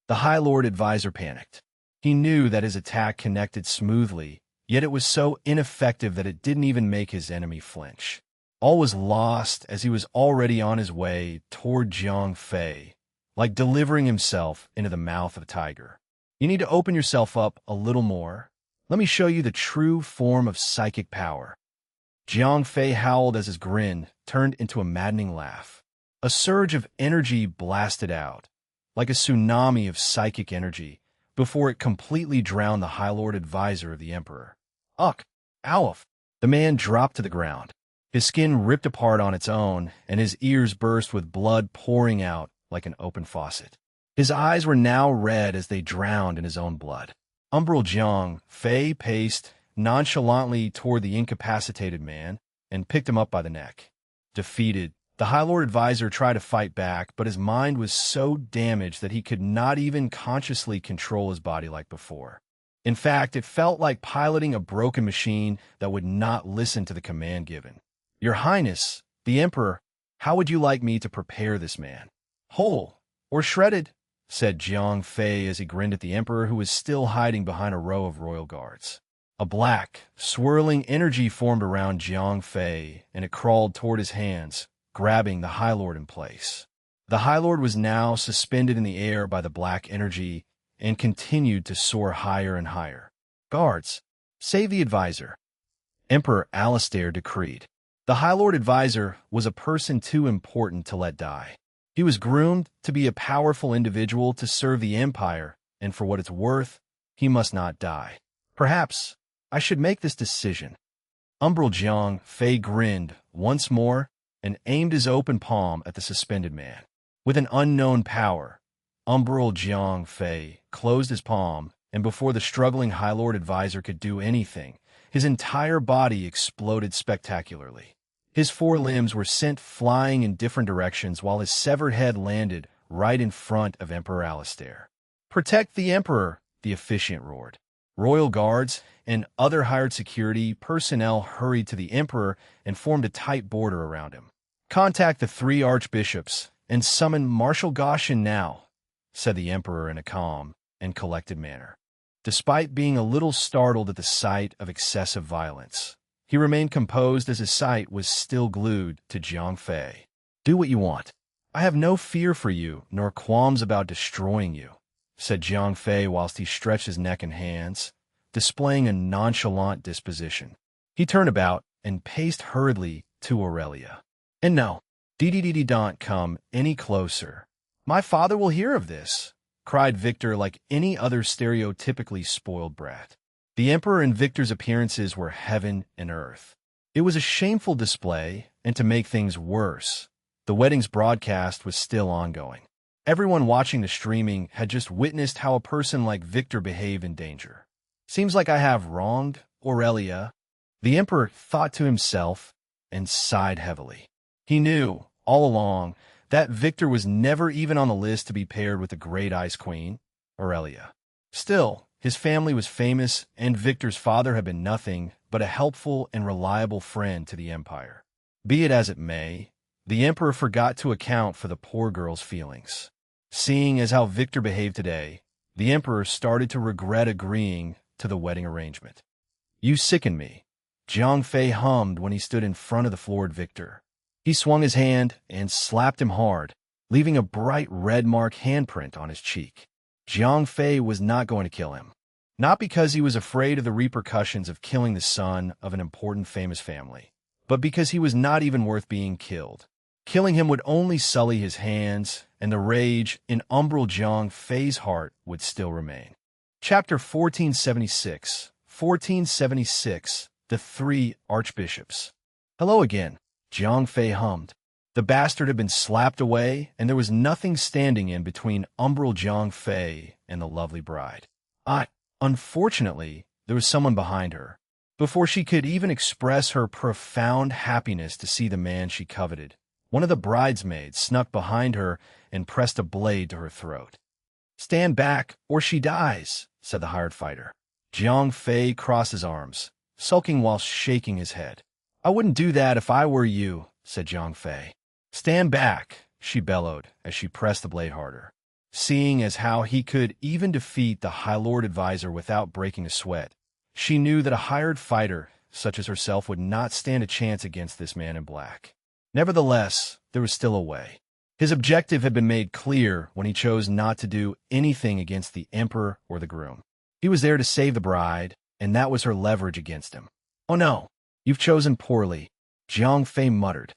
A: the High Lord advisor panicked. He knew that his attack connected smoothly, yet it was so ineffective that it didn't even make his enemy flinch. All was lost as he was already on his way toward Jiang Fei, like delivering himself into the mouth of a tiger. You need to open yourself up a little more. Let me show you the true form of psychic power. Jiang Fei howled as his grin turned into a maddening laugh. A surge of energy blasted out, like a tsunami of psychic energy, before it completely drowned the High Lord advisor of the Emperor. Ugh! Owf! The man dropped to the ground. His skin ripped apart on its own, and his ears burst with blood pouring out like an open faucet. His eyes were now red as they drowned in his own blood. Umbral Jiang Fei paced nonchalantly toward the incapacitated man and picked him up by the neck. Defeated, the High Lord advisor tried to fight back, but his mind was so damaged that he could not even consciously control his body like before. In fact, it felt like piloting a broken machine that would not listen to the command given. Your Highness, the Emperor, how would you like me to prepare this man? Whole or shredded? Said Jiang Fei as he grinned at the Emperor, who was still hiding behind a row of royal guards. A black, swirling energy formed around Jiang Fei, and it crawled toward his hands, grabbing the High Lord in place. The High Lord was now suspended in the air by the black energy and continued to soar higher and higher. Guards, save the advisor, Emperor Alistair decreed. The High Lord advisor was a person too important to let die. He was groomed to be a powerful individual to serve the Empire, and for what it's worth, he must not die. Perhaps I should make this decision. Umbral Jiang Fei grinned once more and aimed his open palm at the suspended man. With an unknown power, Umbral Jiang Fei closed his palm, and before the struggling High Lord advisor could do anything, his entire body exploded spectacularly. His four limbs were sent flying in different directions while his severed head landed right in front of Emperor Alistair. Protect the Emperor, the officiant roared. Royal guards and other hired security personnel hurried to the Emperor and formed a tight border around him. Contact the 3 archbishops and summon Marshal Goshen now, said the Emperor in a calm and collected manner. Despite being a little startled at the sight of excessive violence, he remained composed as his sight was still glued to Jiang Fei. Do what you want. I have no fear for you, nor qualms about destroying you, said Jiang Fei whilst he stretched his neck and hands, displaying a nonchalant disposition. He turned about and paced hurriedly to Aurelia. And no, don't come any closer. My father will hear of this, cried Victor like any other stereotypically spoiled brat. The Emperor and Victor's appearances were heaven and earth. It was a shameful display, and to make things worse, the wedding's broadcast was still ongoing. Everyone watching the streaming had just witnessed how a person like Victor behaved in danger. Seems like I have wronged Aurelia, the Emperor thought to himself and sighed heavily. He knew, all along, that Victor was never even on the list to be paired with the great Ice Queen, Aurelia. Still, his family was famous, and Victor's father had been nothing but a helpful and reliable friend to the Empire. Be it as it may, the Emperor forgot to account for the poor girl's feelings. Seeing as how Victor behaved today, the Emperor started to regret agreeing to the wedding arrangement. You sicken me, Jiang Fei hummed when he stood in front of the floored Victor. He swung his hand and slapped him hard, leaving a bright red mark handprint on his cheek. Jiang Fei was not going to kill him. Not because he was afraid of the repercussions of killing the son of an important famous family, but because he was not even worth being killed. Killing him would only sully his hands, and the rage in Umbral Jiang Fei's heart would still remain. Chapter 1476, 1476. The Three Archbishops. Hello again, Jiang Fei hummed. The bastard had been slapped away, and there was nothing standing in between umbral Jiang Fei and the lovely bride. Unfortunately, there was someone behind her. Before she could even express her profound happiness to see the man she coveted, one of the bridesmaids snuck behind her and pressed a blade to her throat. "Stand back, or she dies," said the hired fighter. Jiang Fei crossed his arms, sulking while shaking his head. "I wouldn't do that if I were you," said Jiang Fei. "Stand back," she bellowed as she pressed the blade harder. Seeing as how he could even defeat the High Lord Advisor without breaking a sweat, she knew that a hired fighter such as herself would not stand a chance against this man in black. Nevertheless, there was still a way. His objective had been made clear when he chose not to do anything against the emperor or the groom. He was there to save the bride, and that was her leverage against him. "Oh no, you've chosen poorly," Jiang Fei muttered.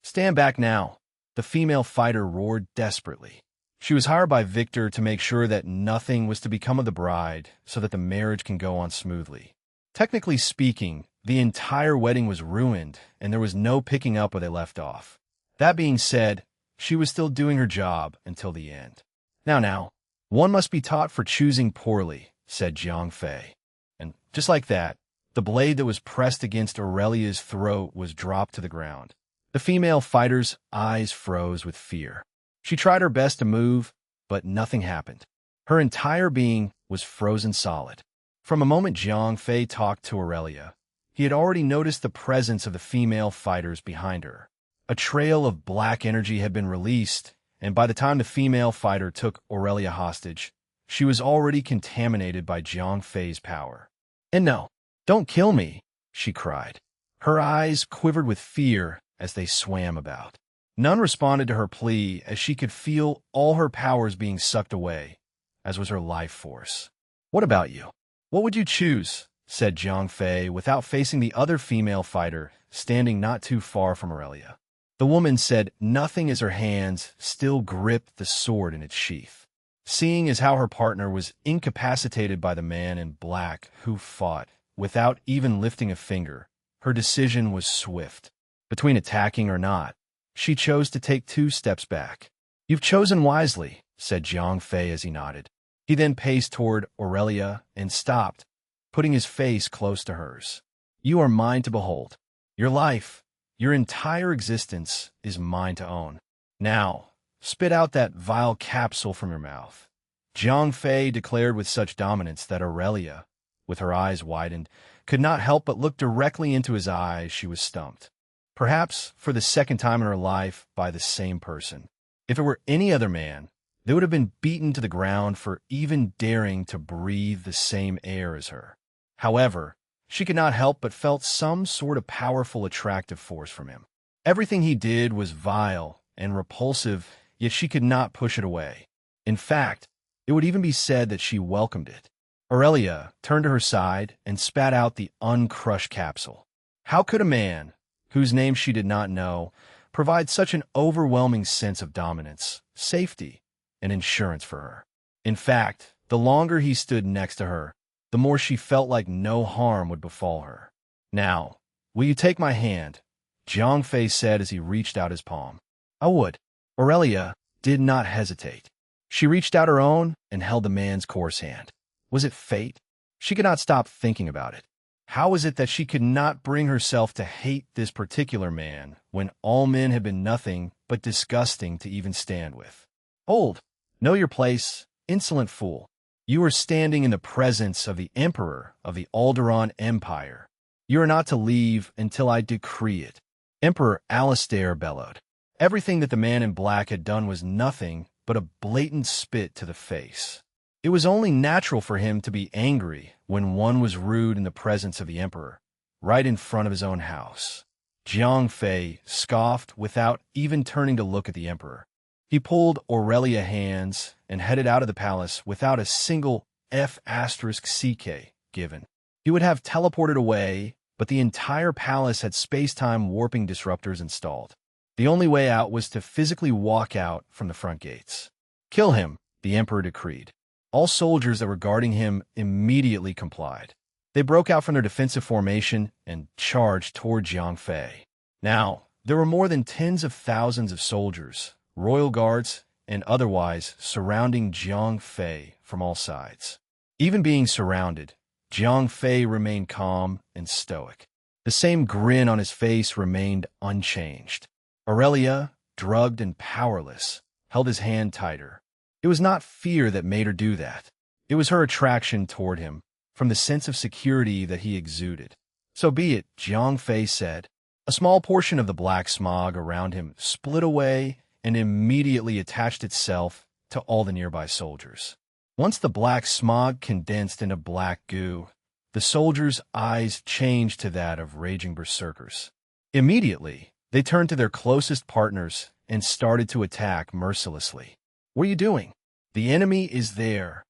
A: "Stand back now," the female fighter roared desperately. She was hired by Victor to make sure that nothing was to become of the bride so that the marriage can go on smoothly. Technically speaking, the entire wedding was ruined, and there was no picking up where they left off. That being said, she was still doing her job until the end. Now, one must be taught for choosing poorly," said Jiang Fei. And just like that, the blade that was pressed against Aurelia's throat was dropped to the ground. The female fighter's eyes froze with fear. She tried her best to move, but nothing happened. Her entire being was frozen solid. From a moment Jiang Fei talked to Aurelia, he had already noticed the presence of the female fighters behind her. A trail of black energy had been released, and by the time the female fighter took Aurelia hostage, she was already contaminated by Jiang Fei's power. "And no, don't kill me," she cried. Her eyes quivered with fear as they swam about. None responded to her plea as she could feel all her powers being sucked away, as was her life force. "What about you? What would you choose?" said Jiang Fei without facing the other female fighter standing not too far from Aurelia. The woman said nothing as her hands still gripped the sword in its sheath. Seeing as how her partner was incapacitated by the man in black who fought without even lifting a finger, her decision was swift. Between attacking or not, she chose to take 2 steps back. "You've chosen wisely," said Jiang Fei as he nodded. He then paced toward Aurelia and stopped, putting his face close to hers. "You are mine to behold. Your life, your entire existence is mine to own. Now, spit out that vile capsule from your mouth," Jiang Fei declared with such dominance that Aurelia, with her eyes widened, could not help but look directly into his eyes. She was stumped. Perhaps for the second time in her life by the same person. If it were any other man, they would have been beaten to the ground for even daring to breathe the same air as her. However, she could not help but felt some sort of powerful attractive force from him. Everything he did was vile and repulsive, yet she could not push it away. In fact, it would even be said that she welcomed it. Aurelia turned to her side and spat out the uncrushed capsule. How could a man, whose name she did not know, provide such an overwhelming sense of dominance, safety, and insurance for her? In fact, the longer he stood next to her, the more she felt like no harm would befall her. "Now, will you take my hand?" Jiang Fei said as he reached out his palm. "I would." Aurelia did not hesitate. She reached out her own and held the man's coarse hand. Was it fate? She could not stop thinking about it. How was it that she could not bring herself to hate this particular man when all men had been nothing but disgusting to even stand with? "Hold! Know your place, insolent fool. You are standing in the presence of the Emperor of the Alderaan Empire. You are not to leave until I decree it." Emperor Alistair bellowed. Everything that the man in black had done was nothing but a blatant spit to the face. It was only natural for him to be angry when one was rude in the presence of the Emperor, right in front of his own house. Jiang Fei scoffed without even turning to look at the Emperor. He pulled Aurelia's hands and headed out of the palace without a single F***CK given. He would have teleported away, but the entire palace had space-time warping disruptors installed. The only way out was to physically walk out from the front gates. "Kill him," the Emperor decreed. All soldiers that were guarding him immediately complied. They broke out from their defensive formation and charged toward Jiang Fei. Now, there were more than tens of thousands of soldiers, royal guards, and otherwise surrounding Jiang Fei from all sides. Even being surrounded, Jiang Fei remained calm and stoic. The same grin on his face remained unchanged. Aurelia, drugged and powerless, held his hand tighter. It was not fear that made her do that. It was her attraction toward him, from the sense of security that he exuded. So be it, Jiang Fei said. A small portion of the black smog around him split away and immediately attached itself to all the nearby soldiers. Once the black smog condensed into black goo, the soldiers' eyes changed to that of raging berserkers. Immediately, they turned to their closest partners and started to attack mercilessly. What are you doing? The enemy is there.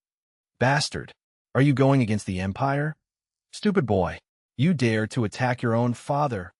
A: Bastard, are you going against the Empire? Stupid boy, you dare to attack your own father.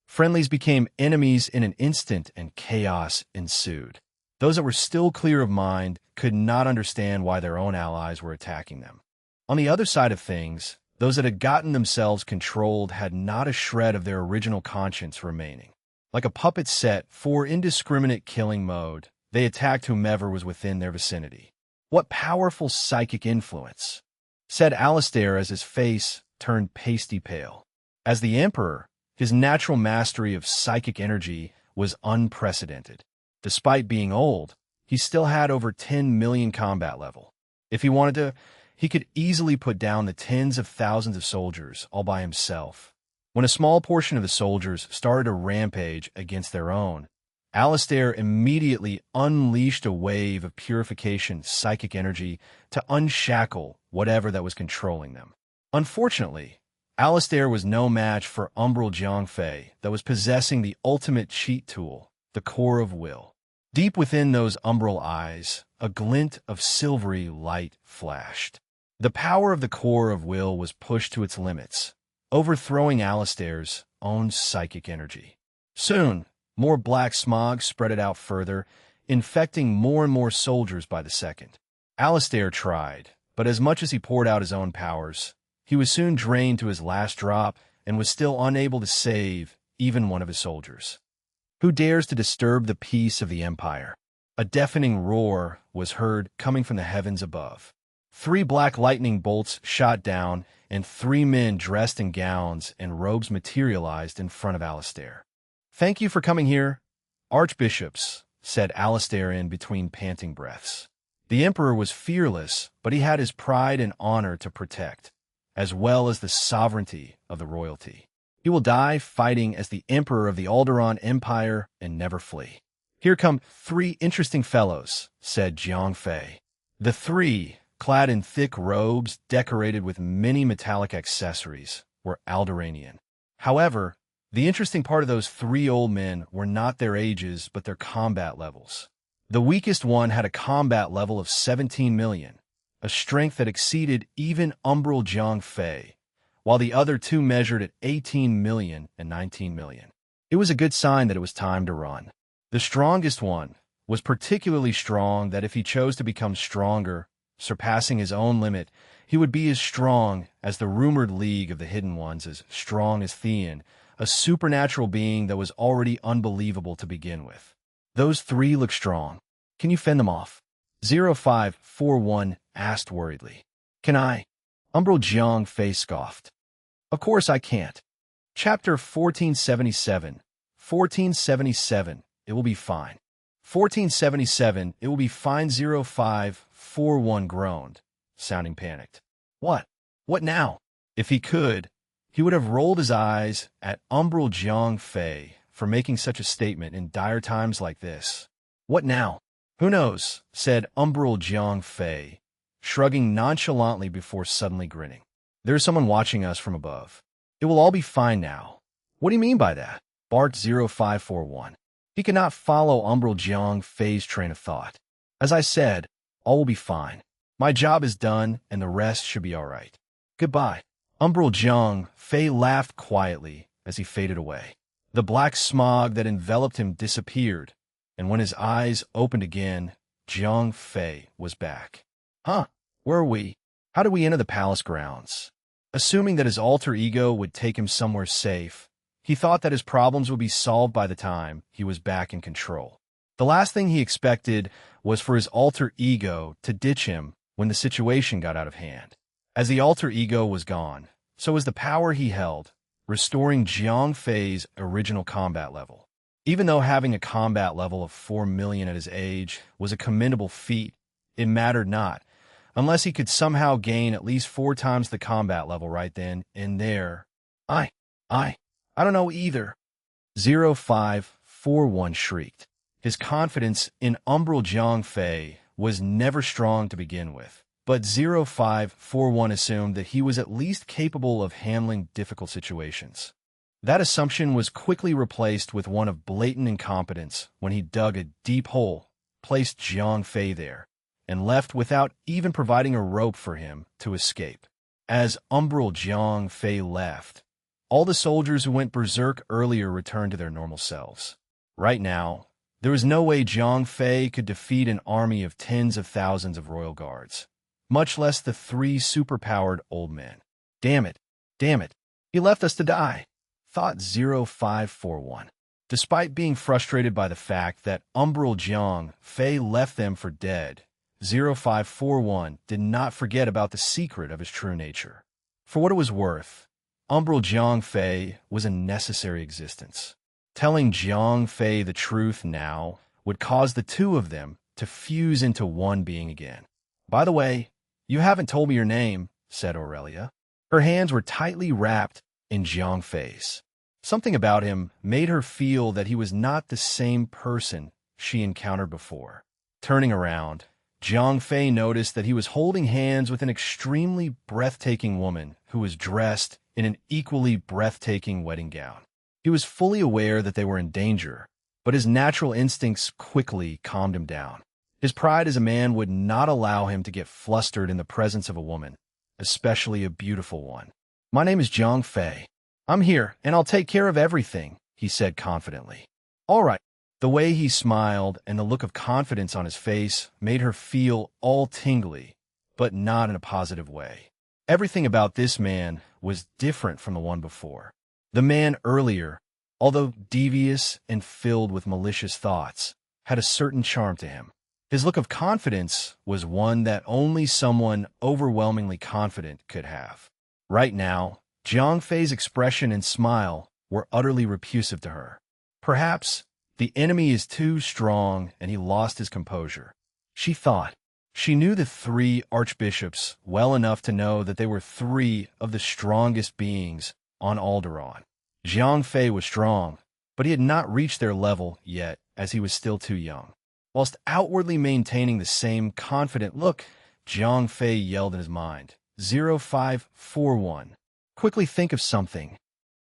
A: Friendlies became enemies in an instant and chaos ensued. Those that were still clear of mind could not understand why their own allies were attacking them. On the other side of things, those that had gotten themselves controlled had not a shred of their original conscience remaining. Like a puppet set for indiscriminate killing mode, they attacked whomever was within their vicinity. What powerful psychic influence, said Alistair as his face turned pasty pale. As the Emperor, his natural mastery of psychic energy was unprecedented. Despite being old, he still had over 10 million combat level. If he wanted to, he could easily put down the tens of thousands of soldiers all by himself. When a small portion of the soldiers started a rampage against their own, Alistair immediately unleashed a wave of purification psychic energy to unshackle whatever that was controlling them. Unfortunately, Alistair was no match for Umbral Jiang Fei that was possessing the ultimate cheat tool, the core of will. Deep within those umbral eyes, a glint of silvery light flashed. The power of the core of will was pushed to its limits, overthrowing Alistair's own psychic energy. Soon, more black smog spread it out further, infecting more and more soldiers by the second. Alistair tried, but as much as he poured out his own powers, he was soon drained to his last drop and was still unable to save even one of his soldiers. Who dares to disturb the peace of the Empire? A deafening roar was heard coming from the heavens above. 3 black lightning bolts shot down, and 3 men dressed in gowns and robes materialized in front of Alistair. "Thank you for coming here, Archbishops," said Alistair in between panting breaths. The Emperor was fearless, but he had his pride and honor to protect, as well as the sovereignty of the royalty. He will die fighting as the Emperor of the Alderaan Empire and never flee. "Here come 3 interesting fellows," said Jiang Fei. The 3, clad in thick robes decorated with many metallic accessories, were Alderaanian. However, the interesting part of those 3 old men were not their ages but their combat levels. The weakest one had a combat level of 17 million, a strength that exceeded even Umbral Jiang Fei, while the other 2 measured at 18 million and 19 million. It was a good sign that it was time to run. The strongest one was particularly strong that if he chose to become stronger, surpassing his own limit, he would be as strong as the rumored League of the Hidden Ones, as strong as Theon, a supernatural being that was already unbelievable to begin with. "Those 3 look strong. Can you fend them off?" 0541 asked worriedly. "Can I?" Umbral Jiang Fei scoffed. "Of course I can't." Chapter 1477. 1477. It will be fine. 1477. It will be fine. 0541 groaned, sounding panicked. What? What now? If he could, he would have rolled his eyes at Umbral Jiang Fei for making such a statement in dire times like this. What now? "Who knows," said Umbral Jiang Fei, shrugging nonchalantly before suddenly grinning. "There is someone watching us from above. It will all be fine now." "What do you mean by that?" barked 0541. He could not follow Umbral Jiang Fei's train of thought. "As I said, all will be fine. My job is done, and the rest should be all right. Goodbye." Umbral Jiang Fei laughed quietly as he faded away. The black smog that enveloped him disappeared, and when his eyes opened again, Jiang Fei was back. "Huh, where are we? How did we enter the palace grounds?" Assuming that his alter ego would take him somewhere safe, he thought that his problems would be solved by the time he was back in control. The last thing he expected was for his alter ego to ditch him when the situation got out of hand. As the alter ego was gone, so was the power he held, restoring Jiang Fei's original combat level. Even though having a combat level of 4 million at his age was a commendable feat, it mattered not, unless he could somehow gain at least 4 times the combat level right then and there. I don't know either. 0541 shrieked. His confidence in Umbral Jiang Fei was never strong to begin with, but 0541 assumed that he was at least capable of handling difficult situations. That assumption was quickly replaced with one of blatant incompetence when he dug a deep hole, placed Jiang Fei there, and left without even providing a rope for him to escape. As Umbral Jiang Fei left, all the soldiers who went berserk earlier returned to their normal selves. Right now, there was no way Jiang Fei could defeat an army of tens of thousands of royal guards, much less the 3 superpowered old men. Damn it, he left us to die, thought 0541. Despite being frustrated by the fact that Umbral Jiang Fei left them for dead, 0541 did not forget about the secret of his true nature. For what it was worth, Umbral Jiang Fei was a necessary existence. Telling Jiang Fei the truth now would cause the two of them to fuse into one being again. By the way, you haven't told me your name, said Aurelia. Her hands were tightly wrapped in Jiang Fei's. Something about him made her feel that he was not the same person she encountered before. Turning around, Jiang Fei noticed that he was holding hands with an extremely breathtaking woman who was dressed in an equally breathtaking wedding gown. He was fully aware that they were in danger, but his natural instincts quickly calmed him down. His pride as a man would not allow him to get flustered in the presence of a woman, especially a beautiful one. My name is Jiang Fei. I'm here, and I'll take care of everything, he said confidently. All right. The way he smiled and the look of confidence on his face made her feel all tingly, but not in a positive way. Everything about this man was different from the one before. The man earlier, although devious and filled with malicious thoughts, had a certain charm to him. His look of confidence was one that only someone overwhelmingly confident could have. Right now, Jiang Fei's expression and smile were utterly repulsive to her. Perhaps the enemy is too strong and he lost his composure, she thought. She knew the 3 archbishops well enough to know that they were 3 of the strongest beings on Alderaan. Jiang Fei was strong, but he had not reached their level yet as he was still too young. Whilst outwardly maintaining the same confident look, Jiang Fei yelled in his mind, 0541. Quickly think of something.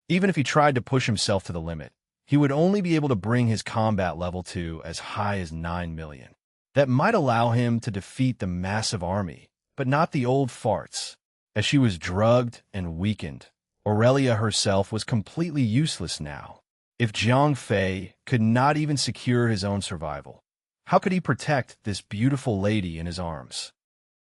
A: Even if he tried to push himself to the limit, he would only be able to bring his combat level to as high as 9 million. That might allow him to defeat the massive army, but not the old farts. As she was drugged and weakened, Aurelia herself was completely useless now. If Jiang Fei could not even secure his own survival, how could he protect this beautiful lady in his arms?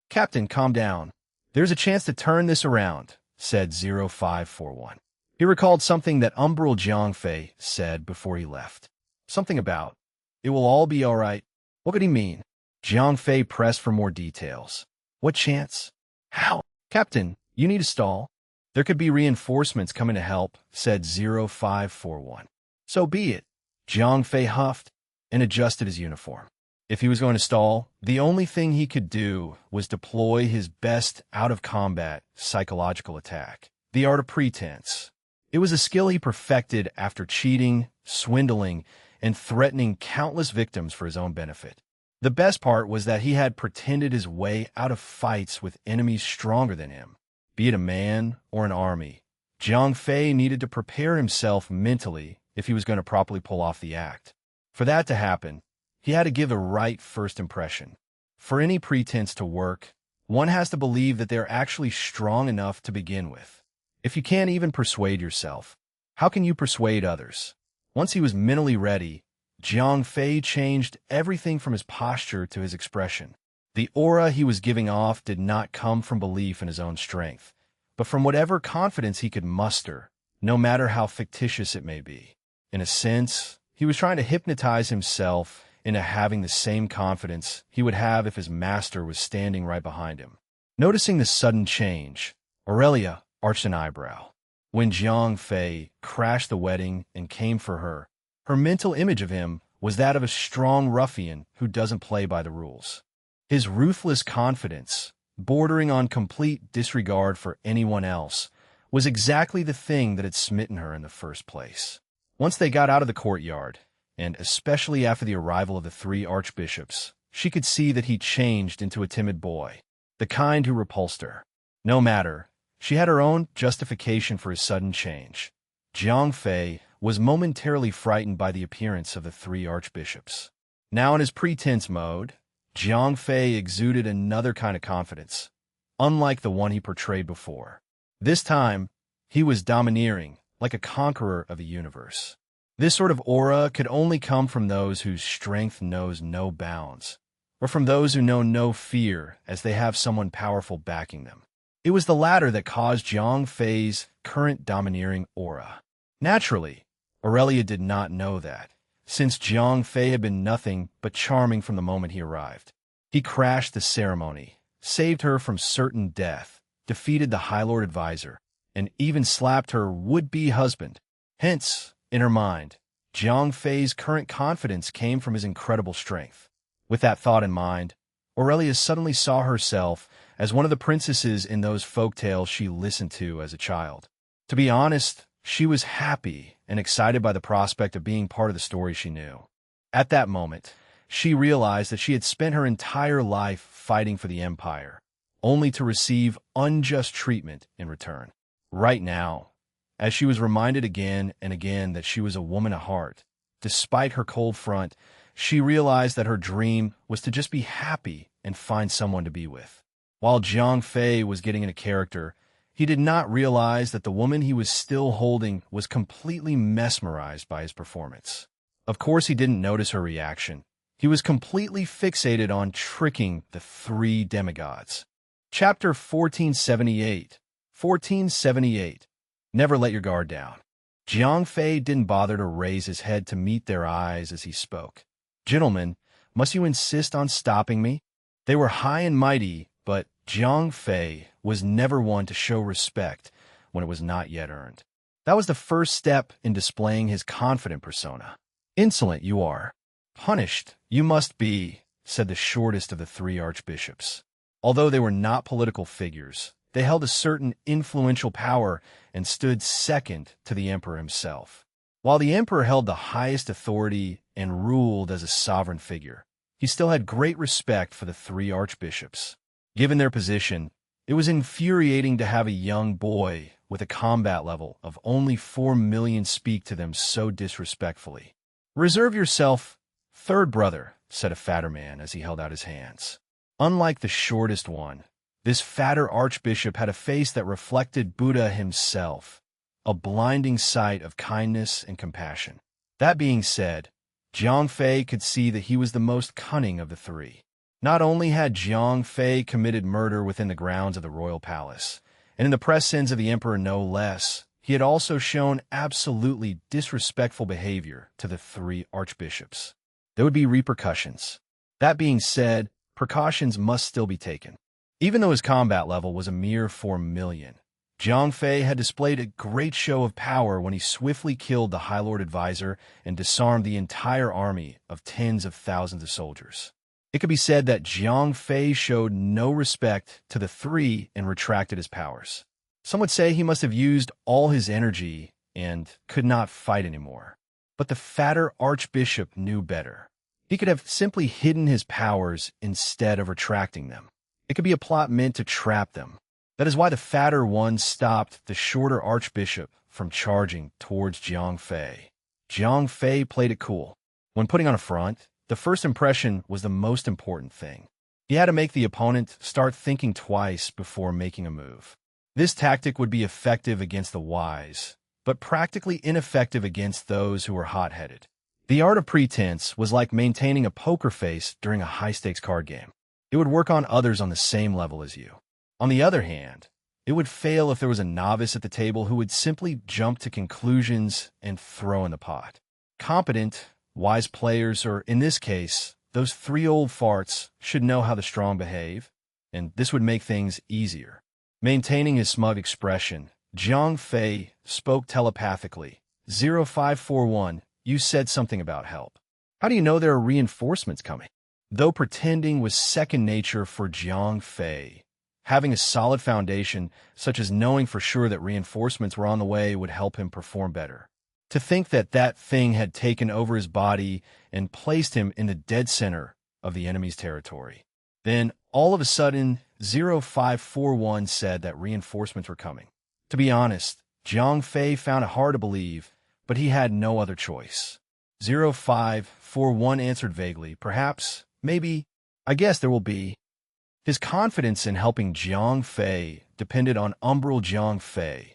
A: Captain, calm down. There's a chance to turn this around, said 0541. He recalled something that Umbral Jiang Fei said before he left. Something about, it will all be all right. What could he mean? Jiang Fei pressed for more details. What chance? How? Captain, you need to stall. There could be reinforcements coming to help, said 0541. So be it. Jiang Fei huffed and adjusted his uniform. If he was going to stall, the only thing he could do was deploy his best out-of-combat psychological attack, the art of pretense. It was a skill he perfected after cheating, swindling, and threatening countless victims for his own benefit. The best part was that he had pretended his way out of fights with enemies stronger than him. Be it a man or an army, Jiang Fei needed to prepare himself mentally if he was going to properly pull off the act. For that to happen, he had to give the right first impression. For any pretense to work, one has to believe that they're actually strong enough to begin with. If you can't even persuade yourself, how can you persuade others? Once he was mentally ready, Jiang Fei changed everything from his posture to his expression. The aura he was giving off did not come from belief in his own strength, but from whatever confidence he could muster, no matter how fictitious it may be. In a sense, he was trying to hypnotize himself into having the same confidence he would have if his master was standing right behind him. Noticing the sudden change, Aurelia arched an eyebrow. When Jiang Fei crashed the wedding and came for her, her mental image of him was that of a strong ruffian who doesn't play by the rules. His ruthless confidence, bordering on complete disregard for anyone else, was exactly the thing that had smitten her in the first place. Once they got out of the courtyard, and especially after the arrival of the three archbishops, she could see that he changed into a timid boy, the kind who repulsed her. No matter, she had her own justification for his sudden change. Jiang Fei was momentarily frightened by the appearance of the three archbishops. Now in his pretense mode, Jiang Fei exuded another kind of confidence, unlike the one he portrayed before. This time, he was domineering, like a conqueror of the universe. This sort of aura could only come from those whose strength knows no bounds, or from those who know no fear as they have someone powerful backing them. It was the latter that caused Jiang Fei's current domineering aura. Naturally, Aurelia did not know that, since Jiang Fei had been nothing but charming from the moment he arrived. He crashed the ceremony, saved her from certain death, defeated the High Lord Advisor, and even slapped her would-be husband. Hence, in her mind, Jiang Fei's current confidence came from his incredible strength. With that thought in mind, Aurelia suddenly saw herself as one of the princesses in those folk tales she listened to as a child. To be honest, she was happy and excited by the prospect of being part of the story she knew. At that moment, she realized that she had spent her entire life fighting for the Empire, only to receive unjust treatment in return. Right now, as she was reminded again and again that she was a woman at heart, despite her cold front, she realized that her dream was to just be happy and find someone to be with. While Jiang Fei was getting into character, he did not realize that the woman he was still holding was completely mesmerized by his performance. Of course, he didn't notice her reaction. He was completely fixated on tricking the three demigods. Chapter 1478. 1478. Never let your guard down. Jiang Fei didn't bother to raise his head to meet their eyes as he spoke. Gentlemen, must you insist on stopping me? They were high and mighty, but Jiang Fei was never one to show respect when it was not yet earned. That was the first step in displaying his confident persona. Insolent you are. Punished you must be, said the shortest of the three archbishops. Although they were not political figures, they held a certain influential power and stood second to the emperor himself. While the emperor held the highest authority and ruled as a sovereign figure, he still had great respect for the three archbishops. Given their position, it was infuriating to have a young boy with a combat level of only 4 million speak to them so disrespectfully. Reserve yourself, third brother, said a fatter man as he held out his hands. Unlike the shortest one, this fatter archbishop had a face that reflected Buddha himself, a blinding sight of kindness and compassion. That being said, Jiang Fei could see that he was the most cunning of the three. Not only had Jiang Fei committed murder within the grounds of the royal palace, and in the presence of the emperor no less, he had also shown absolutely disrespectful behavior to the three archbishops. There would be repercussions. That being said, precautions must still be taken. Even though his combat level was a mere 4 million, Jiang Fei had displayed a great show of power when he swiftly killed the High Lord Advisor and disarmed the entire army of tens of thousands of soldiers. It could be said that Jiang Fei showed no respect to the three and retracted his powers. Some would say he must have used all his energy and could not fight anymore. But the fatter archbishop knew better. He could have simply hidden his powers instead of retracting them. It could be a plot meant to trap them. That is why the fatter one stopped the shorter archbishop from charging towards Jiang Fei. Jiang Fei played it cool. When putting on a front, the first impression was the most important thing. He had to make the opponent start thinking twice before making a move. This tactic would be effective against the wise, but practically ineffective against those who were hot-headed. The art of pretense was like maintaining a poker face during a high-stakes card game. It would work on others on the same level as you. On the other hand, It would fail if there was a novice at the table who would simply jump to conclusions and throw in the pot. Competent, wise players, or in this case, those three old farts, should know how the strong behave, and this would make things easier. Maintaining his smug expression, Jiang Fei spoke telepathically. 0541, you said something about help. How do you know there are reinforcements coming? Though pretending was second nature for Jiang Fei, having a solid foundation, such as knowing for sure that reinforcements were on the way, would help him perform better. To think that that thing had taken over his body and placed him in the dead center of the enemy's territory. Then, all of a sudden, 0541 said that reinforcements were coming. To be honest, Jiang Fei found it hard to believe, but he had no other choice. 0541 answered vaguely, perhaps, maybe, I guess there will be. His confidence in helping Jiang Fei depended on Umbral Jiang Fei,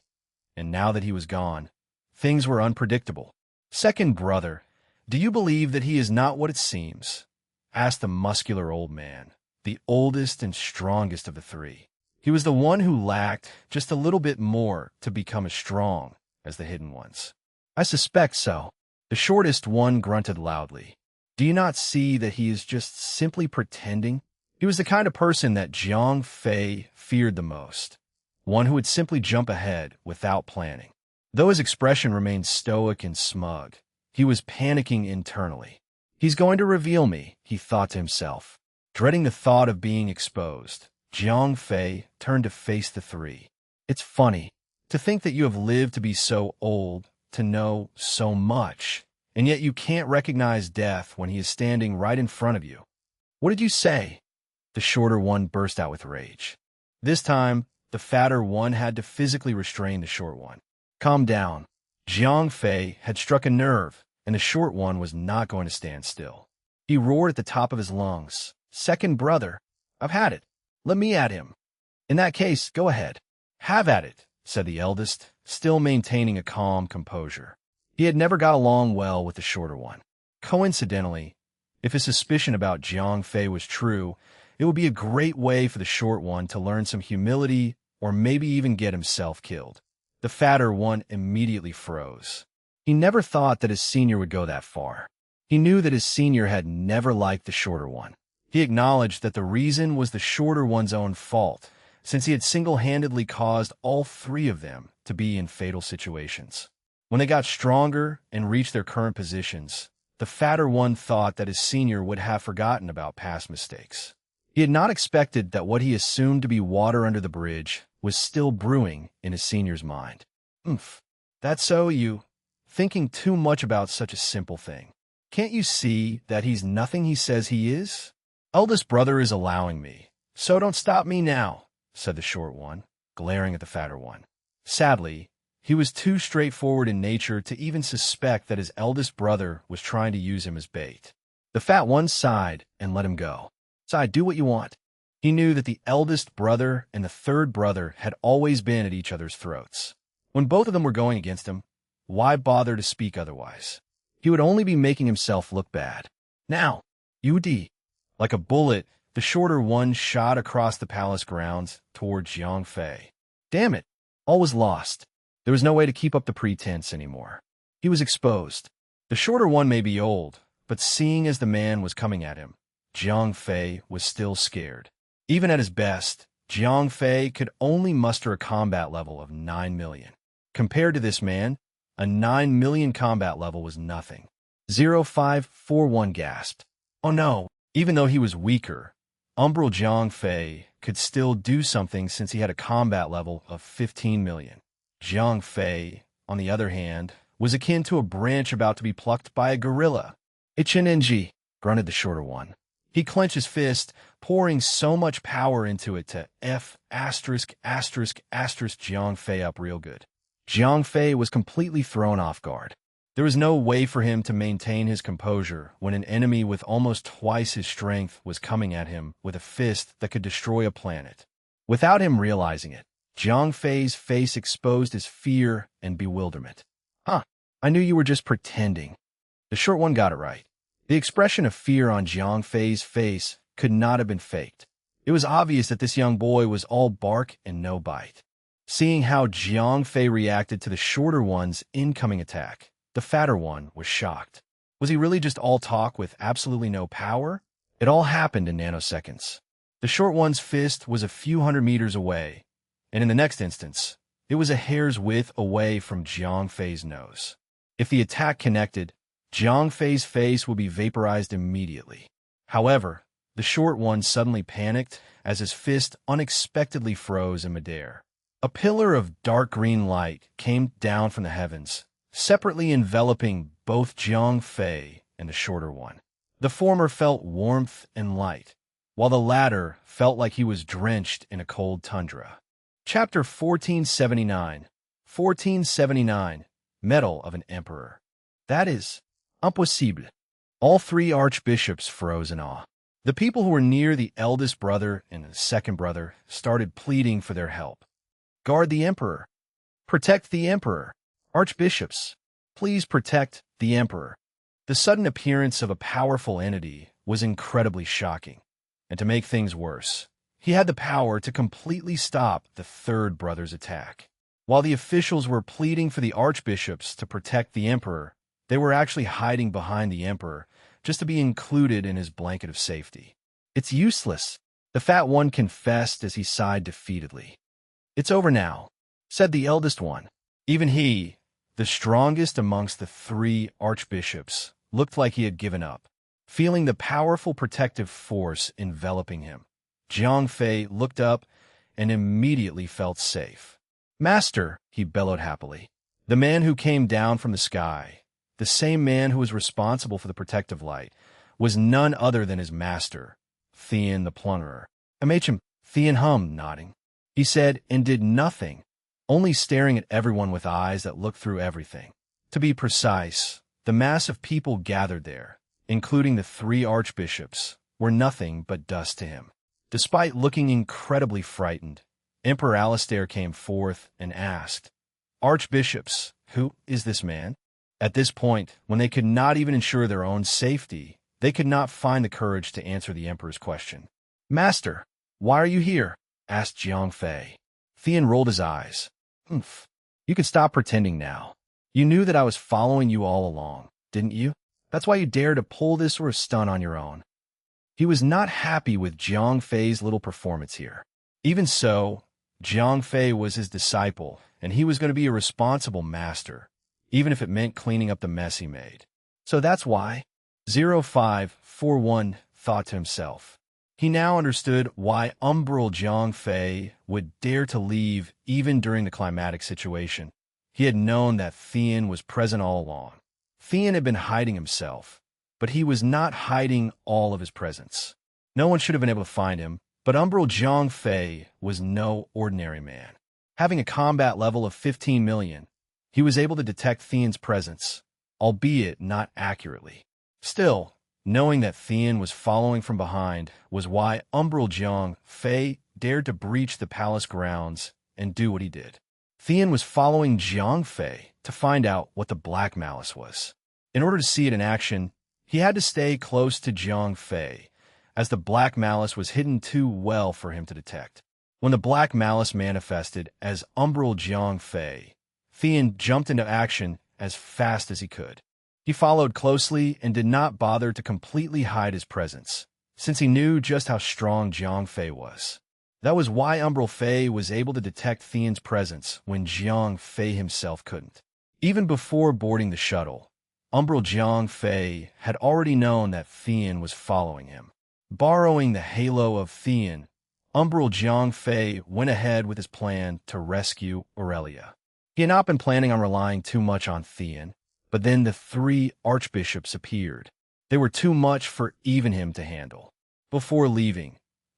A: and now that he was gone, things were unpredictable. Second brother, do you believe that he is not what it seems? Asked the muscular old man, the oldest and strongest of the three. He was the one who lacked just a little bit more to become as strong as the hidden ones. I suspect so. The shortest one grunted loudly. Do you not see that he is just simply pretending? He was the kind of person that Jiang Fei feared the most, one who would simply jump ahead without planning. Though his expression remained stoic and smug, he was panicking internally. He's going to reveal me, he thought to himself. Dreading the thought of being exposed, Jiang Fei turned to face the three. It's funny to think that you have lived to be so old, to know so much, and yet you can't recognize death when he is standing right in front of you. What did you say? The shorter one burst out with rage. This time, the fatter one had to physically restrain the short one. Calm down. Jiang Fei had struck a nerve, and the short one was not going to stand still. He roared at the top of his lungs. Second brother, I've had it. Let me at him. In that case, go ahead. Have at it, said the eldest, still maintaining a calm composure. He had never got along well with the shorter one. Coincidentally, if his suspicion about Jiang Fei was true, it would be a great way for the short one to learn some humility or maybe even get himself killed. The fatter one immediately froze. He never thought that his senior would go that far. He knew that his senior had never liked the shorter one. He acknowledged that the reason was the shorter one's own fault, since he had single-handedly caused all three of them to be in fatal situations. When they got stronger and reached their current positions, the fatter one thought that his senior would have forgotten about past mistakes. He had not expected that what he assumed to be water under the bridge was still brewing in his senior's mind. That's so you, thinking too much about such a simple thing. Can't you see that he's nothing he says he is? Eldest brother is allowing me, so don't stop me now, said the short one, glaring at the fatter one. Sadly, he was too straightforward in nature to even suspect that his eldest brother was trying to use him as bait. The fat one sighed and let him go. Sigh, do what you want. He knew that the eldest brother and the third brother had always been at each other's throats. When both of them were going against him, why bother to speak otherwise? He would only be making himself look bad. Now, UD. Like a bullet, the shorter one shot across the palace grounds toward Jiang Fei. Damn it, all was lost. There was no way to keep up the pretense anymore. He was exposed. The shorter one may be old, but seeing as the man was coming at him, Jiang Fei was still scared. Even at his best, Jiang Fei could only muster a combat level of 9 million. Compared to this man, a 9 million combat level was nothing. 0541 gasped. Oh no, even though he was weaker, Umbral Jiang Fei could still do something since he had a combat level of 15 million. Jiang Fei, on the other hand, was akin to a branch about to be plucked by a gorilla. HNNG, grunted the shorter one. He clenched his fist, pouring so much power into it to Jiang Fei up real good. Jiang Fei was completely thrown off guard. There was no way for him to maintain his composure when an enemy with almost twice his strength was coming at him with a fist that could destroy a planet. Without him realizing it, Jiang Fei's face exposed his fear and bewilderment. I knew you were just pretending. The short one got it right. The expression of fear on Jiang Fei's face could not have been faked. It was obvious that this young boy was all bark and no bite. Seeing how Jiang Fei reacted to the shorter one's incoming attack, the fatter one was shocked. Was he really just all talk with absolutely no power? It all happened in nanoseconds. The short one's fist was a few hundred meters away, and in the next instance, it was a hair's width away from Jiang Fei's nose. If the attack connected, Jiang Fei's face would be vaporized immediately. However, the short one suddenly panicked as his fist unexpectedly froze in midair. A pillar of dark green light came down from the heavens, separately enveloping both Jiang Fei and the shorter one. The former felt warmth and light, while the latter felt like he was drenched in a cold tundra. Chapter 1479. 1479. Medal of an Emperor. That is impossible. All three archbishops froze in awe. The people who were near the eldest brother and the second brother started pleading for their help. Guard the emperor. Protect the emperor. Archbishops, please protect the emperor. The sudden appearance of a powerful entity was incredibly shocking. And to make things worse, he had the power to completely stop the third brother's attack. While the officials were pleading for the archbishops to protect the emperor, they were actually hiding behind the emperor just to be included in his blanket of safety. It's useless, the fat one confessed as he sighed defeatedly. It's over now, said the eldest one. Even he, the strongest amongst the three archbishops, looked like he had given up, feeling the powerful protective force enveloping him. Jiang Fei looked up and immediately felt safe. Master, he bellowed happily. The man who came down from the sky, the same man who was responsible for the protective light, was none other than his master, Thean the Plunderer. MHM, Thean hummed, nodding. He said, and did nothing, only staring at everyone with eyes that looked through everything. To be precise, the mass of people gathered there, including the three archbishops, were nothing but dust to him. Despite looking incredibly frightened, Emperor Alistair came forth and asked, Archbishops, who is this man? At this point, when they could not even ensure their own safety, they could not find the courage to answer the emperor's question. Master, why are you here? Asked Jiang Fei. Thean rolled his eyes. Humph. You can stop pretending now. You knew that I was following you all along, didn't you? That's why you dared to pull this sort of stunt on your own. He was not happy with Jiang Fei's little performance here. Even so, Jiang Fei was his disciple, and he was going to be a responsible master, even if it meant cleaning up the mess he made. So that's why 0541 thought to himself. He now understood why umbral Jiang Fei would dare to leave even during the climatic situation. He had known that Thean was present all along. Thean had been hiding himself, but he was not hiding all of his presence. No one should have been able to find him, but umbral Jiang Fei was no ordinary man. Having a combat level of 15 million, he was able to detect Thean's presence, albeit not accurately. Still, knowing that Thean was following from behind was why umbral Jiang Fei dared to breach the palace grounds and do what he did. Thean was following Jiang Fei to find out what the Black Malice was. In order to see it in action, he had to stay close to Jiang Fei, as the Black Malice was hidden too well for him to detect. When the Black Malice manifested as umbral Jiang Fei, Thean jumped into action as fast as he could. He followed closely and did not bother to completely hide his presence, since he knew just how strong Jiang Fei was. That was why umbral Fei was able to detect Thean's presence when Jiang Fei himself couldn't. Even before boarding the shuttle, umbral Jiang Fei had already known that Thean was following him. Borrowing the halo of Thean, umbral Jiang Fei went ahead with his plan to rescue Aurelia. He had not been planning on relying too much on Thean, but then the three archbishops appeared. They were too much for even him to handle. Before leaving,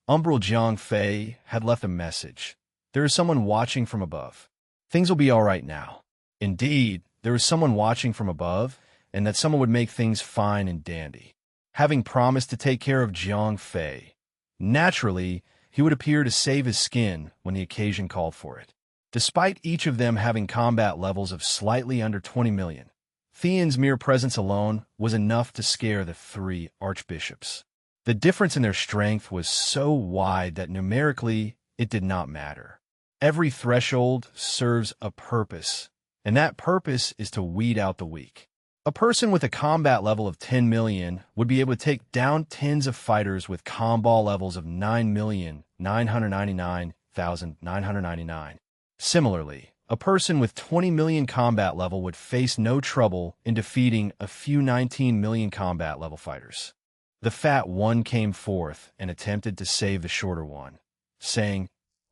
A: umbral Jiang Fei had left a message. There is someone watching from above. Things will be all right now. Indeed, there is someone watching from above, and that someone would make things fine and dandy. Having promised to take care of Jiang Fei, naturally, he would appear to save his skin when the occasion called for it. Despite each of them having combat levels of slightly under 20 million, Thean's mere presence alone was enough to scare the three archbishops. The difference in their strength was so wide that numerically it did not matter. Every threshold serves a purpose, and that purpose is to weed out the weak. A person with a combat level of 10 million would be able to take down tens of fighters with combat levels of 9,999,999. Similarly, a person with 20 million combat level would face no trouble in defeating a few 19 million combat level fighters. The fat one came forth and attempted to save the shorter one, saying,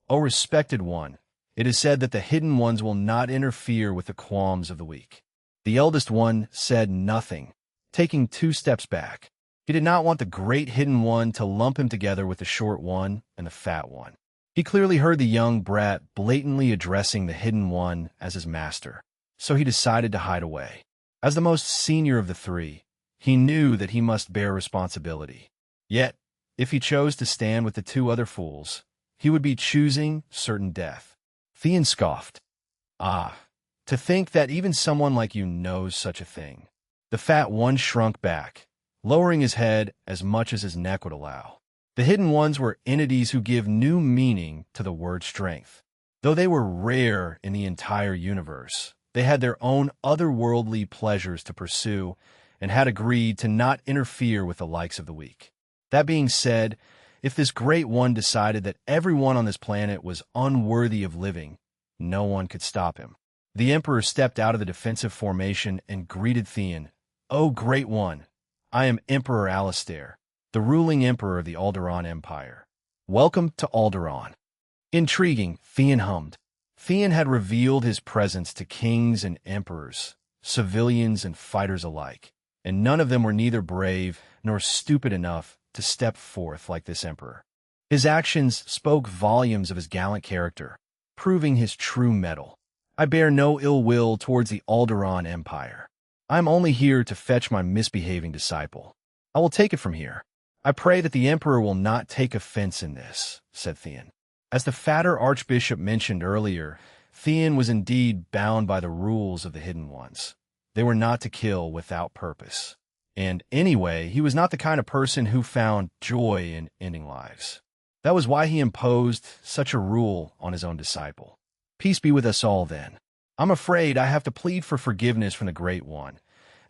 A: "O respected one, it is said that the hidden ones will not interfere with the qualms of the weak." The eldest one said nothing, taking 2 steps back. He did not want the great hidden one to lump him together with the short one and the fat one. He clearly heard the young brat blatantly addressing the hidden one as his master, so he decided to hide away. As the most senior of the 3, he knew that he must bear responsibility. Yet, if he chose to stand with the 2 other fools, he would be choosing certain death. Theon scoffed. "Ah, to think that even someone like you knows such a thing." The fat one shrunk back, lowering his head as much as his neck would allow. The hidden ones were entities who give new meaning to the word strength. Though they were rare in the entire universe, they had their own otherworldly pleasures to pursue and had agreed to not interfere with the likes of the weak. That being said, if this great one decided that everyone on this planet was unworthy of living, no one could stop him. The Emperor stepped out of the defensive formation and greeted Theon. "O Great One, I am Emperor Alistair, the ruling Emperor of the Alderaan Empire. Welcome to Alderaan." "Intriguing," Theon hummed. Theon had revealed his presence to kings and emperors, civilians and fighters alike, and none of them were neither brave nor stupid enough to step forth like this emperor. His actions spoke volumes of his gallant character, proving his true mettle. "I bear no ill will towards the Alderaan Empire. I am only here to fetch my misbehaving disciple. I will take it from here. I pray that the Emperor will not take offense in this," said Theon. As the fatter Archbishop mentioned earlier, Theon was indeed bound by the rules of the Hidden Ones. They were not to kill without purpose. And anyway, he was not the kind of person who found joy in ending lives. That was why he imposed such a rule on his own disciple. "Peace be with us all, then. I'm afraid I have to plead for forgiveness from the Great One,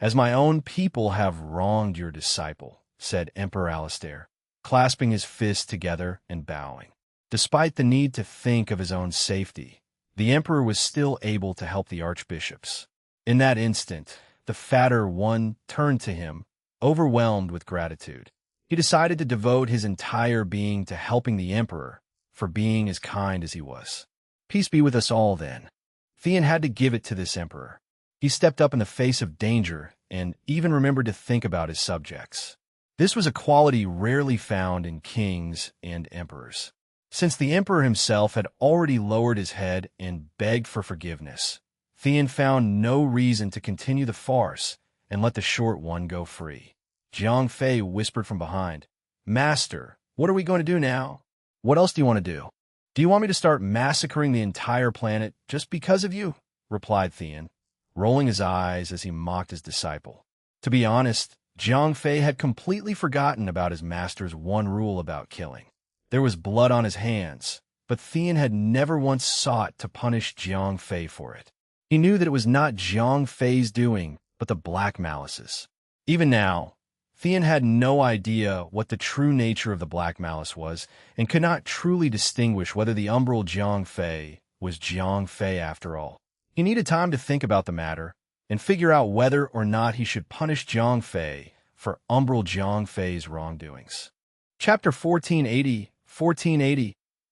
A: as my own people have wronged your disciple," said Emperor Alistair, clasping his fists together and bowing. Despite the need to think of his own safety, the Emperor was still able to help the archbishops. In that instant, the fatter one turned to him, overwhelmed with gratitude. He decided to devote his entire being to helping the Emperor for being as kind as he was. "Peace be with us all, then." Theon had to give it to this emperor. He stepped up in the face of danger and even remembered to think about his subjects. This was a quality rarely found in kings and emperors. Since the emperor himself had already lowered his head and begged for forgiveness, Theon found no reason to continue the farce and let the short one go free. Jiang Fei whispered from behind, "Master, what are we going to do now?" "What else do you want to do?" "Do you want me to start massacring the entire planet just because of you?" replied Theon, rolling his eyes as he mocked his disciple. To be honest, Jiang Fei had completely forgotten about his master's one rule about killing. There was blood on his hands, but Theon had never once sought to punish Jiang Fei for it. He knew that it was not Jiang Fei's doing, but the Black Malice's. Even now, Theon had no idea what the true nature of the Black Malice was, and could not truly distinguish whether the umbral Jiang Fei was Jiang Fei after all. He needed time to think about the matter, and figure out whether or not he should punish Jiang Fei for umbral Jiang Fei's wrongdoings. Chapter 1480.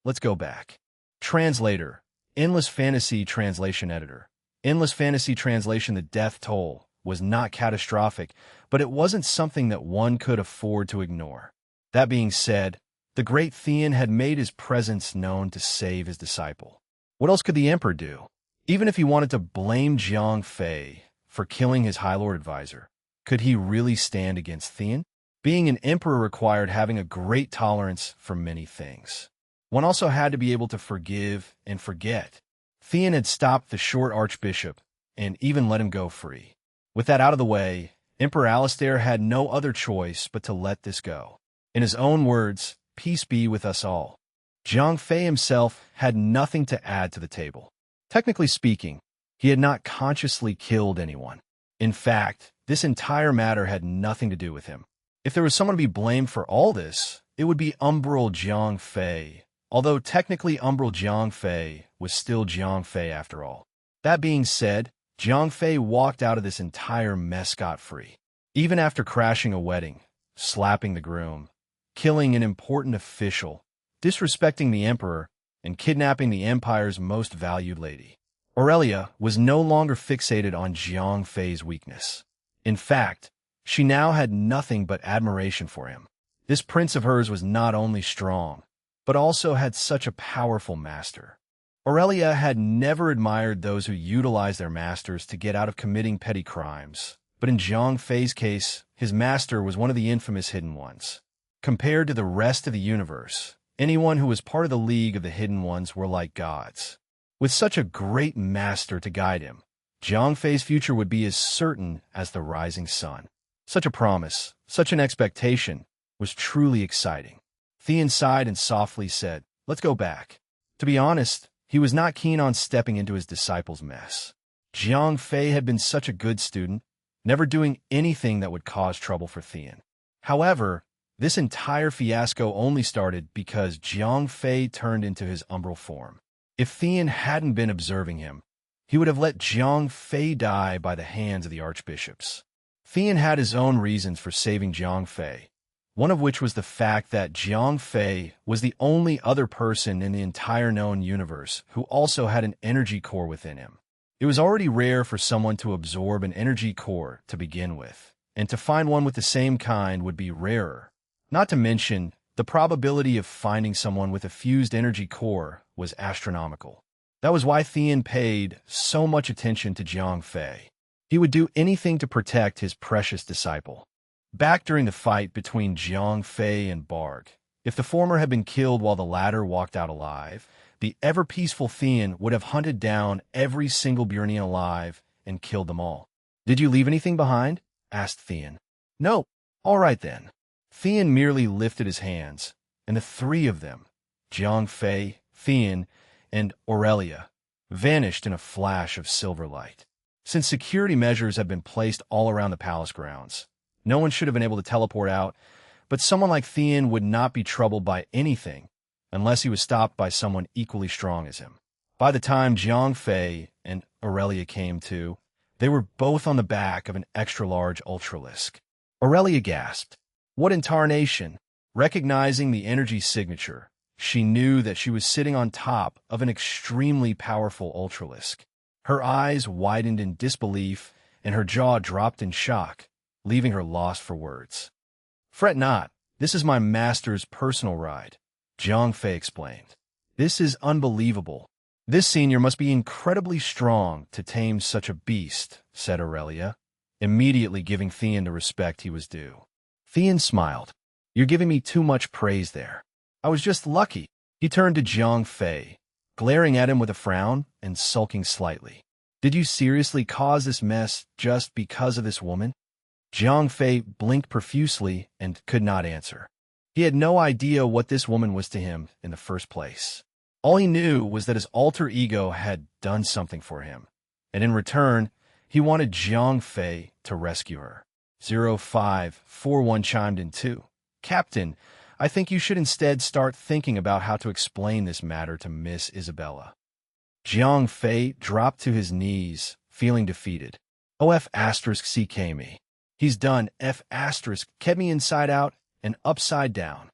A: Let's go back. Translator, Endless Fantasy Translation Editor. Endless Fantasy Translation. The death toll was not catastrophic, but it wasn't something that one could afford to ignore. That being said, the great Theon had made his presence known to save his disciple. What else could the Emperor do? Even if he wanted to blame Jiang Fei for killing his High Lord advisor, could he really stand against Theon? Being an emperor required having a great tolerance for many things. One also had to be able to forgive and forget. Theon had stopped the short archbishop and even let him go free. With that out of the way, Emperor Alistair had no other choice but to let this go. In his own words, "Peace be with us all." Jiang Fei himself had nothing to add to the table. Technically speaking, he had not consciously killed anyone. In fact, this entire matter had nothing to do with him. If there was someone to be blamed for all this, it would be Umbral Jiang Fei, although technically Umbral Jiang Fei was still Jiang Fei after all. That being said, Jiang Fei walked out of this entire mess scot-free. Even after crashing a wedding, slapping the groom, killing an important official, disrespecting the emperor, and kidnapping the empire's most valued lady, Aurelia was no longer fixated on Jiang Fei's weakness. In fact, she now had nothing but admiration for him. This prince of hers was not only strong, but also had such a powerful master. Aurelia had never admired those who utilized their masters to get out of committing petty crimes, but in Jiang Fei's case, his master was one of the infamous Hidden Ones. Compared to the rest of the universe, anyone who was part of the League of the Hidden Ones were like gods. With such a great master to guide him, Jiang Fei's future would be as certain as the rising sun. Such a promise, such an expectation, was truly exciting. Thean sighed and softly said, "Let's go back." To be honest, he was not keen on stepping into his disciples' mess. Jiang Fei had been such a good student, never doing anything that would cause trouble for Thean. However, this entire fiasco only started because Jiang Fei turned into his umbral form. If Thean hadn't been observing him, he would have let Jiang Fei die by the hands of the archbishops. Thean had his own reasons for saving Jiang Fei, one of which was the fact that Jiang Fei was the only other person in the entire known universe who also had an energy core within him. It was already rare for someone to absorb an energy core to begin with, and to find one with the same kind would be rarer. Not to mention, the probability of finding someone with a fused energy core was astronomical. That was why Thean paid so much attention to Jiang Fei. He would do anything to protect his precious disciple. Back during the fight between Jiang Fei and Barg, if the former had been killed while the latter walked out alive, the ever-peaceful Thean would have hunted down every single Burnian alive and killed them all. "Did you leave anything behind?" asked Thean. "No." "All right then." Thean merely lifted his hands, and the three of them, Jiang Fei, Thean, and Aurelia, vanished in a flash of silver light. Since security measures had been placed all around the palace grounds, no one should have been able to teleport out, but someone like Thean would not be troubled by anything unless he was stopped by someone equally strong as him. By the time Jiang Fei and Aurelia came to, they were both on the back of an extra-large ultralisk. Aurelia gasped. What in tarnation? Recognizing the energy signature, she knew that she was sitting on top of an extremely powerful ultralisk. Her eyes widened in disbelief, and her jaw dropped in shock, leaving her lost for words. "Fret not, this is my master's personal ride," Jiang Fei explained. "This is unbelievable. This senior must be incredibly strong to tame such a beast," said Aurelia, immediately giving Thean the respect he was due. Thean smiled. "You're giving me too much praise there. I was just lucky." He turned to Jiang Fei, glaring at him with a frown and sulking slightly. "Did you seriously cause this mess just because of this woman?" Jiang Fei blinked profusely and could not answer. He had no idea what this woman was to him in the first place. All he knew was that his alter ego had done something for him, and in return, he wanted Jiang Fei to rescue her. 0541 chimed in too. "Captain, I think you should instead start thinking about how to explain this matter to Miss Isabella." Jiang Fei dropped to his knees, feeling defeated. "OF*CK me. He's done F*kept me inside out and upside down."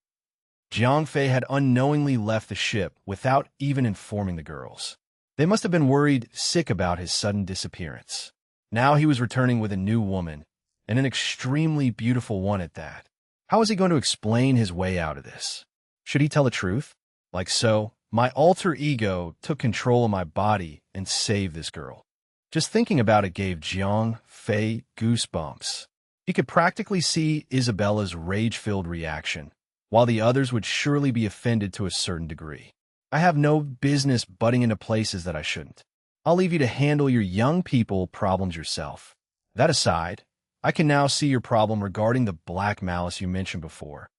A: Jiang Fei had unknowingly left the ship without even informing the girls. They must have been worried sick about his sudden disappearance. Now he was returning with a new woman, and an extremely beautiful one at that. How was he going to explain his way out of this? Should he tell the truth? Like so, my alter ego took control of my body and saved this girl. Just thinking about it gave Jiang Fei goosebumps. He could practically see Isabella's rage-filled reaction, while the others would surely be offended to a certain degree. "I have no business butting into places that I shouldn't. I'll leave you to handle your young people problems yourself. That aside, I can now see your problem regarding the black malice you mentioned before,"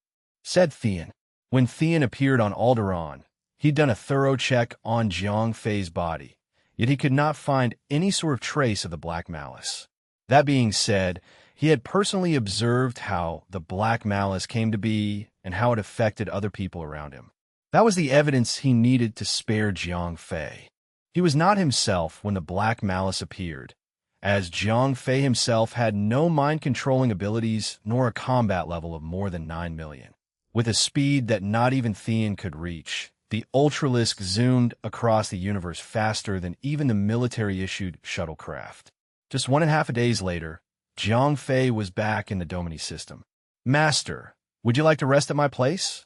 A: said Thean. When Thean appeared on Alderaan, He'd done a thorough check on Jiang Fei's body, yet he could not find any sort of trace of the black malice. That being said, he had personally observed how the black malice came to be and how it affected other people around him. That was the evidence he needed to spare Jiang Fei. He was not himself when the black malice appeared, as Jiang Fei himself had no mind-controlling abilities nor a combat level of more than 9 million. With a speed that not even Thean could reach, the Ultralisk zoomed across the universe faster than even the military-issued shuttlecraft. Just 1.5 days later, Jiang Fei was back in the Domini system. "Master, would you like to rest at my place?"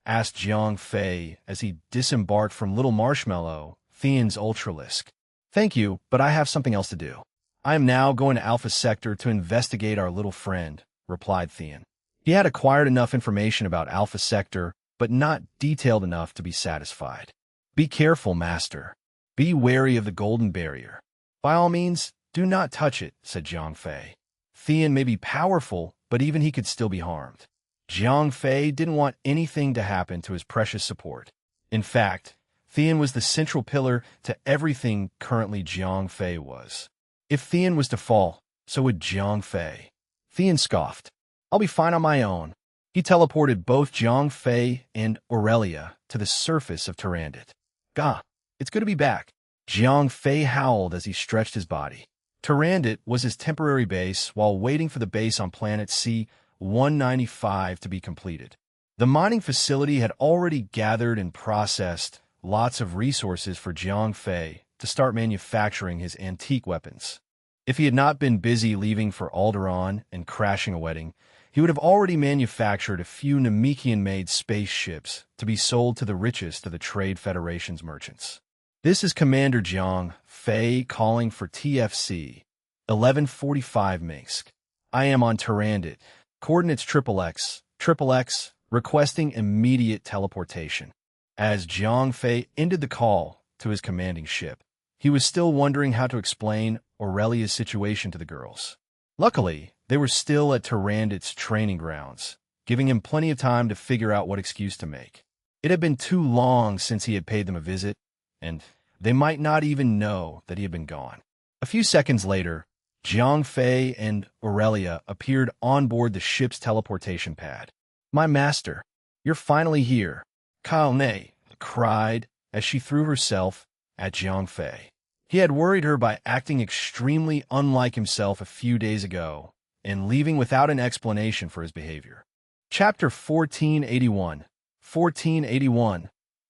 A: asked Jiang Fei as he disembarked from Little Marshmallow, Thean's Ultralisk. "Thank you, but I have something else to do. I am now going to Alpha Sector to investigate our little friend," replied Thean. He had acquired enough information about Alpha Sector, but not detailed enough to be satisfied. "Be careful, Master. Be wary of the Golden Barrier." "By all means, do not touch it," said Jiang Fei. Thean may be powerful, but even he could still be harmed. Jiang Fei didn't want anything to happen to his precious support. In fact, Thean was the central pillar to everything currently Jiang Fei was. If Thean was to fall, so would Jiang Fei. Thean scoffed. "I'll be fine on my own." He teleported both Jiang Fei and Aurelia to the surface of Tyrannid. "Gah, it's good to be back." Jiang Fei howled as he stretched his body. Tyrannid was his temporary base while waiting for the base on planet C-195 to be completed. The mining facility had already gathered and processed lots of resources for Jiang Fei to start manufacturing his antique weapons. If he had not been busy leaving for Alderaan and crashing a wedding, he would have already manufactured a few Namekian-made spaceships to be sold to the richest of the Trade Federation's merchants. "This is Commander Jiang Fei calling for TFC 1145 Minsk. I am on Tyrannid. Coordinates XXX, requesting immediate teleportation." As Jiang Fei ended the call to his commanding ship, he was still wondering how to explain Aurelia's situation to the girls. Luckily, they were still at Tyrannid's training grounds, giving him plenty of time to figure out what excuse to make. It had been too long since he had paid them a visit, and they might not even know that he had been gone. A few seconds later, Jiang Fei and Aurelia appeared on board the ship's teleportation pad. "My master, you're finally here," Kalne cried as she threw herself at Jiang Fei. He had worried her by acting extremely unlike himself a few days ago and leaving without an explanation for his behavior. Chapter 1481.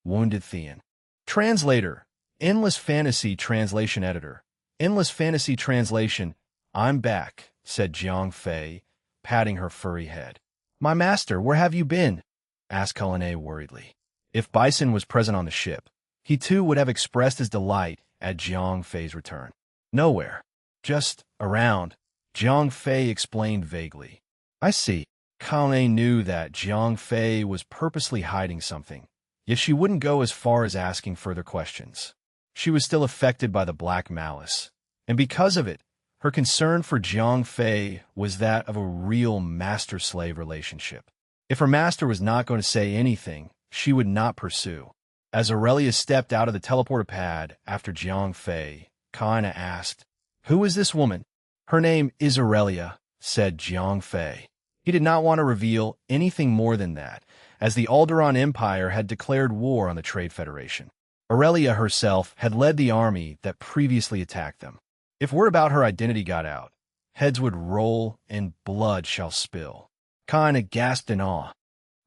A: Wounded Thean. Translator. Endless Fantasy Translation Editor. Endless Fantasy Translation. "I'm back," said Jiang Fei, patting her furry head. "My master, where have you been?" asked Kalane worriedly. If Bison was present on the ship, he too would have expressed his delight at Jiang Fei's return. "Nowhere. Just around," Jiang Fei explained vaguely. "I see." Kalane knew that Jiang Fei was purposely hiding something, yet she wouldn't go as far as asking further questions. She was still affected by the black malice, and because of it, her concern for Jiang Fei was that of a real master-slave relationship. If her master was not going to say anything, she would not pursue. As Aurelia stepped out of the teleporter pad after Jiang Fei, Kaina asked, "Who is this woman?" "Her name is Aurelia," said Jiang Fei. He did not want to reveal anything more than that, as the Alderaan Empire had declared war on the Trade Federation. Aurelia herself had led the army that previously attacked them. If word about her identity got out, heads would roll and blood shall spill. Kaina gasped in awe.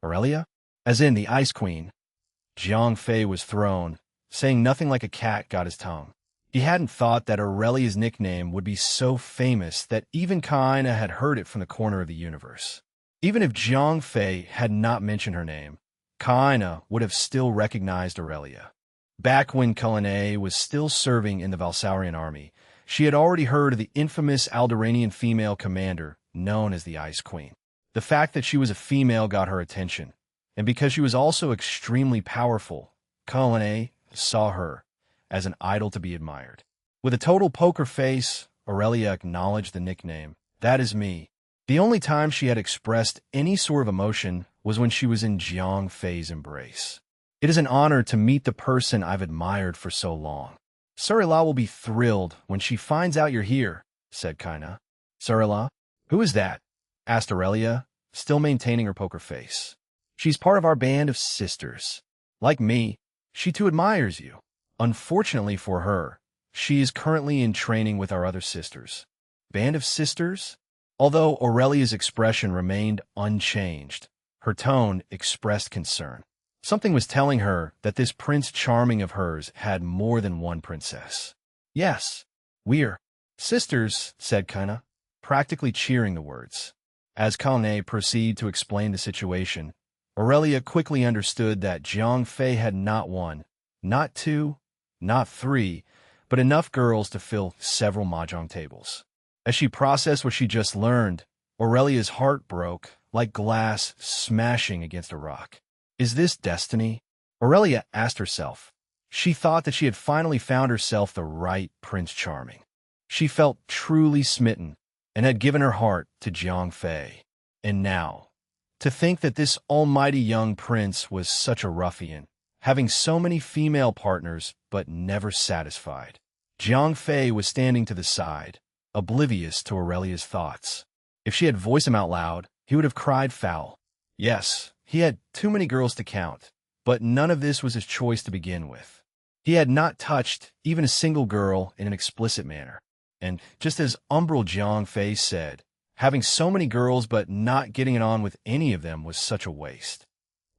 A: "Aurelia? As in the Ice Queen?" Jiang Fei was thrown, saying nothing like a cat got his tongue. He hadn't thought that Aurelia's nickname would be so famous that even Kaina had heard it from the corner of the universe. Even if Jiang Fei had not mentioned her name, Kaina would have still recognized Aurelia. Back when Kalane was still serving in the Valsaurian army, she had already heard of the infamous Alderanian female commander known as the Ice Queen. The fact that she was a female got her attention, and because she was also extremely powerful, Kalane saw her as an idol to be admired. With a total poker face, Aurelia acknowledged the nickname. "That is me." The only time she had expressed any sort of emotion was when she was in Jiang Fei's embrace. It is an honor to meet the person I've admired for so long. Surila will be thrilled when she finds out you're here, said Kaina. Surila? Who is that? Asked Aurelia, still maintaining her poker face. She's part of our band of sisters. Like me, she too admires you. Unfortunately for her, she is currently in training with our other sisters. Band of sisters? Although Aurelia's expression remained unchanged, her tone expressed concern. Something was telling her that this Prince Charming of hers had more than one princess. Yes, we're sisters, said Kaina, practically cheering the words. As Kaine proceeded to explain the situation, Aurelia quickly understood that Jiang Fei had not one, not two, not three, but enough girls to fill several mahjong tables. As she processed what she just learned, Aurelia's heart broke like glass smashing against a rock. Is this destiny? Aurelia asked herself. She thought that she had finally found herself the right Prince Charming. She felt truly smitten and had given her heart to Jiang Fei. And now, to think that this almighty young prince was such a ruffian, having so many female partners but never satisfied. Jiang Fei was standing to the side, oblivious to Aurelia's thoughts. If she had voiced him out loud, he would have cried foul. Yes, he had too many girls to count, but none of this was his choice to begin with. He had not touched even a single girl in an explicit manner. And just as Umbral Jiang Fei said, having so many girls but not getting it on with any of them was such a waste.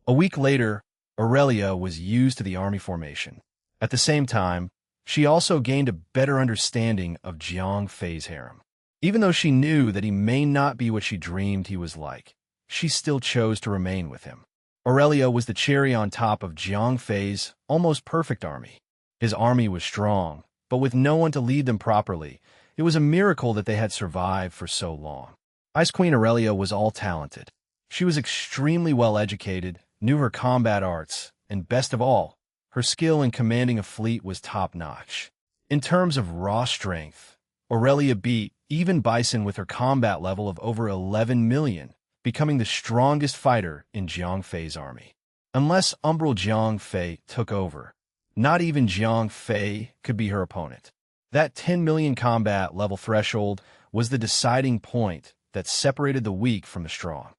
A: A week later, Aurelia was used to the army formation. At the same time, she also gained a better understanding of Jiang Fei's harem. Even though she knew that he may not be what she dreamed he was like, she still chose to remain with him. Aurelia was the cherry on top of Jiang Fei's almost perfect army. His army was strong, but with no one to lead them properly, it was a miracle that they had survived for so long. Ice Queen Aurelia was all-talented. She was extremely well-educated, knew her combat arts, and best of all, her skill in commanding a fleet was top-notch. In terms of raw strength, Aurelia beat even Bison with her combat level of over 11 million, becoming the strongest fighter in Jiang Fei's army. Unless Umbral Jiang Fei took over, not even Jiang Fei could be her opponent. That 10 million combat level threshold was the deciding point that separated the weak from the strong.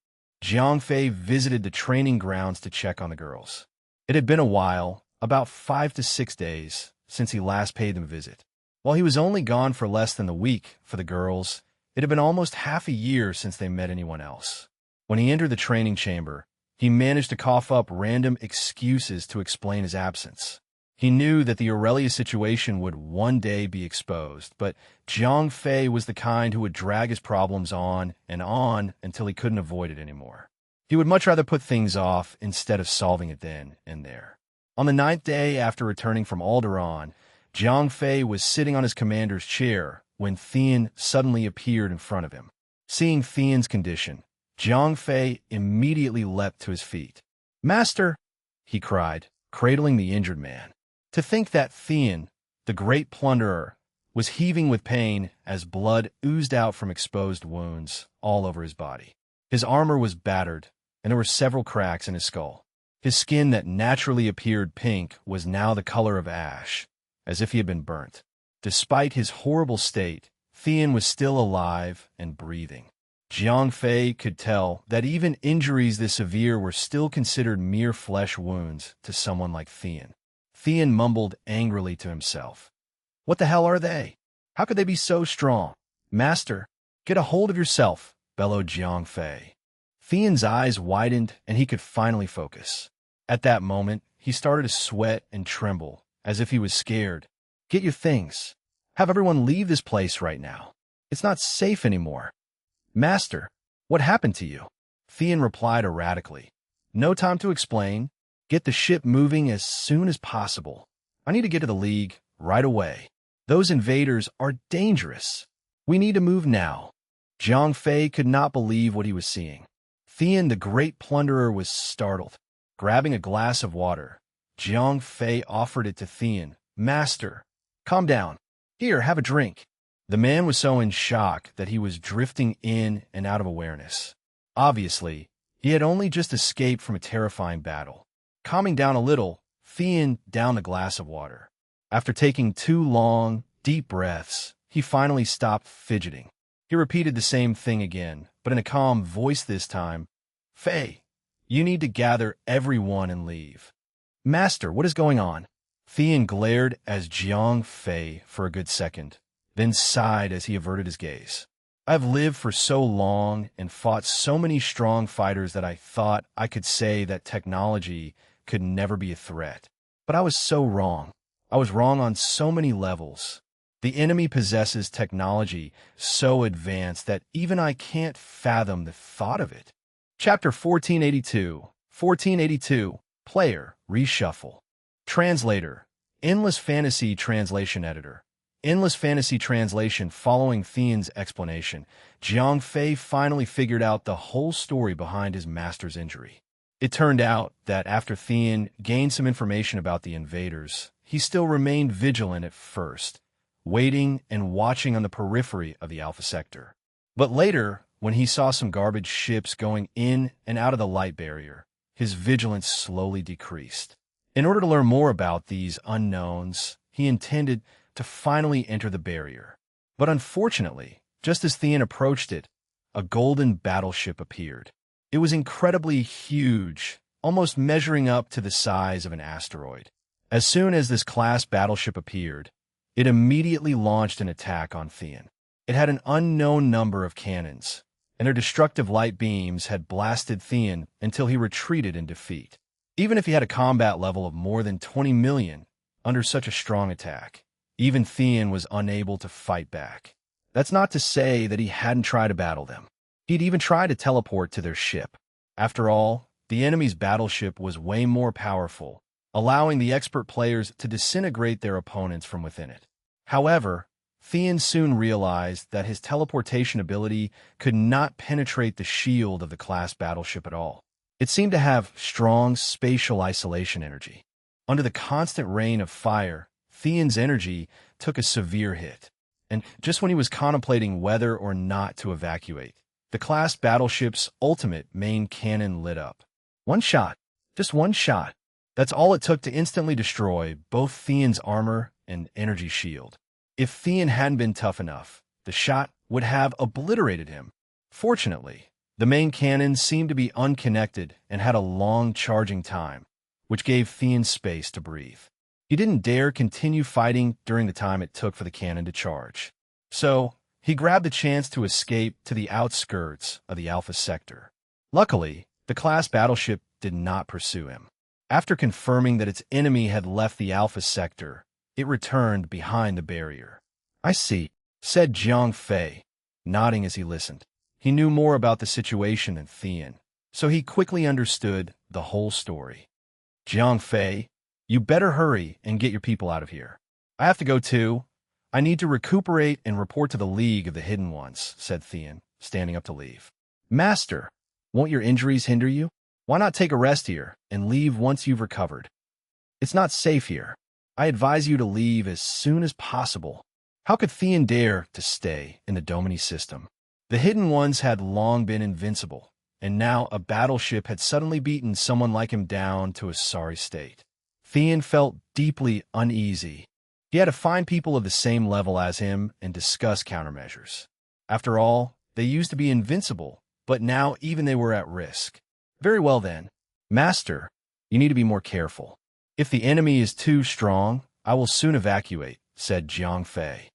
A: Jiang Fei visited the training grounds to check on the girls. It had been a while, about 5 to 6 days, since he last paid them a visit. While he was only gone for less than the week for the girls, it had been almost half a year since they met anyone else. When he entered the training chamber, he managed to cough up random excuses to explain his absence. He knew that the Aurelia situation would one day be exposed, but Jiang Fei was the kind who would drag his problems on and on until he couldn't avoid it anymore. He would much rather put things off instead of solving it then and there. On the 9th day after returning from Alderaan, Jiang Fei was sitting on his commander's chair when Thean suddenly appeared in front of him. Seeing Thean's condition, Jiang Fei immediately leapt to his feet. "Master!" he cried, cradling the injured man. To think that Thean, the great plunderer, was heaving with pain as blood oozed out from exposed wounds all over his body. His armor was battered, and there were several cracks in his skull. His skin that naturally appeared pink was now the color of ash, as if he had been burnt. Despite his horrible state, Thean was still alive and breathing. Jiang Fei could tell that even injuries this severe were still considered mere flesh wounds to someone like Thean. Thean mumbled angrily to himself. "What the hell are they? How could they be so strong? Master, get a hold of yourself," bellowed Jiang Fei. Thean's eyes widened and he could finally focus. At that moment, he started to sweat and tremble, as if he was scared. "Get your things. Have everyone leave this place right now. It's not safe anymore." "Master, what happened to you?" Thean replied erratically. "No time to explain. Get the ship moving as soon as possible. I need to get to the League right away. Those invaders are dangerous. We need to move now." Jiang Fei could not believe what he was seeing. Thean, the great plunderer, was startled. Grabbing a glass of water, Jiang Fei offered it to Thean. "Master, calm down. Here, have a drink." The man was so in shock that he was drifting in and out of awareness. Obviously, he had only just escaped from a terrifying battle. Calming down a little, Thean downed a glass of water. After taking 2 long, deep breaths, he finally stopped fidgeting. He repeated the same thing again, but in a calm voice this time. "Fei, you need to gather everyone and leave." "Master, what is going on?" Thean glared as Jiang Fei for a good second, then sighed as he averted his gaze. "I've lived for so long and fought so many strong fighters that I thought I could say that technology could never be a threat. But I was so wrong. I was wrong on so many levels. The enemy possesses technology so advanced that even I can't fathom the thought of it." Chapter 1482. 1482. Player Reshuffle. Translator. Endless Fantasy Translation Editor. Endless Fantasy Translation. Following Thean's explanation, Jiang Fei finally figured out the whole story behind his master's injury. It turned out that after Thean gained some information about the invaders, he still remained vigilant at first, waiting and watching on the periphery of the Alpha Sector. But later, when he saw some garbage ships going in and out of the light barrier, his vigilance slowly decreased. In order to learn more about these unknowns, he intended to finally enter the barrier. But unfortunately, just as Thean approached it, a golden battleship appeared. It was incredibly huge, almost measuring up to the size of an asteroid. As soon as this class battleship appeared, it immediately launched an attack on Thean. It had an unknown number of cannons, and their destructive light beams had blasted Thean until he retreated in defeat. Even if he had a combat level of more than 20 million, under such a strong attack, even Thean was unable to fight back. That's not to say that he hadn't tried to battle them. He'd even tried to teleport to their ship. After all, the enemy's battleship was way more powerful, allowing the expert players to disintegrate their opponents from within it. However, Thean soon realized that his teleportation ability could not penetrate the shield of the class battleship at all. It seemed to have strong spatial isolation energy. Under the constant rain of fire, Thean's energy took a severe hit, and just when he was contemplating whether or not to evacuate, the class battleship's ultimate main cannon lit up. One shot, just one shot. That's all it took to instantly destroy both Thean's armor and energy shield. If Thean hadn't been tough enough, the shot would have obliterated him. Fortunately, the main cannon seemed to be unconnected and had a long charging time, which gave Thean space to breathe. He didn't dare continue fighting during the time it took for the cannon to charge. So, he grabbed the chance to escape to the outskirts of the Alpha Sector. Luckily, the class battleship did not pursue him. After confirming that its enemy had left the Alpha Sector, it returned behind the barrier. "I see," said Jiang Fei, nodding as he listened. He knew more about the situation than Thean, so he quickly understood the whole story. "Jiang Fei, you better hurry and get your people out of here. I have to go too. I need to recuperate and report to the League of the Hidden Ones," said Thean, standing up to leave. "Master, won't your injuries hinder you? Why not take a rest here and leave once you've recovered? It's not safe here. I advise you to leave as soon as possible." How could Thean dare to stay in the Domini system? The Hidden Ones had long been invincible, and now a battleship had suddenly beaten someone like him down to a sorry state. Thean felt deeply uneasy. He had to find people of the same level as him and discuss countermeasures. After all, they used to be invincible, but now even they were at risk. "Very well then. Master, you need to be more careful. If the enemy is too strong, I will soon evacuate," said Jiang Fei.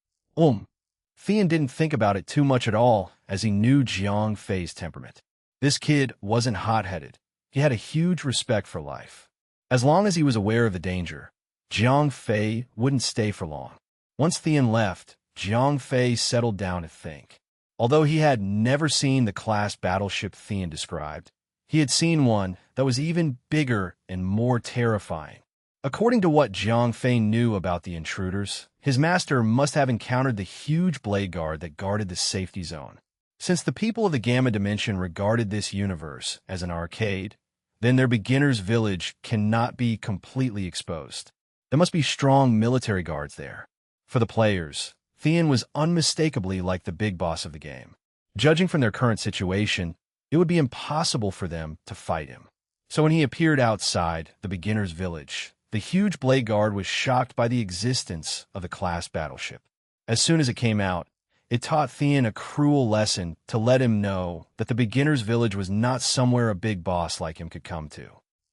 A: Thean didn't think about it too much at all, as he knew Jiang Fei's temperament. This kid wasn't hot-headed. He had a huge respect for life. As long as he was aware of the danger, Jiang Fei wouldn't stay for long. Once Thean left, Jiang Fei settled down to think. Although he had never seen the class battleship Thean described, he had seen one that was even bigger and more terrifying. According to what Jiang Fei knew about the intruders, his master must have encountered the huge blade guard that guarded the safety zone. Since the people of the Gamma Dimension regarded this universe as an arcade, then their beginner's village cannot be completely exposed. There must be strong military guards there. For the players, Thean was unmistakably like the big boss of the game. Judging from their current situation, it would be impossible for them to fight him. So when he appeared outside the beginner's village, the huge blade guard was shocked by the existence of the class battleship. As soon as it came out, it taught Theon a cruel lesson to let him know that the beginner's village was not somewhere a big boss like him could come to.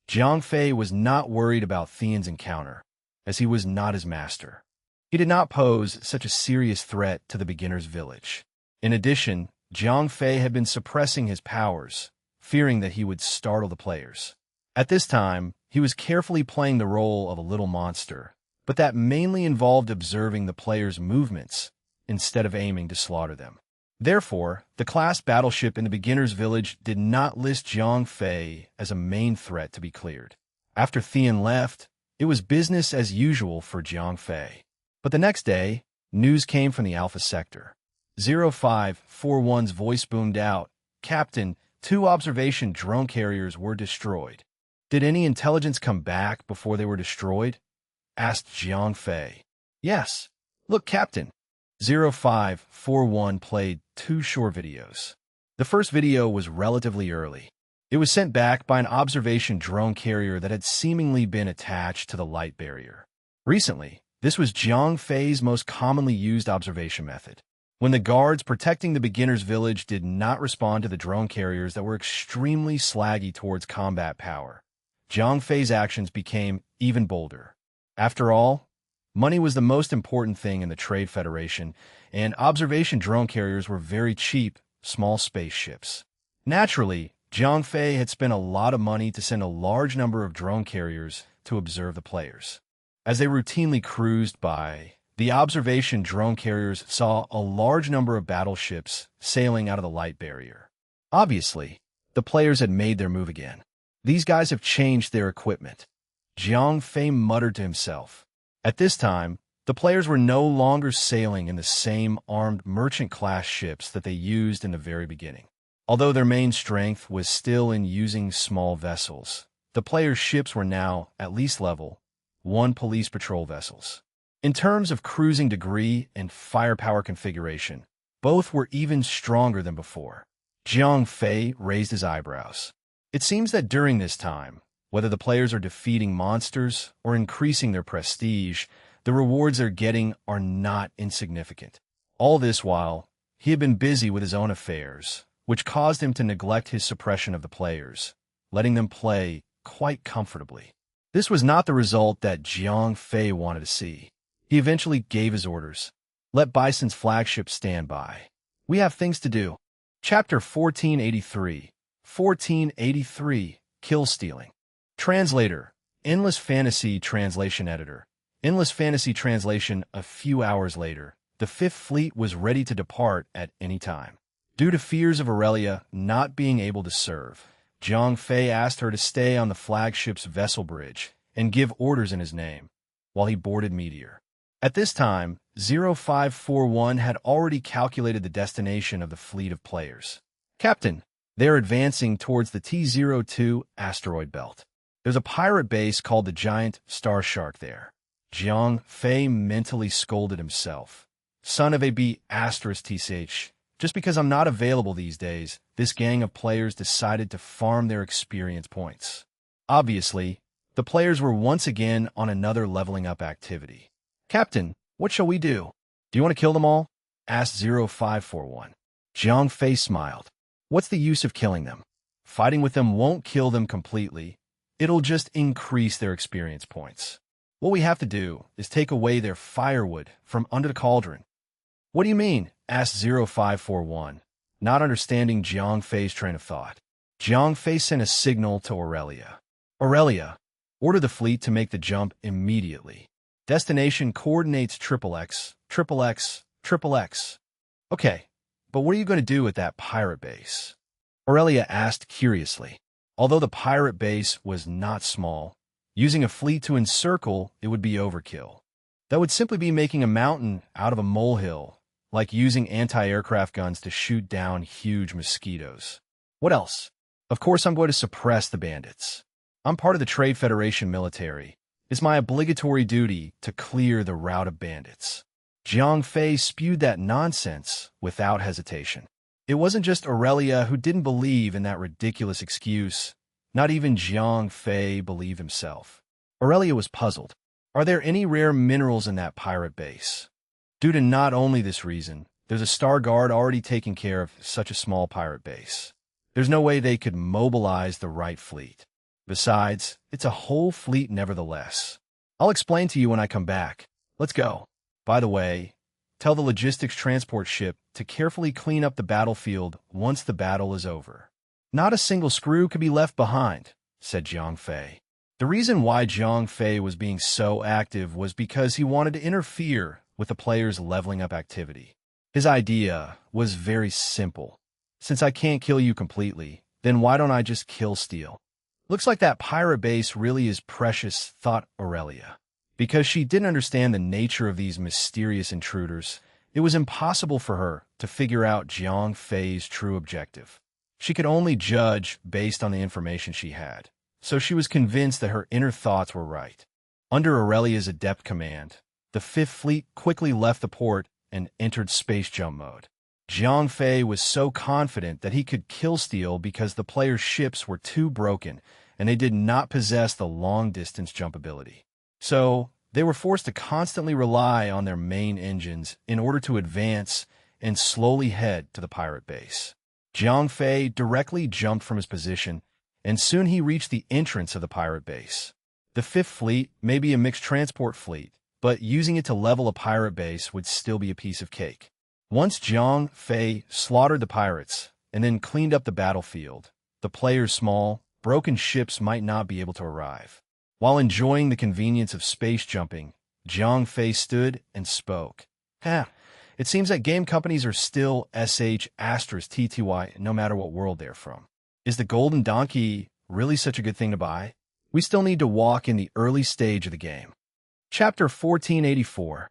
A: Jiang Fei was not worried about Theon's encounter, as he was not his master. He did not pose such a serious threat to the beginner's village. In addition, Jiang Fei had been suppressing his powers, fearing that he would startle the players. At this time, he was carefully playing the role of a little monster, but that mainly involved observing the players' movements instead of aiming to slaughter them. Therefore, the class battleship in the beginner's village did not list Jiang Fei as a main threat to be cleared. After Theon left, it was business as usual for Jiang Fei. But the next day, news came from the Alpha Sector. 0541's voice boomed out, "Captain, 2 observation drone carriers were destroyed." "Did any intelligence come back before they were destroyed?" asked Jiang Fei. "Yes. Look, Captain." 0541 played 2 short videos. The first video was relatively early. It was sent back by an observation drone carrier that had seemingly been attached to the light barrier. Recently, this was Jiang Fei's most commonly used observation method. When the guards protecting the beginner's village did not respond to the drone carriers that were extremely slaggy towards combat power, Jiang Fei's actions became even bolder. After all, money was the most important thing in the Trade Federation, and observation drone carriers were very cheap, small spaceships. Naturally, Jiang Fei had spent a lot of money to send a large number of drone carriers to observe the players. As they routinely cruised by, the observation drone carriers saw a large number of battleships sailing out of the light barrier. Obviously, the players had made their move again. "These guys have changed their equipment," Jiang Fei muttered to himself. At this time, the players were no longer sailing in the same armed merchant-class ships that they used in the very beginning. Although their main strength was still in using small vessels, the players' ships were now, at least level 1 police patrol vessels. In terms of cruising degree and firepower configuration, both were even stronger than before. Jiang Fei raised his eyebrows. It seems that during this time, whether the players are defeating monsters or increasing their prestige, the rewards they're getting are not insignificant. All this while, he had been busy with his own affairs, which caused him to neglect his suppression of the players, letting them play quite comfortably. This was not the result that Jiang Fei wanted to see. He eventually gave his orders. "Let Bison's flagship stand by. We have things to do." Chapter 1483. 1483. Kill Stealing. Translator. Endless Fantasy Translation Editor. Endless Fantasy Translation. A few hours later, the Fifth Fleet was ready to depart at any time. Due to fears of Aurelia not being able to serve, Jiang Fei asked her to stay on the flagship's vessel bridge and give orders in his name, while he boarded Meteor. At this time, 0541 had already calculated the destination of the fleet of players. "Captain, they're advancing towards the T-02 asteroid belt. There's a pirate base called the Giant Star Shark there." Jiang Fei mentally scolded himself. "Son of a B***TCH. Just because I'm not available these days, this gang of players decided to farm their experience points." Obviously, the players were once again on another leveling up activity. "Captain, what shall we do? Do you want to kill them all?" asked 0541. Jiang Fei smiled. "What's the use of killing them? Fighting with them won't kill them completely. It'll just increase their experience points. What we have to do is take away their firewood from under the cauldron." "What do you mean?" asked 0541, not understanding Jiang Fei's train of thought. Jiang Fei sent a signal to Aurelia. "Aurelia, order the fleet to make the jump immediately. Destination coordinates XXX, XXX, XXX. "Okay, but what are you going to do at that pirate base?" Aurelia asked curiously. Although the pirate base was not small, using a fleet to encircle it would be overkill. That would simply be making a mountain out of a molehill, like using anti-aircraft guns to shoot down huge mosquitoes. "What else?" "Of course I'm going to suppress the bandits. I'm part of the Trade Federation military. It's my obligatory duty to clear the route of bandits." Jiang Fei spewed that nonsense without hesitation. It wasn't just Aurelia who didn't believe in that ridiculous excuse. Not even Jiang Fei believed himself. Aurelia was puzzled. Are there any rare minerals in that pirate base? Due to not only this reason, there's a Star Guard already taking care of such a small pirate base. There's no way they could mobilize the right fleet. Besides, it's a whole fleet nevertheless. I'll explain to you when I come back. Let's go. By the way, tell the logistics transport ship to carefully clean up the battlefield once the battle is over. Not a single screw could be left behind, said Jiang Fei. The reason why Jiang Fei was being so active was because he wanted to interfere with the players' leveling up activity. His idea was very simple. Since I can't kill you completely, then why don't I just kill Steel? Looks like that pirate base really is precious, thought Aurelia. Because she didn't understand the nature of these mysterious intruders, it was impossible for her to figure out Jiang Fei's true objective. She could only judge based on the information she had, so she was convinced that her inner thoughts were right. Under Aurelia's adept command, the Fifth Fleet quickly left the port and entered space jump mode. Jiang Fei was so confident that he could kill Steel because the players' ships were too broken and they did not possess the long-distance jump ability. So, they were forced to constantly rely on their main engines in order to advance and slowly head to the pirate base. Jiang Fei directly jumped from his position, and soon he reached the entrance of the pirate base. The Fifth Fleet may be a mixed transport fleet, but using it to level a pirate base would still be a piece of cake. Once Jiang Fei slaughtered the pirates and then cleaned up the battlefield, the players' small, broken ships might not be able to arrive. While enjoying the convenience of space jumping, Jiang Fei stood and spoke. It seems that game companies are still *TTY no matter what world they're from. Is the golden donkey really such a good thing to buy? We still need to walk in the early stage of the game. Chapter 1484.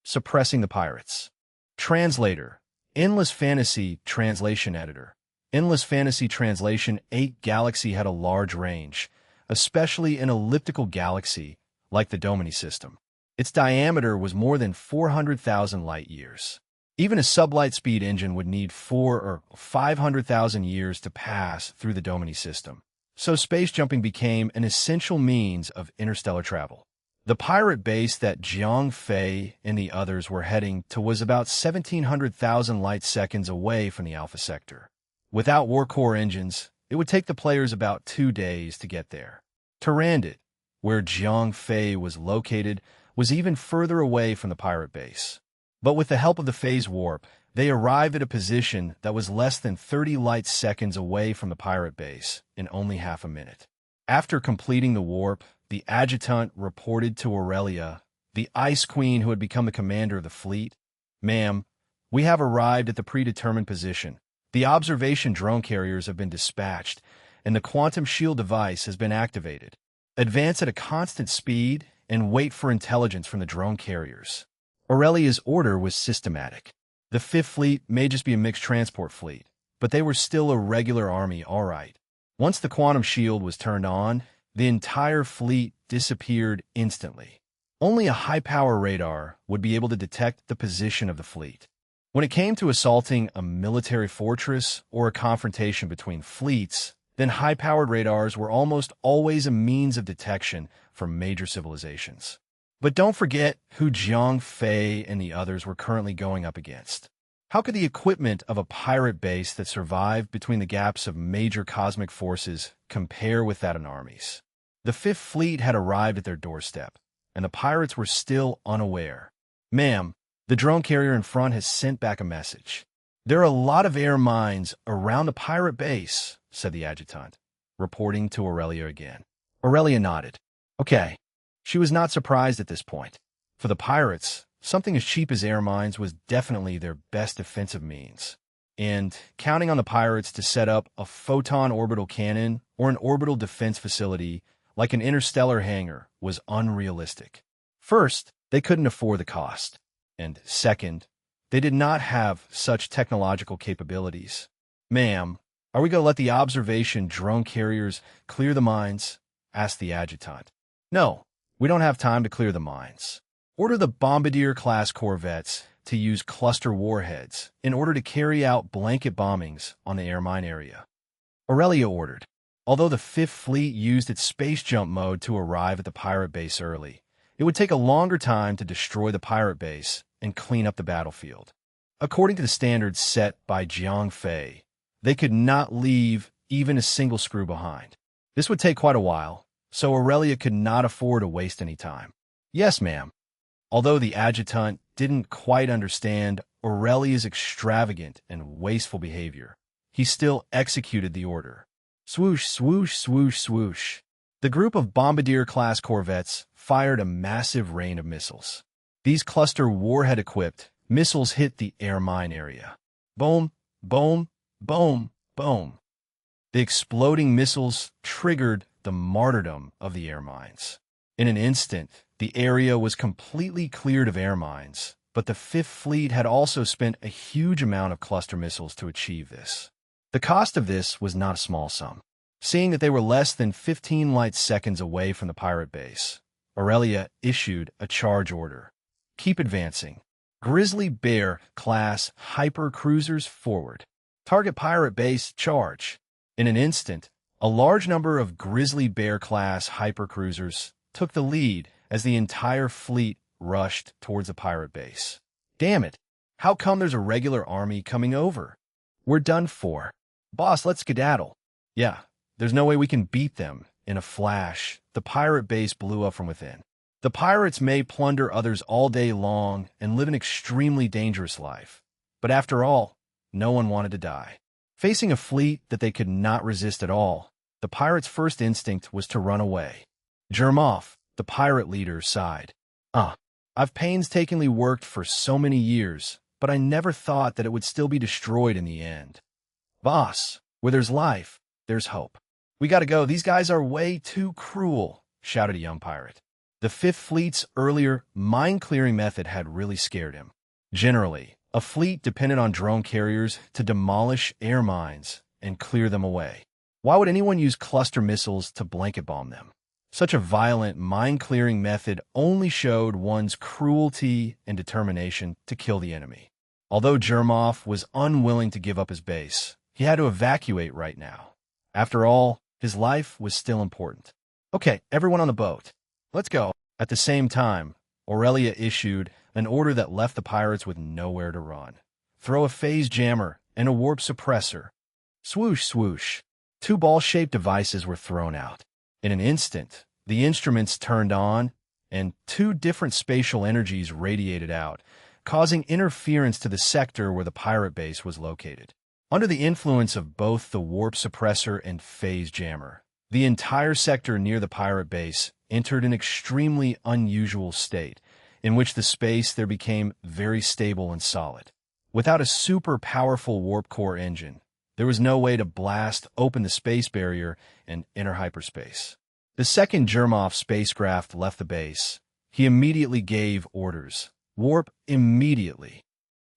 A: Suppressing the Pirates. Translator. Endless Fantasy Translation Editor. Endless Fantasy Translation 8 Galaxy had a large range, especially an elliptical galaxy like the Domini system. Its diameter was more than 400,000 light-years. Even a sublight-speed engine would need 400,000 or 500,000 years to pass through the Domini system, so space jumping became an essential means of interstellar travel. The pirate base that Jiang Fei and the others were heading to was about 1,700,000 light-seconds away from the Alpha Sector. Without war-core engines, it would take the players about 2 days to get there. Tarandit, where Jiang Fei was located, was even further away from the pirate base. But with the help of the phase warp, they arrived at a position that was less than 30 light-seconds away from the pirate base in only half a minute. After completing the warp, the adjutant reported to Aurelia, the Ice Queen who had become the commander of the fleet. "Ma'am, we have arrived at the predetermined position. The observation drone carriers have been dispatched, and the quantum shield device has been activated. Advance at a constant speed and wait for intelligence from the drone carriers." Aurelia's order was systematic. The Fifth Fleet may just be a mixed transport fleet, but they were still a regular army, all right. Once the quantum shield was turned on, the entire fleet disappeared instantly. Only a high-power radar would be able to detect the position of the fleet. When it came to assaulting a military fortress or a confrontation between fleets, then high-powered radars were almost always a means of detection for major civilizations. But don't forget who Jiang Fei and the others were currently going up against. How could the equipment of a pirate base that survived between the gaps of major cosmic forces compare with that of armies? The Fifth Fleet had arrived at their doorstep, and the pirates were still unaware. "Ma'am, the drone carrier in front has sent back a message. There are a lot of air mines around the pirate base," said the adjutant, reporting to Aurelia again. Aurelia nodded. Okay. She was not surprised at this point. For the pirates, something as cheap as air mines was definitely their best defensive means. And counting on the pirates to set up a photon orbital cannon or an orbital defense facility like an interstellar hangar was unrealistic. First, they couldn't afford the cost. And second, they did not have such technological capabilities. "Ma'am, are we going to let the observation drone carriers clear the mines?" asked the adjutant. "No, we don't have time to clear the mines. Order the Bombardier-class corvettes to use cluster warheads in order to carry out blanket bombings on the air mine area." Aurelia ordered. Although the Fifth Fleet used its space jump mode to arrive at the pirate base early, it would take a longer time to destroy the pirate base and clean up the battlefield. According to the standards set by Jiang Fei, they could not leave even a single screw behind. This would take quite a while, so Aurelia could not afford to waste any time. Yes, ma'am. Although the adjutant didn't quite understand Aurelia's extravagant and wasteful behavior, he still executed the order. Swoosh, swoosh, swoosh, swoosh. The group of Bombardier-class corvettes fired a massive rain of missiles. These cluster warhead-equipped missiles hit the air mine area. Boom, boom, boom, boom. The exploding missiles triggered the martyrdom of the air mines. In an instant, the area was completely cleared of air mines, but the Fifth Fleet had also spent a huge amount of cluster missiles to achieve this. The cost of this was not a small sum. Seeing that they were less than 15 light seconds away from the pirate base, Aurelia issued a charge order. Keep advancing. Grizzly Bear-class hypercruisers forward. Target pirate base, charge. In an instant, a large number of Grizzly Bear-class hypercruisers took the lead as the entire fleet rushed towards the pirate base. Damn it! How come there's a regular army coming over? We're done for. Boss, let's skedaddle. Yeah, there's no way we can beat them. In a flash, the pirate base blew up from within. The pirates may plunder others all day long and live an extremely dangerous life. But after all, no one wanted to die. Facing a fleet that they could not resist at all, the pirates' first instinct was to run away. Jermov, the pirate leader, sighed. I've painstakingly worked for so many years, but I never thought that it would still be destroyed in the end. Boss, where there's life, there's hope. We gotta go. These guys are way too cruel, shouted a young pirate. The Fifth Fleet's earlier mine-clearing method had really scared him. Generally, a fleet depended on drone carriers to demolish air mines and clear them away. Why would anyone use cluster missiles to blanket bomb them? Such a violent mine-clearing method only showed one's cruelty and determination to kill the enemy. Although Jermov was unwilling to give up his base, he had to evacuate right now. After all, his life was still important. Okay, everyone on the boat. Let's go. At the same time, Aurelia issued an order that left the pirates with nowhere to run. Throw a phase jammer and a warp suppressor. Swoosh, swoosh. Two ball-shaped devices were thrown out. In an instant, the instruments turned on, and two different spatial energies radiated out, causing interference to the sector where the pirate base was located. Under the influence of both the warp suppressor and phase jammer, the entire sector near the pirate base entered an extremely unusual state, in which the space there became very stable and solid. Without a super powerful warp core engine, there was no way to blast open the space barrier and enter hyperspace. The second Jermov spacecraft left the base. He immediately gave orders. Warp immediately.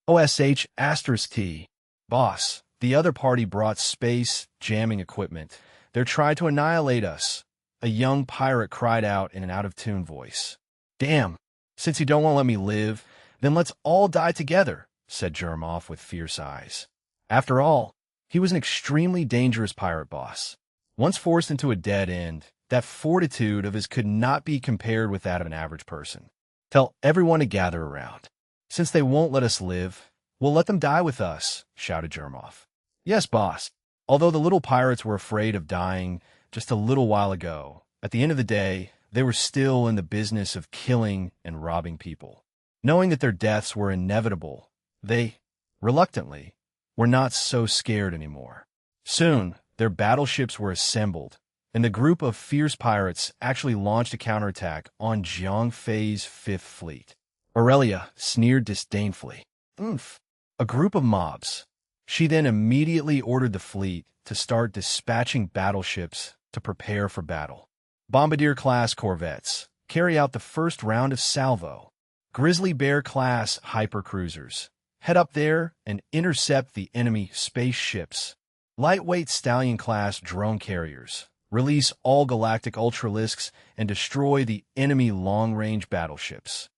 A: OSH*T. Boss, the other party brought space jamming equipment. They're trying to annihilate us. A young pirate cried out in an out-of-tune voice. Damn, since you don't want to let me live, then let's all die together, said Jermov with fierce eyes. After all, he was an extremely dangerous pirate boss. Once forced into a dead end, that fortitude of his could not be compared with that of an average person. Tell everyone to gather around. Since they won't let us live, we'll let them die with us, shouted Jermov. Yes, boss. Although the little pirates were afraid of dying just a little while ago, at the end of the day, they were still in the business of killing and robbing people. Knowing that their deaths were inevitable, they, reluctantly, were not so scared anymore. Soon, their battleships were assembled, and the group of fierce pirates actually launched a counterattack on Jiang Fei's Fifth Fleet. Aurelia sneered disdainfully. Oomph! A group of mobs. She then immediately ordered the fleet to start dispatching battleships to prepare for battle. Bombardier-class corvettes carry out the first round of salvo. Grizzly Bear-class hypercruisers head up there and intercept the enemy spaceships. Lightweight Stallion-class drone carriers release all galactic ultralisks and destroy the enemy long-range battleships.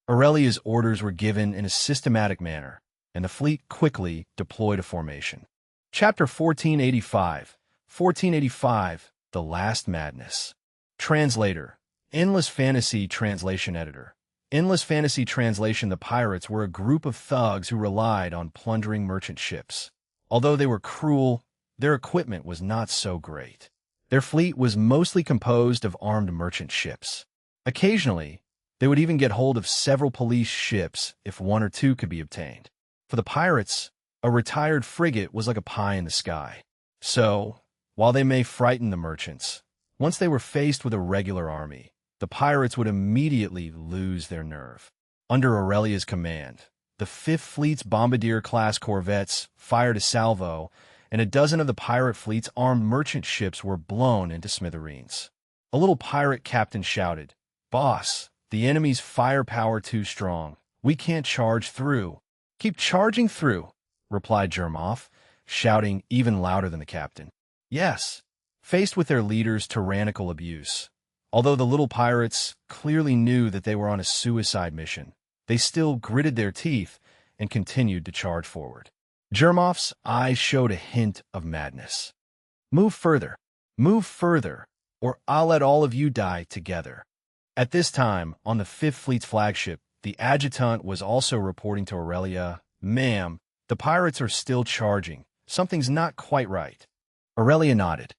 A: Aurelia's orders were given in a systematic manner, and the fleet quickly deployed a formation. Chapter 1485, 1485, The Last Madness. Translator, Endless Fantasy Translation Editor. Endless Fantasy Translation. The pirates were a group of thugs who relied on plundering merchant ships. Although they were cruel, their equipment was not so great. Their fleet was mostly composed of armed merchant ships. Occasionally, they would even get hold of several police ships if one or two could be obtained. For the pirates, a retired frigate was like a pie in the sky. So, while they may frighten the merchants, once they were faced with a regular army, the pirates would immediately lose their nerve. Under Aurelia's command, the Fifth Fleet's bombardier-class corvettes fired a salvo, and a dozen of the pirate fleet's armed merchant ships were blown into smithereens. A little pirate captain shouted, "Boss, the enemy's firepower too strong. We can't charge through." "Keep charging through," replied Jermoff, shouting even louder than the captain. Yes, faced with their leader's tyrannical abuse. Although the little pirates clearly knew that they were on a suicide mission, they still gritted their teeth and continued to charge forward. Jermoff's eyes showed a hint of madness. Move further, or I'll let all of you die together." At this time, on the Fifth Fleet's flagship, the adjutant was also reporting to Aurelia, "Ma'am, the pirates are still charging. Something's not quite right." Aurelia nodded.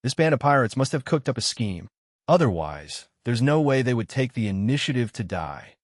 A: This band of pirates must have cooked up a scheme. Otherwise, there's no way they would take the initiative to die.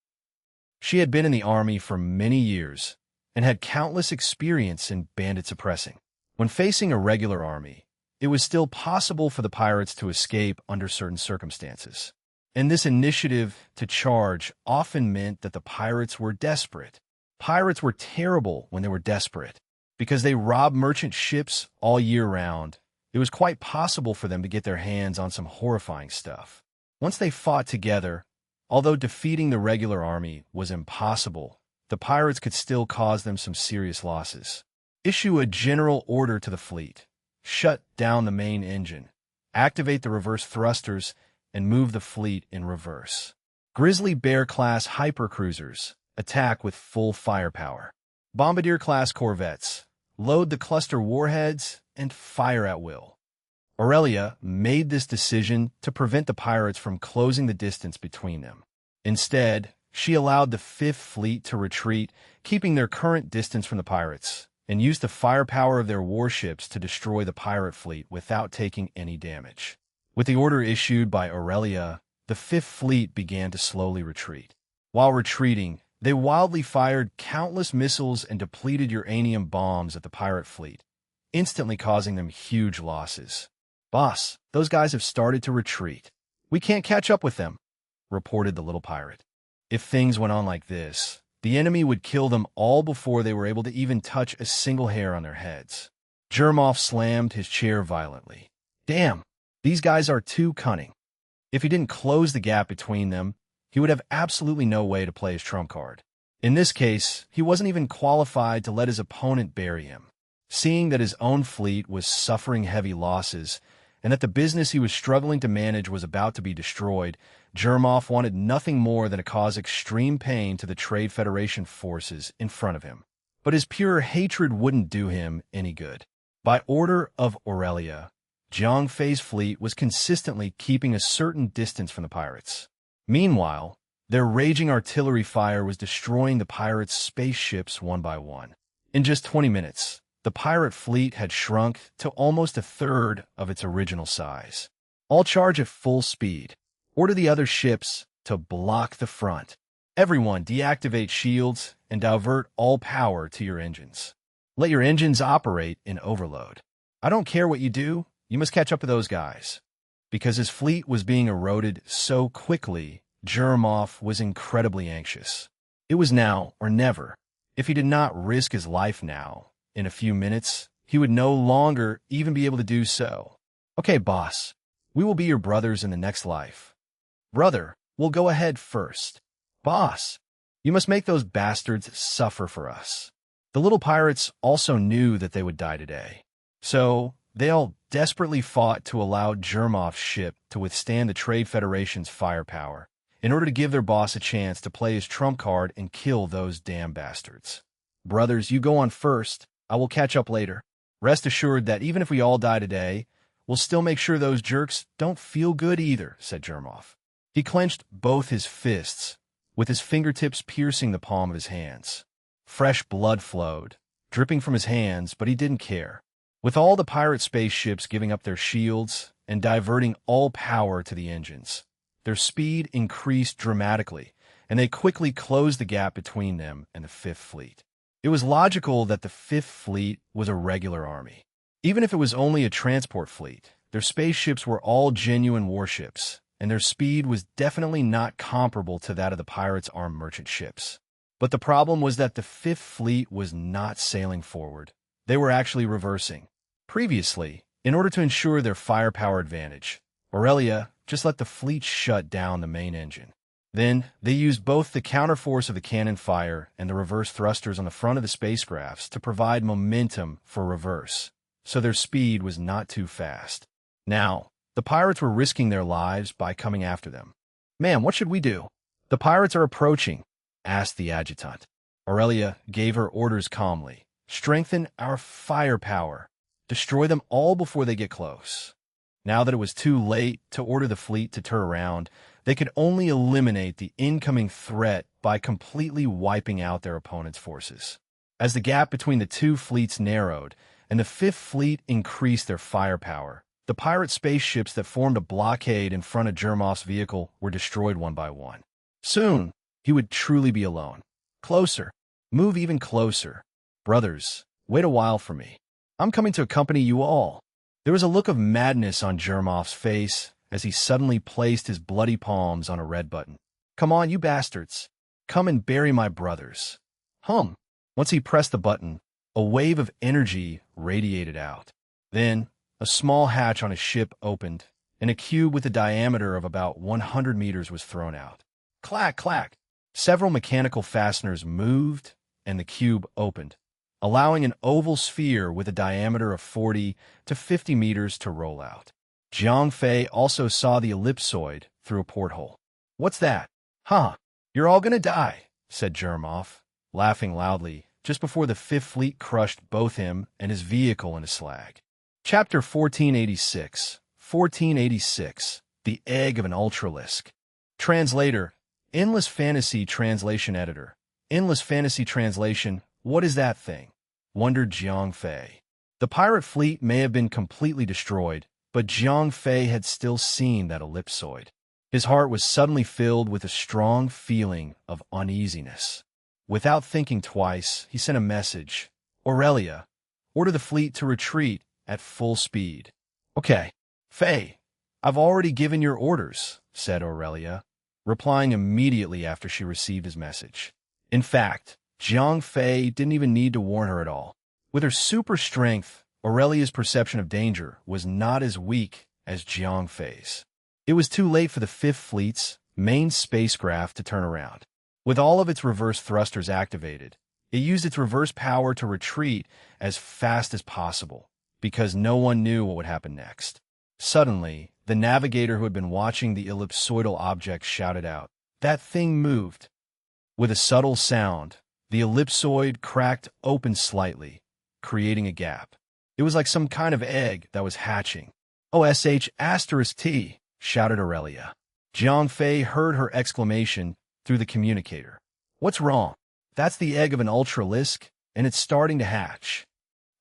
A: She had been in the army for many years and had countless experience in bandit suppressing. When facing a regular army, it was still possible for the pirates to escape under certain circumstances. And this initiative to charge often meant that the pirates were desperate. Pirates were terrible when they were desperate. Because they robbed merchant ships all year round, it was quite possible for them to get their hands on some horrifying stuff. Once they fought together, although defeating the regular army was impossible, the pirates could still cause them some serious losses. Issue a general order to the fleet. Shut down the main engine. Activate the reverse thrusters and move the fleet in reverse. Grizzly Bear-class hypercruisers attack with full firepower. Bombardier-class corvettes load the cluster warheads and fire at will. Aurelia made this decision to prevent the pirates from closing the distance between them. Instead, she allowed the Fifth Fleet to retreat, keeping their current distance from the pirates, and used the firepower of their warships to destroy the pirate fleet without taking any damage. With the order issued by Aurelia, the Fifth Fleet began to slowly retreat. While retreating, they wildly fired countless missiles and depleted uranium bombs at the pirate fleet, instantly causing them huge losses. "Boss, those guys have started to retreat. We can't catch up with them," reported the little pirate. If things went on like this, the enemy would kill them all before they were able to even touch a single hair on their heads. Jermoff slammed his chair violently. Damn, these guys are too cunning. If he didn't close the gap between them, he would have absolutely no way to play his trump card. In this case, he wasn't even qualified to let his opponent bury him. Seeing that his own fleet was suffering heavy losses, and that the business he was struggling to manage was about to be destroyed, Jermoff wanted nothing more than to cause extreme pain to the Trade Federation forces in front of him. But his pure hatred wouldn't do him any good. By order of Aurelia, Jiang Fei's fleet was consistently keeping a certain distance from the pirates. Meanwhile, their raging artillery fire was destroying the pirates' spaceships one by one. In just 20 minutes, the pirate fleet had shrunk to almost a third of its original size. All charge at full speed. Order the other ships to block the front. Everyone deactivate shields and divert all power to your engines. Let your engines operate in overload. I don't care what you do, you must catch up to those guys. Because his fleet was being eroded so quickly, Jermoff was incredibly anxious. It was now or never. If he did not risk his life now, in a few minutes, he would no longer even be able to do so. Okay, boss, we will be your brothers in the next life. Brother, we'll go ahead first. Boss, you must make those bastards suffer for us. The little pirates also knew that they would die today. So, they all desperately fought to allow Jermoff's ship to withstand the Trade Federation's firepower, in order to give their boss a chance to play his trump card and kill those damn bastards. Brothers, you go on first. I will catch up later. Rest assured that even if we all die today, we'll still make sure those jerks don't feel good either, said Jermoff. He clenched both his fists, with his fingertips piercing the palm of his hands. Fresh blood flowed, dripping from his hands, but he didn't care. With all the pirate spaceships giving up their shields and diverting all power to the engines, their speed increased dramatically, and they quickly closed the gap between them and the Fifth Fleet. It was logical that the Fifth Fleet was a regular army. Even if it was only a transport fleet, their spaceships were all genuine warships, and their speed was definitely not comparable to that of the pirates' armed merchant ships. But the problem was that the Fifth Fleet was not sailing forward. They were actually reversing. Previously, in order to ensure their firepower advantage, Aurelia just let the fleet shut down the main engine. Then, they used both the counterforce of the cannon fire and the reverse thrusters on the front of the spacecrafts to provide momentum for reverse, so their speed was not too fast. Now, the pirates were risking their lives by coming after them. "Ma'am, what should we do?" "The pirates are approaching," asked the adjutant. Aurelia gave her orders calmly. "Strengthen our firepower. Destroy them all before they get close." Now that it was too late to order the fleet to turn around, they could only eliminate the incoming threat by completely wiping out their opponent's forces. As the gap between the two fleets narrowed and the Fifth Fleet increased their firepower, the pirate spaceships that formed a blockade in front of Jermoff's vehicle were destroyed one by one. Soon, he would truly be alone. "Closer. Move even closer. Brothers, wait a while for me. I'm coming to accompany you all." There was a look of madness on Jermoff's face as he suddenly placed his bloody palms on a red button. "Come on, you bastards. Come and bury my brothers." Hum. Once he pressed the button, a wave of energy radiated out. Then, a small hatch on his ship opened, and a cube with a diameter of about 100 meters was thrown out. Clack, clack. Several mechanical fasteners moved, and the cube opened, allowing an oval sphere with a diameter of 40 to 50 meters to roll out. Jiang Fei also saw the ellipsoid through a porthole. "What's that?" "Huh, you're all gonna die," said Jermoff, laughing loudly, just before the Fifth Fleet crushed both him and his vehicle into slag. Chapter 1486, The Egg of an Ultralisk. Translator, Endless Fantasy Translation Editor. Endless Fantasy Translation, what is that thing? Wondered Jiang Fei. The pirate fleet may have been completely destroyed, but Jiang Fei had still seen that ellipsoid. His heart was suddenly filled with a strong feeling of uneasiness. Without thinking twice, he sent a message. "Aurelia, order the fleet to retreat at full speed." "Okay, Fei, I've already given your orders," said Aurelia, replying immediately after she received his message. In fact, Jiang Fei didn't even need to warn her at all. With her super strength, Aurelia's perception of danger was not as weak as Jiang Fei's. It was too late for the Fifth Fleet's main spacecraft to turn around. With all of its reverse thrusters activated, it used its reverse power to retreat as fast as possible, because no one knew what would happen next. Suddenly, the navigator who had been watching the ellipsoidal object shouted out, "That thing moved." With a subtle sound, the ellipsoid cracked open slightly, creating a gap. It was like some kind of egg that was hatching. "OSH*T, shouted Aurelia. Jiang Fei heard her exclamation through the communicator. "What's wrong?" "That's the egg of an ultralisk, and it's starting to hatch."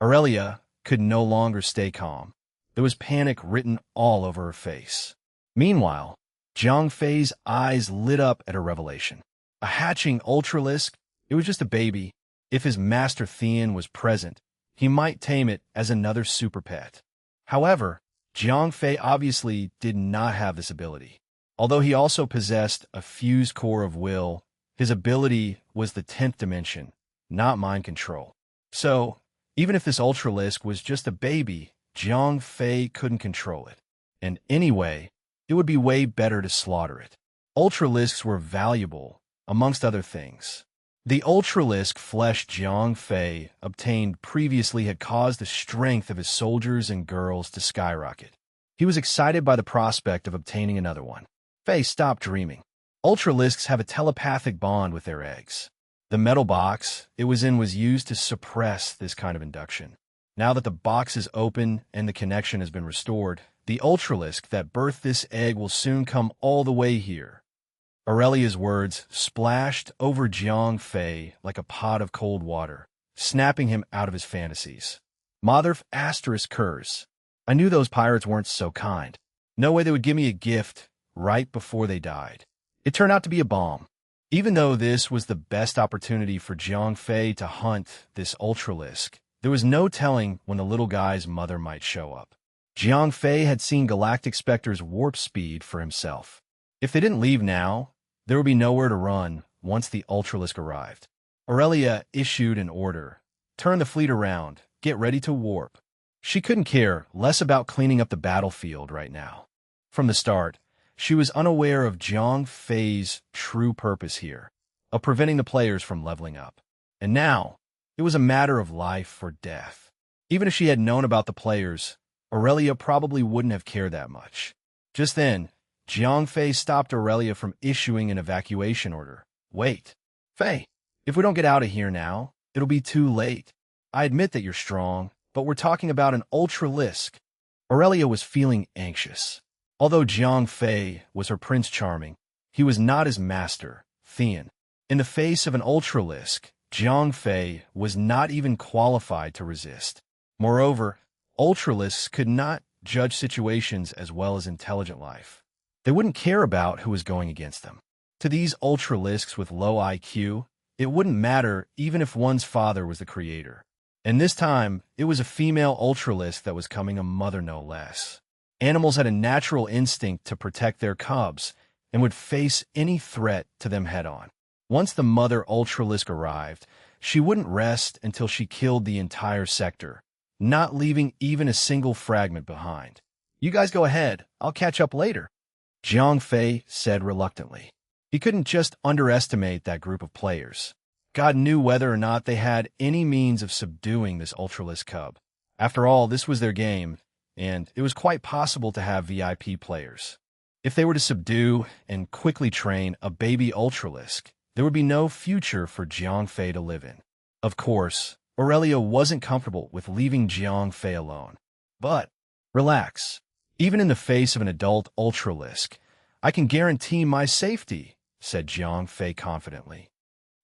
A: Aurelia could no longer stay calm. There was panic written all over her face. Meanwhile, Jiang Fei's eyes lit up at her revelation. A hatching ultralisk? It was just a baby. If his master Thean was present, he might tame it as another super pet. However, Jiang Fei obviously did not have this ability. Although he also possessed a fused core of will, his ability was the 10th dimension, not mind control. So, even if this ultralisk was just a baby, Jiang Fei couldn't control it. And anyway, it would be way better to slaughter it. Ultralisks were valuable, amongst other things. The ultralisk flesh Jiang Fei obtained previously had caused the strength of his soldiers and girls to skyrocket. He was excited by the prospect of obtaining another one. Fei stopped dreaming. Ultralisks have a telepathic bond with their eggs. The metal box it was in was used to suppress this kind of induction. Now that the box is open and the connection has been restored, the Ultralisk that birthed this egg will soon come all the way here. Aurelia's words splashed over Jiang Fei like a pot of cold water, snapping him out of his fantasies. Mother asterisk curse. I knew those pirates weren't so kind. No way they would give me a gift right before they died. It turned out to be a bomb. Even though this was the best opportunity for Jiang Fei to hunt this Ultralisk, there was no telling when the little guy's mother might show up. Jiang Fei had seen Galactic Spectre's warp speed for himself. If they didn't leave now, there would be nowhere to run once the Ultralisk arrived. Aurelia issued an order. Turn the fleet around. Get ready to warp. She couldn't care less about cleaning up the battlefield right now. From the start, she was unaware of Jiang Fei's true purpose here, of preventing the players from leveling up. And now, it was a matter of life or death. Even if she had known about the players, Aurelia probably wouldn't have cared that much. Just then, Jiang Fei stopped Aurelia from issuing an evacuation order. Wait, Fei, if we don't get out of here now, it'll be too late. I admit that you're strong, but we're talking about an Ultralisk. Aurelia was feeling anxious. Although Jiang Fei was her Prince Charming, he was not his master, Thean. In the face of an Ultralisk, Jiang Fei was not even qualified to resist. Moreover, Ultralisks could not judge situations as well as intelligent life. They wouldn't care about who was going against them. To these Ultralisks with low IQ, it wouldn't matter even if one's father was the creator. And this time, it was a female Ultralisk that was coming, a mother no less. Animals had a natural instinct to protect their cubs and would face any threat to them head-on. Once the mother Ultralisk arrived, she wouldn't rest until she killed the entire sector, not leaving even a single fragment behind. You guys go ahead, I'll catch up later, Jiang Fei said reluctantly. He couldn't just underestimate that group of players. God knew whether or not they had any means of subduing this Ultralisk cub. After all, this was their game, and it was quite possible to have VIP players. If they were to subdue and quickly train a baby Ultralisk, there would be no future for Jiang Fei to live in. Of course, Aurelia wasn't comfortable with leaving Jiang Fei alone. But, relax. Even in the face of an adult Ultralisk, I can guarantee my safety, said Jiang Fei confidently.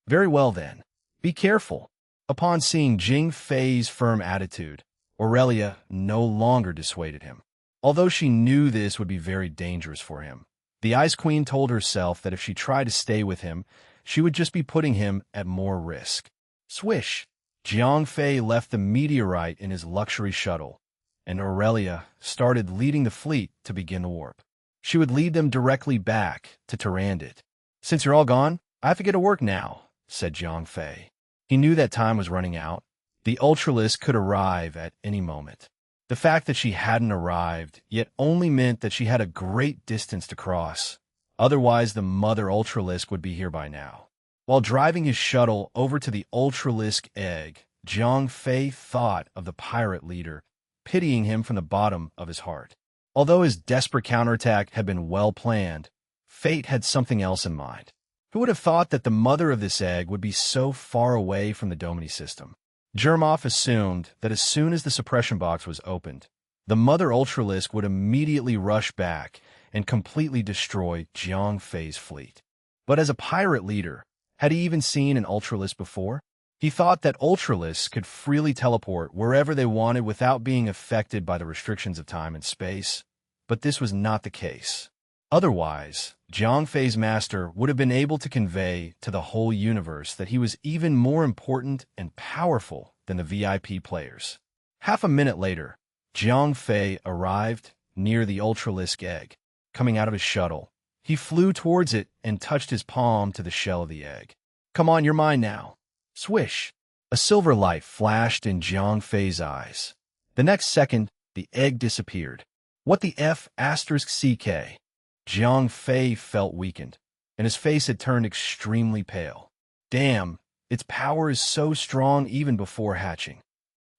A: Very well then. Be careful. Upon seeing Jing Fei's firm attitude, Aurelia no longer dissuaded him. Although she knew this would be very dangerous for him, the Ice Queen told herself that if she tried to stay with him, she would just be putting him at more risk. Swish! Jiang Fei left the meteorite in his luxury shuttle, and Aurelia started leading the fleet to begin the warp. She would lead them directly back to Tyrandit. Since you're all gone, I have to get to work now, said Jiang Fei. He knew that time was running out. The Ultralisk could arrive at any moment. The fact that she hadn't arrived yet only meant that she had a great distance to cross. Otherwise, the mother Ultralisk would be here by now. While driving his shuttle over to the Ultralisk egg, Jiang Fei thought of the pirate leader, pitying him from the bottom of his heart. Although his desperate counterattack had been well planned, fate had something else in mind. Who would have thought that the mother of this egg would be so far away from the Domini system? Jermov assumed that as soon as the suppression box was opened, the mother Ultralisk would immediately rush back and completely destroy Jiang Fei's fleet. But as a pirate leader, had he even seen an Ultralisk before? He thought that Ultralisks could freely teleport wherever they wanted without being affected by the restrictions of time and space, but this was not the case. Otherwise, Jiang Fei's master would have been able to convey to the whole universe that he was even more important and powerful than the VIP players. Half a minute later, Jiang Fei arrived near the Ultralisk egg. Coming out of his shuttle, he flew towards it and touched his palm to the shell of the egg. Come on, you're mine now. Swish! A silver light flashed in Jiang Fei's eyes. The next second, the egg disappeared. What the F***? Jiang Fei felt weakened, and his face had turned extremely pale. Damn, its power is so strong even before hatching.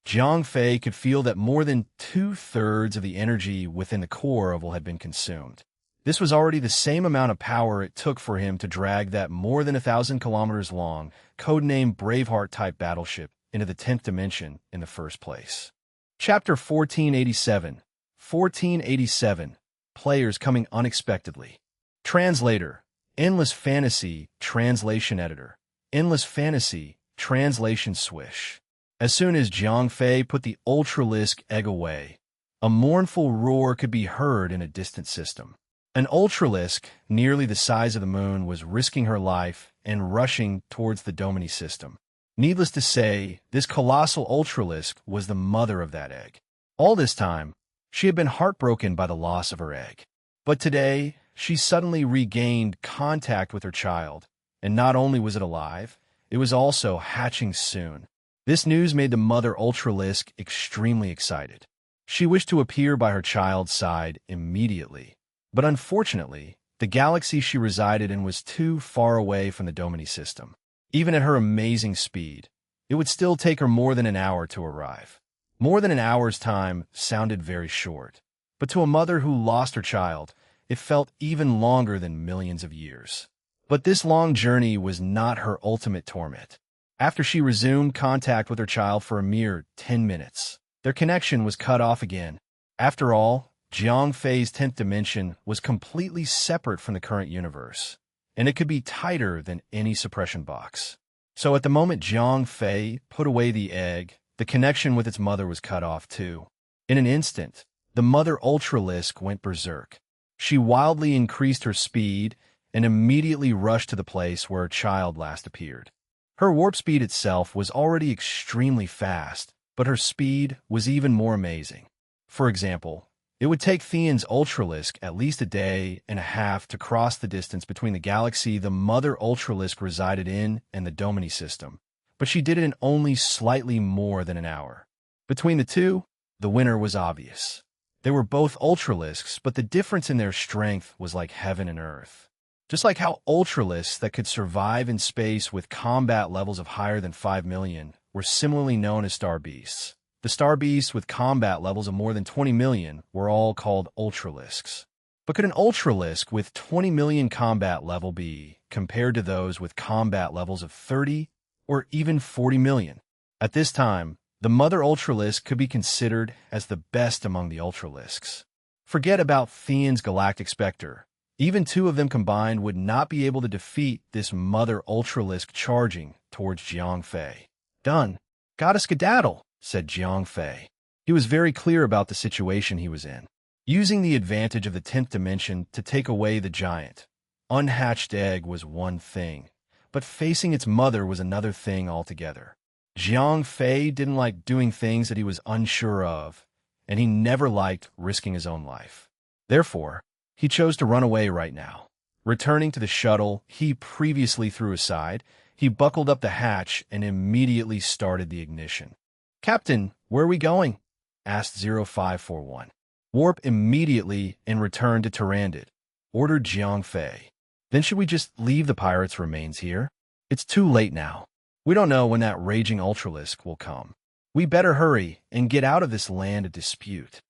A: Jiang Fei could feel that more than 2/3 of the energy within the core oval had been consumed. This was already the same amount of power it took for him to drag that more than 1,000 kilometers long, codenamed Braveheart-type battleship into the 10th dimension in the first place. Chapter 1487. 1487. Players coming unexpectedly. Translator. Endless Fantasy. Translation Editor. Endless Fantasy. Translation Swish. As soon as Jiang Fei put the Ultralisk egg away, a mournful roar could be heard in a distant system. An Ultralisk, nearly the size of the moon, was risking her life and rushing towards the Domini system. Needless to say, this colossal Ultralisk was the mother of that egg. All this time, she had been heartbroken by the loss of her egg. But today, she suddenly regained contact with her child, and not only was it alive, it was also hatching soon. This news made the mother Ultralisk extremely excited. She wished to appear by her child's side immediately. But unfortunately, the galaxy she resided in was too far away from the Domini system. Even at her amazing speed, it would still take her more than an hour to arrive. More than an hour's time sounded very short, but to a mother who lost her child, it felt even longer than millions of years. But this long journey was not her ultimate torment. After she resumed contact with her child for a mere 10 minutes, their connection was cut off again. After all, Jiang Fei's 10th dimension was completely separate from the current universe, and it could be tighter than any suppression box. So at the moment Jiang Fei put away the egg, the connection with its mother was cut off too. In an instant, the mother Ultralisk went berserk. She wildly increased her speed and immediately rushed to the place where her child last appeared. Her warp speed itself was already extremely fast, but her speed was even more amazing. For example, it would take Theon's Ultralisk at least a day and a half to cross the distance between the galaxy the mother Ultralisk resided in and the Domini system, but she did it in only slightly more than an hour. Between the two, the winner was obvious. They were both Ultralisks, but the difference in their strength was like heaven and earth. Just like how Ultralisks that could survive in space with combat levels of higher than 5 million were similarly known as Star Beasts. The Star Beasts with combat levels of more than 20 million were all called Ultralisks. But could an Ultralisk with 20 million combat level be compared to those with combat levels of 30 or even 40 million? At this time, the mother Ultralisk could be considered as the best among the Ultralisks. Forget about Theon's Galactic Spectre. Even two of them combined would not be able to defeat this mother Ultralisk charging towards Jiang Fei. Done. Gotta skedaddle, said Jiang Fei. He was very clear about the situation he was in. Using the advantage of the 10th dimension to take away the giant, unhatched egg was one thing, but facing its mother was another thing altogether. Jiang Fei didn't like doing things that he was unsure of, and he never liked risking his own life. Therefore, he chose to run away right now. Returning to the shuttle he previously threw aside, he buckled up the hatch and immediately started the ignition. "Captain, where are we going?" asked 0541. "Warp immediately and return to Tyrannid," ordered Jiang Fei. "Then should we just leave the pirates' remains here? It's too late now. We don't know when that raging Ultralisk will come. We better hurry and get out of this land of dispute."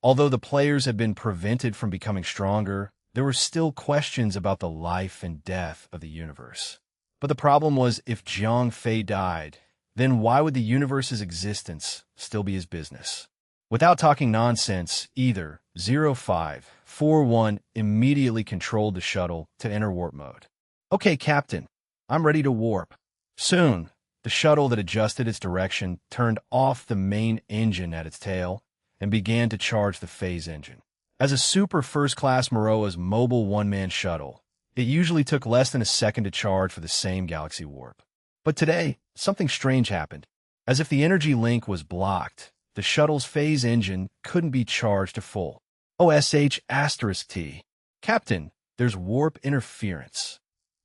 A: Although the players had been prevented from becoming stronger, there were still questions about the life and death of the universe. But the problem was, if Jiang Fei died, then why would the universe's existence still be his business? Without talking nonsense either, 0541 immediately controlled the shuttle to enter warp mode. "Okay, Captain, I'm ready to warp." Soon, the shuttle that adjusted its direction turned off the main engine at its tail and began to charge the phase engine. As a super first-class Maroa's mobile one-man shuttle, it usually took less than a second to charge for the same galaxy warp. But today, something strange happened. As if the energy link was blocked, the shuttle's phase engine couldn't be charged to full. OSH*T. "Captain, there's warp interference,"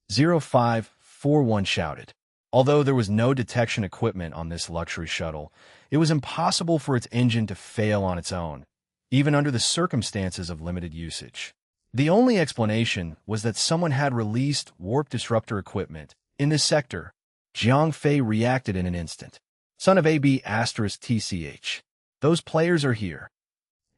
A: 0541 shouted. Although there was no detection equipment on this luxury shuttle, it was impossible for its engine to fail on its own, even under the circumstances of limited usage. The only explanation was that someone had released warp disruptor equipment in this sector. Jiang Fei reacted in an instant. "Son of AB*TCH. Those players are here."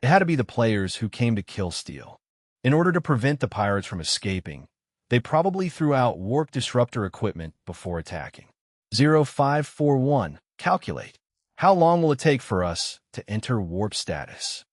A: It had to be the players who came to kill Steel. In order to prevent the pirates from escaping, they probably threw out warp disruptor equipment before attacking. 0541, calculate. How long will it take for us to enter warp status?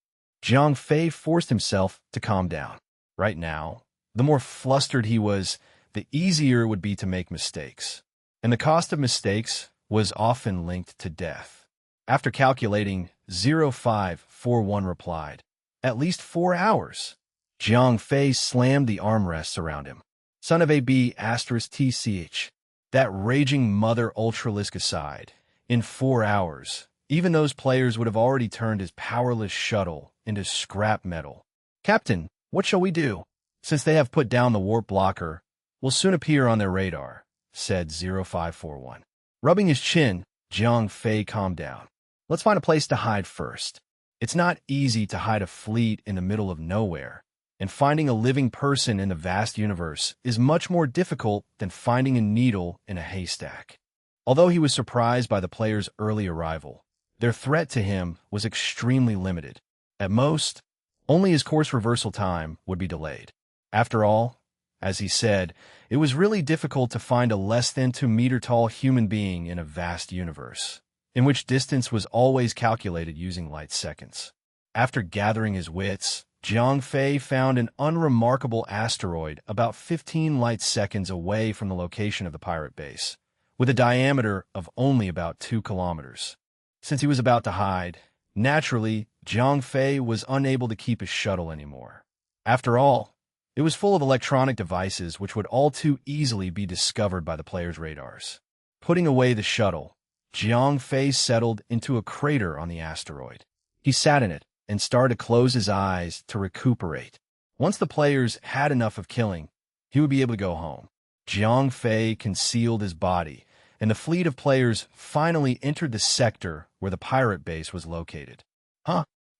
A: Jiang Fei forced himself to calm down. Right now, the more flustered he was, the easier it would be to make mistakes. And the cost of mistakes was often linked to death. After calculating, 0541 replied, "At least 4 hours." Jiang Fei slammed the armrests around him. Son of a B *TCH. That raging mother Ultralisk aside, in 4 hours, even those players would have already turned his powerless shuttle into scrap metal. "Captain, what shall we do? Since they have put down the warp blocker, we'll soon appear on their radar," said 0541. Rubbing his chin, Jiang Fei calmed down. "Let's find a place to hide first. It's not easy to hide a fleet in the middle of nowhere, and finding a living person in the vast universe is much more difficult than finding a needle in a haystack." Although he was surprised by the players' early arrival, their threat to him was extremely limited. At most, only his course reversal time would be delayed. After all, as he said, it was really difficult to find a less than 2-meter-tall human being in a vast universe, in which distance was always calculated using light seconds. After gathering his wits, Jiang Fei found an unremarkable asteroid about 15 light seconds away from the location of the pirate base, with a diameter of only about 2 kilometers. Since he was about to hide, naturally, Jiang Fei was unable to keep his shuttle anymore. After all, it was full of electronic devices which would all too easily be discovered by the players' radars. Putting away the shuttle, Jiang Fei settled into a crater on the asteroid. He sat in it and started to close his eyes to recuperate. Once the players had enough of killing, he would be able to go home. Jiang Fei concealed his body, and the fleet of players finally entered the sector where the pirate base was located.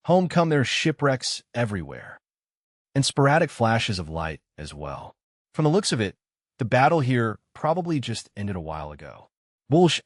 A: Home come their shipwrecks everywhere, and sporadic flashes of light as well. From the looks of it, the battle here probably just ended a while ago. Bullsh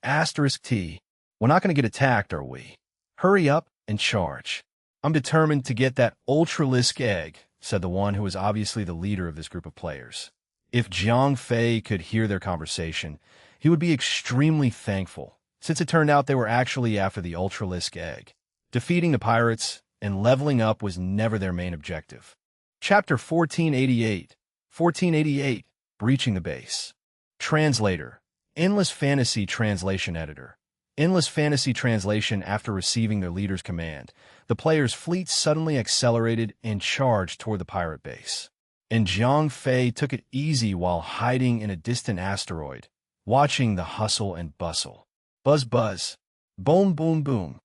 A: *T. We're not going to get attacked, are we? Hurry up and charge. I'm determined to get that Ultralisk egg, said the one who was obviously the leader of this group of players. If Jiang Fei could hear their conversation, he would be extremely thankful, since it turned out they were actually after the Ultralisk egg. Defeating the pirates and leveling up was never their main objective. Chapter 1488. Breaching the Base. Translator. Endless Fantasy Translation Editor. Endless Fantasy Translation. After receiving their leader's command, the players' fleet suddenly accelerated and charged toward the pirate base. And Jiang Fei took it easy while hiding in a distant asteroid, watching the hustle and bustle. Buzz buzz. Boom boom boom.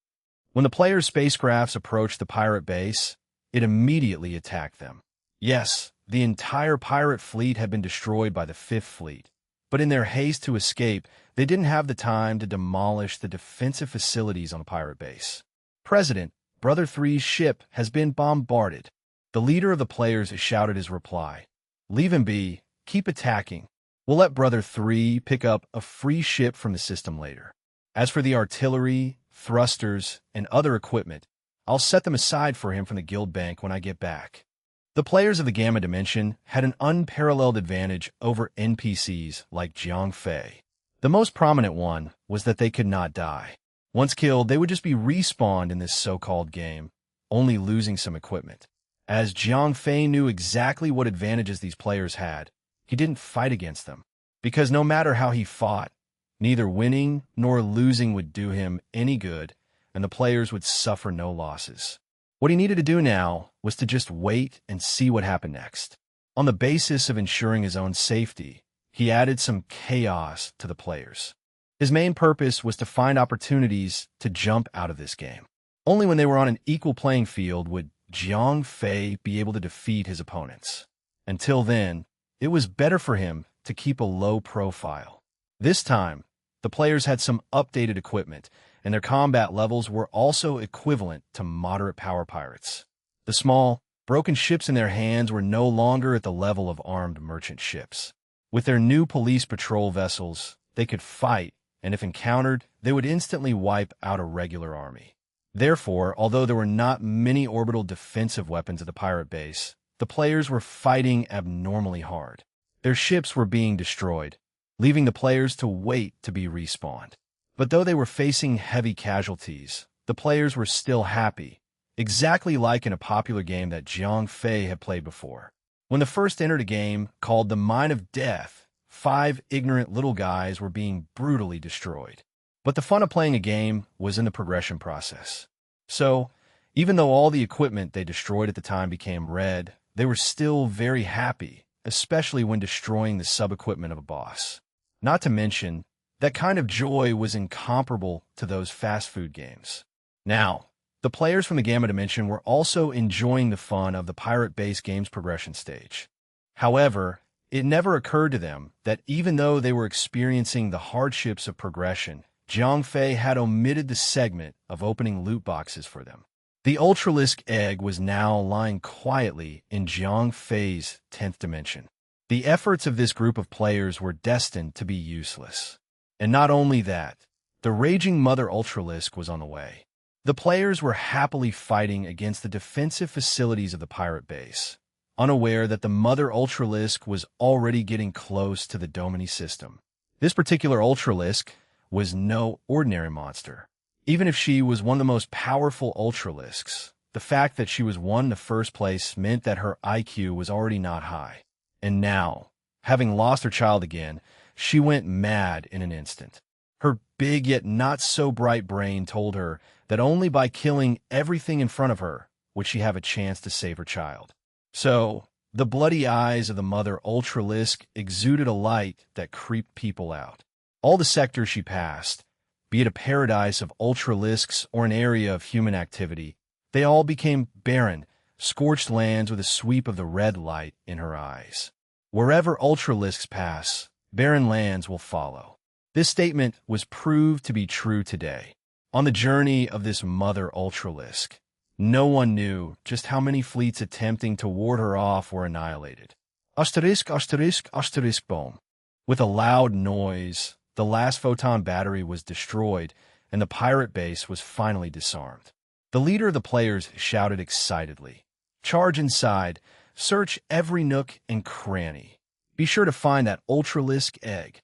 A: When the players' spacecrafts approached the pirate base, it immediately attacked them. Yes, the entire pirate fleet had been destroyed by the Fifth Fleet, but in their haste to escape, they didn't have the time to demolish the defensive facilities on the pirate base. President, Brother Three's ship has been bombarded. The leader of the players shouted his reply. Leave him be, keep attacking. We'll let Brother Three pick up a free ship from the system later. As for the artillery, thrusters, and other equipment, I'll set them aside for him from the guild bank when I get back. The players of the Gamma Dimension had an unparalleled advantage over NPCs like Jiang Fei. The most prominent one was that they could not die. Once killed, they would just be respawned in this so-called game, only losing some equipment. As Jiang Fei knew exactly what advantages these players had, he didn't fight against them, because no matter how he fought, neither winning nor losing would do him any good, and the players would suffer no losses. What he needed to do now was to just wait and see what happened next. On the basis of ensuring his own safety, he added some chaos to the players. His main purpose was to find opportunities to jump out of this game. Only when they were on an equal playing field would Jiang Fei be able to defeat his opponents. Until then, it was better for him to keep a low profile. This time, the players had some updated equipment, and their combat levels were also equivalent to moderate power pirates. The small, broken ships in their hands were no longer at the level of armed merchant ships. With their new police patrol vessels, they could fight, and if encountered, they would instantly wipe out a regular army. Therefore, although there were not many orbital defensive weapons at the pirate base, the players were fighting abnormally hard. Their ships were being destroyed, leaving the players to wait to be respawned. But though they were facing heavy casualties, the players were still happy, exactly like in a popular game that Jiang Fei had played before. When they first entered a game called the Mine of Death, 5 ignorant little guys were being brutally destroyed. But the fun of playing a game was in the progression process. So, even though all the equipment they destroyed at the time became red, they were still very happy, especially when destroying the sub-equipment of a boss. Not to mention, that kind of joy was incomparable to those fast food games. Now, the players from the Gamma Dimension were also enjoying the fun of the Pirate Base game's progression stage. However, it never occurred to them that even though they were experiencing the hardships of progression, Jiang Fei had omitted the segment of opening loot boxes for them. The Ultralisk egg was now lying quietly in Jiang Fei's 10th dimension. The efforts of this group of players were destined to be useless. And not only that, the raging Mother Ultralisk was on the way. The players were happily fighting against the defensive facilities of the pirate base, unaware that the Mother Ultralisk was already getting close to the Domini system. This particular Ultralisk was no ordinary monster. Even if she was one of the most powerful Ultralisks, the fact that she was won in the first place meant that her IQ was already not high. And now, having lost her child again, she went mad in an instant. Her big yet not so bright brain told her that only by killing everything in front of her would she have a chance to save her child. So, the bloody eyes of the Mother Ultralisk exuded a light that creeped people out. All the sectors she passed, be it a paradise of Ultralisks or an area of human activity, they all became barren, scorched lands with a sweep of the red light in her eyes. Wherever Ultralisks pass, barren lands will follow. This statement was proved to be true today. On the journey of this Mother Ultralisk, no one knew just how many fleets attempting to ward her off were annihilated. Asterisk, asterisk, asterisk, boom. With a loud noise, the last photon battery was destroyed, and the pirate base was finally disarmed. The leader of the players shouted excitedly, "Charge inside! Search every nook and cranny. Be sure to find that Ultralisk egg."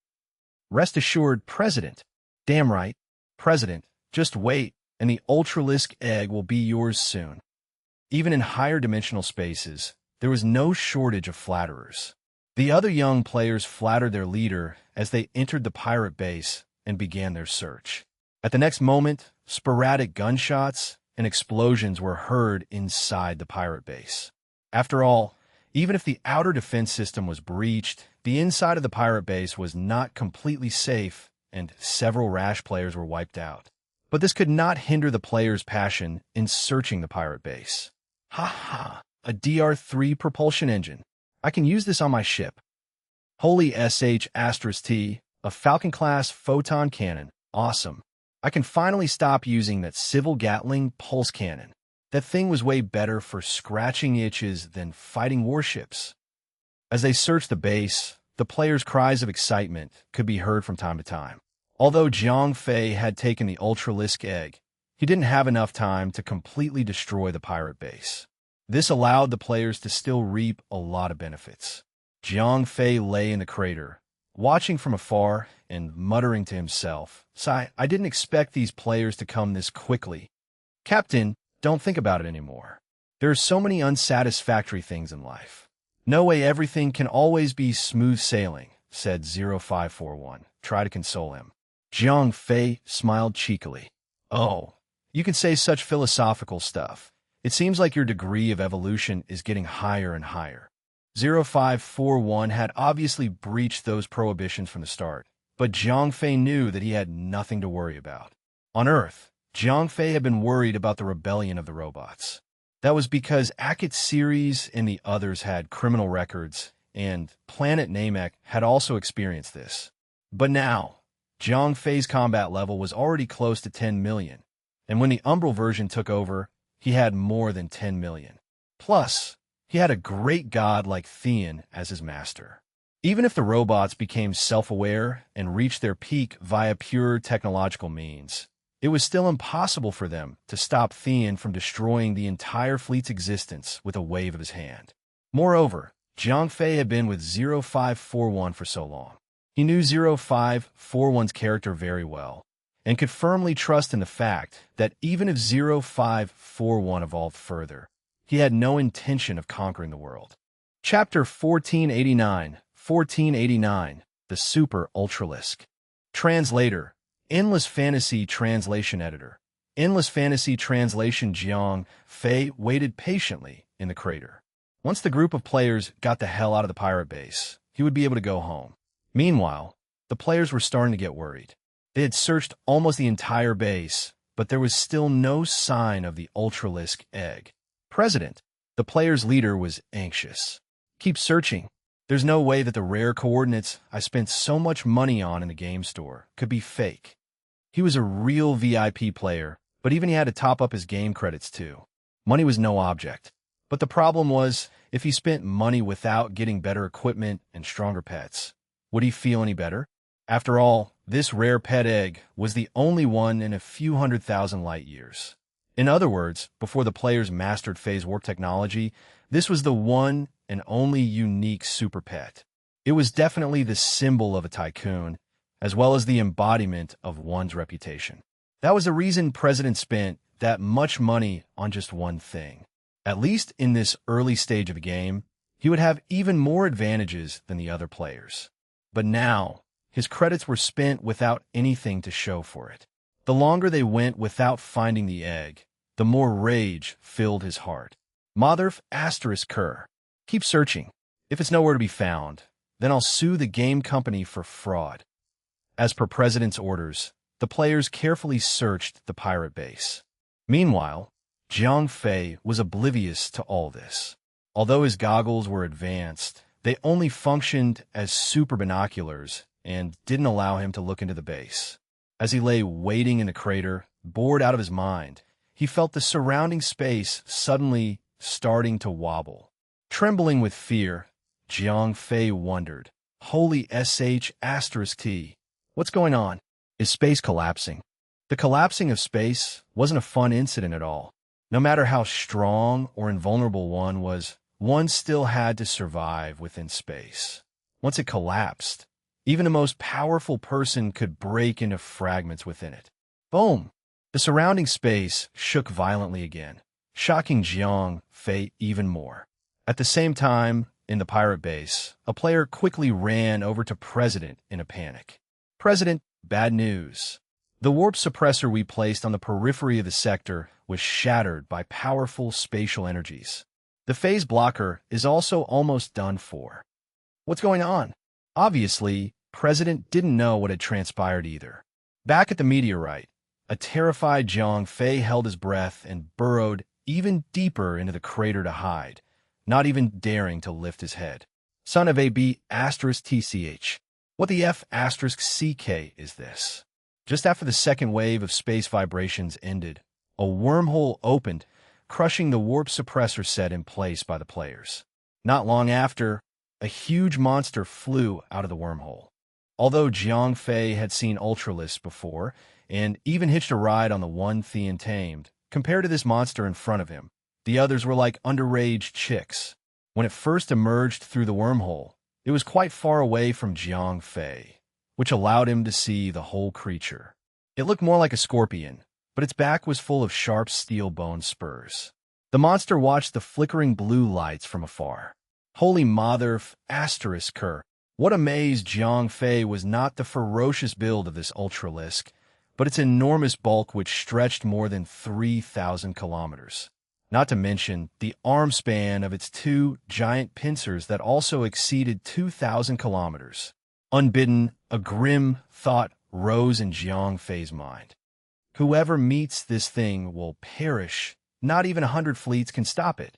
A: Rest assured, President. Damn right, President. Just wait, and the Ultralisk egg will be yours soon. Even in higher dimensional spaces, there was no shortage of flatterers. The other young players flattered their leader as they entered the pirate base and began their search. At the next moment, sporadic gunshots and explosions were heard inside the pirate base. After all, even if the outer defense system was breached, the inside of the pirate base was not completely safe, and several rash players were wiped out. But this could not hinder the players' passion in searching the pirate base. Ha ha, a DR3 propulsion engine. I can use this on my ship. Holy SH*T, a Falcon-class photon cannon. Awesome. I can finally stop using that civil Gatling pulse cannon. That thing was way better for scratching itches than fighting warships. As they searched the base, the players' cries of excitement could be heard from time to time. Although Jiang Fei had taken the Ultralisk egg, he didn't have enough time to completely destroy the pirate base. This allowed the players to still reap a lot of benefits. Jiang Fei lay in the crater, watching from afar and muttering to himself, "Sigh, I didn't expect these players to come this quickly. Captain, don't think about it anymore. There are so many unsatisfactory things in life. No way everything can always be smooth sailing," said 0541. Try to console him. Jiang Fei smiled cheekily. "Oh, you can say such philosophical stuff. It seems like your degree of evolution is getting higher and higher." 0541 had obviously breached those prohibitions from the start, but Jiang Fei knew that he had nothing to worry about. On Earth, Jiang Fei had been worried about the rebellion of the robots. That was because Akit Series and the others had criminal records, and Planet Namek had also experienced this. But now, Jiang Fei's combat level was already close to 10 million, and when the Umbral version took over, he had more than 10 million. Plus, he had a great god like Theon as his master. Even if the robots became self-aware and reached their peak via pure technological means, it was still impossible for them to stop Theon from destroying the entire fleet's existence with a wave of his hand. Moreover, Jiang Fei had been with 0541 for so long. He knew 0541's character very well, and could firmly trust in the fact that even if 0541 evolved further, he had no intention of conquering the world. Chapter 1489, The Super Ultralisk. Translator, Endless Fantasy Translation Editor. Endless Fantasy Translation. Jiang Fei waited patiently in the crater. Once the group of players got the hell out of the pirate base, he would be able to go home. Meanwhile, the players were starting to get worried. They had searched almost the entire base, but there was still no sign of the Ultralisk egg. President, the players' leader, was anxious. Keep searching. There's no way that the rare coordinates I spent so much money on in the game store could be fake. He was a real VIP player, but even he had to top up his game credits too. Money was no object. But the problem was, if he spent money without getting better equipment and stronger pets, would he feel any better? After all, this rare pet egg was the only one in a few 100,000 light years. In other words, before the players mastered phase warp technology, this was the one and only unique super pet. It was definitely the symbol of a tycoon, as well as the embodiment of one's reputation. That was the reason President spent that much money on just one thing. At least in this early stage of the game, he would have even more advantages than the other players. But now, his credits were spent without anything to show for it. The longer they went without finding the egg, the more rage filled his heart. Motherf *Kerr. Keep searching. If it's nowhere to be found, then I'll sue the game company for fraud. As per President's orders, the players carefully searched the pirate base. Meanwhile, Jiang Fei was oblivious to all this. Although his goggles were advanced, they only functioned as super binoculars and didn't allow him to look into the base. As he lay waiting in the crater, bored out of his mind, he felt the surrounding space suddenly starting to wobble. Trembling with fear, Jiang Fei wondered, "Holy *T. What's going on? Is space collapsing?" The collapsing of space wasn't a fun incident at all. No matter how strong or invulnerable one was, one still had to survive within space. Once it collapsed, even the most powerful person could break into fragments within it. Boom! The surrounding space shook violently again, shocking Jiang Fei even more. At the same time, in the pirate base, a player quickly ran over to President in a panic. "President, bad news. The warp suppressor we placed on the periphery of the sector was shattered by powerful spatial energies. The phase blocker is also almost done for." What's going on? Obviously, President didn't know what had transpired either. Back at the meteorite, a terrified Jiang Fei held his breath and burrowed even deeper into the crater to hide, not even daring to lift his head. Son of a B *TCH. What the F *CK is this? Just after the second wave of space vibrations ended, a wormhole opened, crushing the warp suppressor set in place by the players. Not long after, a huge monster flew out of the wormhole. Although Jiang Fei had seen Ultralisks before, and even hitched a ride on the one Thean tamed, compared to this monster in front of him, the others were like underage chicks. When it first emerged through the wormhole, it was quite far away from Jiang Fei, which allowed him to see the whole creature. It looked more like a scorpion, but its back was full of sharp steel bone spurs. The monster watched the flickering blue lights from afar. Holy mother *Kerr. What amazed Jiang Fei was not the ferocious build of this Ultralisk, but its enormous bulk which stretched more than 3,000 kilometers. Not to mention the arm span of its two giant pincers that also exceeded 2,000 kilometers. Unbidden, a grim thought rose in Jiang Fei's mind. Whoever meets this thing will perish. Not even 100 fleets can stop it.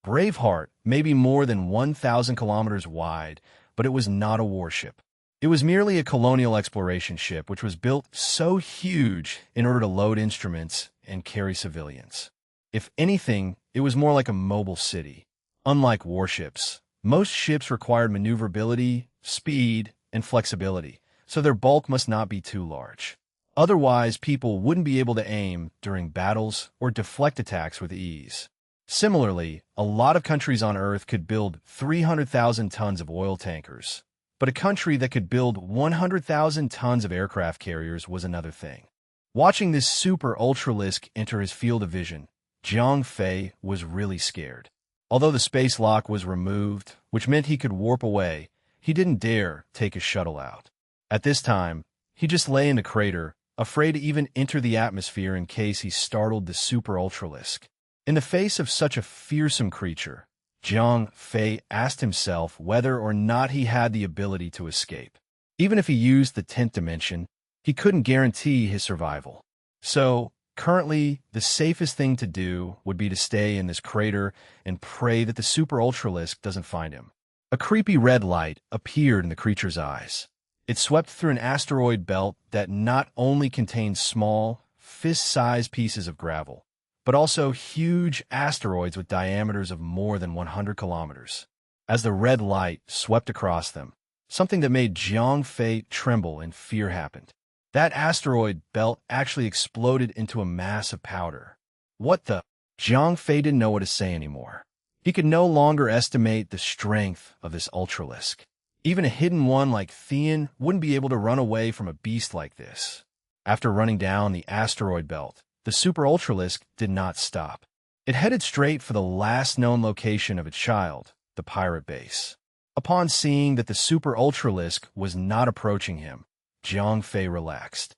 A: Braveheart may be more than 1,000 kilometers wide, but it was not a warship. It was merely a colonial exploration ship which was built so huge in order to load instruments and carry civilians. If anything, it was more like a mobile city. Unlike warships, most ships required maneuverability, speed, and flexibility, so their bulk must not be too large. Otherwise, people wouldn't be able to aim during battles or deflect attacks with ease. Similarly, a lot of countries on Earth could build 300,000 tons of oil tankers, but a country that could build 100,000 tons of aircraft carriers was another thing. Watching this super ultralisk enter his field of vision, Jiang Fei was really scared. Although the space lock was removed, which meant he could warp away, he didn't dare take his shuttle out. At this time, he just lay in the crater, afraid to even enter the atmosphere in case he startled the super ultralisk. In the face of such a fearsome creature, Jiang Fei asked himself whether or not he had the ability to escape. Even if he used the 10th dimension, he couldn't guarantee his survival. So, currently, the safest thing to do would be to stay in this crater and pray that the super ultralisk doesn't find him. A creepy red light appeared in the creature's eyes. It swept through an asteroid belt that not only contained small, fist-sized pieces of gravel, but also huge asteroids with diameters of more than 100 kilometers. As the red light swept across them, something that made Jiang Fei tremble in fear happened. That asteroid belt actually exploded into a mass of powder. What the? Jiang Fei didn't know what to say anymore. He could no longer estimate the strength of this ultralisk. Even a hidden one like Thean wouldn't be able to run away from a beast like this. After running down the asteroid belt, the super ultralisk did not stop. It headed straight for the last known location of its child, the pirate base. Upon seeing that the super ultralisk was not approaching him, Jiang Fei relaxed.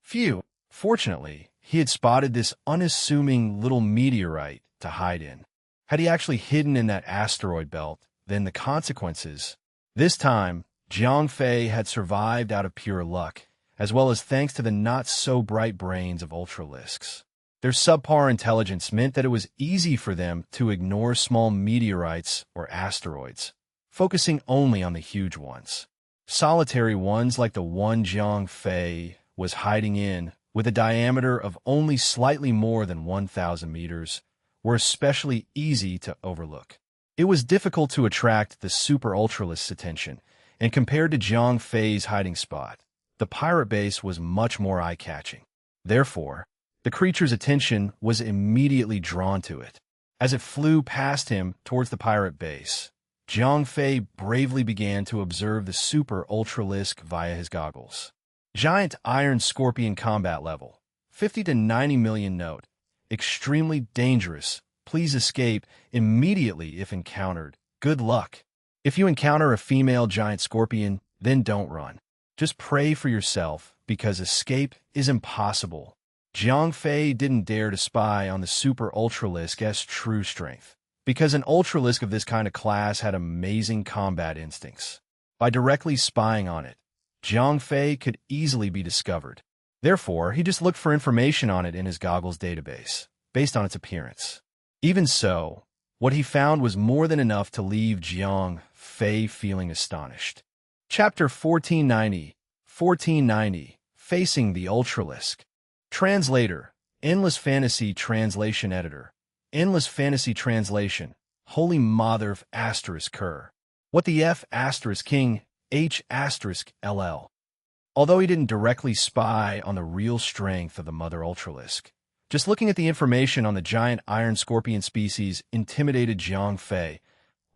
A: Phew! Fortunately, he had spotted this unassuming little meteorite to hide in. Had he actually hidden in that asteroid belt, then the consequences. This time, Jiang Fei had survived out of pure luck, as well as thanks to the not-so-bright brains of ultralisks. Their subpar intelligence meant that it was easy for them to ignore small meteorites or asteroids, focusing only on the huge ones. Solitary ones like the one Jiang Fei was hiding in, with a diameter of only slightly more than 1,000 meters, were especially easy to overlook. It was difficult to attract the super ultralist's attention, and compared to Jiang Fei's hiding spot, the pirate base was much more eye-catching. Therefore, the creature's attention was immediately drawn to it. As it flew past him towards the pirate base, Jiang Fei bravely began to observe the super ultralisk via his goggles. Giant iron scorpion combat level, 50 to 90 million note. Extremely dangerous. Please escape immediately if encountered. Good luck. If you encounter a female giant scorpion, then don't run. Just pray for yourself, because escape is impossible. Jiang Fei didn't dare to spy on the super ultralisk's true strength, because an ultralisk of this kind of class had amazing combat instincts. By directly spying on it, Jiang Fei could easily be discovered. Therefore, he just looked for information on it in his goggles database, based on its appearance. Even so, what he found was more than enough to leave Jiang Fei feeling astonished. Chapter 1490, Facing the Ultralisk. Translator, Endless Fantasy Translation Editor. Endless Fantasy Translation. Holy Mother of Asterisk Cur. What the F asterisk King H asterisk LL. Although he didn't directly spy on the real strength of the Mother Ultralisk, just looking at the information on the giant iron scorpion species intimidated Jiang Fei,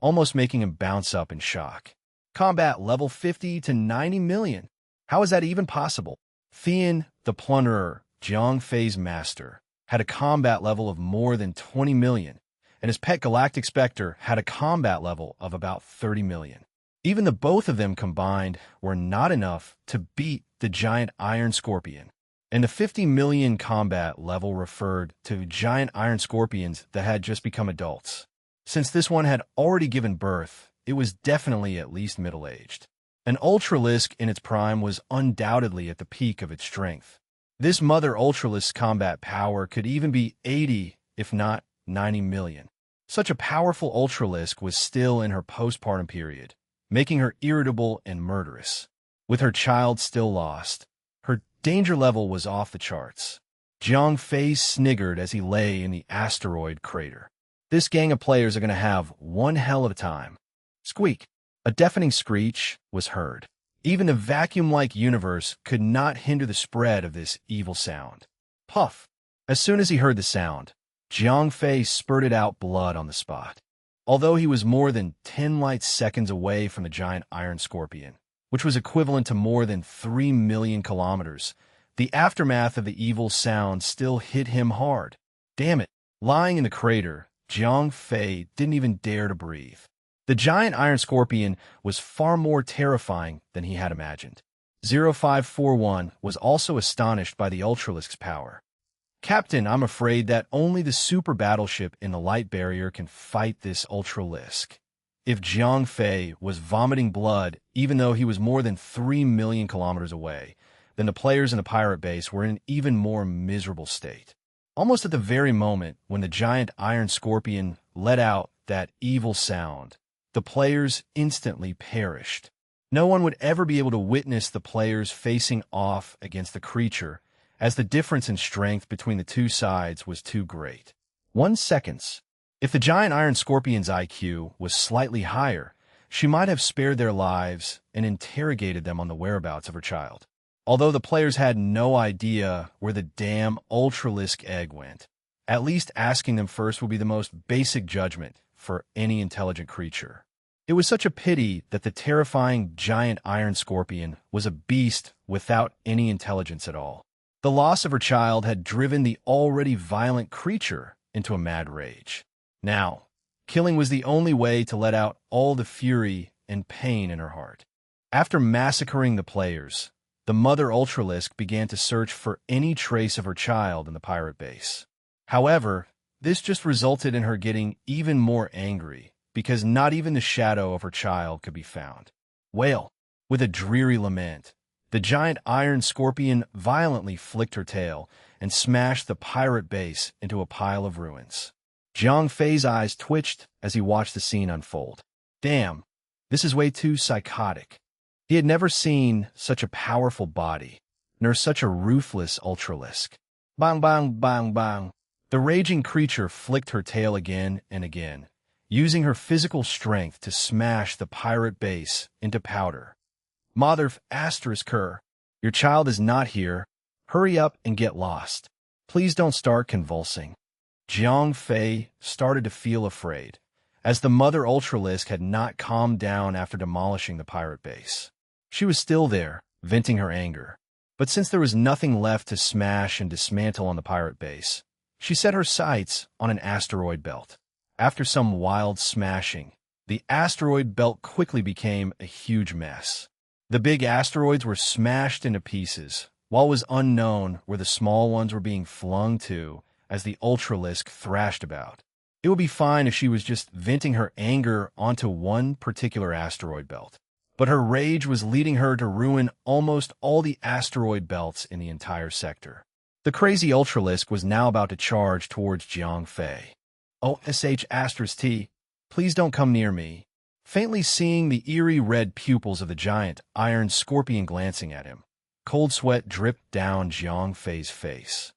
A: almost making him bounce up in shock. Combat level 50 to 90 million. How is that even possible? Thean, the Plunderer, Jiang Fei's master, had a combat level of more than 20 million, and his pet Galactic Spectre had a combat level of about 30 million. Even the both of them combined were not enough to beat the giant iron scorpion, and the 50 million combat level referred to giant iron scorpions that had just become adults. Since this one had already given birth, it was definitely at least middle-aged. An ultralisk in its prime was undoubtedly at the peak of its strength. This Mother Ultralisk's combat power could even be 80, if not 90 million. Such a powerful ultralisk was still in her postpartum period, making her irritable and murderous. With her child still lost, her danger level was off the charts. Jiang Fei sniggered as he lay in the asteroid crater. This gang of players are going to have one hell of a time. Squeak! A deafening screech was heard. Even the vacuum-like universe could not hinder the spread of this evil sound. Puff! As soon as he heard the sound, Jiang Fei spurted out blood on the spot. Although he was more than 10 light seconds away from the giant iron scorpion, which was equivalent to more than 3 million kilometers, The aftermath of the evil sound still hit him hard. Damn it. Lying in the crater, Jiang Fei didn't even dare to breathe. The giant iron scorpion was far more terrifying than he had imagined. 0541 was also astonished by the Ultralisk's power. Captain, I'm afraid that only the super battleship in the light barrier can fight this Ultralisk. If Jiang Fei was vomiting blood, even though he was more than 3 million kilometers away, then the players in the pirate base were in an even more miserable state. Almost at the very moment when the giant iron scorpion let out that evil sound, the players instantly perished. No one would ever be able to witness the players facing off against the creature, as the difference in strength between the two sides was too great. 1 second. If the giant iron scorpion's IQ was slightly higher, she might have spared their lives and interrogated them on the whereabouts of her child. Although the players had no idea where the damn Ultralisk egg went, at least asking them first would be the most basic judgment for any intelligent creature. It was such a pity that the terrifying giant iron scorpion was a beast without any intelligence at all. The loss of her child had driven the already violent creature into a mad rage. Now, killing was the only way to let out all the fury and pain in her heart. After massacring the players, the mother Ultralisk began to search for any trace of her child in the pirate base. However, this just resulted in her getting even more angry, because not even the shadow of her child could be found. Wail, with a dreary lament, the giant iron scorpion violently flicked her tail and smashed the pirate base into a pile of ruins. Jiang Fei's eyes twitched as he watched the scene unfold. Damn, this is way too psychotic. He had never seen such a powerful body, nor such a ruthless Ultralisk. Bang, bang, bang, bang. The raging creature flicked her tail again and again, using her physical strength to smash the pirate base into powder. Mother **, your child is not here. Hurry up and get lost. Please don't start convulsing. Jiang Fei started to feel afraid, as the mother Ultralisk had not calmed down after demolishing the pirate base. She was still there, venting her anger. But since there was nothing left to smash and dismantle on the pirate base, she set her sights on an asteroid belt. After some wild smashing, the asteroid belt quickly became a huge mess. The big asteroids were smashed into pieces, while it was unknown where the small ones were being flung to as the Ultralisk thrashed about. It would be fine if she was just venting her anger onto one particular asteroid belt, but her rage was leading her to ruin almost all the asteroid belts in the entire sector. The crazy Ultralisk was now about to charge towards Jiang Fei. OSH*T, please don't come near me. Faintly seeing the eerie red pupils of the giant iron scorpion glancing at him, cold sweat dripped down Jiang Fei's face.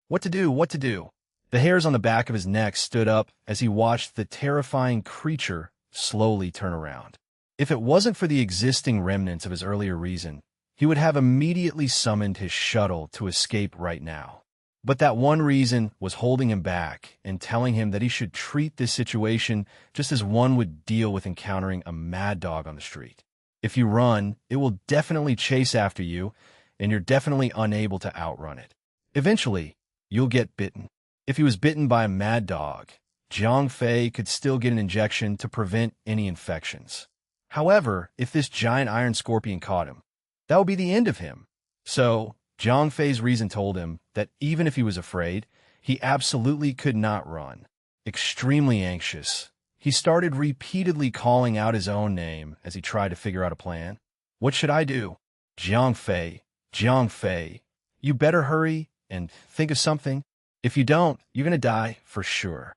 A: What to do? What to do? The hairs on the back of his neck stood up as he watched the terrifying creature slowly turn around. If it wasn't for the existing remnants of his earlier reason, he would have immediately summoned his shuttle to escape right now. But that one reason was holding him back and telling him that he should treat this situation just as one would deal with encountering a mad dog on the street. If you run, it will definitely chase after you, and you're definitely unable to outrun it. Eventually, you'll get bitten. If he was bitten by a mad dog, Jiang Fei could still get an injection to prevent any infections. However, if this giant iron scorpion caught him, that would be the end of him. So, Jiang Fei's reason told him that even if he was afraid, he absolutely could not run. Extremely anxious, he started repeatedly calling out his own name as he tried to figure out a plan. What should I do? Jiang Fei, you better hurry and think of something. If you don't, you're going to die for sure.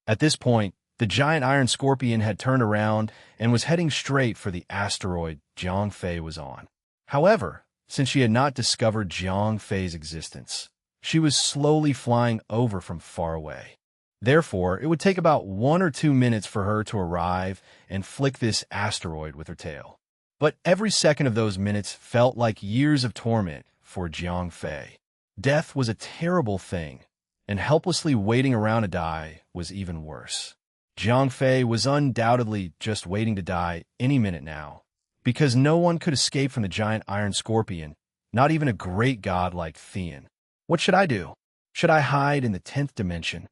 A: At this point, the giant iron scorpion had turned around and was heading straight for the asteroid Jiang Fei was on. However, since she had not discovered Jiang Fei's existence, she was slowly flying over from far away. Therefore, it would take about 1 or 2 minutes for her to arrive and flick this asteroid with her tail. But every second of those minutes felt like years of torment for Jiang Fei. Death was a terrible thing, and helplessly waiting around to die was even worse. Jiang Fei was undoubtedly just waiting to die any minute now, because no one could escape from the giant iron scorpion, Not even a great god like Theon. What should I do? Should I hide in the 10th dimension?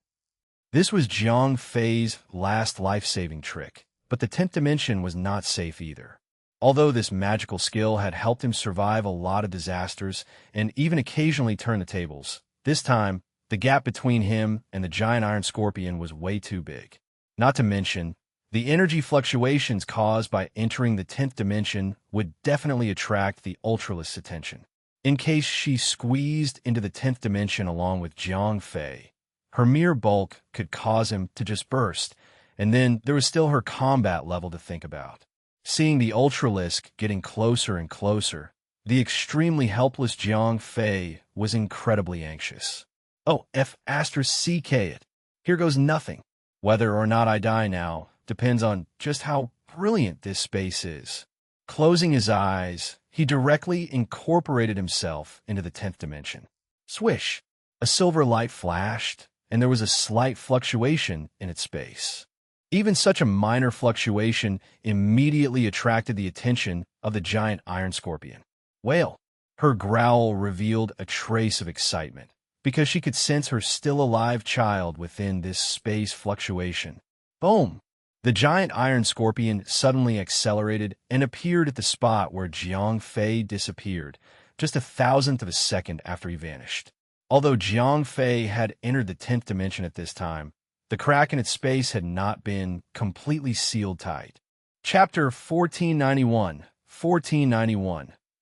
A: This was Jiang Fei's last life-saving trick, but the 10th dimension was not safe either. Although this magical skill had helped him survive a lot of disasters and even occasionally turn the tables, this time, the gap between him and the giant iron scorpion was way too big. Not to mention, the energy fluctuations caused by entering the 10th dimension would definitely attract the Ultralist's attention. In case she squeezed into the 10th dimension along with Jiang Fei, her mere bulk could cause him to just burst, and then there was still her combat level to think about. Seeing the Ultralisk getting closer and closer, the extremely helpless Jiang Fei was incredibly anxious. Oh, F***ck it. Here goes nothing. Whether or not I die now depends on just how brilliant this space is. Closing his eyes, he directly incorporated himself into the 10th dimension. Swish! A silver light flashed, and there was a slight fluctuation in its space. Even such a minor fluctuation immediately attracted the attention of the giant iron scorpion. Whale! Her growl revealed a trace of excitement, because she could sense her still-alive child within this space fluctuation. Boom! The giant iron scorpion suddenly accelerated and appeared at the spot where Jiang Fei disappeared, just 1,000th of a second after he vanished. Although Jiang Fei had entered the 10th dimension at this time, the crack in its space had not been completely sealed tight. Chapter 1491.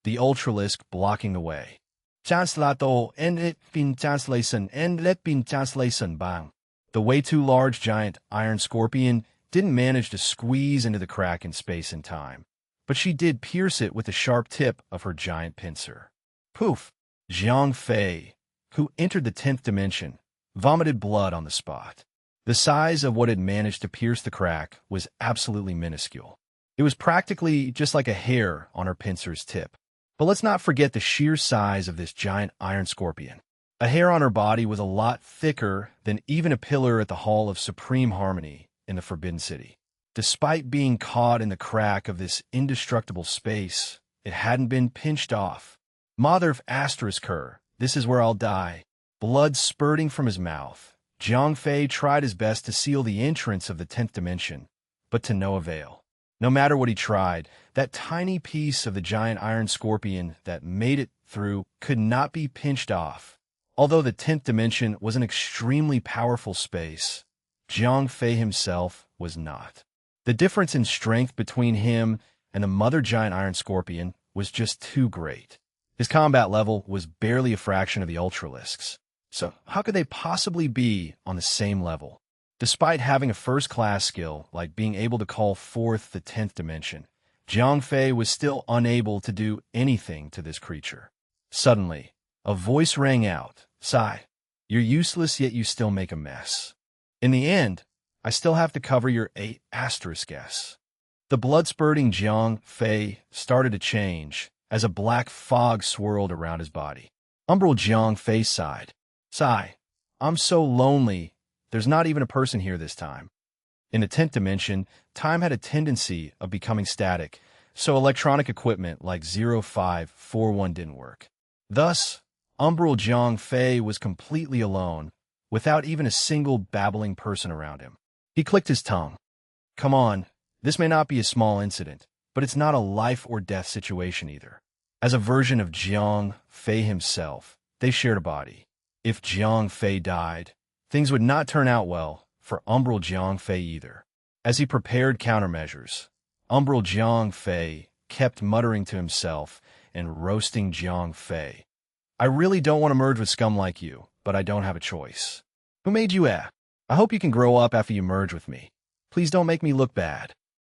A: The Ultralisk blocking the way. Translato and let bin translation bang. The way too large giant iron scorpion didn't manage to squeeze into the crack in space in time, but she did pierce it with the sharp tip of her giant pincer. Poof! Jiang Fei, who entered the 10th dimension, vomited blood on the spot. The size of what had managed to pierce the crack was absolutely minuscule. It was practically just like a hair on her pincer's tip. But let's not forget the sheer size of this giant iron scorpion. A hair on her body was a lot thicker than even a pillar at the Hall of Supreme Harmony in the Forbidden City. Despite being caught in the crack of this indestructible space, it hadn't been pinched off. Mother of her, this is where I'll die. Blood spurting from his mouth, Jiang Fei tried his best to seal the entrance of the 10th dimension, but to no avail. No matter what he tried, that tiny piece of the giant iron scorpion that made it through could not be pinched off. Although the 10th dimension was an extremely powerful space, Jiang Fei himself was not. The difference in strength between him and the mother giant iron scorpion was just too great. His combat level was barely a fraction of the Ultralisk's. So how could they possibly be on the same level? Despite having a first-class skill like being able to call forth the 10th dimension, Jiang Fei was still unable to do anything to this creature. Suddenly, a voice rang out. Sigh, you're useless, yet you still make a mess. In the end, I still have to cover your 8 asterisk guess. The blood-spurting Jiang Fei started to change as a black fog swirled around his body. Umbral Jiang Fei sighed. Sigh, I'm so lonely, there's not even a person here this time. In the 10th dimension, time had a tendency of becoming static, so electronic equipment like 0541 didn't work. Thus, Umbral Jiang Fei was completely alone, without even a single babbling person around him. He clicked his tongue. Come on, this may not be a small incident, but it's not a life-or-death situation either. As a version of Jiang Fei himself, they shared a body. If Jiang Fei died, things would not turn out well for Umbral Jiang Fei either. As he prepared countermeasures, Umbral Jiang Fei kept muttering to himself and roasting Jiang Fei. I really don't want to merge with scum like you, but I don't have a choice. Who made you I hope you can grow up after you merge with me. Please don't make me look bad.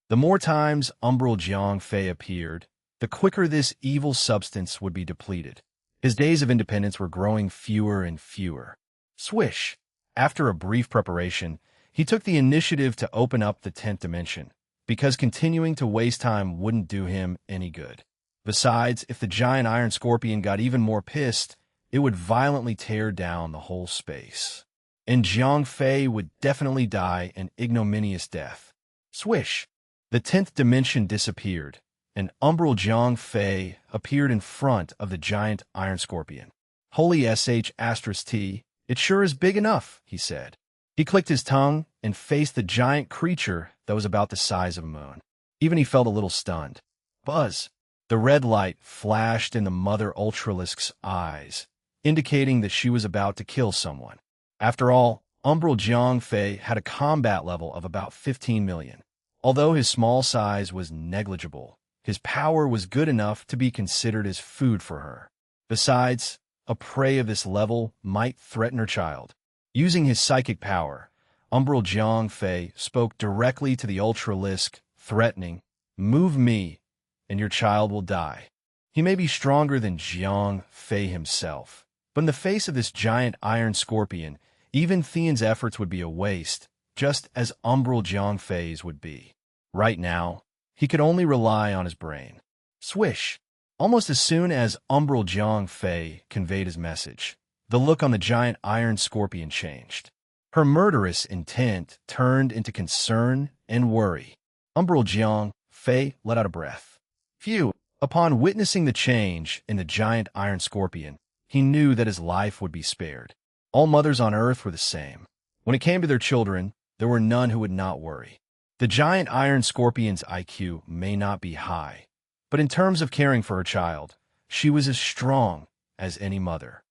A: The more times Umbral Jiang Fei appeared, the quicker this evil substance would be depleted. His days of independence were growing fewer and fewer. Swish! After a brief preparation, he took the initiative to open up the 10th dimension, because continuing to waste time wouldn't do him any good. Besides, if the giant iron scorpion got even more pissed, it would violently tear down the whole space. And Jiang Fei would definitely die an ignominious death. Swish! The 10th dimension disappeared, an umbral Jiang Fei appeared in front of the giant iron scorpion. "Holy sh*t, it sure is big enough," he said. He clicked his tongue and faced the giant creature that was about the size of a moon. Even he felt a little stunned. Buzz! The red light flashed in the Mother Ultralisk's eyes, indicating that she was about to kill someone. After all, umbral Jiang Fei had a combat level of about 15 million. Although his small size was negligible, his power was good enough to be considered as food for her. Besides, a prey of this level might threaten her child. Using his psychic power, umbral Jiang Fei spoke directly to the Ultralisk, threatening, "Move me, and your child will die." He may be stronger than Jiang Fei himself, but in the face of this giant iron scorpion, even Theon's efforts would be a waste, just as umbral Jiang Fei's would be. Right now, he could only rely on his brain. Swish! Almost as soon as umbral Jiang Fei conveyed his message, the look on the giant iron scorpion changed. Her murderous intent turned into concern and worry. Umbral Jiang Fei let out a breath. Phew! Upon witnessing the change in the giant iron scorpion, he knew that his life would be spared. All mothers on Earth were the same. When it came to their children, there were none who would not worry. The giant iron scorpion's IQ may not be high, but in terms of caring for her child, she was as strong as any mother.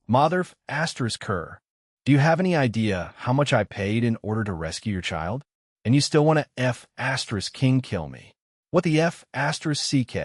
A: Mother Kerr, do you have any idea how much I paid in order to rescue your child? And you still want to King kill me? What the CK?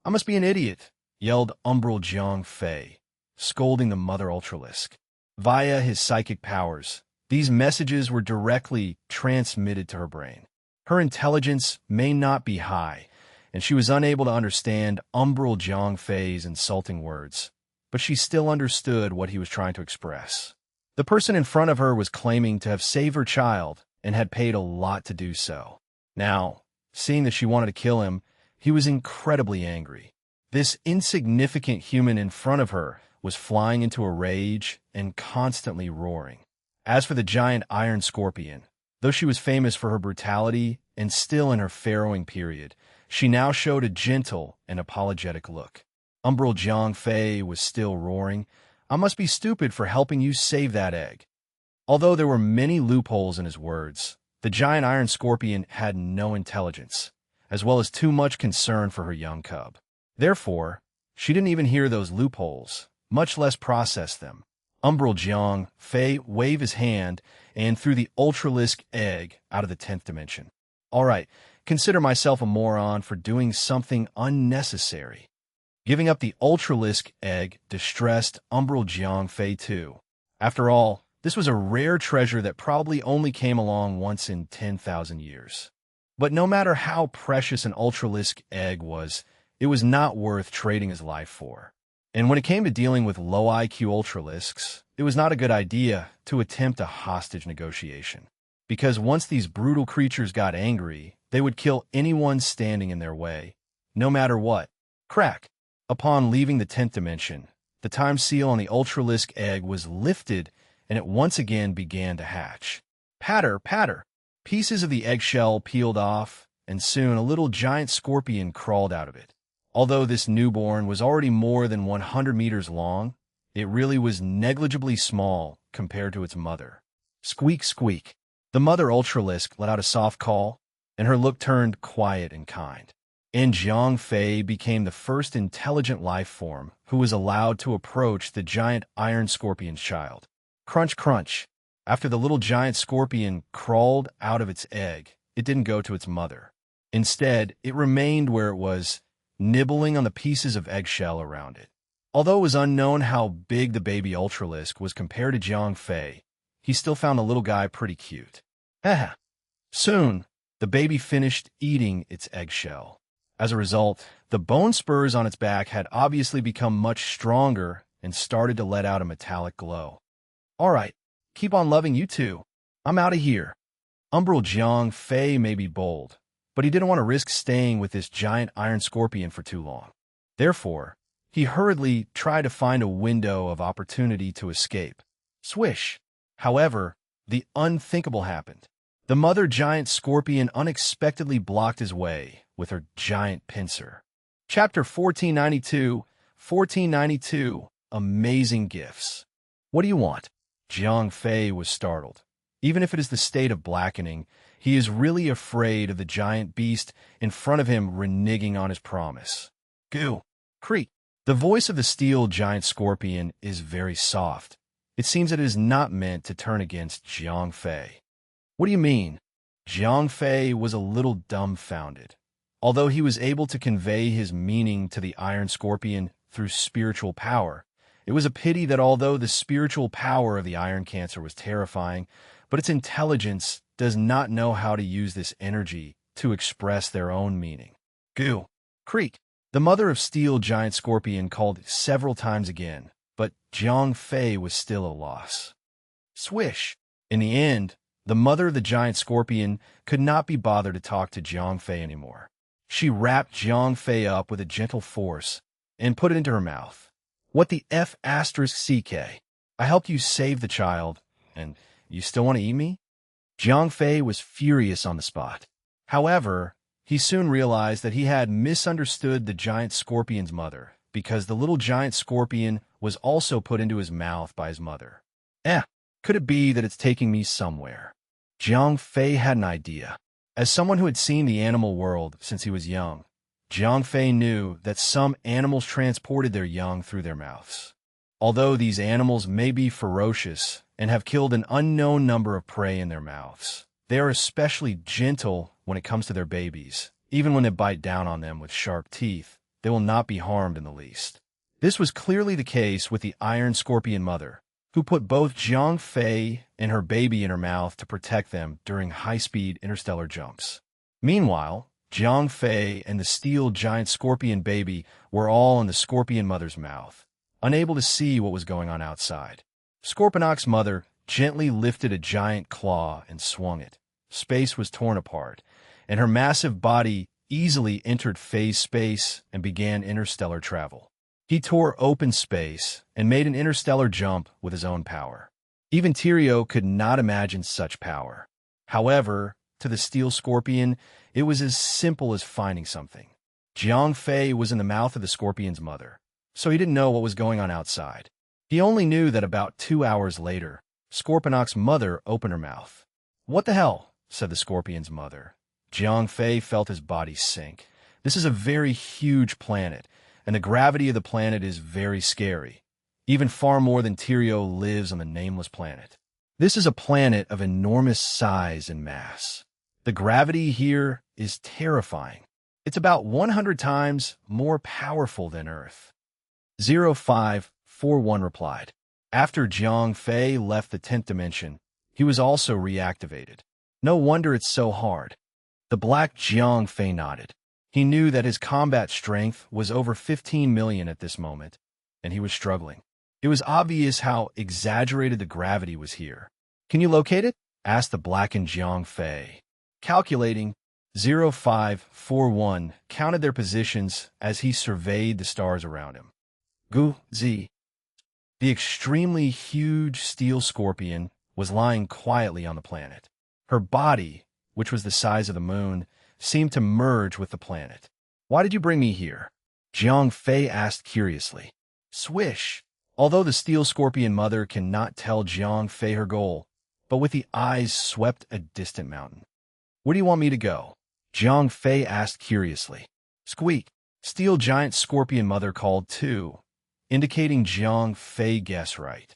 A: I must be an idiot, yelled umbral Jiang Fei, scolding the Mother Ultralisk. Via his psychic powers, these messages were directly transmitted to her brain. Her intelligence may not be high, and she was unable to understand umbral Jiang Fei's insulting words, but she still understood what he was trying to express. The person in front of her was claiming to have saved her child and had paid a lot to do so. Now, seeing that she wanted to kill him, he was incredibly angry. This insignificant human in front of her was flying into a rage and constantly roaring. As for the giant iron scorpion, though she was famous for her brutality and still in her farrowing period, she now showed a gentle and apologetic look. Umbral Jiang Fei was still roaring, "I must be stupid for helping you save that egg." Although there were many loopholes in his words, the giant iron scorpion had no intelligence, as well as too much concern for her young cub. Therefore, she didn't even hear those loopholes, much less process them. Umbral Jiang Fei waved his hand and threw the Ultralisk egg out of the 10th dimension. All right, consider myself a moron for doing something unnecessary. Giving up the Ultralisk egg distressed umbral Jiang Fei too. After all, this was a rare treasure that probably only came along once in 10,000 years. But no matter how precious an Ultralisk egg was, it was not worth trading his life for. And when it came to dealing with low IQ Ultralisks, it was not a good idea to attempt a hostage negotiation. Because once these brutal creatures got angry, they would kill anyone standing in their way, no matter what. Crack! Upon leaving the 10th dimension, the time seal on the Ultralisk egg was lifted and it once again began to hatch. Patter, patter! Pieces of the eggshell peeled off, and soon a little giant scorpion crawled out of it. Although this newborn was already more than 100 meters long, it really was negligibly small compared to its mother. Squeak, squeak. The Mother Ultralisk let out a soft call, and her look turned quiet and kind. And Jiang Fei became the first intelligent life form who was allowed to approach the giant iron scorpion's child. Crunch, crunch. After the little giant scorpion crawled out of its egg, it didn't go to its mother. Instead, it remained where it was, nibbling on the pieces of eggshell around it. Although it was unknown how big the baby Ultralisk was compared to Jiang Fei, he still found the little guy pretty cute. Haha. Soon, the baby finished eating its eggshell. As a result, the bone spurs on its back had obviously become much stronger and started to let out a metallic glow. All right, keep on loving you too. I'm out of here. Umbral Jiang Fei may be bold, but he didn't want to risk staying with this giant iron scorpion for too long. Therefore, he hurriedly tried to find a window of opportunity to escape. Swish! However, the unthinkable happened. The mother giant scorpion unexpectedly blocked his way, with her giant pincer. Chapter 1492, Amazing Gifts. What do you want? Jiang Fei was startled. Even if it is the state of blackening, he is really afraid of the giant beast in front of him reneging on his promise. Goo! Creak! The voice of the steel giant scorpion is very soft. It seems that it is not meant to turn against Jiang Fei. What do you mean? Jiang Fei was a little dumbfounded. Although he was able to convey his meaning to the iron scorpion through spiritual power, it was a pity that although the spiritual power of the iron cancer was terrifying, but its intelligence does not know how to use this energy to express their own meaning. Goo! Creak! The mother of steel giant scorpion called several times again, but Jiang Fei was still a loss. Swish! In the end, the mother of the giant scorpion could not be bothered to talk to Jiang Fei anymore. She wrapped Jiang Fei up with a gentle force and put it into her mouth. What the F***CK? I helped you save the child, and you still want to eat me? Jiang Fei was furious on the spot. However, he soon realized that he had misunderstood the giant scorpion's mother, because the little giant scorpion was also put into his mouth by his mother. Could it be that it's taking me somewhere? Jiang Fei had an idea. As someone who had seen the animal world since he was young, Jiang Fei knew that some animals transported their young through their mouths. Although these animals may be ferocious and have killed an unknown number of prey in their mouths, they are especially gentle when it comes to their babies. Even when they bite down on them with sharp teeth, they will not be harmed in the least. This was clearly the case with the iron scorpion mother, who put both Jiang Fei and her baby in her mouth to protect them during high-speed interstellar jumps. Meanwhile, Jiang Fei and the steel giant scorpion baby were all in the scorpion mother's mouth, unable to see what was going on outside. Scorponok's mother gently lifted a giant claw and swung it. Space was torn apart, and her massive body easily entered Fei's space and began interstellar travel. He tore open space and made an interstellar jump with his own power. Even Tyrio could not imagine such power. However, to the steel scorpion, it was as simple as finding something. Jiang Fei was in the mouth of the scorpion's mother, so he didn't know what was going on outside. He only knew that about 2 hours later, Scorponok's mother opened her mouth. "What the hell?" said the scorpion's mother. Jiang Fei felt his body sink. This is a very huge planet, and the gravity of the planet is very scary. Even far more than Tyrio lives on the nameless planet. This is a planet of enormous size and mass. The gravity here is terrifying. It's about 100 times more powerful than Earth. 0541 replied. After Jiang Fei left the 10th dimension, he was also reactivated. No wonder it's so hard. The black Jiang Fei nodded. He knew that his combat strength was over 15 million at this moment, and he was struggling. It was obvious how exaggerated the gravity was here. "Can you locate it?" asked the blackened Jiang Fei. Calculating, 0541 counted their positions as he surveyed the stars around him. Gu-zi. The extremely huge steel scorpion was lying quietly on the planet. Her body, which was the size of the moon, seemed to merge with the planet. "Why did you bring me here?" Jiang Fei asked curiously. Swish! Although the steel scorpion mother cannot tell Jiang Fei her goal, but with the eyes swept a distant mountain. "Where do you want me to go?" Jiang Fei asked curiously. Squeak! Steel giant scorpion mother called too, indicating Jiang Fei guessed right.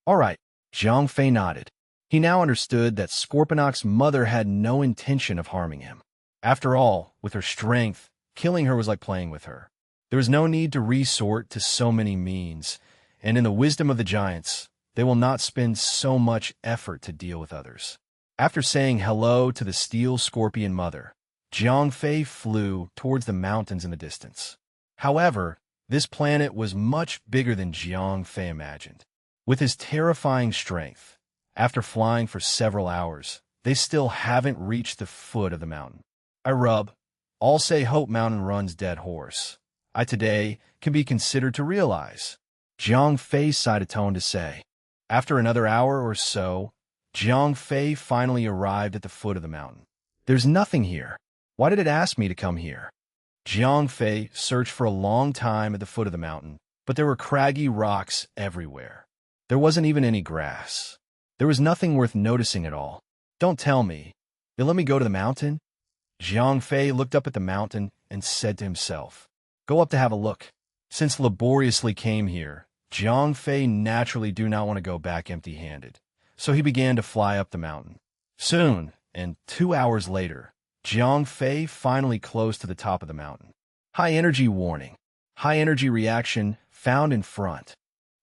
A: "All right," Jiang Fei nodded. He now understood that Scorponok's mother had no intention of harming him. After all, with her strength, killing her was like playing with her. There was no need to resort to so many means, and in the wisdom of the giants, they will not spend so much effort to deal with others. After saying hello to the steel scorpion mother, Jiang Fei flew towards the mountains in the distance. However, this planet was much bigger than Jiang Fei imagined. With his terrifying strength, after flying for several hours, they still haven't reached the foot of the mountain. All say Hope Mountain runs dead horse. I today can be considered to realize. Jiang Fei sighed a tone to say. After another hour or so, Jiang Fei finally arrived at the foot of the mountain. There's nothing here. Why did it ask me to come here? Jiang Fei searched for a long time at the foot of the mountain, but there were craggy rocks everywhere. There wasn't even any grass. There was nothing worth noticing at all. Don't tell me. You'll let me go to the mountain? Jiang Fei looked up at the mountain and said to himself, Go up to have a look. Since laboriously came here, Jiang Fei naturally do not want to go back empty-handed, so he began to fly up the mountain. Soon, and 2 hours later, Jiang Fei finally close to the top of the mountain. High energy warning. High energy reaction found in front.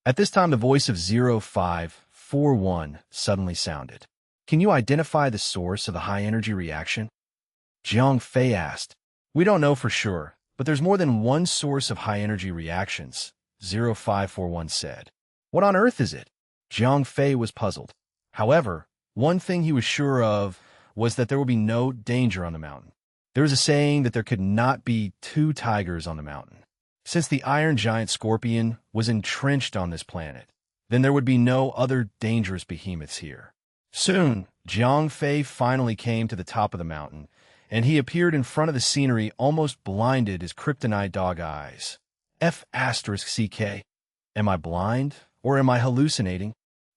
A: At this time, the voice of 0541 suddenly sounded. Can you identify the source of the high energy reaction? Jiang Fei asked. We don't know for sure, but there's more than one source of high energy reactions, 0541 said. What on earth is it? Jiang Fei was puzzled. However, one thing he was sure of was that there would be no danger on the mountain. There was a saying that there could not be two tigers on the mountain. Since the iron giant scorpion was entrenched on this planet, then there would be no other dangerous behemoths here. Soon, Jiang Fei finally came to the top of the mountain, and he appeared in front of the scenery almost blinded as kryptonite dog eyes. F***CK. Am I blind, or am I hallucinating?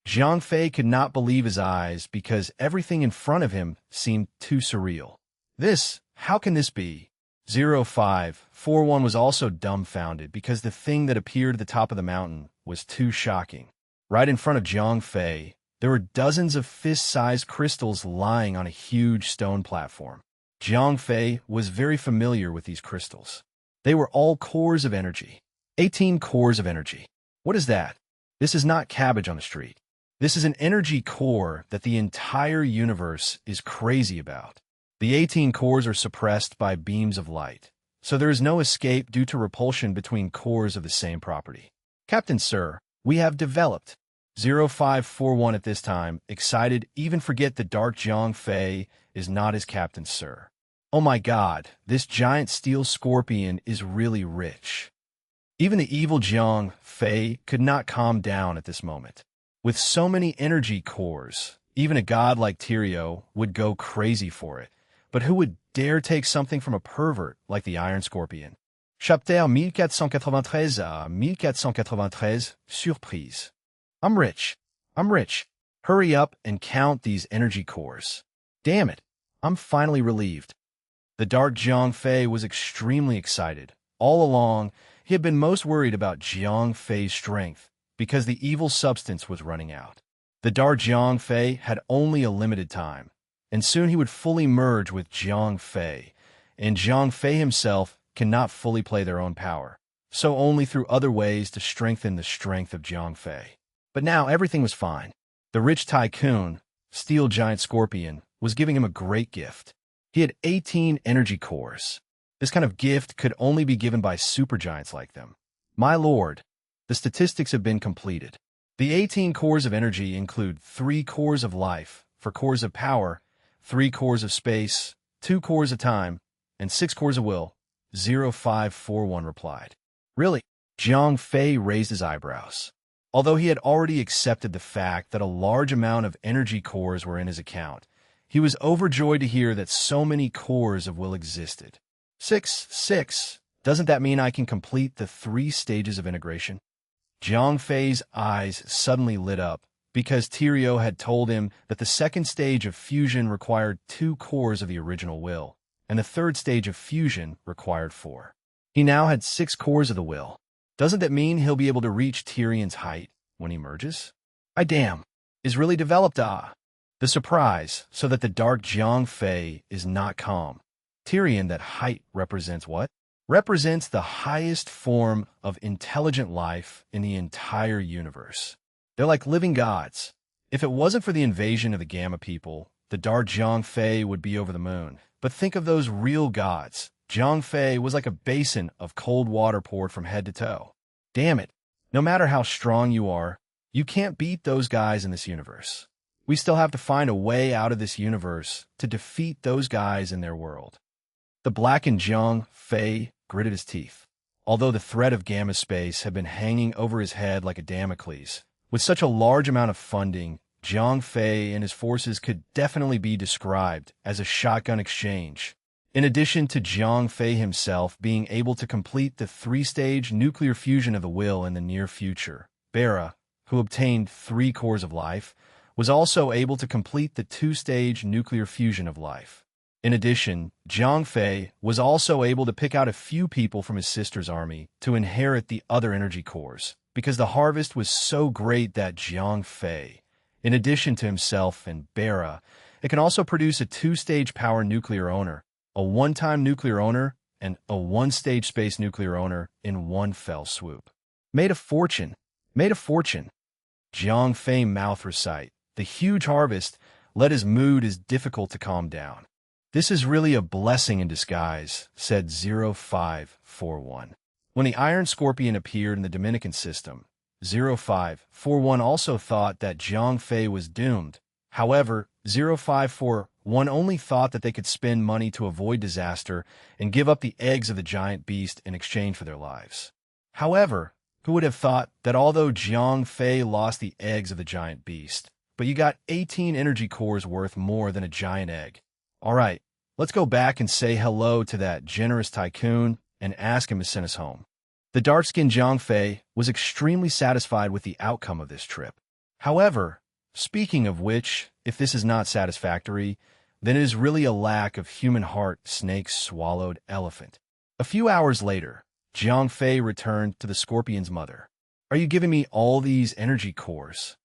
A: Jiang Fei could not believe his eyes because everything in front of him seemed too surreal. How can this be? 0541 was also dumbfounded because the thing that appeared at the top of the mountain was too shocking. Right in front of Jiang Fei, there were dozens of fist-sized crystals lying on a huge stone platform. Jiang Fei was very familiar with these crystals. They were all cores of energy. 18 cores of energy. What is that? This is not cabbage on the street. This is an energy core that the entire universe is crazy about. The 18 cores are suppressed by beams of light, so there is no escape due to repulsion between cores of the same property. Captain Sir, we have developed. 0541 at this time, excited, even forget the dark Jiang Fei is not his Captain Sir. Oh my god, this giant steel scorpion is really rich. Even the evil Jiang Fei could not calm down at this moment. With so many energy cores, even a god like Tyrio would go crazy for it. But who would dare take something from a pervert like the Iron Scorpion? Chapter 1493 à 1493, Surprise. I'm rich. Hurry up and count these energy cores. Damn it, I'm finally relieved. The dark Jiang Fei was extremely excited. All along, he had been most worried about Jiang Fei's strength, because the evil substance was running out. The dark Jiang Fei had only a limited time, and soon he would fully merge with Jiang Fei, and Jiang Fei himself cannot fully play their own power, so only through other ways to strengthen the strength of Jiang Fei. But now everything was fine. The rich tycoon, Steel Giant Scorpion, was giving him a great gift. He had 18 energy cores. This kind of gift could only be given by supergiants like them. My lord, the statistics have been completed. The 18 cores of energy include 3 cores of life for cores of power, 3 cores of space, 2 cores of time, and 6 cores of will. 0541 replied. Really? Jiang Fei raised his eyebrows. Although he had already accepted the fact that a large amount of energy cores were in his account, he was overjoyed to hear that so many cores of will existed. 6. Doesn't that mean I can complete the 3 stages of integration? Jiang Fei's eyes suddenly lit up because Tyrio had told him that the second stage of fusion required 2 cores of the original will, and the third stage of fusion required 4. He now had 6 cores of the will. Doesn't that mean he'll be able to reach Tyrion's height when he merges? Is really developed, The surprise, so that the dark Jiang Fei is not calm. Tyrion, that height represents what? Represents the highest form of intelligent life in the entire universe. They're like living gods. If it wasn't for the invasion of the Gamma people, the dark Jiang Fei would be over the moon. But think of those real gods. Jiang Fei was like a basin of cold water poured from head to toe. Damn it, no matter how strong you are, you can't beat those guys in this universe. We still have to find a way out of this universe to defeat those guys in their world. The blackened Jiang Fei gritted his teeth. Although the threat of gamma space had been hanging over his head like a Damocles, with such a large amount of funding, Jiang Fei and his forces could definitely be described as a shotgun exchange. In addition to Jiang Fei himself being able to complete the three-stage nuclear fusion of the will in the near future, Bara, who obtained 3 cores of life, was also able to complete the 2-stage nuclear fusion of life. In addition, Jiang Fei was also able to pick out a few people from his sister's army to inherit the other energy cores, because the harvest was so great that Jiang Fei, in addition to himself and Bara, it can also produce a 2-stage power nuclear owner, a 1-time nuclear owner, and a 1-stage space nuclear owner in one fell swoop. Made a fortune. Made a fortune. Jiang Fei mouth recite. The huge harvest let his mood is difficult to calm down. This is really a blessing in disguise, said 0541. When the Iron Scorpion appeared in the Dominican system, 0541 also thought that Jiang Fei was doomed. However, 0541 only thought that they could spend money to avoid disaster and give up the eggs of the giant beast in exchange for their lives. However, who would have thought that although Jiang Fei lost the eggs of the giant beast, but you got 18 energy cores worth more than a giant egg? All right, let's go back and say hello to that generous tycoon and ask him to send us home. The dark-skinned Jiang Fei was extremely satisfied with the outcome of this trip. However, speaking of which, if this is not satisfactory, then it is really a lack of human heart snake-swallowed elephant. A few hours later, Jiang Fei returned to the scorpion's mother. Are you giving me all these energy cores?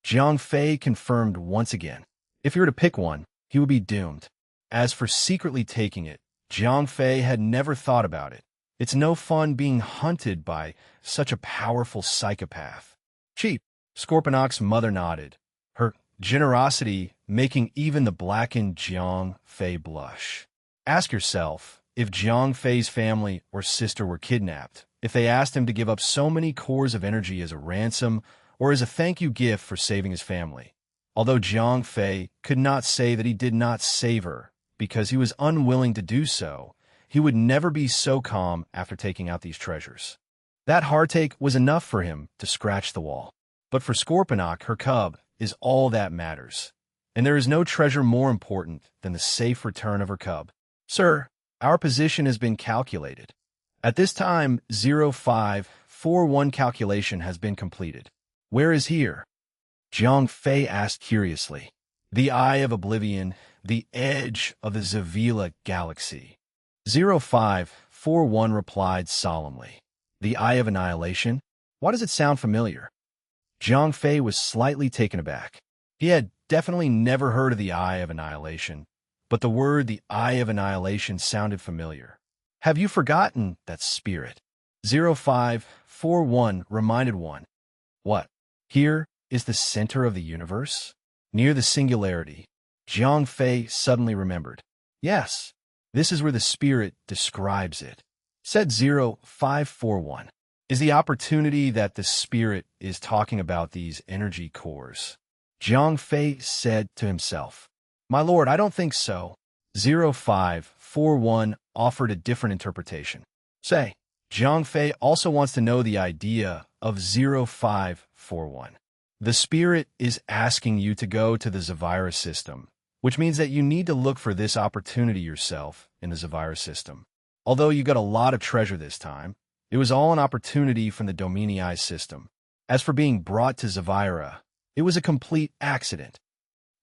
A: Jiang Fei confirmed once again. If he were to pick one, he would be doomed. As for secretly taking it, Jiang Fei had never thought about it. It's no fun being hunted by such a powerful psychopath. Cheap. Scorponok's mother nodded, her generosity making even the blackened Jiang Fei blush. Ask yourself, if Jiang Fei's family or sister were kidnapped, if they asked him to give up so many cores of energy as a ransom or as a thank you gift for saving his family. Although Jiang Fei could not say that he did not save her because he was unwilling to do so, he would never be so calm after taking out these treasures. That heartache was enough for him to scratch the wall. But for Scorponok, her cub is all that matters, and there is no treasure more important than the safe return of her cub. Sir, our position has been calculated. At this time, 0541 calculation has been completed. Where is here? Jiang Fei asked curiously. The Eye of Oblivion, the edge of the Zavila galaxy. 0541 replied solemnly. The Eye of Annihilation? Why does it sound familiar? Jiang Fei was slightly taken aback. He had definitely never heard of the Eye of Annihilation, but the word the Eye of Annihilation sounded familiar. Have you forgotten that spirit? 0541 reminded one. What? Here is the center of the universe? Near the singularity. Jiang Fei suddenly remembered. Yes, this is where the spirit describes it. Said 0541. Is the opportunity that the spirit is talking about these energy cores? Jiang Fei said to himself. My lord, I don't think so. 0541 offered a different interpretation. Say, Jiang Fei also wants to know the idea of 0541. The spirit is asking you to go to the Zavira system, which means that you need to look for this opportunity yourself in the Zavira system. Although you got a lot of treasure this time, it was all an opportunity from the Dominii system. As for being brought to Zavira, it was a complete accident.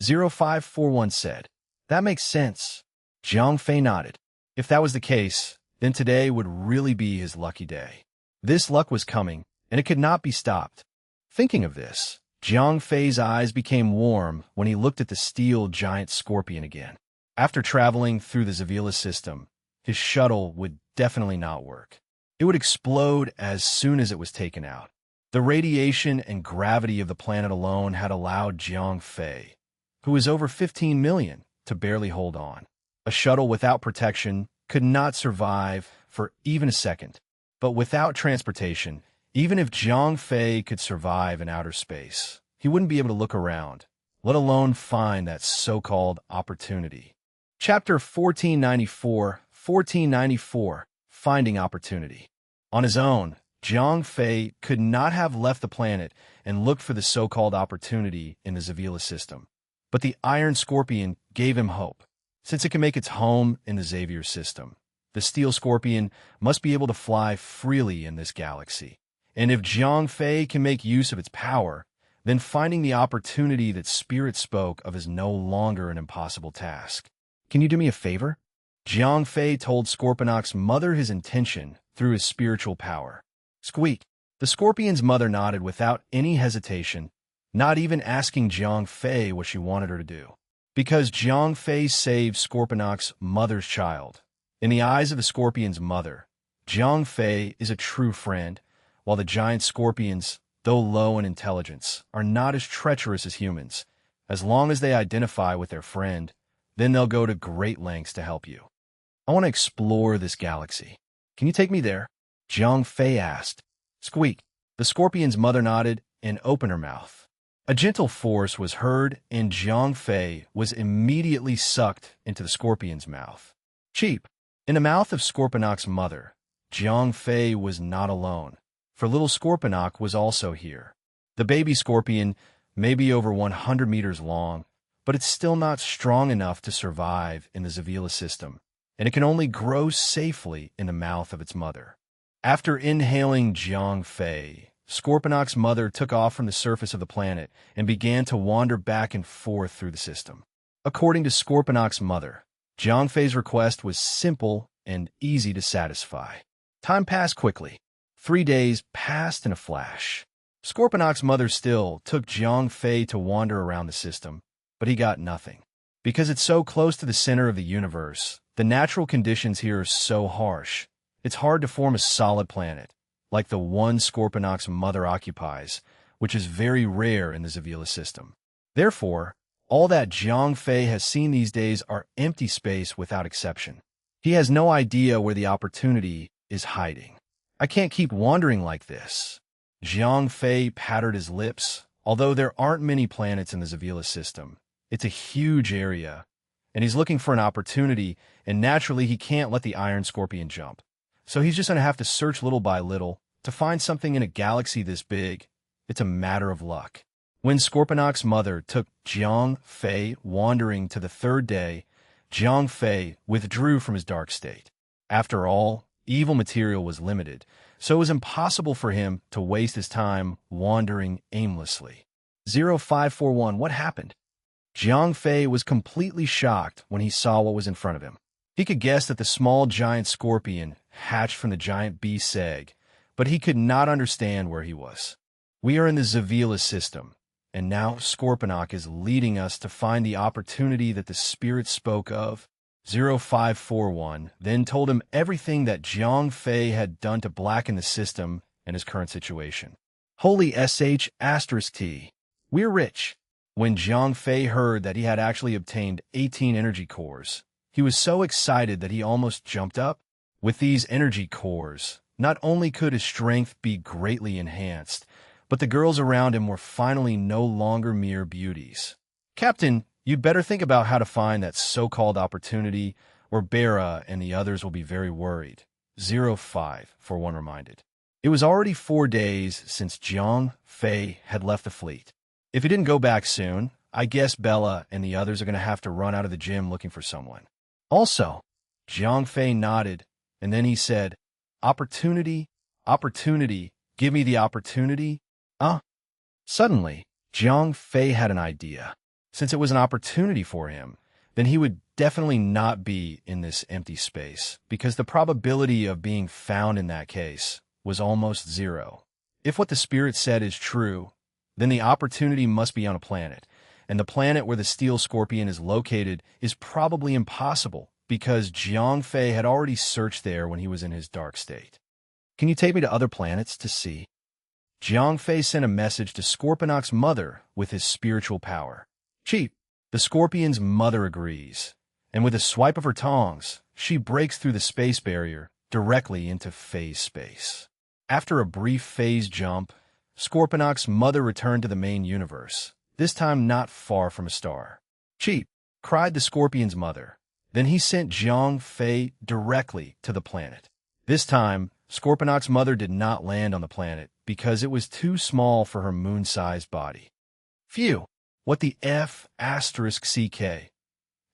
A: 0541 said, That makes sense. Jiang Fei nodded. If that was the case, then today would really be his lucky day. This luck was coming, and it could not be stopped. Thinking of this, Jiang Fei's eyes became warm when he looked at the steel giant scorpion again. After traveling through the Zavila system, his shuttle would definitely not work. It would explode as soon as it was taken out. The radiation and gravity of the planet alone had allowed Jiang Fei, who is over 15 million, to barely hold on. A shuttle without protection could not survive for even a second. But without transportation, even if Jiang Fei could survive in outer space, he wouldn't be able to look around, let alone find that so-called opportunity. Chapter 1494, Finding Opportunity. On his own, Jiang Fei could not have left the planet and looked for the so-called opportunity in the Zavila system. But the Iron Scorpion gave him hope. Since it can make its home in the Xavier system, the steel scorpion must be able to fly freely in this galaxy. And if Jiang Fei can make use of its power, then finding the opportunity that Spirit spoke of is no longer an impossible task. Can you do me a favor? Jiang Fei told Scorponok's mother his intention through his spiritual power. Squeak. The scorpion's mother nodded without any hesitation, not even asking Jiang Fei what she wanted her to do. Because Jiang Fei saved Scorponok's mother's child. In the eyes of the scorpion's mother, Jiang Fei is a true friend, while the giant scorpions, though low in intelligence, are not as treacherous as humans. As long as they identify with their friend, then they'll go to great lengths to help you. I want to explore this galaxy. Can you take me there? Jiang Fei asked. Squeak. The scorpion's mother nodded and opened her mouth. A gentle force was heard, and Jiang Fei was immediately sucked into the scorpion's mouth. Cheap. In the mouth of Scorponok's mother, Jiang Fei was not alone, for little Scorponok was also here. The baby scorpion may be over 100 meters long, but it's still not strong enough to survive in the Zavila system, and it can only grow safely in the mouth of its mother. After inhaling Jiang Fei, Scorponok's mother took off from the surface of the planet and began to wander back and forth through the system. According to Scorponok's mother, Jiang Fei's request was simple and easy to satisfy. Time passed quickly. 3 days passed in a flash. Scorponok's mother still took Jiang Fei to wander around the system, but he got nothing. Because it's so close to the center of the universe, the natural conditions here are so harsh. It's hard to form a solid planet, like the one Scorponok's mother occupies, which is very rare in the Zavila system. Therefore, all that Jiang Fei has seen these days are empty space without exception. He has no idea where the opportunity is hiding. I can't keep wandering like this. Jiang Fei patted his lips. Although there aren't many planets in the Zavila system, it's a huge area, and he's looking for an opportunity, and naturally he can't let the Iron Scorpion jump. So he's just going to have to search little by little to find something in a galaxy this big. It's a matter of luck. When Scorponok's mother took Jiang Fei wandering to the 3rd day, Jiang Fei withdrew from his dark state. After all, evil material was limited, so it was impossible for him to waste his time wandering aimlessly. 0541, what happened? Jiang Fei was completely shocked when he saw what was in front of him. He could guess that the small giant scorpion hatched from the giant beast's egg, but he could not understand where he was. We are in the Zavila system, and now Scorponok is leading us to find the opportunity that the spirit spoke of. 0541 then told him everything that Jiang Fei had done to blacken the system and his current situation. Holy *T. We're rich. When Jiang Fei heard that he had actually obtained 18 energy cores, he was so excited that he almost jumped up. With these energy cores, not only could his strength be greatly enhanced, but the girls around him were finally no longer mere beauties. Captain, you'd better think about how to find that so-called opportunity, or Bera and the others will be very worried. 0541 reminded. It was already 4 days since Jiang Fei had left the fleet. If he didn't go back soon, I guess Bella and the others are going to have to run out of the gym looking for someone. Also, Jiang Fei nodded, and then he said, Opportunity, give me the opportunity. Suddenly, Jiang Fei had an idea. Since it was an opportunity for him, then he would definitely not be in this empty space, because the probability of being found in that case was almost 0. If what the spirit said is true, then the opportunity must be on a planet, and the planet where the steel scorpion is located is probably impossible, because Jiang Fei had already searched there when he was in his dark state. Can you take me to other planets to see? Jiang Fei sent a message to Scorponok's mother with his spiritual power. Chief, the scorpion's mother agrees, and with a swipe of her tongs, she breaks through the space barrier directly into phase space. After a brief phase jump, Scorponok's mother returned to the main universe, this time not far from a star. Chief, cried the scorpion's mother. Then he sent Jiang Fei directly to the planet. This time, Scorponok's mother did not land on the planet because it was too small for her moon-sized body. Phew! What the F***?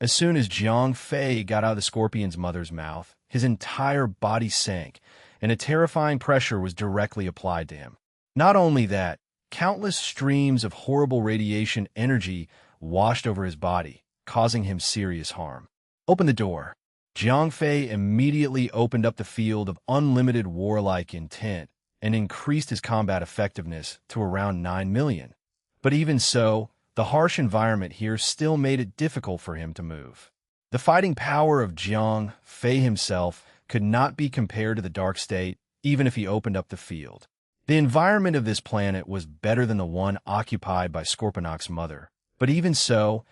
A: As soon as Jiang Fei got out of the scorpion's mother's mouth, his entire body sank, and a terrifying pressure was directly applied to him. Not only that, countless streams of horrible radiation energy washed over his body, causing him serious harm. Open the door. Jiang Fei immediately opened up the field of unlimited warlike intent and increased his combat effectiveness to around 9 million. But even so, the harsh environment here still made it difficult for him to move. The fighting power of Jiang Fei himself could not be compared to the Dark State, even if he opened up the field. The environment of this planet was better than the one occupied by Scorponok's mother, but even so,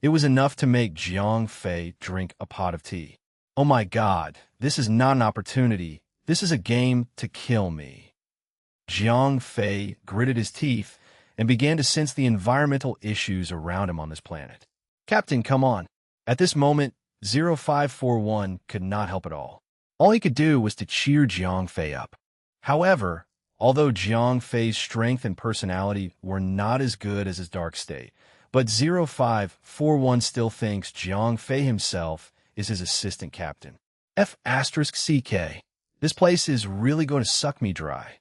A: it was enough to make Jiang Fei drink a pot of tea. Oh my God, this is not an opportunity. This is a game to kill me. Jiang Fei gritted his teeth and began to sense the environmental issues around him on this planet. Captain, come on. At this moment, 0541 could not help at all. All he could do was to cheer Jiang Fei up. However, although Jiang Fei's strength and personality were not as good as his dark state, but 0541 still thinks Jiang Fei himself is his assistant captain. F*CK. This place is really going to suck me dry.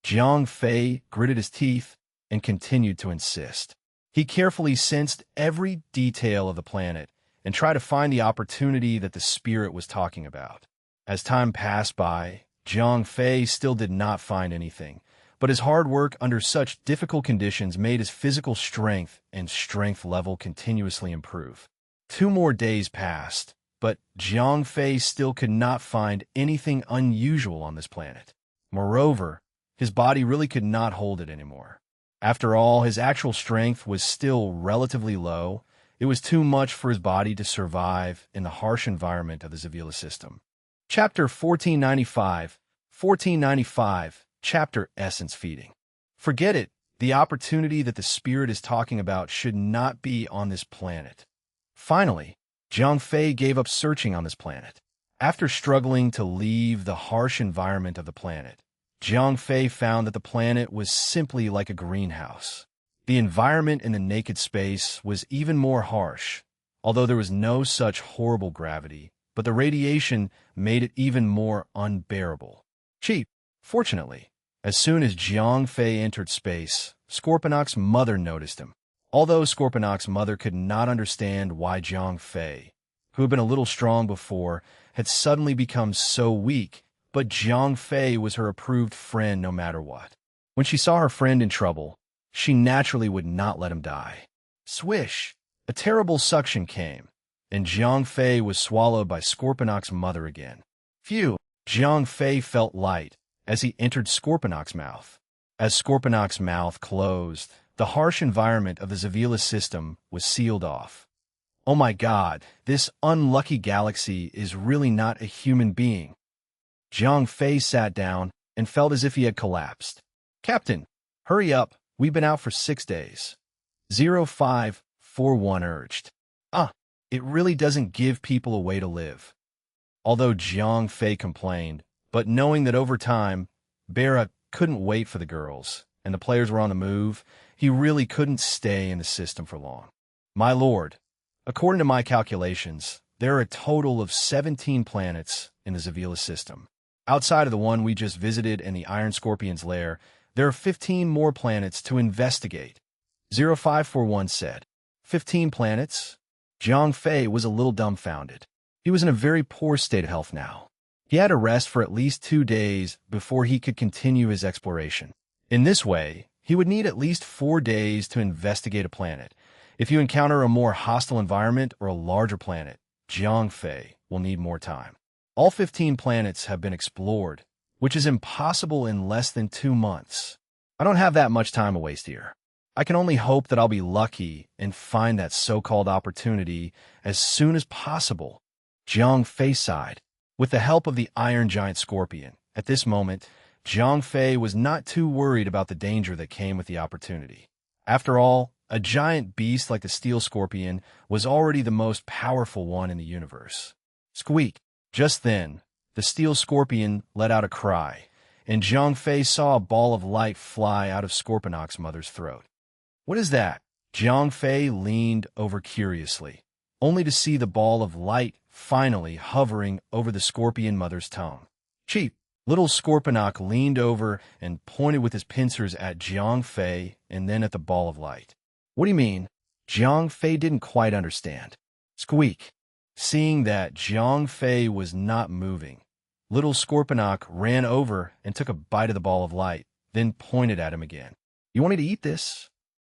A: Jiang Fei gritted his teeth and continued to insist. He carefully sensed every detail of the planet and tried to find the opportunity that the spirit was talking about. As time passed by, Jiang Fei still did not find anything, but his hard work under such difficult conditions made his physical strength and strength level continuously improve. 2 more days passed, but Jiang Fei still could not find anything unusual on this planet. Moreover, his body really could not hold it anymore. After all, his actual strength was still relatively low. It was too much for his body to survive in the harsh environment of the Zavila system. Chapter 1495, Chapter Essence Feeding. Forget it. The opportunity that the spirit is talking about should not be on this planet. Finally, Jiang Fei gave up searching on this planet. After struggling to leave the harsh environment of the planet, Jiang Fei found that the planet was simply like a greenhouse. The environment in the naked space was even more harsh, although there was no such horrible gravity, but the radiation made it even more unbearable. Cheap. Fortunately, as soon as Jiang Fei entered space, Scorponok's mother noticed him. Although Scorponok's mother could not understand why Jiang Fei, who had been a little strong before, had suddenly become so weak, but Jiang Fei was her approved friend no matter what. When she saw her friend in trouble, she naturally would not let him die. Swish! A terrible suction came, and Jiang Fei was swallowed by Scorponok's mother again. Phew! Jiang Fei felt light as he entered Scorponok's mouth. As Scorponok's mouth closed, the harsh environment of the Zavila system was sealed off. Oh my God, this unlucky galaxy is really not a human being. Jiang Fei sat down and felt as if he had collapsed. Captain, hurry up, we've been out for 6 days. 0541 urged. It really doesn't give people a way to live. Although Jiang Fei complained, but knowing that over time, Bera couldn't wait for the girls, and the players were on the move, he really couldn't stay in the system for long. My lord, according to my calculations, there are a total of 17 planets in the Zavila system. Outside of the one we just visited and the Iron Scorpion's lair, there are 15 more planets to investigate. 0541 said. 15 planets? Jiang Fei was a little dumbfounded. He was in a very poor state of health now. He had to rest for at least 2 days before he could continue his exploration. In this way, he would need at least 4 days to investigate a planet. If you encounter a more hostile environment or a larger planet, Jiang Fei will need more time. All 15 planets have been explored, which is impossible in less than 2 months. I don't have that much time to waste here. I can only hope that I'll be lucky and find that so-called opportunity as soon as possible. Jiang Fei sighed. With the help of the Iron Giant Scorpion, at this moment, Jiang Fei was not too worried about the danger that came with the opportunity. After all, a giant beast like the Steel Scorpion was already the most powerful one in the universe. Squeak! Just then, the Steel Scorpion let out a cry, and Jiang Fei saw a ball of light fly out of Scorponok's mother's throat. What is that? Jiang Fei leaned over curiously. only to see the ball of light finally hovering over the scorpion mother's tongue. Cheap. Little Scorponok leaned over and pointed with his pincers at Jiang Fei and then at the ball of light. What do you mean? Jiang Fei didn't quite understand. Squeak. Seeing that Jiang Fei was not moving, Little Scorponok ran over and took a bite of the ball of light, then pointed at him again. You want me to eat this?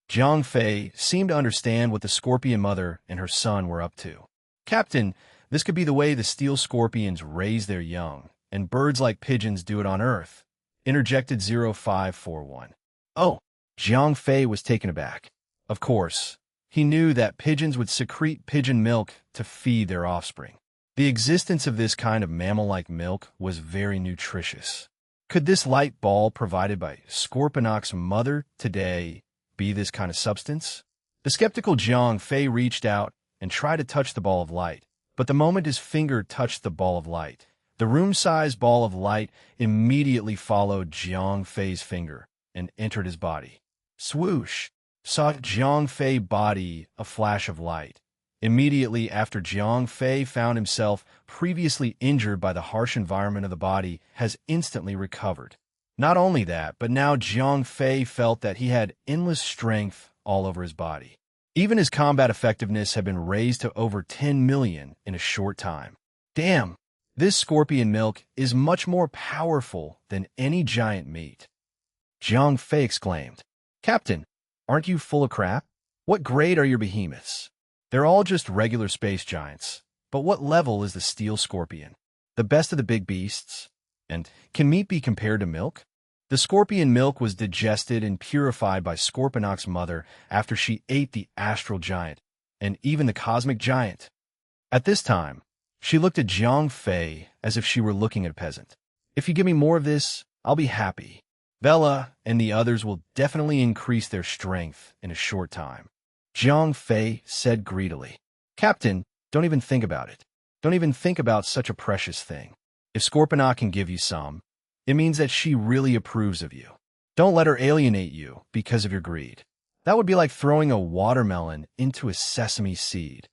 A: Jiang Fei seemed to understand what the scorpion mother and her son were up to. Captain, this could be the way the steel scorpions raise their young, and birds like pigeons do it on Earth, interjected 0541. Oh, Jiang Fei was taken aback. Of course, he knew that pigeons would secrete pigeon milk to feed their offspring. The existence of this kind of mammal-like milk was very nutritious. Could this light ball provided by Scorponok's mother today be this kind of substance? The skeptical Jiang Fei reached out and tried to touch the ball of light, but the moment his finger touched the ball of light, the room-sized ball of light immediately followed Jiang Fei's finger and entered his body. Swoosh! Saw Jiang Fei's body a flash of light. Immediately after Jiang Fei found himself previously injured by the harsh environment of the body has instantly recovered. Not only that, but now Jiang Fei felt that he had endless strength all over his body. Even his combat effectiveness had been raised to over 10 million in a short time. Damn, this scorpion milk is much more powerful than any giant meat. Jiang Fei exclaimed. Captain, aren't you full of crap? What grade are your behemoths? They're all just regular space giants. But what level is the steel scorpion? The best of the big beasts? And can meat be compared to milk? The scorpion milk was digested and purified by Scorponok's mother after she ate the astral giant, and even the cosmic giant. At this time, she looked at Jiang Fei as if she were looking at a peasant. If you give me more of this, I'll be happy. Bella and the others will definitely increase their strength in a short time. Jiang Fei said greedily. Captain, don't even think about it. Don't even think about such a precious thing. If Scorponok can give you some, it means that she really approves of you. Don't let her alienate you because of your greed. That would be like throwing a watermelon into a sesame seed.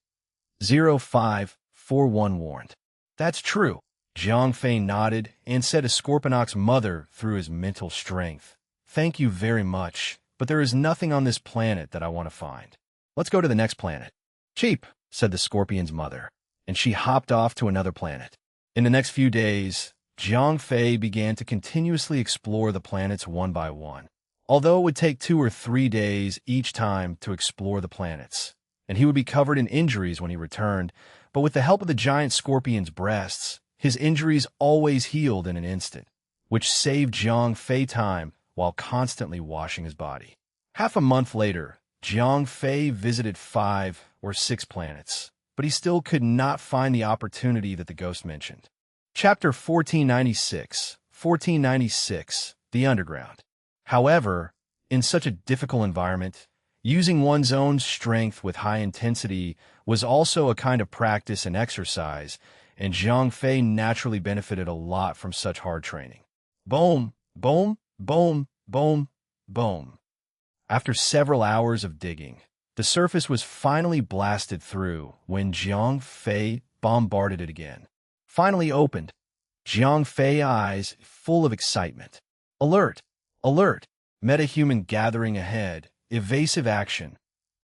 A: 0541 warned. That's true. Jiang Fei nodded and said to Scorponok's mother through his mental strength, Thank you very much, but there is nothing on this planet that I want to find. Let's go to the next planet. Cheap, said the scorpion's mother, and she hopped off to another planet. In the next few days, Jiang Fei began to continuously explore the planets one by one, although it would take 2 or 3 days each time to explore the planets, and he would be covered in injuries when he returned, but with the help of the giant scorpion's breasts, his injuries always healed in an instant, which saved Jiang Fei time while constantly washing his body. Half a month later, Jiang Fei visited 5 or 6 planets, but he still could not find the opportunity that the ghost mentioned. Chapter 1496, The Underground. However, in such a difficult environment, using one's own strength with high intensity was also a kind of practice and exercise, and Jiang Fei naturally benefited a lot from such hard training. Boom, boom, boom, boom, boom. After several hours of digging, the surface was finally blasted through when Jiang Fei bombarded it again. Finally opened. Jiang Fei's eyes full of excitement. Alert! Alert! Metahuman gathering ahead. Evasive action.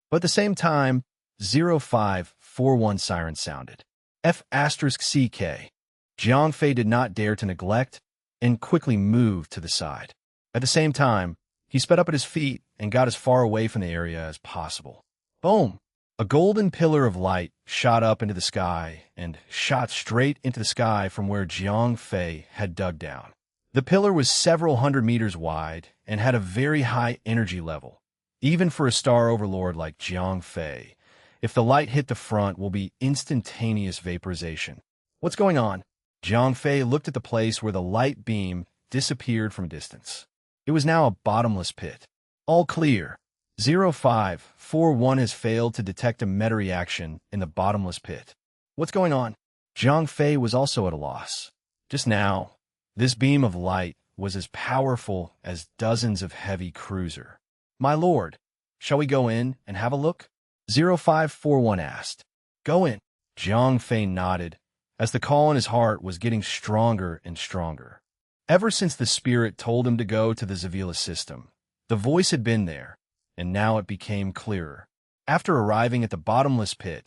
A: But at the same time, 0541 siren sounded. F*CK. Jiang Fei did not dare to neglect and quickly moved to the side. At the same time, he sped up at his feet and got as far away from the area as possible. Boom! A golden pillar of light shot up into the sky and shot straight into the sky from where Jiang Fei had dug down. The pillar was several hundred meters wide and had a very high energy level. Even for a star overlord like Jiang Fei, if the light hit the front, will be instantaneous vaporization. What's going on? Jiang Fei looked at the place where the light beam disappeared from a distance. It was now a bottomless pit. All clear. 0541 has failed to detect a meta reaction in the bottomless pit. What's going on? Jiang Fei was also at a loss. Just now, this beam of light was as powerful as dozens of heavy cruiser. My lord, shall we go in and have a look? 0541 asked. Go in. Jiang Fei nodded, as the call in his heart was getting stronger and stronger. Ever since the spirit told him to go to the Zavila system, the voice had been there, and now it became clearer. After arriving at the bottomless pit,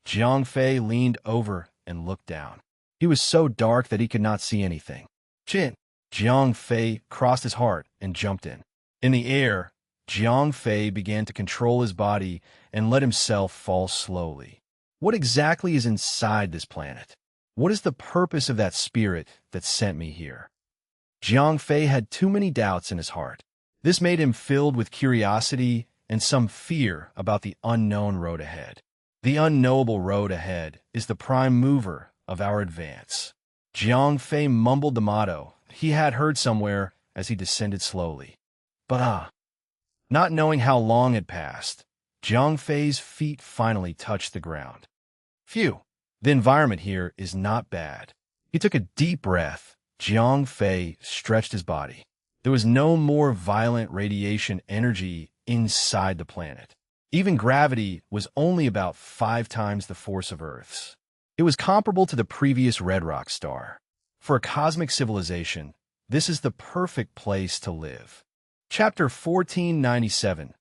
A: Jiang Fei leaned over and looked down. He was so dark that he could not see anything. Chin! Jiang Fei crossed his heart and jumped in. In the air, Jiang Fei began to control his body and let himself fall slowly. What exactly is inside this planet? What is the purpose of that spirit that sent me here? Jiang Fei had too many doubts in his heart. This made him filled with curiosity and some fear about the unknown road ahead. The unknowable road ahead is the prime mover of our advance. Jiang Fei mumbled the motto he had heard somewhere as he descended slowly. Bah! Not knowing how long had passed, Jiang Fei's feet finally touched the ground. Phew! The environment here is not bad. He took a deep breath. Jiang Fei stretched his body. There was no more violent radiation energy inside the planet. Even gravity was only about 5 times the force of Earth's. It was comparable to the previous red rock star. For a cosmic civilization, this is the perfect place to live. Chapter 1497,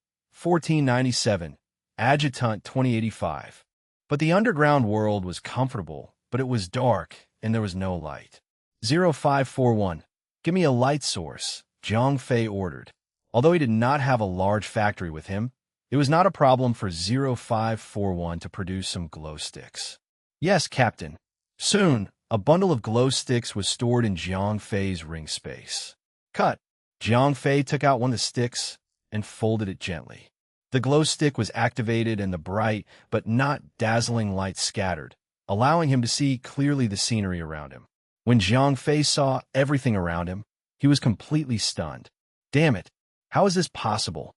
A: Adjutant 2085. But the underground world was comfortable, but it was dark, and there was no light. 0541. Give me a light source, Jiang Fei ordered. Although he did not have a large factory with him, it was not a problem for 0541 to produce some glow sticks. Yes, Captain. Soon, a bundle of glow sticks was stored in Jiang Fei's ring space. Cut. Jiang Fei took out one of the sticks and folded it gently. The glow stick was activated and the bright but not dazzling light scattered, allowing him to see clearly the scenery around him. When Jiang Fei saw everything around him, he was completely stunned. Damn it! How is this possible?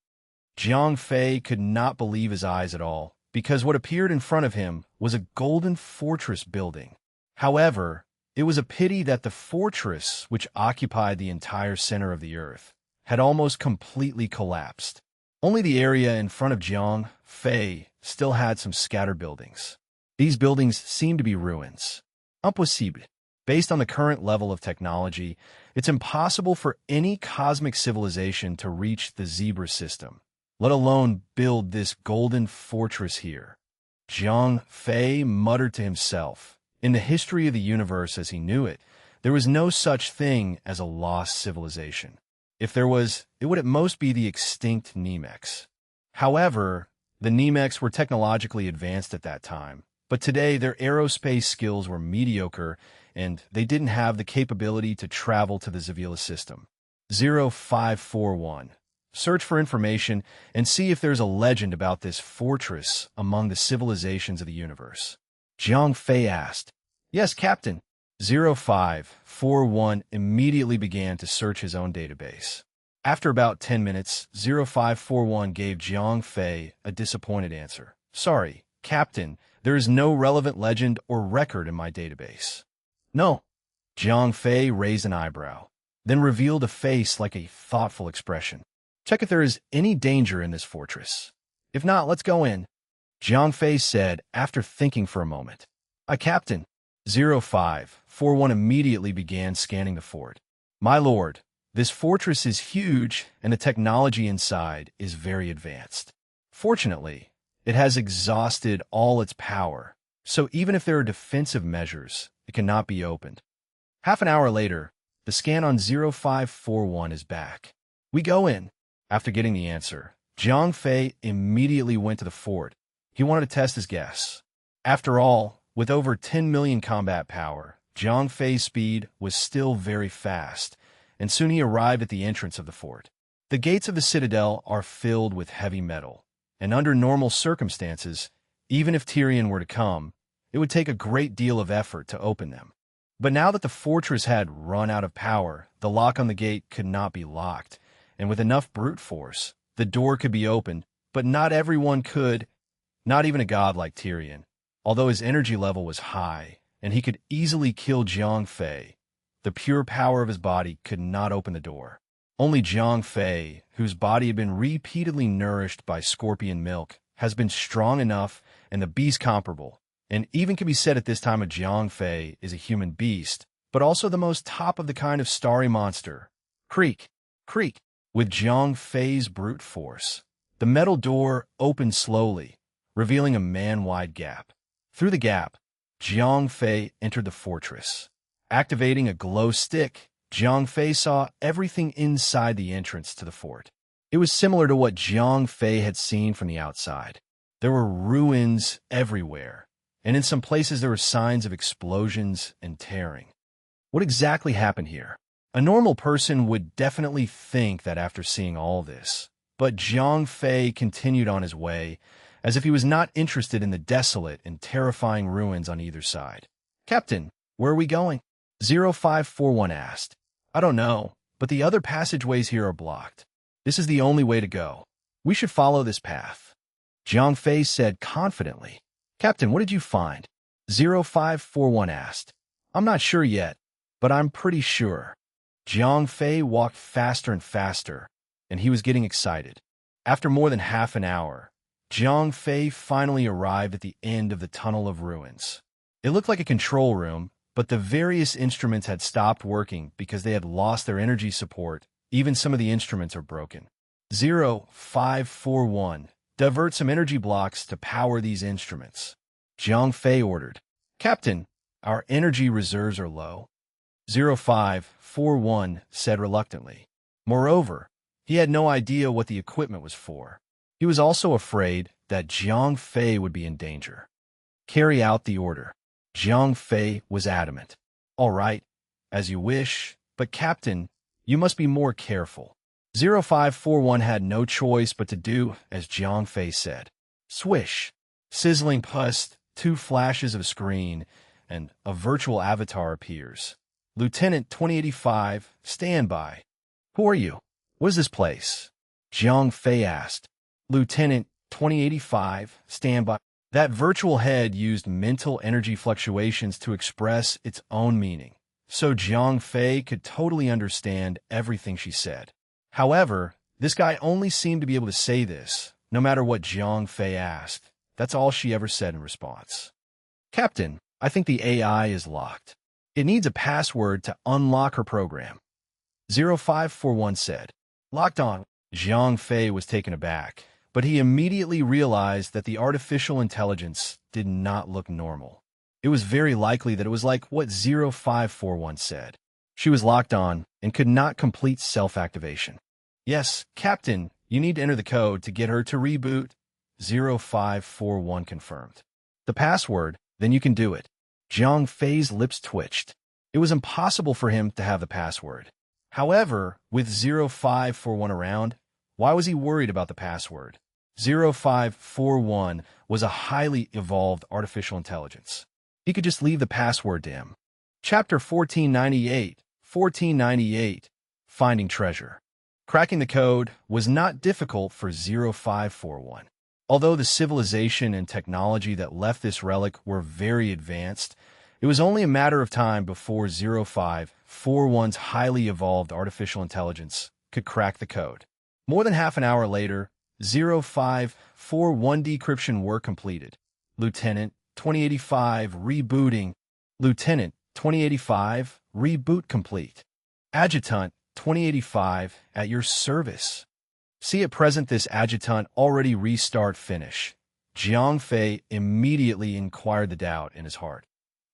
A: Jiang Fei could not believe his eyes at all, because what appeared in front of him was a golden fortress building. However, it was a pity that the fortress, which occupied the entire center of the earth, had almost completely collapsed. Only the area in front of Jiang Fei still had some scattered buildings. These buildings seemed to be ruins. Impossible. Based on the current level of technology, it's impossible for any cosmic civilization to reach the zebra system, let alone build this golden fortress here. Jiang Fei muttered to himself. In the history of the universe as he knew it, there was no such thing as a lost civilization. If there was, it would at most be the extinct Nemex. However, the Nemex were technologically advanced at that time, but today their aerospace skills were mediocre and they didn't have the capability to travel to the Zavila system. 0541. Search for information and see if there's a legend about this fortress among the civilizations of the universe. Jiang Fei asked. Yes, Captain. 0541 immediately began to search his own database. After about 10 minutes, 0541 gave Jiang Fei a disappointed answer. Sorry, Captain, there is no relevant legend or record in my database. No. Jiang Fei raised an eyebrow, then revealed a face like a thoughtful expression. Check if there is any danger in this fortress. If not, let's go in. Jiang Fei said after thinking for a moment. Captain. 0541 immediately began scanning the fort. My lord, this fortress is huge and the technology inside is very advanced. Fortunately, it has exhausted all its power, so even if there are defensive measures, it cannot be opened. Half an hour later, the scan on 0541 is back. We go in. After getting the answer, Jiang Fei immediately went to the fort. He wanted to test his guess. After all, with over 10 million combat power, Jiang Fei's speed was still very fast, and soon he arrived at the entrance of the fort. The gates of the citadel are filled with heavy metal, and under normal circumstances, even if Tyrion were to come, it would take a great deal of effort to open them. But now that the fortress had run out of power, the lock on the gate could not be locked, and with enough brute force, the door could be opened, but not everyone could, not even a god like Tyrion. Although his energy level was high, and he could easily kill Jiang Fei, the pure power of his body could not open the door. Only Jiang Fei, whose body had been repeatedly nourished by scorpion milk, has been strong enough and the beast comparable, and even can be said at this time of Jiang Fei is a human beast, but also the most top-of-the-kind of starry monster. Creak, creak, with Jiang Fei's brute force. The metal door opened slowly, revealing a man-wide gap. Through the gap, Jiang Fei entered the fortress. Activating a glow stick, Jiang Fei saw everything inside the entrance to the fort. It was similar to what Jiang Fei had seen from the outside. There were ruins everywhere, and in some places there were signs of explosions and tearing. What exactly happened here? A normal person would definitely think that after seeing all this, but Jiang Fei continued on his way, as if he was not interested in the desolate and terrifying ruins on either side. "Captain, where are we going?" 0541 asked. "I don't know, but the other passageways here are blocked. This is the only way to go. We should follow this path," Jiang Fei said confidently. "Captain, what did you find?" 0541 asked. "I'm not sure yet, but I'm pretty sure." Jiang Fei walked faster and faster, and he was getting excited. After more than half an hour, Jiang Fei finally arrived at the end of the tunnel of ruins. It looked like a control room, but the various instruments had stopped working because they had lost their energy support. Even some of the instruments are broken. 0541. Divert some energy blocks to power these instruments, Jiang Fei ordered. "Captain, our energy reserves are low," 0541 said reluctantly. Moreover, he had no idea what the equipment was for. He was also afraid that Jiang Fei would be in danger. "Carry out the order." Jiang Fei was adamant. "All right, as you wish, but Captain, you must be more careful." 0541 had no choice but to do as Jiang Fei said. Swish! Sizzling pus, 2 flashes of screen, and a virtual avatar appears. "Lieutenant 2085, stand by." "Who are you? What is this place?" Jiang Fei asked. "Lieutenant 2085, stand by." That virtual head used mental energy fluctuations to express its own meaning, so Jiang Fei could totally understand everything she said. However, this guy only seemed to be able to say this, no matter what Jiang Fei asked. That's all she ever said in response. "Captain, I think the AI is locked. It needs a password to unlock her program," 0541 said. "Locked on." Jiang Fei was taken aback, but he immediately realized that the artificial intelligence did not look normal. It was very likely that it was like what 0541 said. She was locked on and could not complete self-activation. "Yes, Captain, you need to enter the code to get her to reboot," 0541 confirmed. "The password, then you can do it." Jiang Fei's lips twitched. It was impossible for him to have the password. However, with 0541 around, why was he worried about the password? 0541 was a highly evolved artificial intelligence. He could just leave the password to him. Chapter 1498, Finding Treasure. Cracking the code was not difficult for 0541. Although the civilization and technology that left this relic were very advanced, it was only a matter of time before 0541's highly evolved artificial intelligence could crack the code. More than half an hour later, 0541 decryption work completed. Lieutenant 2085 rebooting. Lieutenant 2085 reboot complete. Adjutant 2085 at your service. See at present this adjutant already restart finish. Jiang Fei immediately inquired the doubt in his heart.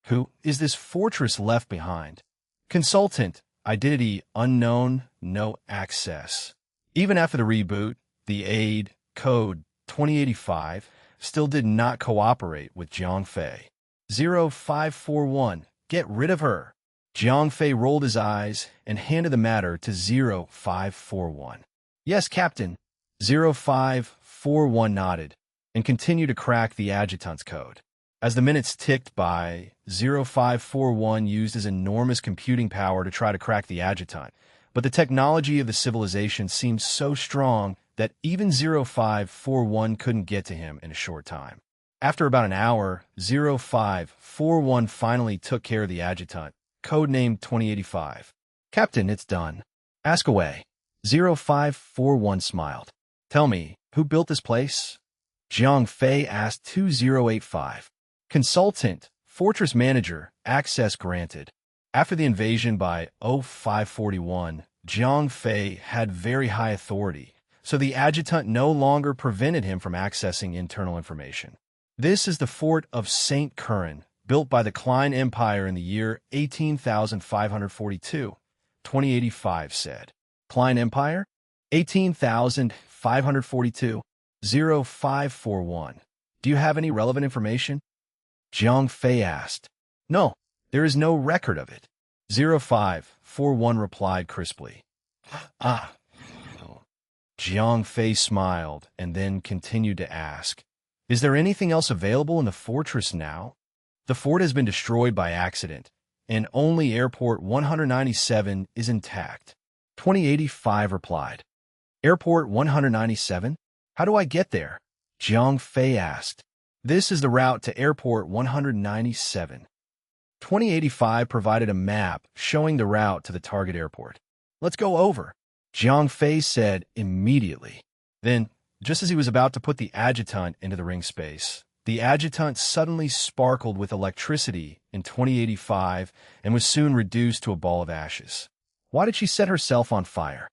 A: Who is this fortress left behind? Consultant, identity unknown, no access. Even after the reboot, the aide, code 2085, still did not cooperate with Jiang Fei. 0541, get rid of her. Jiang Fei rolled his eyes and handed the matter to 0541. Yes, Captain. 0541 nodded and continued to crack the adjutant's code. As the minutes ticked by, 0541 used his enormous computing power to try to crack the adjutant, but the technology of the civilization seemed so strong that even 0541 couldn't get to him in a short time. After about an hour, 0541 finally took care of the adjutant, codenamed 2085. Captain, it's done. Ask away. 0541 smiled. Tell me, who built this place? Jiang Fei asked 2085. Consultant, Fortress Manager, access granted. After the invasion by 0541, Jiang Fei had very high authority, so the adjutant no longer prevented him from accessing internal information. This is the fort of St. Curran, built by the Klein Empire in the year 18,542, 2085 said. Klein Empire? 18,542, 0541. Do you have any relevant information? Jiang Fei asked. No, there is no record of it. 0541 replied crisply. Ah. Jiang Fei smiled and then continued to ask, is there anything else available in the fortress now? The fort has been destroyed by accident, and only Airport 197 is intact. 2085 replied. Airport 197? How do I get there? Jiang Fei asked. This is the route to Airport 197. 2085 provided a map showing the route to the target airport. Let's go over, Jiang Fei said immediately. Then, just as he was about to put the adjutant into the ring space, the adjutant suddenly sparkled with electricity in 2085 and was soon reduced to a ball of ashes. Why did she set herself on fire?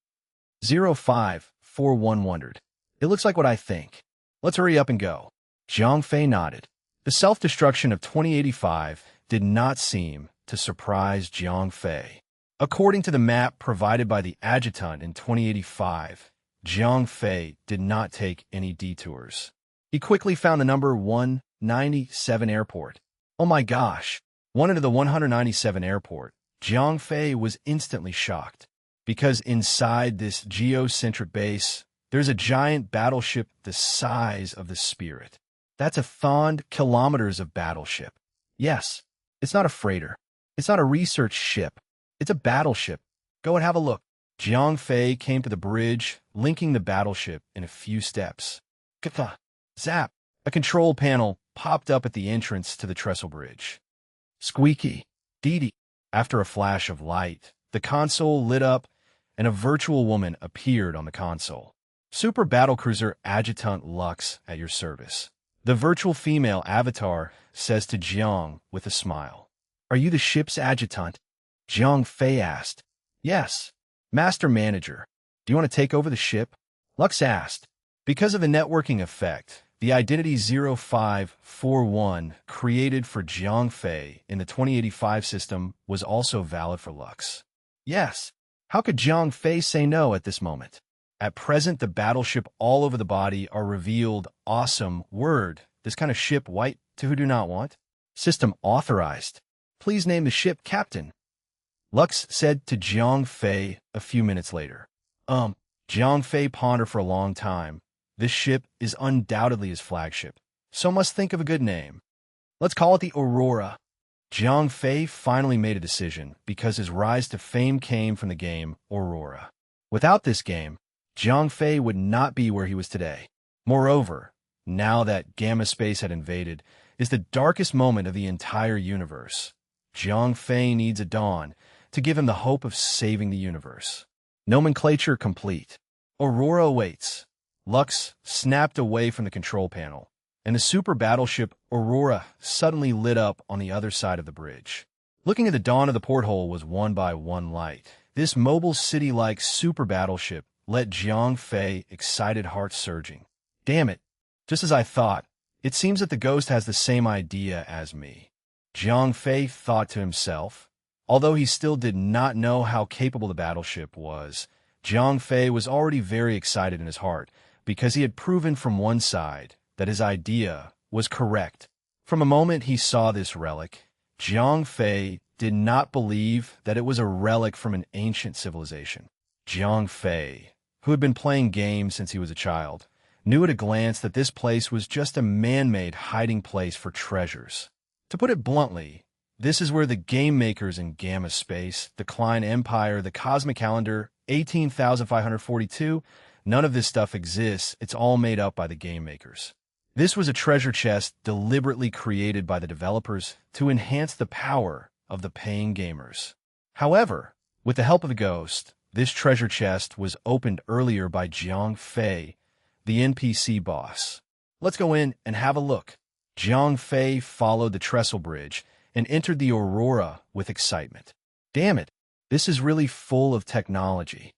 A: 0541 wondered. It looks like what I think. Let's hurry up and go. Jiang Fei nodded. The self-destruction of 2085 did not seem to surprise Jiang Fei. According to the map provided by the adjutant in 2085, Jiang Fei did not take any detours. He quickly found the number 197 airport. Oh my gosh! Went into the 197 airport. Jiang Fei was instantly shocked, because inside this geocentric base, there's a giant battleship the size of the Spirit. That's 1,000 kilometers of battleship. Yes, it's not a freighter. It's not a research ship. It's a battleship. Go and have a look. Jiang Fei came to the bridge, linking the battleship in a few steps. Katha! Zap! A control panel popped up at the entrance to the trestle bridge. Squeaky! Dee-dee! After a flash of light, the console lit up, and a virtual woman appeared on the console. Super Battlecruiser Adjutant Lux at your service. The virtual female avatar says to Jiang with a smile. Are you the ship's adjutant? Jiang Fei asked. Yes. Master Manager. Do you want to take over the ship? Lux asked. Because of the networking effect, the identity 0541 created for Jiang Fei in the 2085 system was also valid for Lux. Yes. How could Jiang Fei say no at this moment? At present, the battleship all over the body are revealed awesome word. This kind of ship white to who do not want. System authorized. Please name the ship captain. Lux said to Jiang Fei a few minutes later. Jiang Fei pondered for a long time. This ship is undoubtedly his flagship, so must think of a good name. Let's call it the Aurora. Jiang Fei finally made a decision because his rise to fame came from the game Aurora. Without this game, Jiang Fei would not be where he was today. Moreover, now that Gamma Space had invaded, is the darkest moment of the entire universe. Jiang Fei needs a dawn to give him the hope of saving the universe. Nomenclature complete. Aurora awaits. Lux snapped away from the control panel, and the super battleship Aurora suddenly lit up on the other side of the bridge. Looking at the dawn of the porthole was one by one light. This mobile city-like super battleship let Jiang Fei excited heart surging. Damn it, just as I thought, it seems that the ghost has the same idea as me. Jiang Fei thought to himself. Although he still did not know how capable the battleship was, Jiang Fei was already very excited in his heart because he had proven from one side that his idea was correct. From the moment he saw this relic, Jiang Fei did not believe that it was a relic from an ancient civilization. Jiang Fei, who had been playing games since he was a child, knew at a glance that this place was just a man-made hiding place for treasures. To put it bluntly, this is where the game makers in Gamma Space, the Klein Empire, the Cosmic Calendar, 18,542, none of this stuff exists. It's all made up by the game makers. This was a treasure chest deliberately created by the developers to enhance the power of the paying gamers. However, with the help of the ghost, this treasure chest was opened earlier by Jiang Fei, the NPC boss. Let's go in and have a look. Jiang Fei followed the trestle bridge and entered the Aurora with excitement. Damn it, this is really full of technology.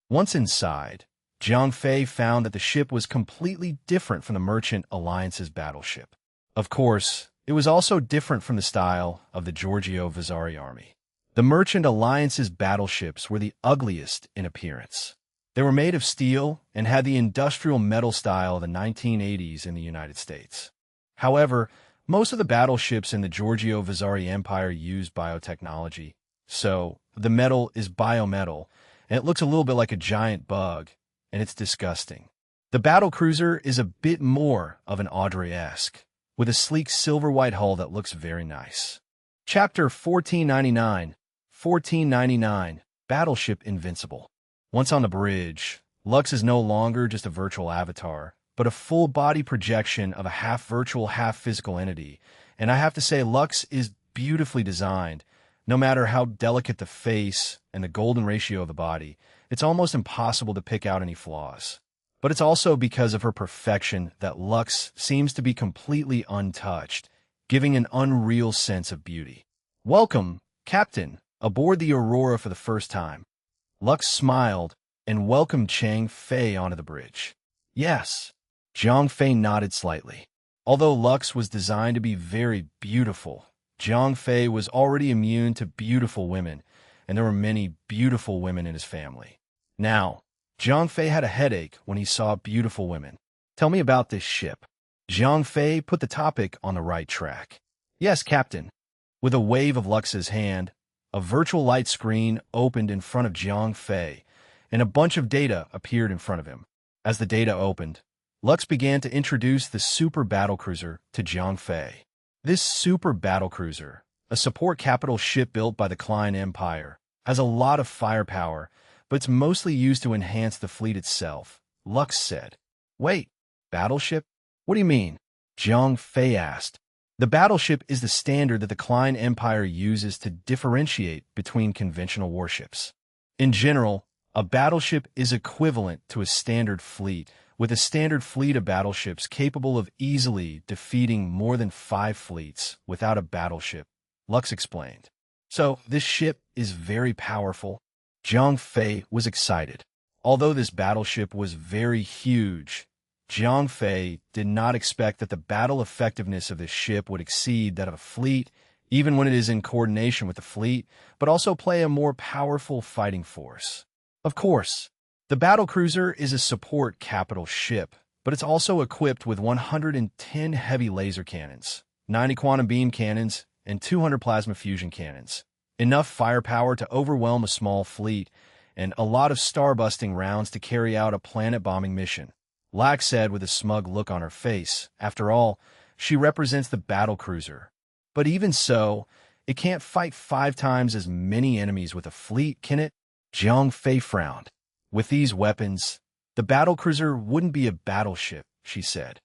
A: Once inside, Jiang Fei found that the ship was completely different from the Merchant Alliance's battleship. Of course, it was also different from the style of the Giorgio Vasari army. The Merchant Alliance's battleships were the ugliest in appearance. They were made of steel and had the industrial metal style of the 1980s in the United States. However, most of the battleships in the Giorgio Vasari Empire used biotechnology, so the metal is biometal, and it looks a little bit like a giant bug, and it's disgusting. The battlecruiser is a bit more of an Audrey-esque, with a sleek silver-white hull that looks very nice. Chapter 1499, Battleship Invincible. Once on the bridge, Lux is no longer just a virtual avatar, but a full-body projection of a half-virtual, half-physical entity, and I have to say Lux is beautifully designed. No matter how delicate the face and the golden ratio of the body, it's almost impossible to pick out any flaws. But it's also because of her perfection that Lux seems to be completely untouched, giving an unreal sense of beauty. Welcome, Captain, aboard the Aurora for the first time. Lux smiled and welcomed Chang Fei onto the bridge. Yes, Jiang Fei nodded slightly. Although Lux was designed to be very beautiful, Jiang Fei was already immune to beautiful women, and there were many beautiful women in his family. Now, Jiang Fei had a headache when he saw beautiful women. Tell me about this ship. Jiang Fei put the topic on the right track. Yes, Captain. With a wave of Lux's hand, a virtual light screen opened in front of Jiang Fei, and a bunch of data appeared in front of him. As the data opened, Lux began to introduce the super battlecruiser to Jiang Fei. This super battlecruiser, a support capital ship built by the Klein Empire, has a lot of firepower, but it's mostly used to enhance the fleet itself, Lux said. Wait, battleship? What do you mean? Jiang Fei asked. The battleship is the standard that the Klein Empire uses to differentiate between conventional warships. In general, a battleship is equivalent to a standard fleet, with a standard fleet of battleships capable of easily defeating more than 5 fleets without a battleship, Lux explained. So, this ship is very powerful. Jiang Fei was excited. Although this battleship was very huge, Jiang Fei did not expect that the battle effectiveness of this ship would exceed that of a fleet, even when it is in coordination with the fleet, but also play a more powerful fighting force. Of course, the battlecruiser is a support capital ship, but it's also equipped with 110 heavy laser cannons, 90 quantum beam cannons, and 200 plasma fusion cannons. Enough firepower to overwhelm a small fleet, and a lot of star-busting rounds to carry out a planet-bombing mission. Lack said with a smug look on her face. After all, she represents the battlecruiser. But even so, it can't fight 5 times as many enemies with a fleet, can it? Jiang Fei frowned. With these weapons, the battlecruiser wouldn't be a battleship, she said.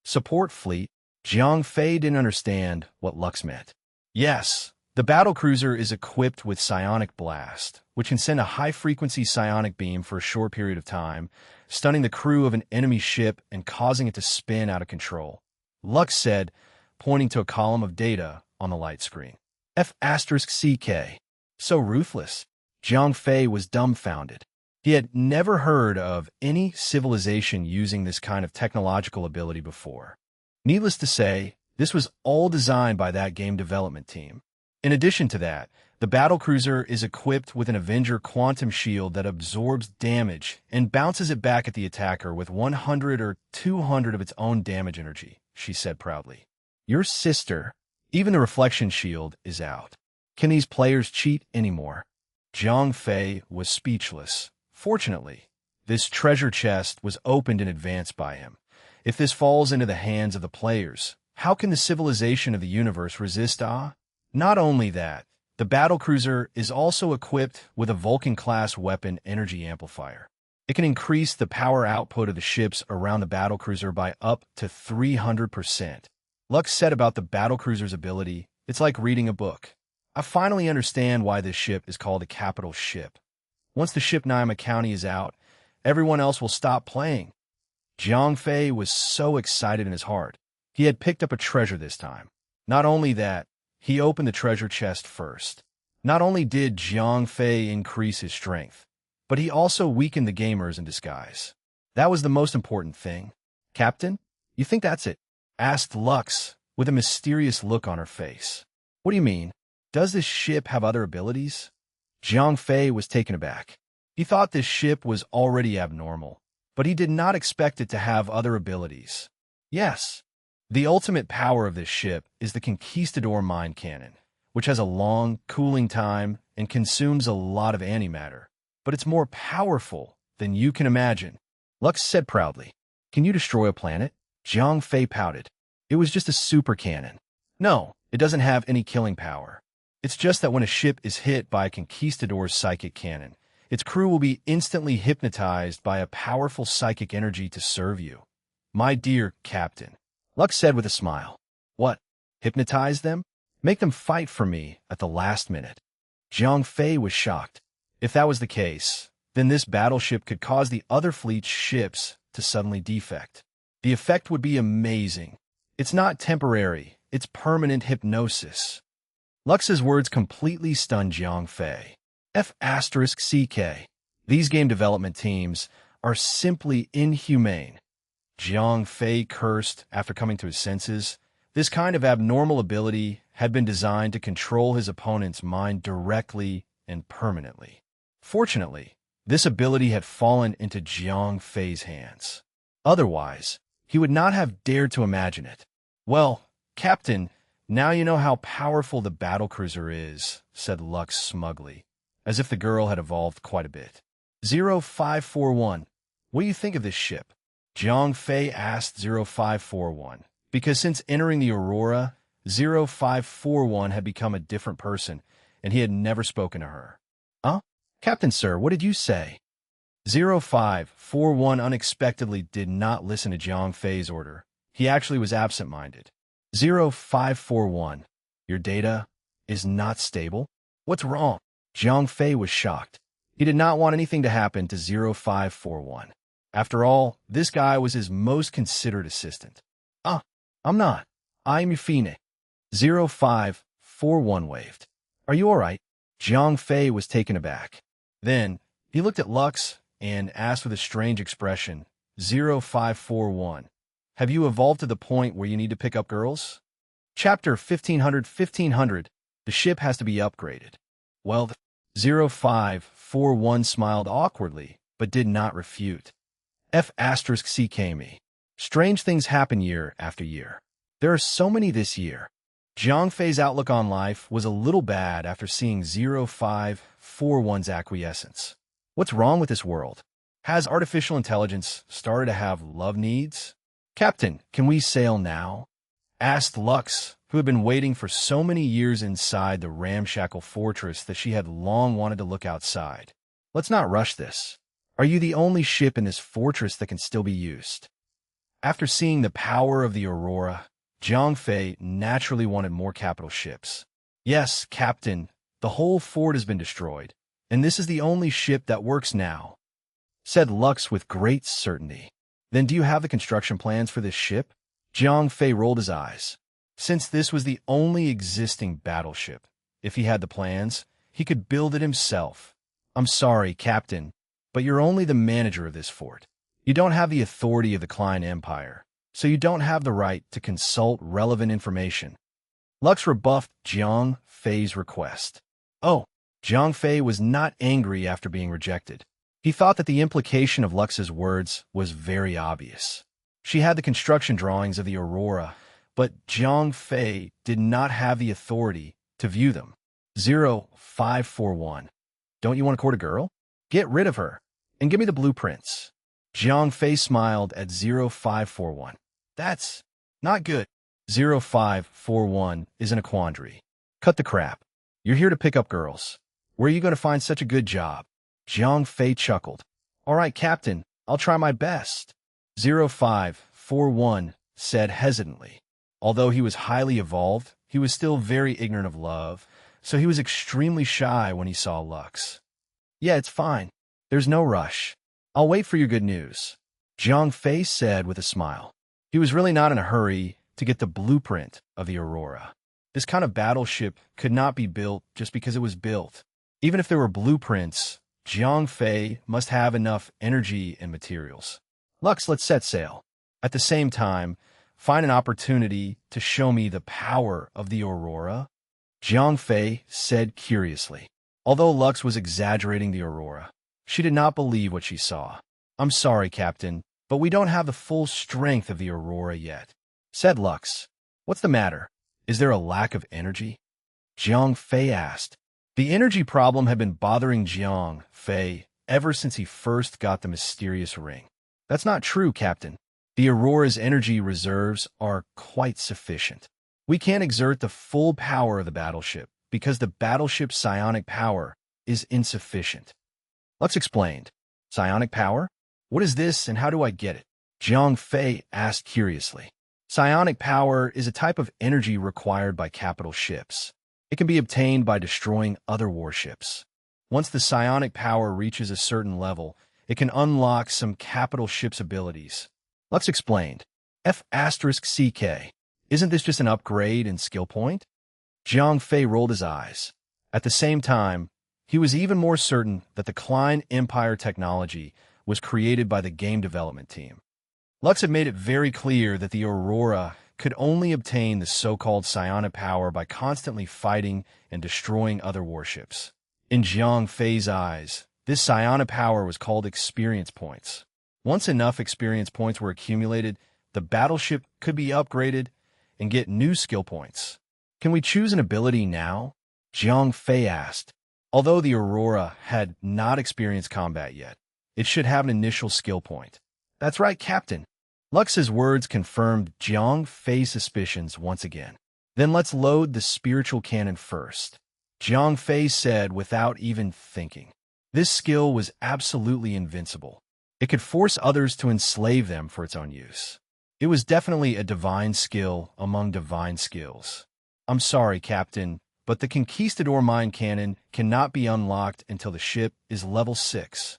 A: Support fleet? Jiang Fei didn't understand what Lux meant. Yes, the battlecruiser is equipped with psionic blast, which can send a high-frequency psionic beam for a short period of time, stunning the crew of an enemy ship and causing it to spin out of control. Lux said, pointing to a column of data on the light screen. F***CK. So ruthless. Jiang Fei was dumbfounded. He had never heard of any civilization using this kind of technological ability before. Needless to say, this was all designed by that game development team. In addition to that, the battlecruiser is equipped with an Avenger quantum shield that absorbs damage and bounces it back at the attacker with 100 or 200 of its own damage energy, she said proudly. Your sister. Even the reflection shield is out. Can these players cheat anymore? Jiang Fei was speechless. Fortunately, this treasure chest was opened in advance by him. If this falls into the hands of the players, how can the civilization of the universe resist Not only that, the battlecruiser is also equipped with a Vulcan-class weapon energy amplifier. It can increase the power output of the ships around the battlecruiser by up to 300%. Lux said about the battlecruiser's ability, it's like reading a book. I finally understand why this ship is called a capital ship. Once the ship Naima County is out, everyone else will stop playing. Jiang Fei was so excited in his heart. He had picked up a treasure this time. Not only that, he opened the treasure chest first. Not only did Jiang Fei increase his strength, but he also weakened the gamers in disguise. That was the most important thing. Captain, you think that's it? Asked Lux, with a mysterious look on her face. What do you mean? Does this ship have other abilities? Jiang Fei was taken aback. He thought this ship was already abnormal, but he did not expect it to have other abilities. Yes. The ultimate power of this ship is the Conquistador mine cannon, which has a long cooling time and consumes a lot of antimatter. But it's more powerful than you can imagine. Lux said proudly. Can you destroy a planet? Jiang Fei pouted. It was just a super cannon. No, it doesn't have any killing power. It's just that when a ship is hit by a Conquistador's psychic cannon, its crew will be instantly hypnotized by a powerful psychic energy to serve you. My dear Captain, Lux said with a smile. What? Hypnotize them? Make them fight for me at the last minute. Jiang Fei was shocked. If that was the case, then this battleship could cause the other fleet's ships to suddenly defect. The effect would be amazing. It's not temporary, it's permanent hypnosis. Lux's words completely stunned Jiang Fei. F***CK. These game development teams are simply inhumane. Jiang Fei cursed after coming to his senses. This kind of abnormal ability had been designed to control his opponent's mind directly and permanently. Fortunately, this ability had fallen into Jiang Fei's hands. Otherwise, he would not have dared to imagine it. Well, Captain, now you know how powerful the battlecruiser is, said Lux smugly, as if the girl had evolved quite a bit. 0541, what do you think of this ship? Jiang Fei asked 0541, because since entering the Aurora, 0541 had become a different person, and he had never spoken to her. Huh? Captain, sir, what did you say? 0541 unexpectedly did not listen to Jiang Fei's order. He actually was absent-minded. 0541, your data is not stable? What's wrong? Jiang Fei was shocked. He did not want anything to happen to 0541. After all, this guy was his most considerate assistant. I'm not. I'm Yufine. 0541 waved. Are you all right? Jiang Fei was taken aback. Then, he looked at Lux and asked with a strange expression, 0541, have you evolved to the point where you need to pick up girls? Chapter 1500, the ship has to be upgraded. Well, 0541 smiled awkwardly, but did not refute. F***CK. Strange things happen year after year. There are so many this year. Jiang Fei's outlook on life was a little bad after seeing 0541's acquiescence. What's wrong with this world? Has artificial intelligence started to have love needs? Captain, can we sail now? Asked Lux, who had been waiting for so many years inside the ramshackle fortress that she had long wanted to look outside. Let's not rush this. Are you the only ship in this fortress that can still be used? After seeing the power of the Aurora, Jiang Fei naturally wanted more capital ships. Yes, Captain, the whole fort has been destroyed, and this is the only ship that works now, said Lux with great certainty. Then do you have the construction plans for this ship? Jiang Fei rolled his eyes. Since this was the only existing battleship, if he had the plans, he could build it himself. I'm sorry, Captain, but you're only the manager of this fort. You don't have the authority of the Klein Empire, so you don't have the right to consult relevant information. Lux rebuffed Jiang Fei's request. Oh, Jiang Fei was not angry after being rejected. He thought that the implication of Lux's words was very obvious. She had the construction drawings of the Aurora, but Jiang Fei did not have the authority to view them. 0541. Don't you want to court a girl? Get rid of her, and give me the blueprints. Jiang Fei smiled at 0541. That's not good. 0541 is in a quandary. Cut the crap. You're here to pick up girls. Where are you going to find such a good job? Jiang Fei chuckled. All right, Captain, I'll try my best. 0541 said hesitantly. Although he was highly evolved, he was still very ignorant of love, so he was extremely shy when he saw Lux. Yeah, it's fine. There's no rush. I'll wait for your good news, Jiang Fei said with a smile. He was really not in a hurry, to get the blueprint of the Aurora. This kind of battleship could not be built just because it was built. Even if there were blueprints, Jiang Fei must have enough energy and materials. Lux, let's set sail. At the same time, find an opportunity to show me the power of the Aurora, Jiang Fei said curiously. Although Lux was exaggerating the Aurora, she did not believe what she saw. I'm sorry, Captain, but we don't have the full strength of the Aurora yet, said Lux. What's the matter? Is there a lack of energy? Jiang Fei asked. The energy problem had been bothering Jiang Fei ever since he first got the mysterious ring. That's not true, Captain. The Aurora's energy reserves are quite sufficient. We can't exert the full power of the battleship because the battleship's psionic power is insufficient. Lux explained. Psionic power? What is this and how do I get it? Jiang Fei asked curiously. Psionic power is a type of energy required by capital ships. It can be obtained by destroying other warships. Once the psionic power reaches a certain level, it can unlock some capital ship's abilities. Lux explained. F*CK. Isn't this just an upgrade in skill point? Jiang Fei rolled his eyes. At the same time, he was even more certain that the Klein Empire technology was created by the game development team. Lux had made it very clear that the Aurora could only obtain the so-called psionic power by constantly fighting and destroying other warships. In Jiang Fei's eyes, this psionic power was called experience points. Once enough experience points were accumulated, the battleship could be upgraded and get new skill points. Can we choose an ability now? Jiang Fei asked. Although the Aurora had not experienced combat yet, it should have an initial skill point. That's right, Captain. Lux's words confirmed Jiang Fei's suspicions once again. Then let's load the spiritual cannon first, Jiang Fei said without even thinking. This skill was absolutely invincible. It could force others to enslave them for its own use. It was definitely a divine skill among divine skills. I'm sorry, Captain, but the Conquistador mine cannon cannot be unlocked until the ship is level 6.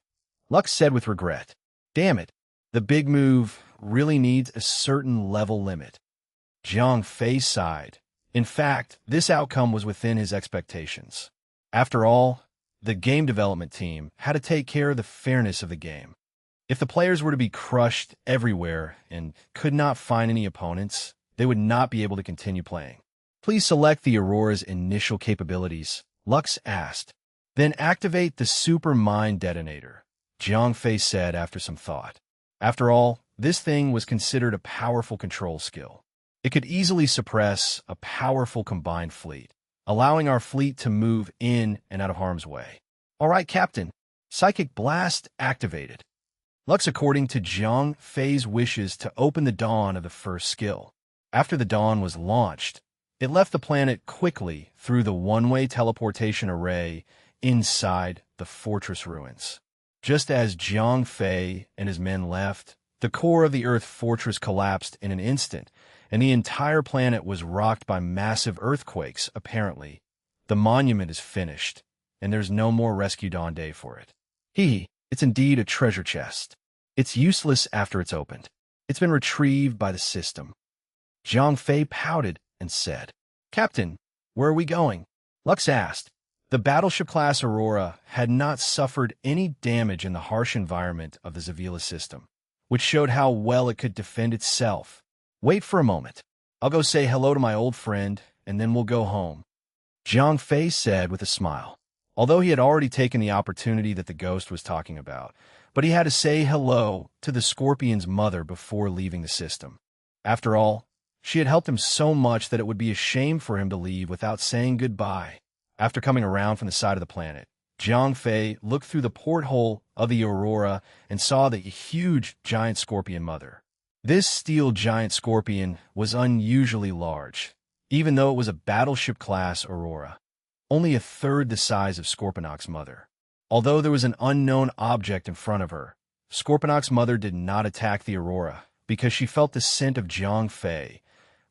A: Lux said with regret. Damn it, the big move really needs a certain level limit. Jiang Fei sighed. In fact, this outcome was within his expectations. After all, the game development team had to take care of the fairness of the game. If the players were to be crushed everywhere and could not find any opponents, they would not be able to continue playing. Please select the Aurora's initial capabilities, Lux asked. Then activate the super mine detonator, Jiang Fei said after some thought. After all, this thing was considered a powerful control skill. It could easily suppress a powerful combined fleet, allowing our fleet to move in and out of harm's way. All right, Captain. Psychic Blast activated. Lux according to Jiang Fei's wishes to open the dawn of the first skill. After the dawn was launched, it left the planet quickly through the one-way teleportation array inside the fortress ruins. Just as Jiang Fei and his men left, the core of the Earth fortress collapsed in an instant, and the entire planet was rocked by massive earthquakes, apparently. The monument is finished, and there's no more Rescue Dawn Day for it. It's indeed a treasure chest. It's useless after it's opened. It's been retrieved by the system. Jiang Fei pouted and said, Captain, where are we going? Lux asked. The battleship-class Aurora had not suffered any damage in the harsh environment of the Zavila system, which showed how well it could defend itself. Wait for a moment. I'll go say hello to my old friend, and then we'll go home, Jiang Fei said with a smile. Although he had already taken the opportunity that the ghost was talking about, but he had to say hello to the Scorpion's mother before leaving the system. After all, she had helped him so much that it would be a shame for him to leave without saying goodbye. After coming around from the side of the planet, Jiang Fei looked through the porthole of the Aurora and saw the huge giant scorpion mother. This steel giant scorpion was unusually large, even though it was a battleship-class Aurora. Only a third the size of Scorponok's mother. Although there was an unknown object in front of her, Scorponok's mother did not attack the Aurora because she felt the scent of Jiang Fei,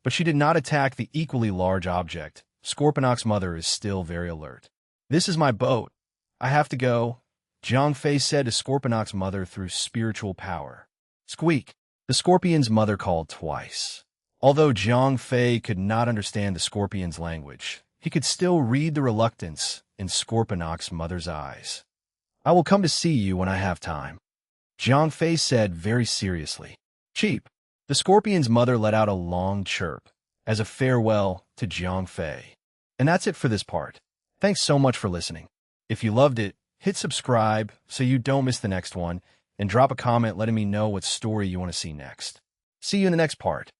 A: but she did not attack the equally large object. Scorponok's mother is still very alert. This is my boat. I have to go, Jiang Fei said to Scorponok's mother through spiritual power. Squeak. The scorpion's mother called twice. Although Zhang Fei could not understand the scorpion's language, he could still read the reluctance in Scorponok's mother's eyes. "I will come to see you when I have time," Zhang Fei said very seriously. "Cheap." The scorpion's mother let out a long chirp as a farewell to Zhang Fei. And that's it for this part. Thanks so much for listening. If you loved it, hit subscribe so you don't miss the next one, and drop a comment letting me know what story you want to see next. See you in the next part.